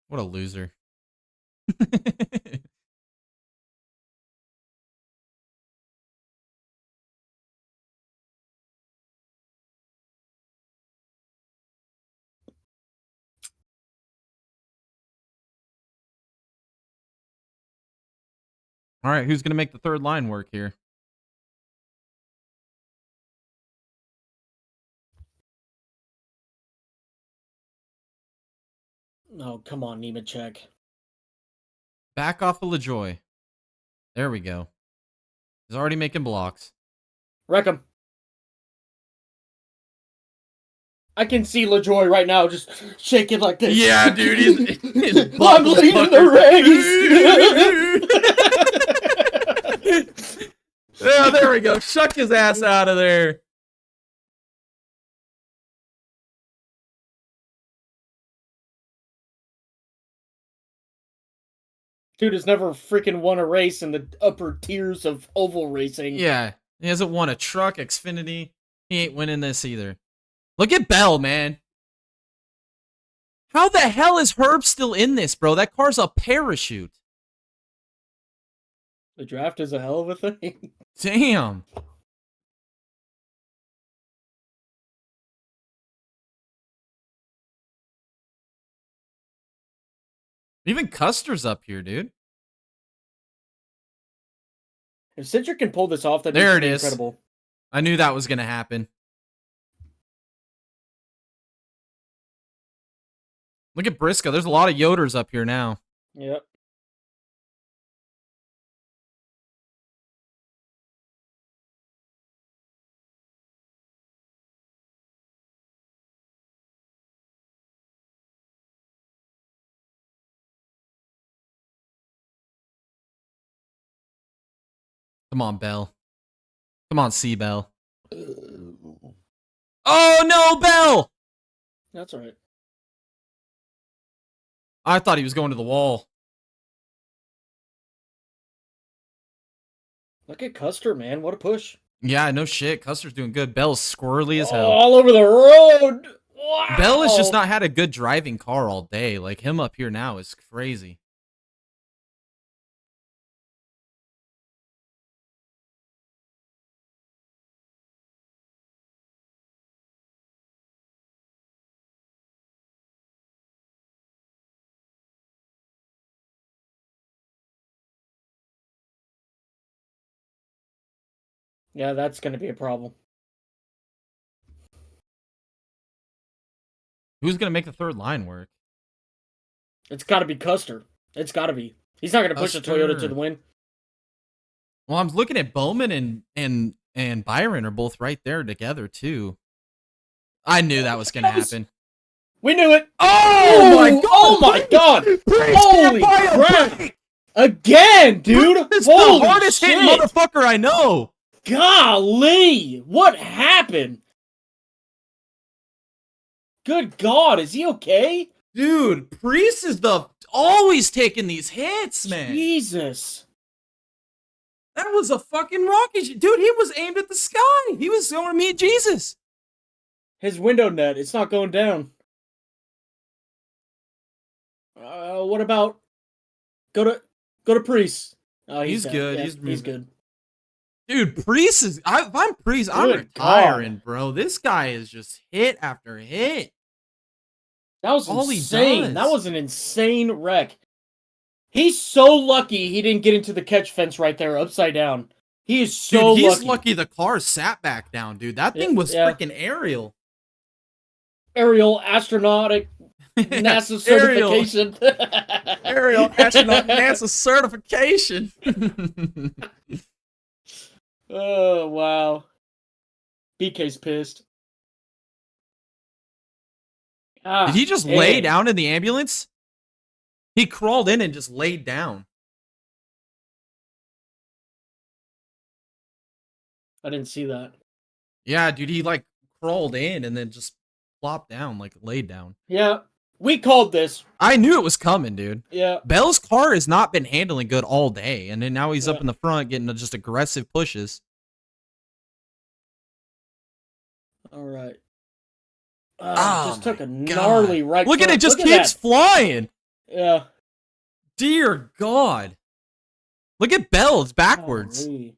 What a loser. All right, who's going to make the third line work here? Oh, come on, Nemechek. Back off of LaJoy. There we go. He's already making blocks. Wreck him. I can see LaJoy right now just shaking like this. Yeah, dude. He's I'm leading the race. Yeah, there we go. Shuck his ass out of there. Dude has never freaking won a race in the upper tiers of oval racing. Yeah. He hasn't won a truck, Xfinity. He ain't winning this either. Look at Bell, man. How the hell is Herb still in this, bro? That car's a parachute. The draft is a hell of a thing. Damn. Even Custer's up here, dude. If Cedric can pull this off, that'd There be it is. incredible. I knew that was going to happen. Look at Briscoe. There's a lot of Yoders up here now. Yep. Come on, Bell. Come on, C-Bell. Oh, no, Bell! That's all right. I thought he was going to the wall. Look at Custer, man. What a push. Yeah, no shit. Custer's doing good. Bell's squirrely as hell. All over the road. Wow. Bell has just not had a good driving car all day. Like, him up here now is crazy. Yeah, that's going to be a problem. Who's going to make the third line work? It's got to be Custer. It's got to be. He's not going to push the Toyota to the win. Well, I'm looking at Bowman and Byron are both right there together, too. I knew that was going to happen. We knew it. Oh, my God. Oh, my God. Holy crap. Again, dude. This is Holy the hardest shit. hit motherfucker I know. Golly. What happened? Good God. Is he okay? Dude, Priest is always taking these hits, man. Jesus. That was a fucking rocket ship. Dude, he was aimed at the sky. He was going to meet Jesus. His window net, it's not going down. What about go to Priest? He's good. Yeah, he's good. Dude, Priest is. If I'm Priest, I'm Good retiring, bro. This guy is just hit after hit. That was all insane. he That does. was an insane wreck. He's so lucky he didn't get into the catch fence right there, upside down. He is so Dude, he's lucky. the car sat back down, dude. That thing was freaking aerial. Aerial astronautic NASA certification. Aerial astronaut NASA certification. Oh, wow. BK's pissed. Did he just lay down in the ambulance? He crawled in and just laid down. I didn't see that. Yeah, dude, he like crawled in and then just flopped down, like laid down. Yeah, we called this. I knew it was coming, dude. Yeah. Bell's car has not been handling good all day, and then now he's up in the front getting just aggressive pushes. All right. Just took a gnarly right. Look at turn. it, just Look at keeps that. flying. Yeah. Dear God. Look at Bell, it's backwards. Golly.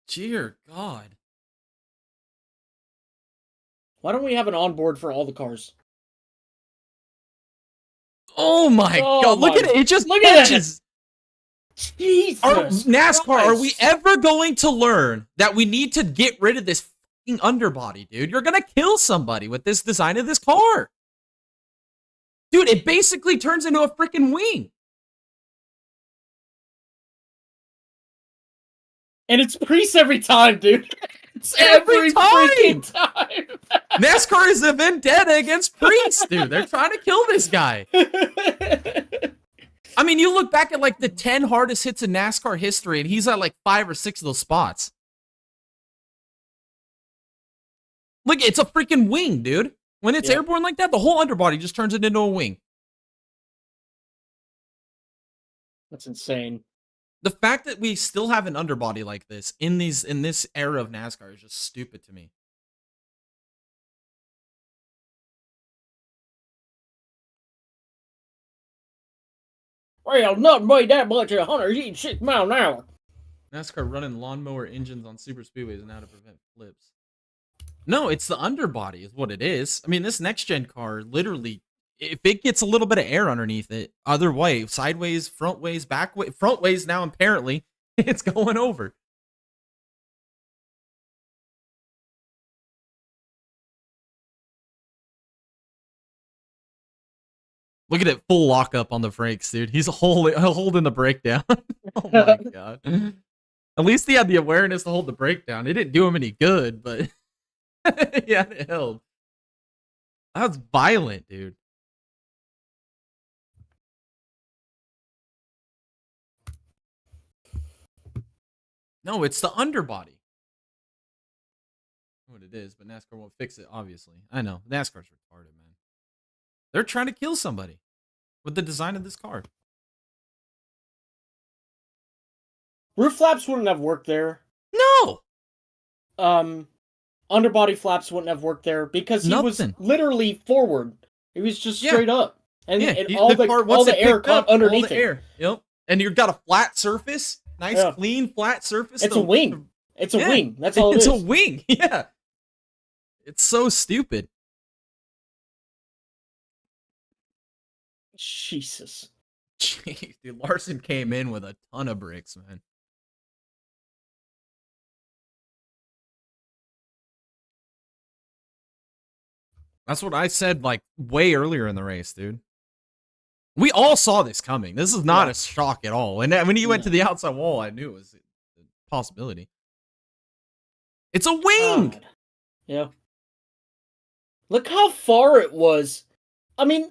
Dear God. Why don't we have an onboard for all the cars? Oh my God. Look at it. It just look at catches. Jesus. NASCAR, are we Christ. ever going to learn that we need to get rid of this fucking underbody, dude? You're going to kill somebody with this design of this car. Dude, it basically turns into a freaking wing. And it's Priest every time, dude. It's Every time. freaking time. NASCAR is a vendetta against Priest, dude. They're trying to kill this guy. I mean, you look back at like the 10 hardest hits in NASCAR history, and he's at like 5 or 6 of those spots. Look, it's a freaking wing, dude. When it's airborne like that, the whole underbody just turns it into a wing. That's insane. The fact that we still have an underbody like this in this era of NASCAR is just stupid to me. Well, nothing made that much at 106 miles an hour. NASCAR running lawnmower engines on super speedways now to prevent flips. No, it's the underbody is what it is. I mean, this next gen car literally, if it gets a little bit of air underneath it, other way, sideways, front ways, back way, front ways now apparently, it's going over. Look at it, full lockup on the brakes, dude. He's holding the brake down. Oh my God. At least he had the awareness to hold the brake down. It didn't do him any good, but yeah, it held. That was violent, dude. No, it's the underbody. What it is, but NASCAR won't fix it, obviously. I know. NASCAR's retarded, man. They're trying to kill somebody with the design of this car. Roof flaps wouldn't have worked there. No. Underbody flaps wouldn't have worked there because he was literally forward. He was just straight up, and, all the air caught underneath it. Yep. And you've got a flat surface, nice clean flat surface. It's a wing. It's a wing. That's all it is. It's a wing. Yeah. It's so stupid. Jesus. Jeez, dude, Larson came in with a ton of bricks, man. That's what I said, like, way earlier in the race, dude. We all saw this coming. This is not a shock at all. And when he went to the outside wall, I knew it was a possibility. It's a wing! God. Yeah. Look how far it was. I mean...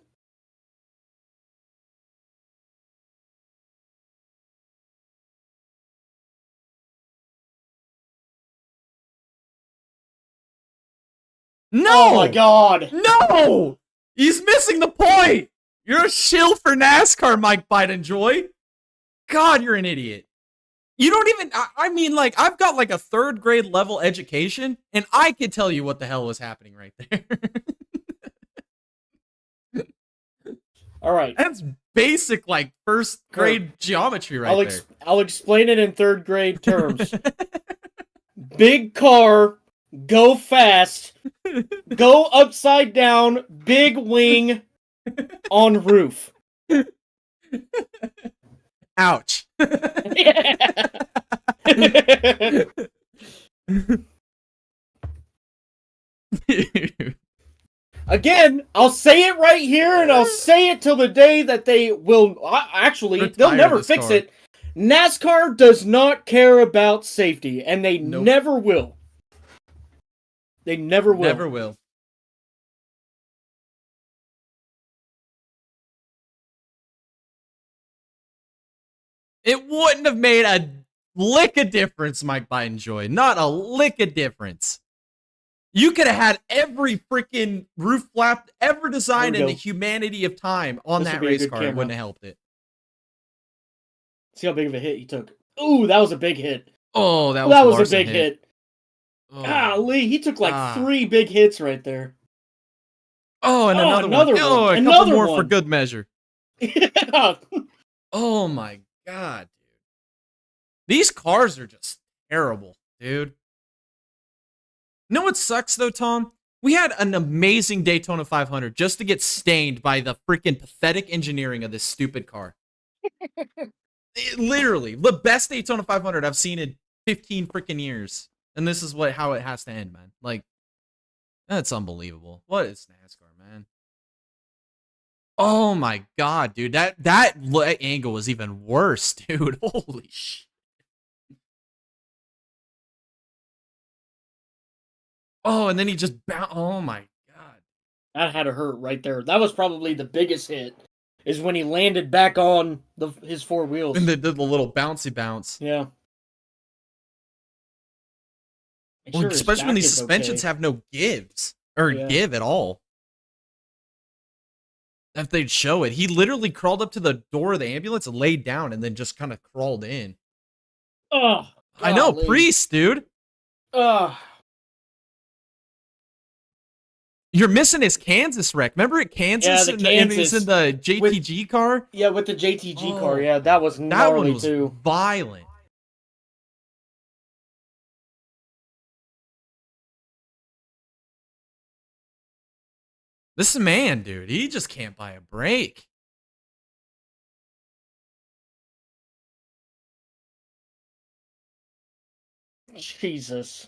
No! Oh my God! No! He's missing the point! You're a shill for NASCAR, Mike Biden Joy. God, you're an idiot. You don't even, I mean, like, I've got like a 3rd grade level education, and I could tell you what the hell was happening right there. All right. That's basic, like, 1st grade geometry right there. I'll explain it in 3rd grade terms. Big car, go fast, Go upside down, big wing on roof. Ouch. Again, I'll say it right here, and I'll say it till the day that they will. Actually, they'll never fix it. NASCAR does not care about safety, and they never will. They never will. Never will. It wouldn't have made a lick of difference, Mike Bidenjoy. Not a lick of difference. You could have had every freaking roof flap ever designed in the humanity of time on that race car. It wouldn't have helped it. See how big of a hit he took. Ooh, that was a big hit. Oh, that was a big hit. Oh, golly, he took like 3 big hits right there. Oh, and another one. Oh, a couple more for good measure. Oh my god, dude. These cars are just terrible, dude. You know what sucks though, Tom? We had an amazing Daytona 500 just to get stained by the freaking pathetic engineering of this stupid car. Literally, the best Daytona 500 I've seen in 15 freaking years. And this is how it has to end, man. Like, that's unbelievable. What is NASCAR, man? Oh my god, dude. That angle was even worse, dude. Holy shit. Oh, and then he just oh my god. That had to hurt right there. That was probably the biggest hit. Is when he landed back on his 4 wheels. And the little bouncy bounce. Yeah. Well, especially when these suspensions have no gives. Or give at all. If they'd show it. He literally crawled up to the door of the ambulance and laid down and then just kind of crawled in. Oh, I know, Priest, dude. You're missing his Kansas wreck. Remember at Kansas? Yeah, Kansas. He's in the JTG car? Yeah, with the JTG car. Yeah, that was gnarly, that one was too. Violent. This man, dude, he just can't buy a break. Jesus.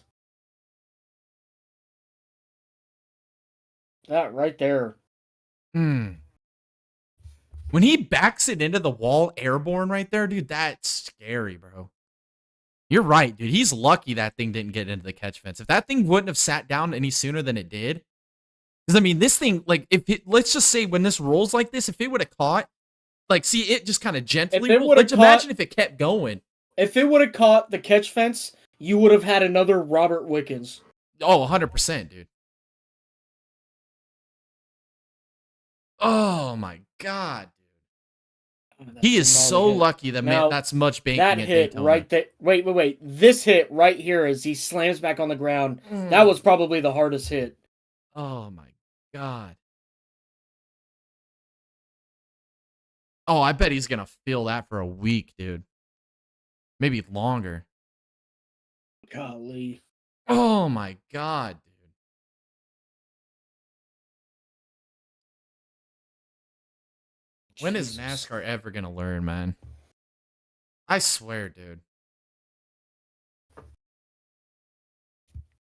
That right there. When he backs it into the wall airborne right there, dude, that's scary, bro. You're right, dude. He's lucky that thing didn't get into the catch fence. If that thing wouldn't have sat down any sooner than it did, because, I mean, this thing, like, let's just say when this rolls like this, if it would have caught, like, see, it just kind of gently rolled. Like, imagine if it kept going. If it would have caught the catch fence, you would have had another Robert Wickens. Oh, 100%, dude. Oh, my God, dude. He is so lucky that that's much banking that at hit Daytona. right there. Wait. This hit right here as he slams back on the ground, that was probably the hardest hit. Oh, my God. Oh, I bet he's going to feel that for a week, dude. Maybe longer. Golly. Oh, my God, dude. When is NASCAR ever going to learn, man? I swear, dude.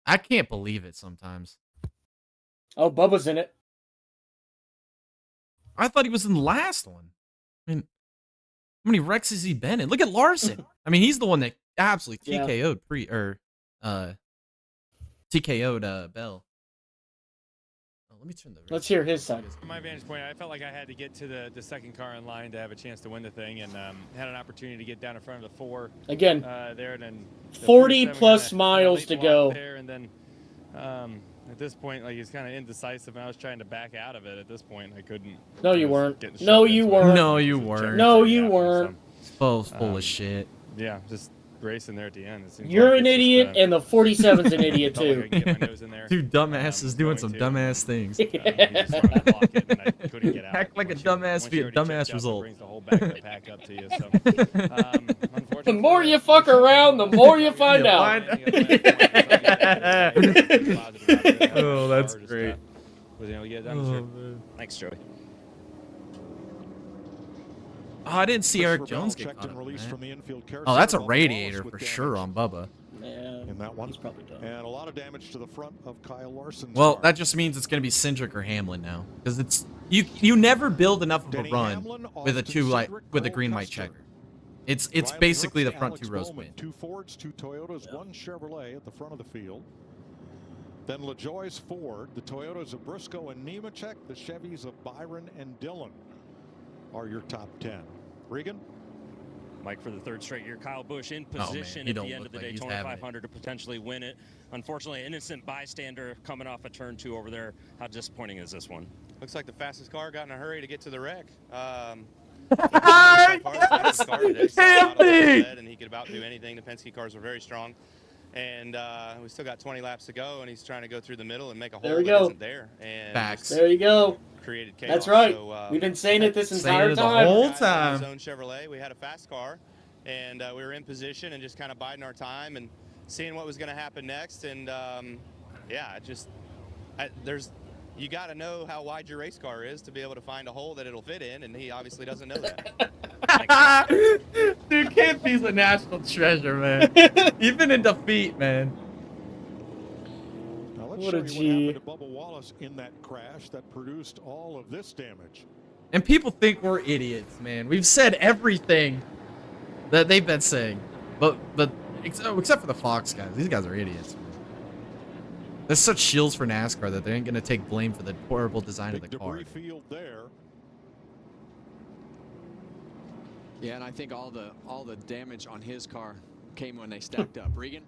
I can't believe it sometimes. Oh, Bubba's in it. I thought he was in the last one. I mean, how many wrecks has he been in? Look at Larson. I mean, he's the one that absolutely TKO'd TKO'd Bell. Oh, let me turn the. Let's hear his side. From my vantage point, I felt like I had to get to the second car in line to have a chance to win the thing, and had an opportunity to get down in front of the 4. Again, there, and then 40 plus miles to go. There, and then at this point, like, he's kind of indecisive, and I was trying to back out of it. At this point, I couldn't. No, you weren't. No, you weren't. No, you weren't. No, you weren't. Full of shit. Yeah, just racing there at the end. It seems You're like an it's just, idiot, and the 47's an idiot felt like too. I could get my nose in there. Two dumbasses doing some dumbass things. He just wanted to block it, and I couldn't get out. Act like a dumbass, be a dumbass result. Brings the whole back of the pack up to you. So, The more you fuck around, the more you find out. Oh, that's great. Was able to get it done. Oh, Sure. man. Thanks, Joey. Oh, I didn't see Eric Jones get caught up, man. Oh, that's a radiator for sure on Bubba. In that one. He's probably done. And a lot of damage to the front of Kyle Larson's Well, car. that just means it's going to be Cindric or Hamlin now, because it's you never build enough of a run with a green white checker. It's Riley basically the Herbst, front Alex two rows Bowman, win. 2 Fords, 2 Toyotas, 1 Chevrolet at the front of the field. Then LaJoie's Ford, the Toyotas of Briscoe and Nemechek, the Chevys of Byron and Dillon are your top 10. Regan? Mike, for the 3rd straight year, Kyle Busch in man, position he at don't the end look of the like he's Daytona having it. 500 to potentially win it. Unfortunately, innocent bystander coming off a turn 2 over there. How disappointing is this one? Looks like the fastest car got in a hurry to get to the wreck. Yes! And he could about do anything. The Penske cars were very strong. And we still got 20 laps to go, and he's trying to go through the middle and make a hole that isn't there. And Facts. There you go. Created chaos. That's right. So, We've been saying it this entire Saying it the time. whole His time. own Chevrolet. We had a fast car, and we were in position and just kind of biding our time and seeing what was going to happen next. And yeah, it just you got to know how wide your race car is to be able to find a hole that it'll fit in, and he obviously doesn't know that. Dude, Campy's a national treasure, man. Even in defeat, man. Now let's What show a you G. what happened to Bubba Wallace in that crash that produced all of this damage. And people think we're idiots, man. We've said everything that they've been saying, but except for the Fox guys, these guys are idiots. Man. They're such shields for NASCAR that they ain't gonna take blame for the horrible design of the car. Debris field there. Yeah, and I think all the damage on his car came when they stacked up. Regan?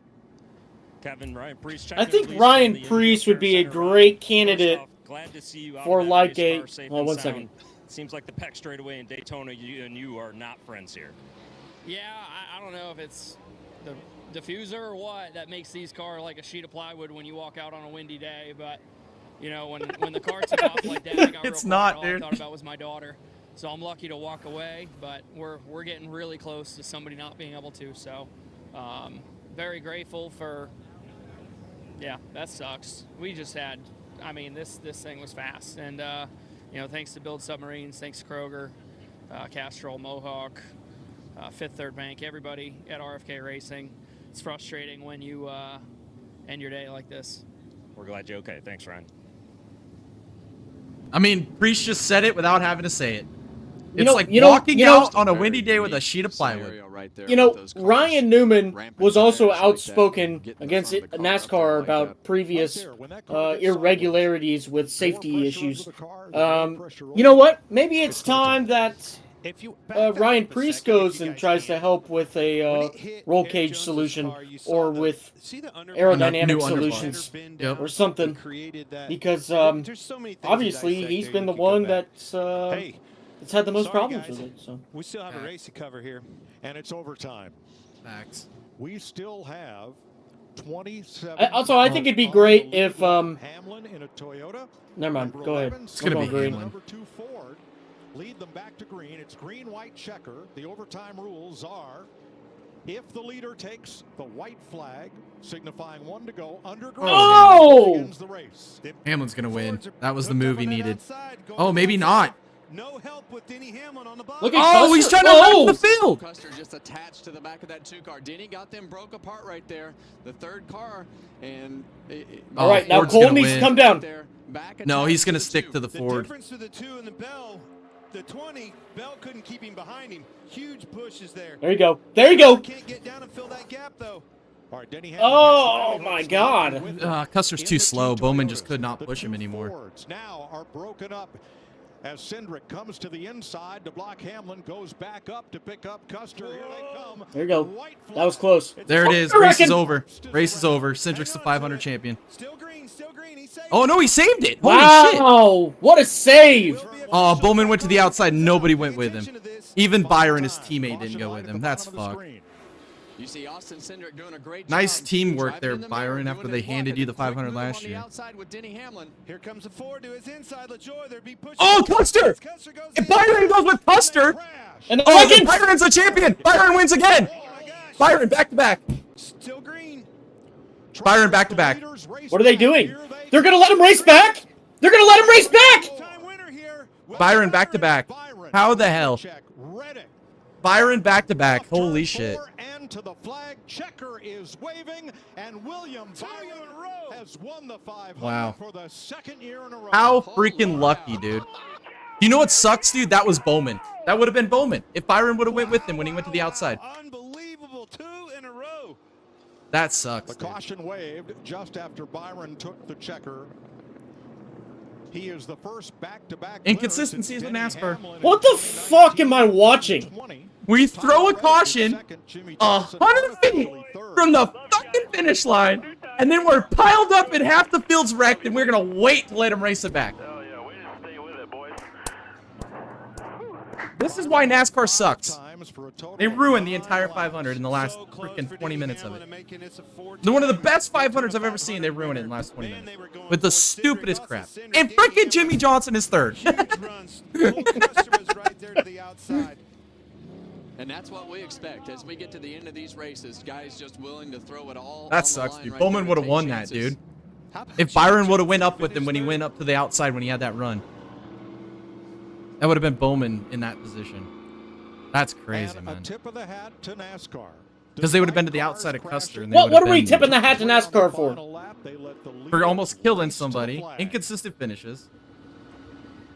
Kevin, Ryan Priest. I think Ryan Priest would be a great candidate Glad to see you out for of that like race a. car safe Well, and one sound. second. Seems like the Peck straightaway in Daytona, you are not friends here. Yeah, I don't know if it's the diffuser or what that makes these cars like a sheet of plywood when you walk out on a windy day. But you know, when the car took off like that, I got It's real not, quiet. All dude. I thought about was my daughter. So I'm lucky to walk away, but we're getting really close to somebody not being able to. So very grateful for. Yeah, that sucks. We just had. I mean, this thing was fast, and you know, thanks to Build Submarines, thanks to Kroger, Castrol, Mohawk, Fifth Third Bank, everybody at RFK Racing. It's frustrating when you end your day like this. We're glad you're okay. Thanks, Ryan. I mean, Priest just said it without having to say it. You It's know- like you know- walking you know- out on a windy day with a sheet of plywood. You know, Ryan Newman was also outspoken against NASCAR about previous irregularities with safety issues. You know what? Maybe it's time that Ryan Priest goes and tries to help with a roll cage solution or with aerodynamic New solutions Yep. or something. Because obviously he's been the one that's it's had the most problems with it. So we still have a race to cover here, and it's overtime. Max. We still have 27. Also, I think it'd be great if Hamlin in a Toyota. Never mind. Go ahead. It's gonna be green. Hamlin. Number 2 Ford. Lead them back to green. It's green, white checker. The overtime rules are: if the leader takes the white flag, signifying 1 to go under green, Oh! begins the race. If Hamlin's gonna win. That was the move he needed. Oh, maybe not. No help with Denny Hamlin on the bottom. Look at Oh, he's Custer. trying to Oh! wreck the field. Custer just attached to the back of that 2 car. Denny got them broke apart right there. The 3rd car, and All right, now Ford's Cole gonna needs win. to come down. No, he's gonna stick to the The Ford. difference to the 2 and the Bell, the 20, Bell couldn't keep him behind him. Huge pushes there. There you go. There you go. Can't get down and fill that gap though. All right, Denny Oh my God. Custer's too slow. Bowman just could not push him anymore. Fords now are broken up as Cindric comes to the inside to block Hamlin, goes back up to pick up Custer. Here they come. There you go. That was close. There it is. I Race is reckon- over. Race is over. Cindric's the 500 champion. Still green, still green. He saved Oh no, he saved it. Holy shit. Wow, what a save! Oh, Bowman went to the outside. Nobody went with him. Even Byron, his teammate, didn't go with him. That's fucked. You see Austin Cindric doing a great Nice job teamwork there, driving in the Byron, middle, after doing they it quick. handed you the A quick 500 move last on the year. outside with Denny Hamlin. Here comes the Ford to his inside. LaJoy, there'd be pushing. Oh, Custer! If Byron goes with Custer, and oh, then Byron's a champion. Byron wins again. Byron back to back. Still green. Byron back to back. What are they doing? They're gonna let him race back. They're gonna let him race back. Byron back to back. How the hell? Byron back to back. Holy shit. And to the flag checker is waving, and William Byron has won the 500 Wow. for the second year in a row. How freaking lucky, dude. You know what sucks, dude? That was Bowman. That would have been Bowman if Byron would have went with him when he went to the outside. Unbelievable, 2 in a row. That sucks. The caution waved just after Byron took the checker. He is the first back-to-back Inconsistencies with NASCAR. What the fuck am I watching? We throw a caution 100 feet from the fucking finish line, and then we're piled up and half the field's wrecked, and we're gonna wait to let him race it back. This is why NASCAR sucks. They ruined the entire 500 in the last freaking 20 minutes of it. They're one of the best 500s I've ever seen. They ruined it in the last 20 minutes with the stupidest crap. And freaking Jimmy Johnson is third. And that's what we expect as we get to the end of these races. Guys just willing to throw it all. That sucks, dude. Bowman would have won that, dude. If Byron would have went up with him when he went up to the outside when he had that run. That would have been Bowman in that position. That's crazy, and man. a tip of the hat to NASCAR. Because they would have been to the outside of Custer. And they What would have are we been tipping the hat to NASCAR for? For almost killing somebody. Inconsistent finishes.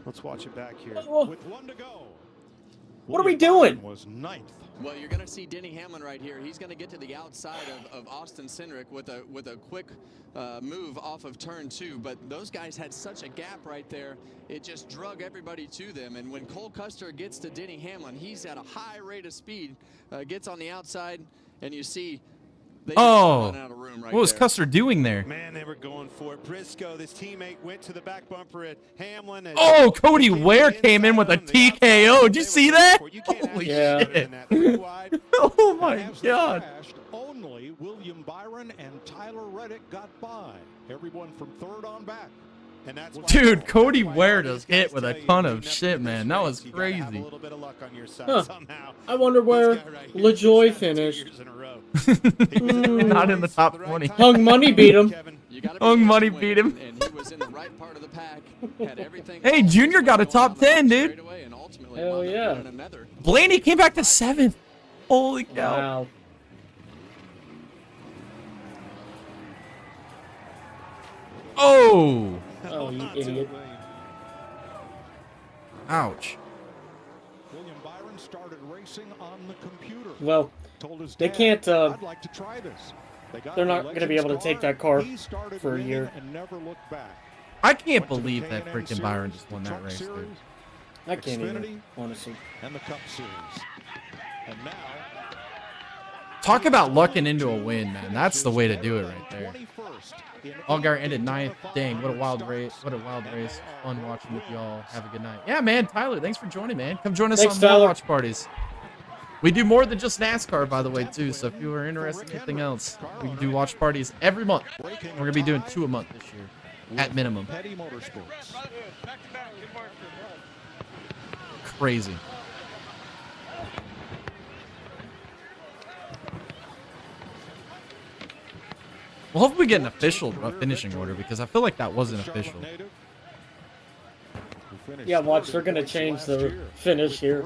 Let's watch it back here. With 1 to go. What are we doing? Was 9th. Well, you're going to see Denny Hamlin right here. He's going to get to the outside of Austin Cindric with a quick move off of turn 2. But those guys had such a gap right there, it just drug everybody to them. And when Cole Custer gets to Denny Hamlin, he's at a high rate of speed, gets on the outside, and you see they just run out of room right what was there. Custer doing there? Man, they were going for it. Briscoe, this teammate, went to the back bumper at Hamlin. And Oh, Cody Ware came in with a TKO. Did you see that? Holy shit. Oh my god. Only William Byron and Tyler Reddick got by. Everyone from third on back. And that's Dude, Cody Ware just hit with a ton of shit, man. That was crazy. I wonder where LaJoy finished. Not in the top 20. Hung Money beat him. Hung Money beat him. And he was in the right part of the pack, had everything. Hey, Junior got a top 10, dude. Hell yeah. Blaney came back to 7th. Holy cow. Wow. Oh. Oh, you idiot. Ouch. William Byron started racing on the computer. Well, Told his they dad, can't. I'd like to try this. They're not going to be able to take that car for a year. And never looked back. I can't believe that freaking Byron just won that race, dude. I can't even, honestly. And the Cup Series. And now, Talk about lucking into a win, man. That's the way to do it right there. Allgaier ended 9th. Dang, what a wild race. What a wild race. Fun watching with y'all. Have a good night. Yeah, man. Tyler, thanks for joining, man. Come join us Thanks, on more Tyler. watch parties. We do more than just NASCAR, by the way, too. So if you are interested in anything else, we do watch parties every month. We're going to be doing 2 a month this year, at minimum. Petty Motorsports. Crazy. Well, hopefully we get an official finishing order, because I feel like that wasn't official. Yeah, watch, they're going to change the finish here.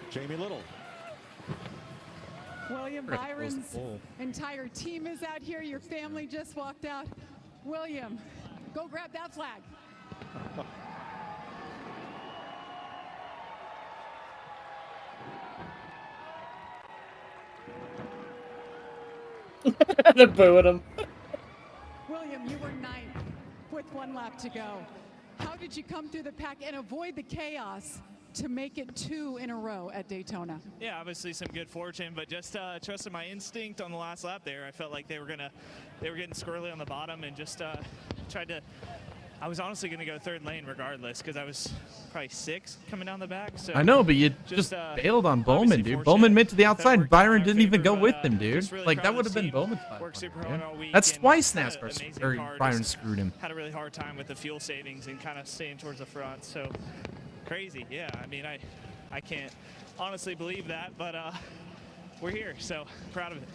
Jamie Little. William Byron's entire team is out here. Your family just walked out. William, go grab that flag. They're booing him. William, you were 9th with 1 lap to go. How did you come through the pack and avoid the chaos to make it 2 in a row at Daytona? Yeah, obviously some good fortune, but just trusted my instinct on the last lap there. I felt like they were getting squirrely on the bottom, and just tried to. I was honestly going to go third lane regardless because I was probably 6 coming down the back. So I know, but you just bailed on Bowman, dude. Bowman meant to the outside. Byron didn't even go with him, dude. really Like, proud that of would this have been team. Bowman's Worked super 500, hard dude. all week That's and twice had an NASCAR amazing or car. Byron Just screwed him. Had a really hard time with the fuel savings and kind of staying towards the front. So crazy, yeah. I mean, I can't honestly believe that, but we're here, so proud of it.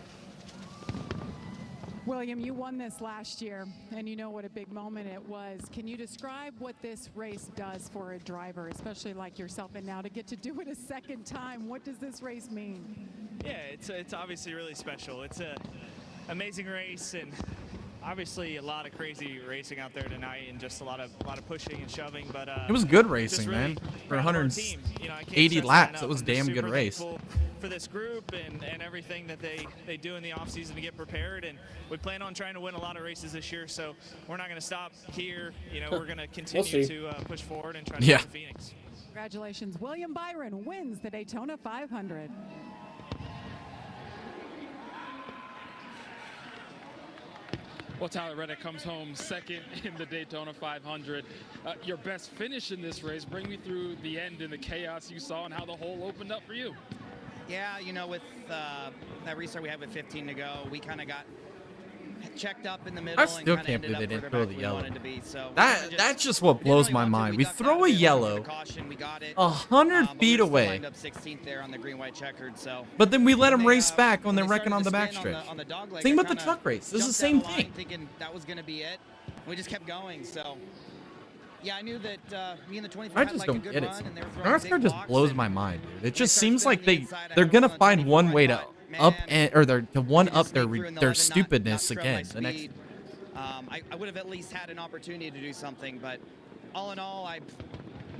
William, you won this last year, and you know what a big moment it was. Can you describe what this race does for a driver, especially like yourself, and now to get to do it a second time? What does this race mean? Yeah, it's obviously really special. It's a amazing race, and obviously a lot of crazy racing out there tonight, and just a lot of pushing and shoving. But It was good just racing, really man. For proud of our team. You know, I can't 180 stress that laps, enough. it was I'm just damn good super race. thankful for this group and everything that they do in the off season to get prepared, and we plan on trying to win a lot of races this year, so we're not going to stop here. You know, we're going to continue to push forward and try to win Phoenix. Congratulations. William Byron wins the Daytona 500. Well, Tyler Reddick comes home second in the Daytona 500. Your best finish in this race. Bring me through the end and the chaos you saw and how the hole opened up for you. Yeah, you know, with that restart we had with 15 to go, we kind of got checked up in the middle. I still and can't ended believe they up didn't further throw back the we yellow. wanted to be. So That's just what blows my mind. We throw a yellow 100 feet away. Lined up 16th there on the green-white checkered. So, but then we let them race back when they're wrecking on the backstretch. Same with the truck race. This is the same thing. Thinking that was going to be it. We just kept going. So, yeah, I knew that me and the 24 I had just like a don't good get run, it. and they were throwing NASCAR big just blocks, blows and my mind, dude. It just started seems like spinning the inside, they're I gonna had find on one way to 24, up and or they're to one up their stupidness not again. scrub The my next. speed. I would have at least had an opportunity to do something, but all in all, I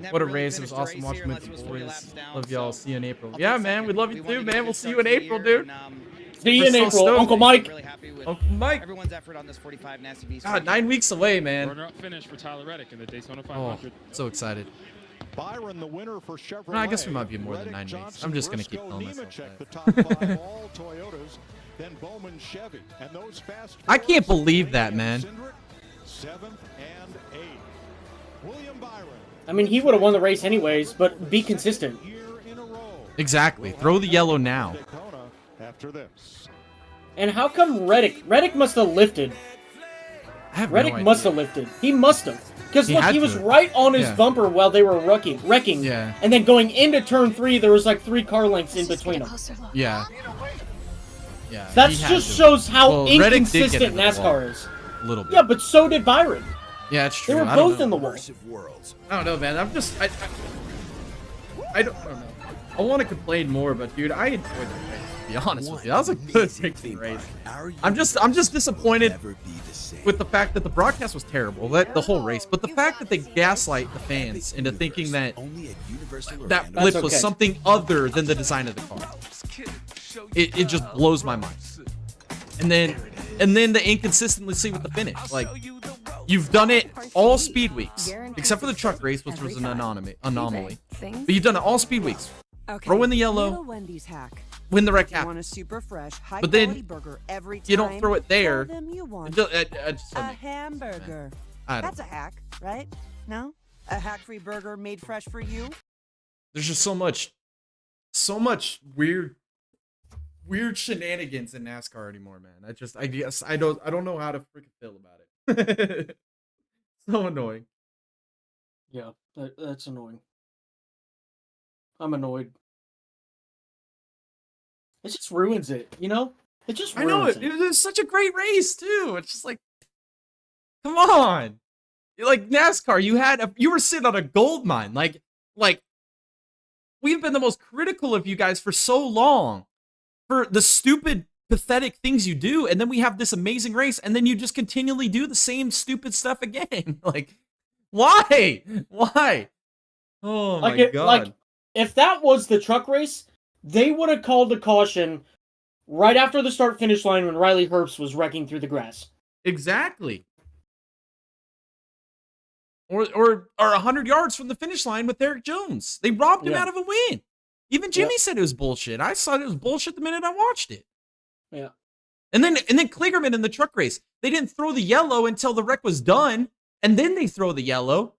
never What a really race. It was finished a awesome race watching here with unless the it was 40 boys. laps down, Love y'all. so See you in April. I'll Yeah, take man. second. We love you We wanted too, to man. get a We'll good see you start in to the April, year, dude. and, See you in We're so April, stoked. Uncle Mike. really happy with Uncle Mike. everyone's effort on this 45 Nasty Beast. God, 9 weeks away, man. Runner-up finish for Tyler Reddick in the Daytona Oh, 500. so excited. Byron, the winner for Chevrolet. No, I guess we might be more than Reddick, 9 weeks. Johnson, I'm just gonna keep Briscoe, telling myself Nemechek, that. the top 5 all Toyotas, then Bowman, Chevy, and those fast. I can't fours, believe that, Ray man. Cindric, 7th and 8th. William Byron. I mean, he would have won the race anyways, but be consistent. Exactly. Throw the yellow now. After this. And how come Reddick must have lifted? I have Reddick no must idea. have lifted. He must have. Because He look, had he was to. right on his Yeah. bumper while they were wrecking. Yeah. And then going into turn 3, there was like 3 car lengths in between them. Yeah. Yeah. That he had just to. shows how Well, Reddick did get inconsistent into the wall. NASCAR is. A little bit. Yeah, but so did Byron. Yeah, it's true. They were I don't both know. in the wall. I don't know, man. I don't know. I want to complain more, but dude, I enjoyed the race. To be honest with you, that was a good freaking race. I'm just disappointed with the fact that the broadcast was terrible, the whole race, but the fact that they gaslight the fans into thinking that blitz was okay. something other than the design of the car. It just blows my mind. And then the inconsistency with the finish, like. You've done it all speed weeks, except for the truck race, which was an anomaly. But you've done it all speed weeks. Throw in the yellow, win the red cap. But then you don't throw it there. A hamburger. I don't That's a hack, right? No? A hack-free burger made fresh for you? There's just so much weird shenanigans in NASCAR anymore, man. I guess I don't know how to freaking feel about it. So annoying. Yeah, that's annoying. I'm annoyed. It just ruins it, you know? It just I know ruins it. It was such a great race too. It's just like, come on, like NASCAR. You were sitting on a gold mine. Like we've been the most critical of you guys for so long for the stupid, pathetic things you do, and then we have this amazing race, and then you just continually do the same stupid stuff again. Like, why? Oh my god! Like, if that was the truck race, they would have called a caution right after the start-finish line when Riley Herbst was wrecking through the grass. Exactly. Or 100 yards from the finish line with Eric Jones. They robbed him out of a win. Even Jimmy said it was bullshit. I saw it was bullshit the minute I watched it. Yeah. And then Kligerman in the truck race, they didn't throw the yellow until the wreck was done. And then they throw the yellow.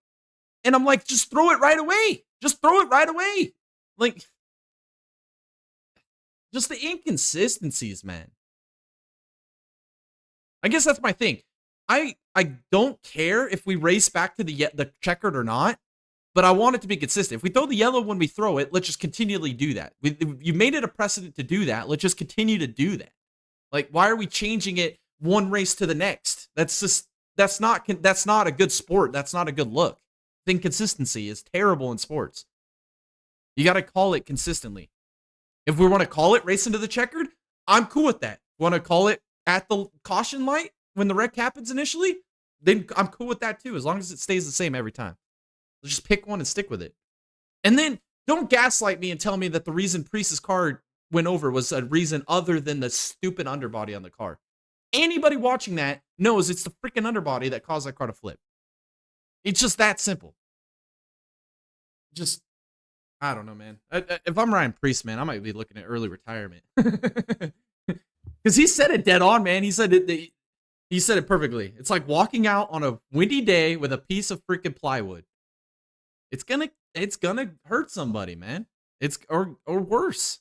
And I'm like, just throw it right away. Just throw it right away. Like, just the inconsistencies, man. I guess that's my thing. I don't care if we race back to the checkered or not, but I want it to be consistent. If we throw the yellow when we throw it, let's just continually do that. You made it a precedent to do that. Let's just continue to do that. Like, why are we changing it one race to the next? That's not a good sport. That's not a good look. Inconsistency is terrible in sports. You got to call it consistently. If we want to call it race into the checkered, I'm cool with that. Want to call it at the caution light when the wreck happens initially, then I'm cool with that too, as long as it stays the same every time. Let's just pick one and stick with it. And then don't gaslight me and tell me that the reason Priest's car went over was a reason other than the stupid underbody on the car. Anybody watching that knows it's the freaking underbody that caused that car to flip. It's just that simple. Just, I don't know, man. If I'm Ryan Priest, man, I might be looking at early retirement. Because he said it dead on, man. He said it. He said it perfectly. It's like walking out on a windy day with a piece of freaking plywood. It's gonna hurt somebody, man. It's or worse.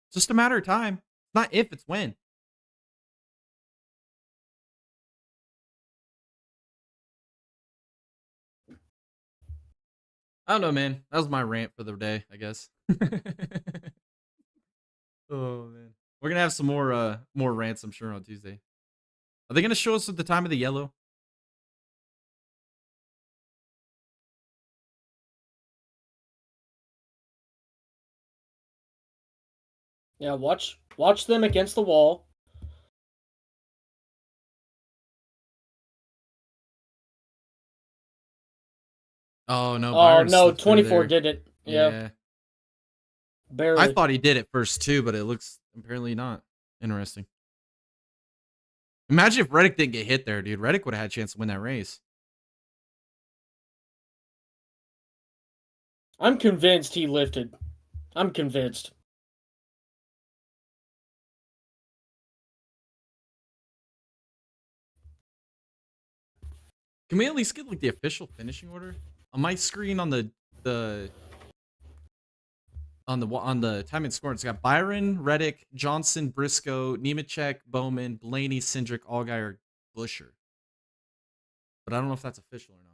It's just a matter of time. It's not if, it's when. I don't know, man. That was my rant for the day, I guess. Oh man, we're gonna have some more rants, I'm sure, on Tuesday. Are they gonna show us at the time of the yellow? Yeah, watch them against the wall. Oh no! Oh no! 24 did it. Yeah. Barely. I thought he did it first too, but it looks apparently not. Interesting. Imagine if Reddick didn't get hit there, dude. Reddick would have had a chance to win that race. I'm convinced he lifted. I'm convinced. Can we at least get like the official finishing order? On my screen on the time and score, it's got Byron, Reddick, Johnson, Briscoe, Nemechek, Bowman, Blaney, Cindric, Allgaier, Busher. But I don't know if that's official or not.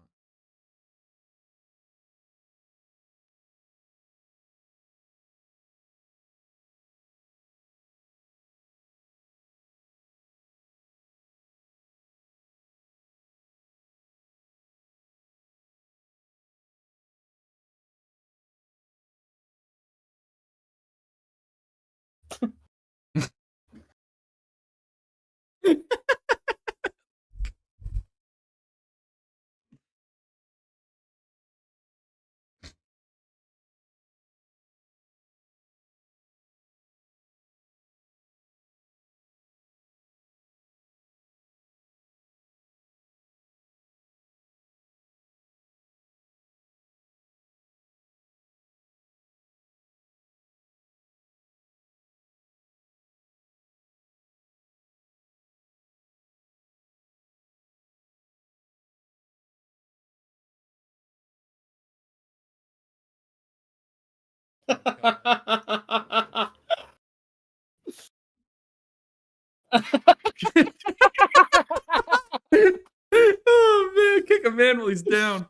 Oh man, kick a man while he's down.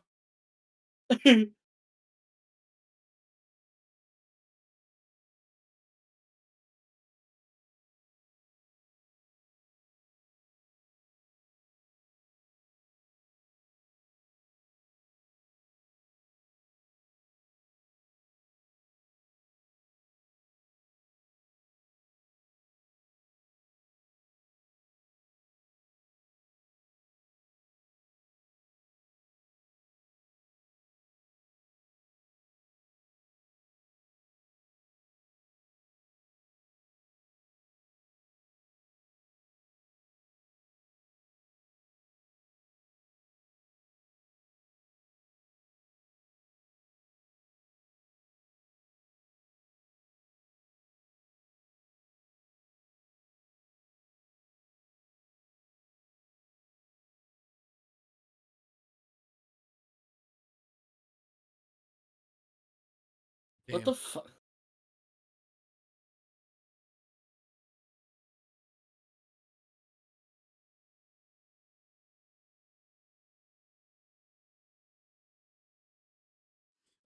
What the fuck?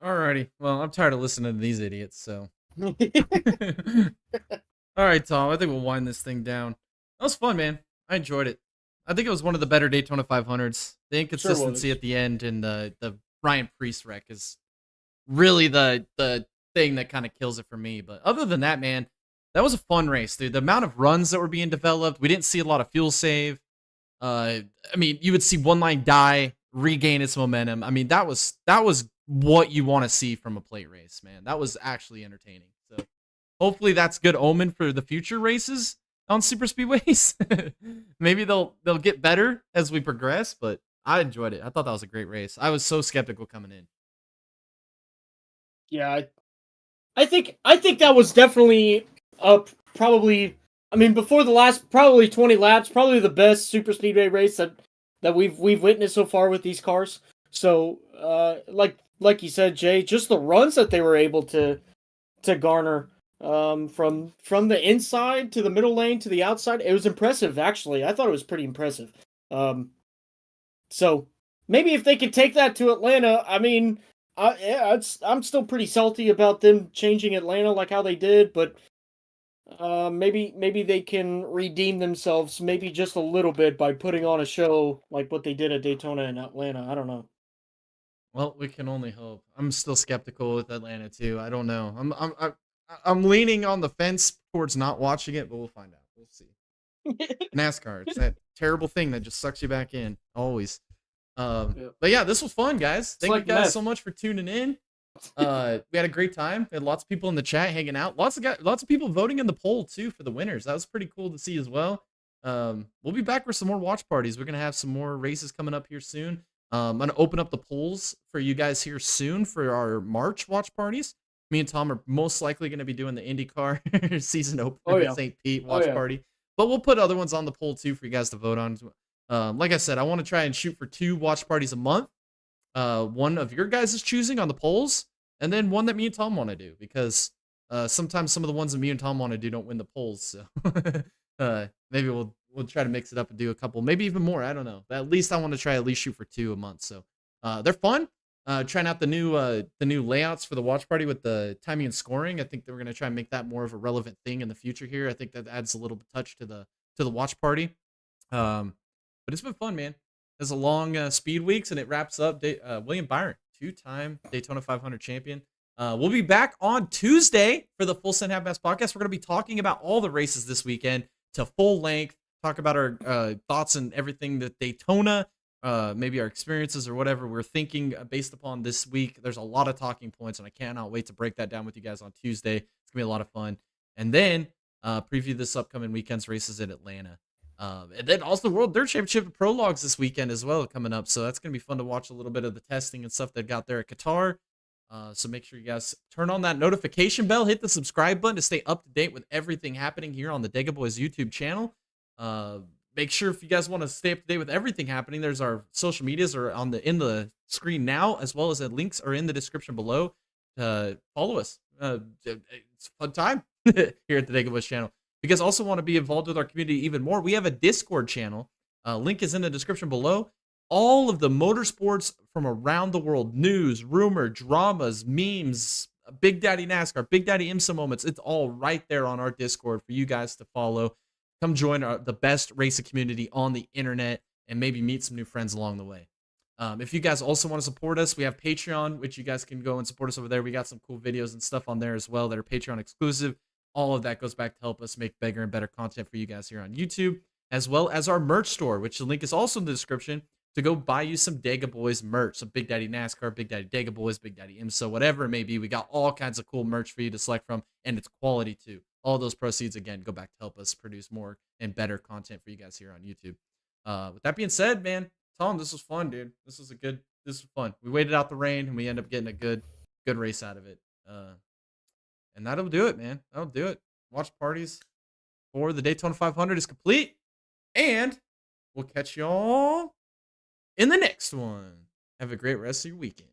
Alrighty. Well, I'm tired of listening to these idiots, so. Alright, Tom. I think we'll wind this thing down. That was fun, man. I enjoyed it. I think it was one of the better Daytona 500s. The inconsistency at the end and the Ryan Preece wreck is really the thing that kind of kills it for me. But other than that, man, that was a fun race, dude. The amount of runs that were being developed, we didn't see a lot of fuel save. I mean, you would see one line die, regain its momentum. I mean, that was what you want to see from a plate race, man. That was actually entertaining. So hopefully that's good omen for the future races on super speedways. Maybe they'll get better as we progress, but I enjoyed it. I thought that was a great race. I was so skeptical coming in. Yeah, I think that was definitely probably, I mean, before the last probably 20 laps, probably the best super speedway race that we've witnessed so far with these cars. So like you said, Jay, just the runs that they were able to garner from the inside to the middle lane to the outside, it was impressive. Actually, I thought it was pretty impressive. So maybe if they could take that to Atlanta, I mean, I'm still pretty salty about them changing Atlanta like how they did, but maybe they can redeem themselves maybe just a little bit by putting on a show like what they did at Daytona and Atlanta. I don't know. Well, we can only hope. I'm still skeptical with Atlanta too. I don't know. I'm leaning on the fence towards not watching it, but we'll find out. We'll see. NASCAR, it's that terrible thing that just sucks you back in always. But yeah, this was fun, guys. Thank you guys so much for tuning in. We had a great time. We had lots of people in the chat hanging out. Lots of people voting in the poll too for the winners. That was pretty cool to see as well. We'll be back for some more watch parties. We're gonna have some more races coming up here soon. I'm gonna open up the polls for you guys here soon for our March watch parties. Me and Tom are most likely gonna be doing the IndyCar season opener at St. Pete watch party. But we'll put other ones on the poll too for you guys to vote on. Like I said, I want to try and shoot for 2 watch parties a month. One of your guys is choosing on the polls, and then one that me and Tom want to do, because sometimes some of the ones that me and Tom want to do don't win the polls. So maybe we'll try to mix it up and do a couple, maybe even more. I don't know. But at least I want to try at least shoot for 2 a month. So they're fun. Trying out the new layouts for the watch party with the timing and scoring. I think that we're gonna try and make that more of a relevant thing in the future here. I think that adds a little touch to the watch party. But it's been fun, man. There's a long speed weeks, and it wraps up. William Byron, 2-time Daytona 500 champion. We'll be back on Tuesday for the Full Send Half Mass podcast. We're going to be talking about all the races this weekend to full length, talk about our thoughts and everything that Daytona, maybe our experiences or whatever we're thinking based upon this week. There's a lot of talking points, and I cannot wait to break that down with you guys on Tuesday. It's going to be a lot of fun. And then preview this upcoming weekend's races in Atlanta. And then also World Dirt Championship prologues this weekend as well coming up. So that's going to be fun to watch a little bit of the testing and stuff they've got there at Qatar. So make sure you guys turn on that notification bell, hit the subscribe button to stay up to date with everything happening here on the Dega Boys YouTube channel. Make sure if you guys want to stay up to date with everything happening, there's our social medias are in the screen now, as well as the links are in the description below. Follow us. It's a fun time here at the Dega Boys channel. If you guys also want to be involved with our community even more, we have a Discord channel. Link is in the description below. All of the motorsports from around the world, news, rumor, dramas, memes, Big Daddy NASCAR, Big Daddy IMSA moments, it's all right there on our Discord for you guys to follow. Come join the best racing community on the internet and maybe meet some new friends along the way. If you guys also want to support us, we have Patreon, which you guys can go and support us over there. We got some cool videos and stuff on there as well that are Patreon exclusive. All of that goes back to help us make bigger and better content for you guys here on YouTube, as well as our merch store, which the link is also in the description to go buy you some Dega Boys merch. So Big Daddy NASCAR, Big Daddy Dega Boys, Big Daddy IMSA, whatever it may be. We got all kinds of cool merch for you to select from, and it's quality too. All those proceeds, again, go back to help us produce more and better content for you guys here on YouTube. With that being said, man, Tom, this was fun, dude. This was fun. We waited out the rain, and we ended up getting a good race out of it. And that'll do it, man. That'll do it. Watch parties for the Daytona 500 is complete. And we'll catch y'all in the next one. Have a great rest of your weekend.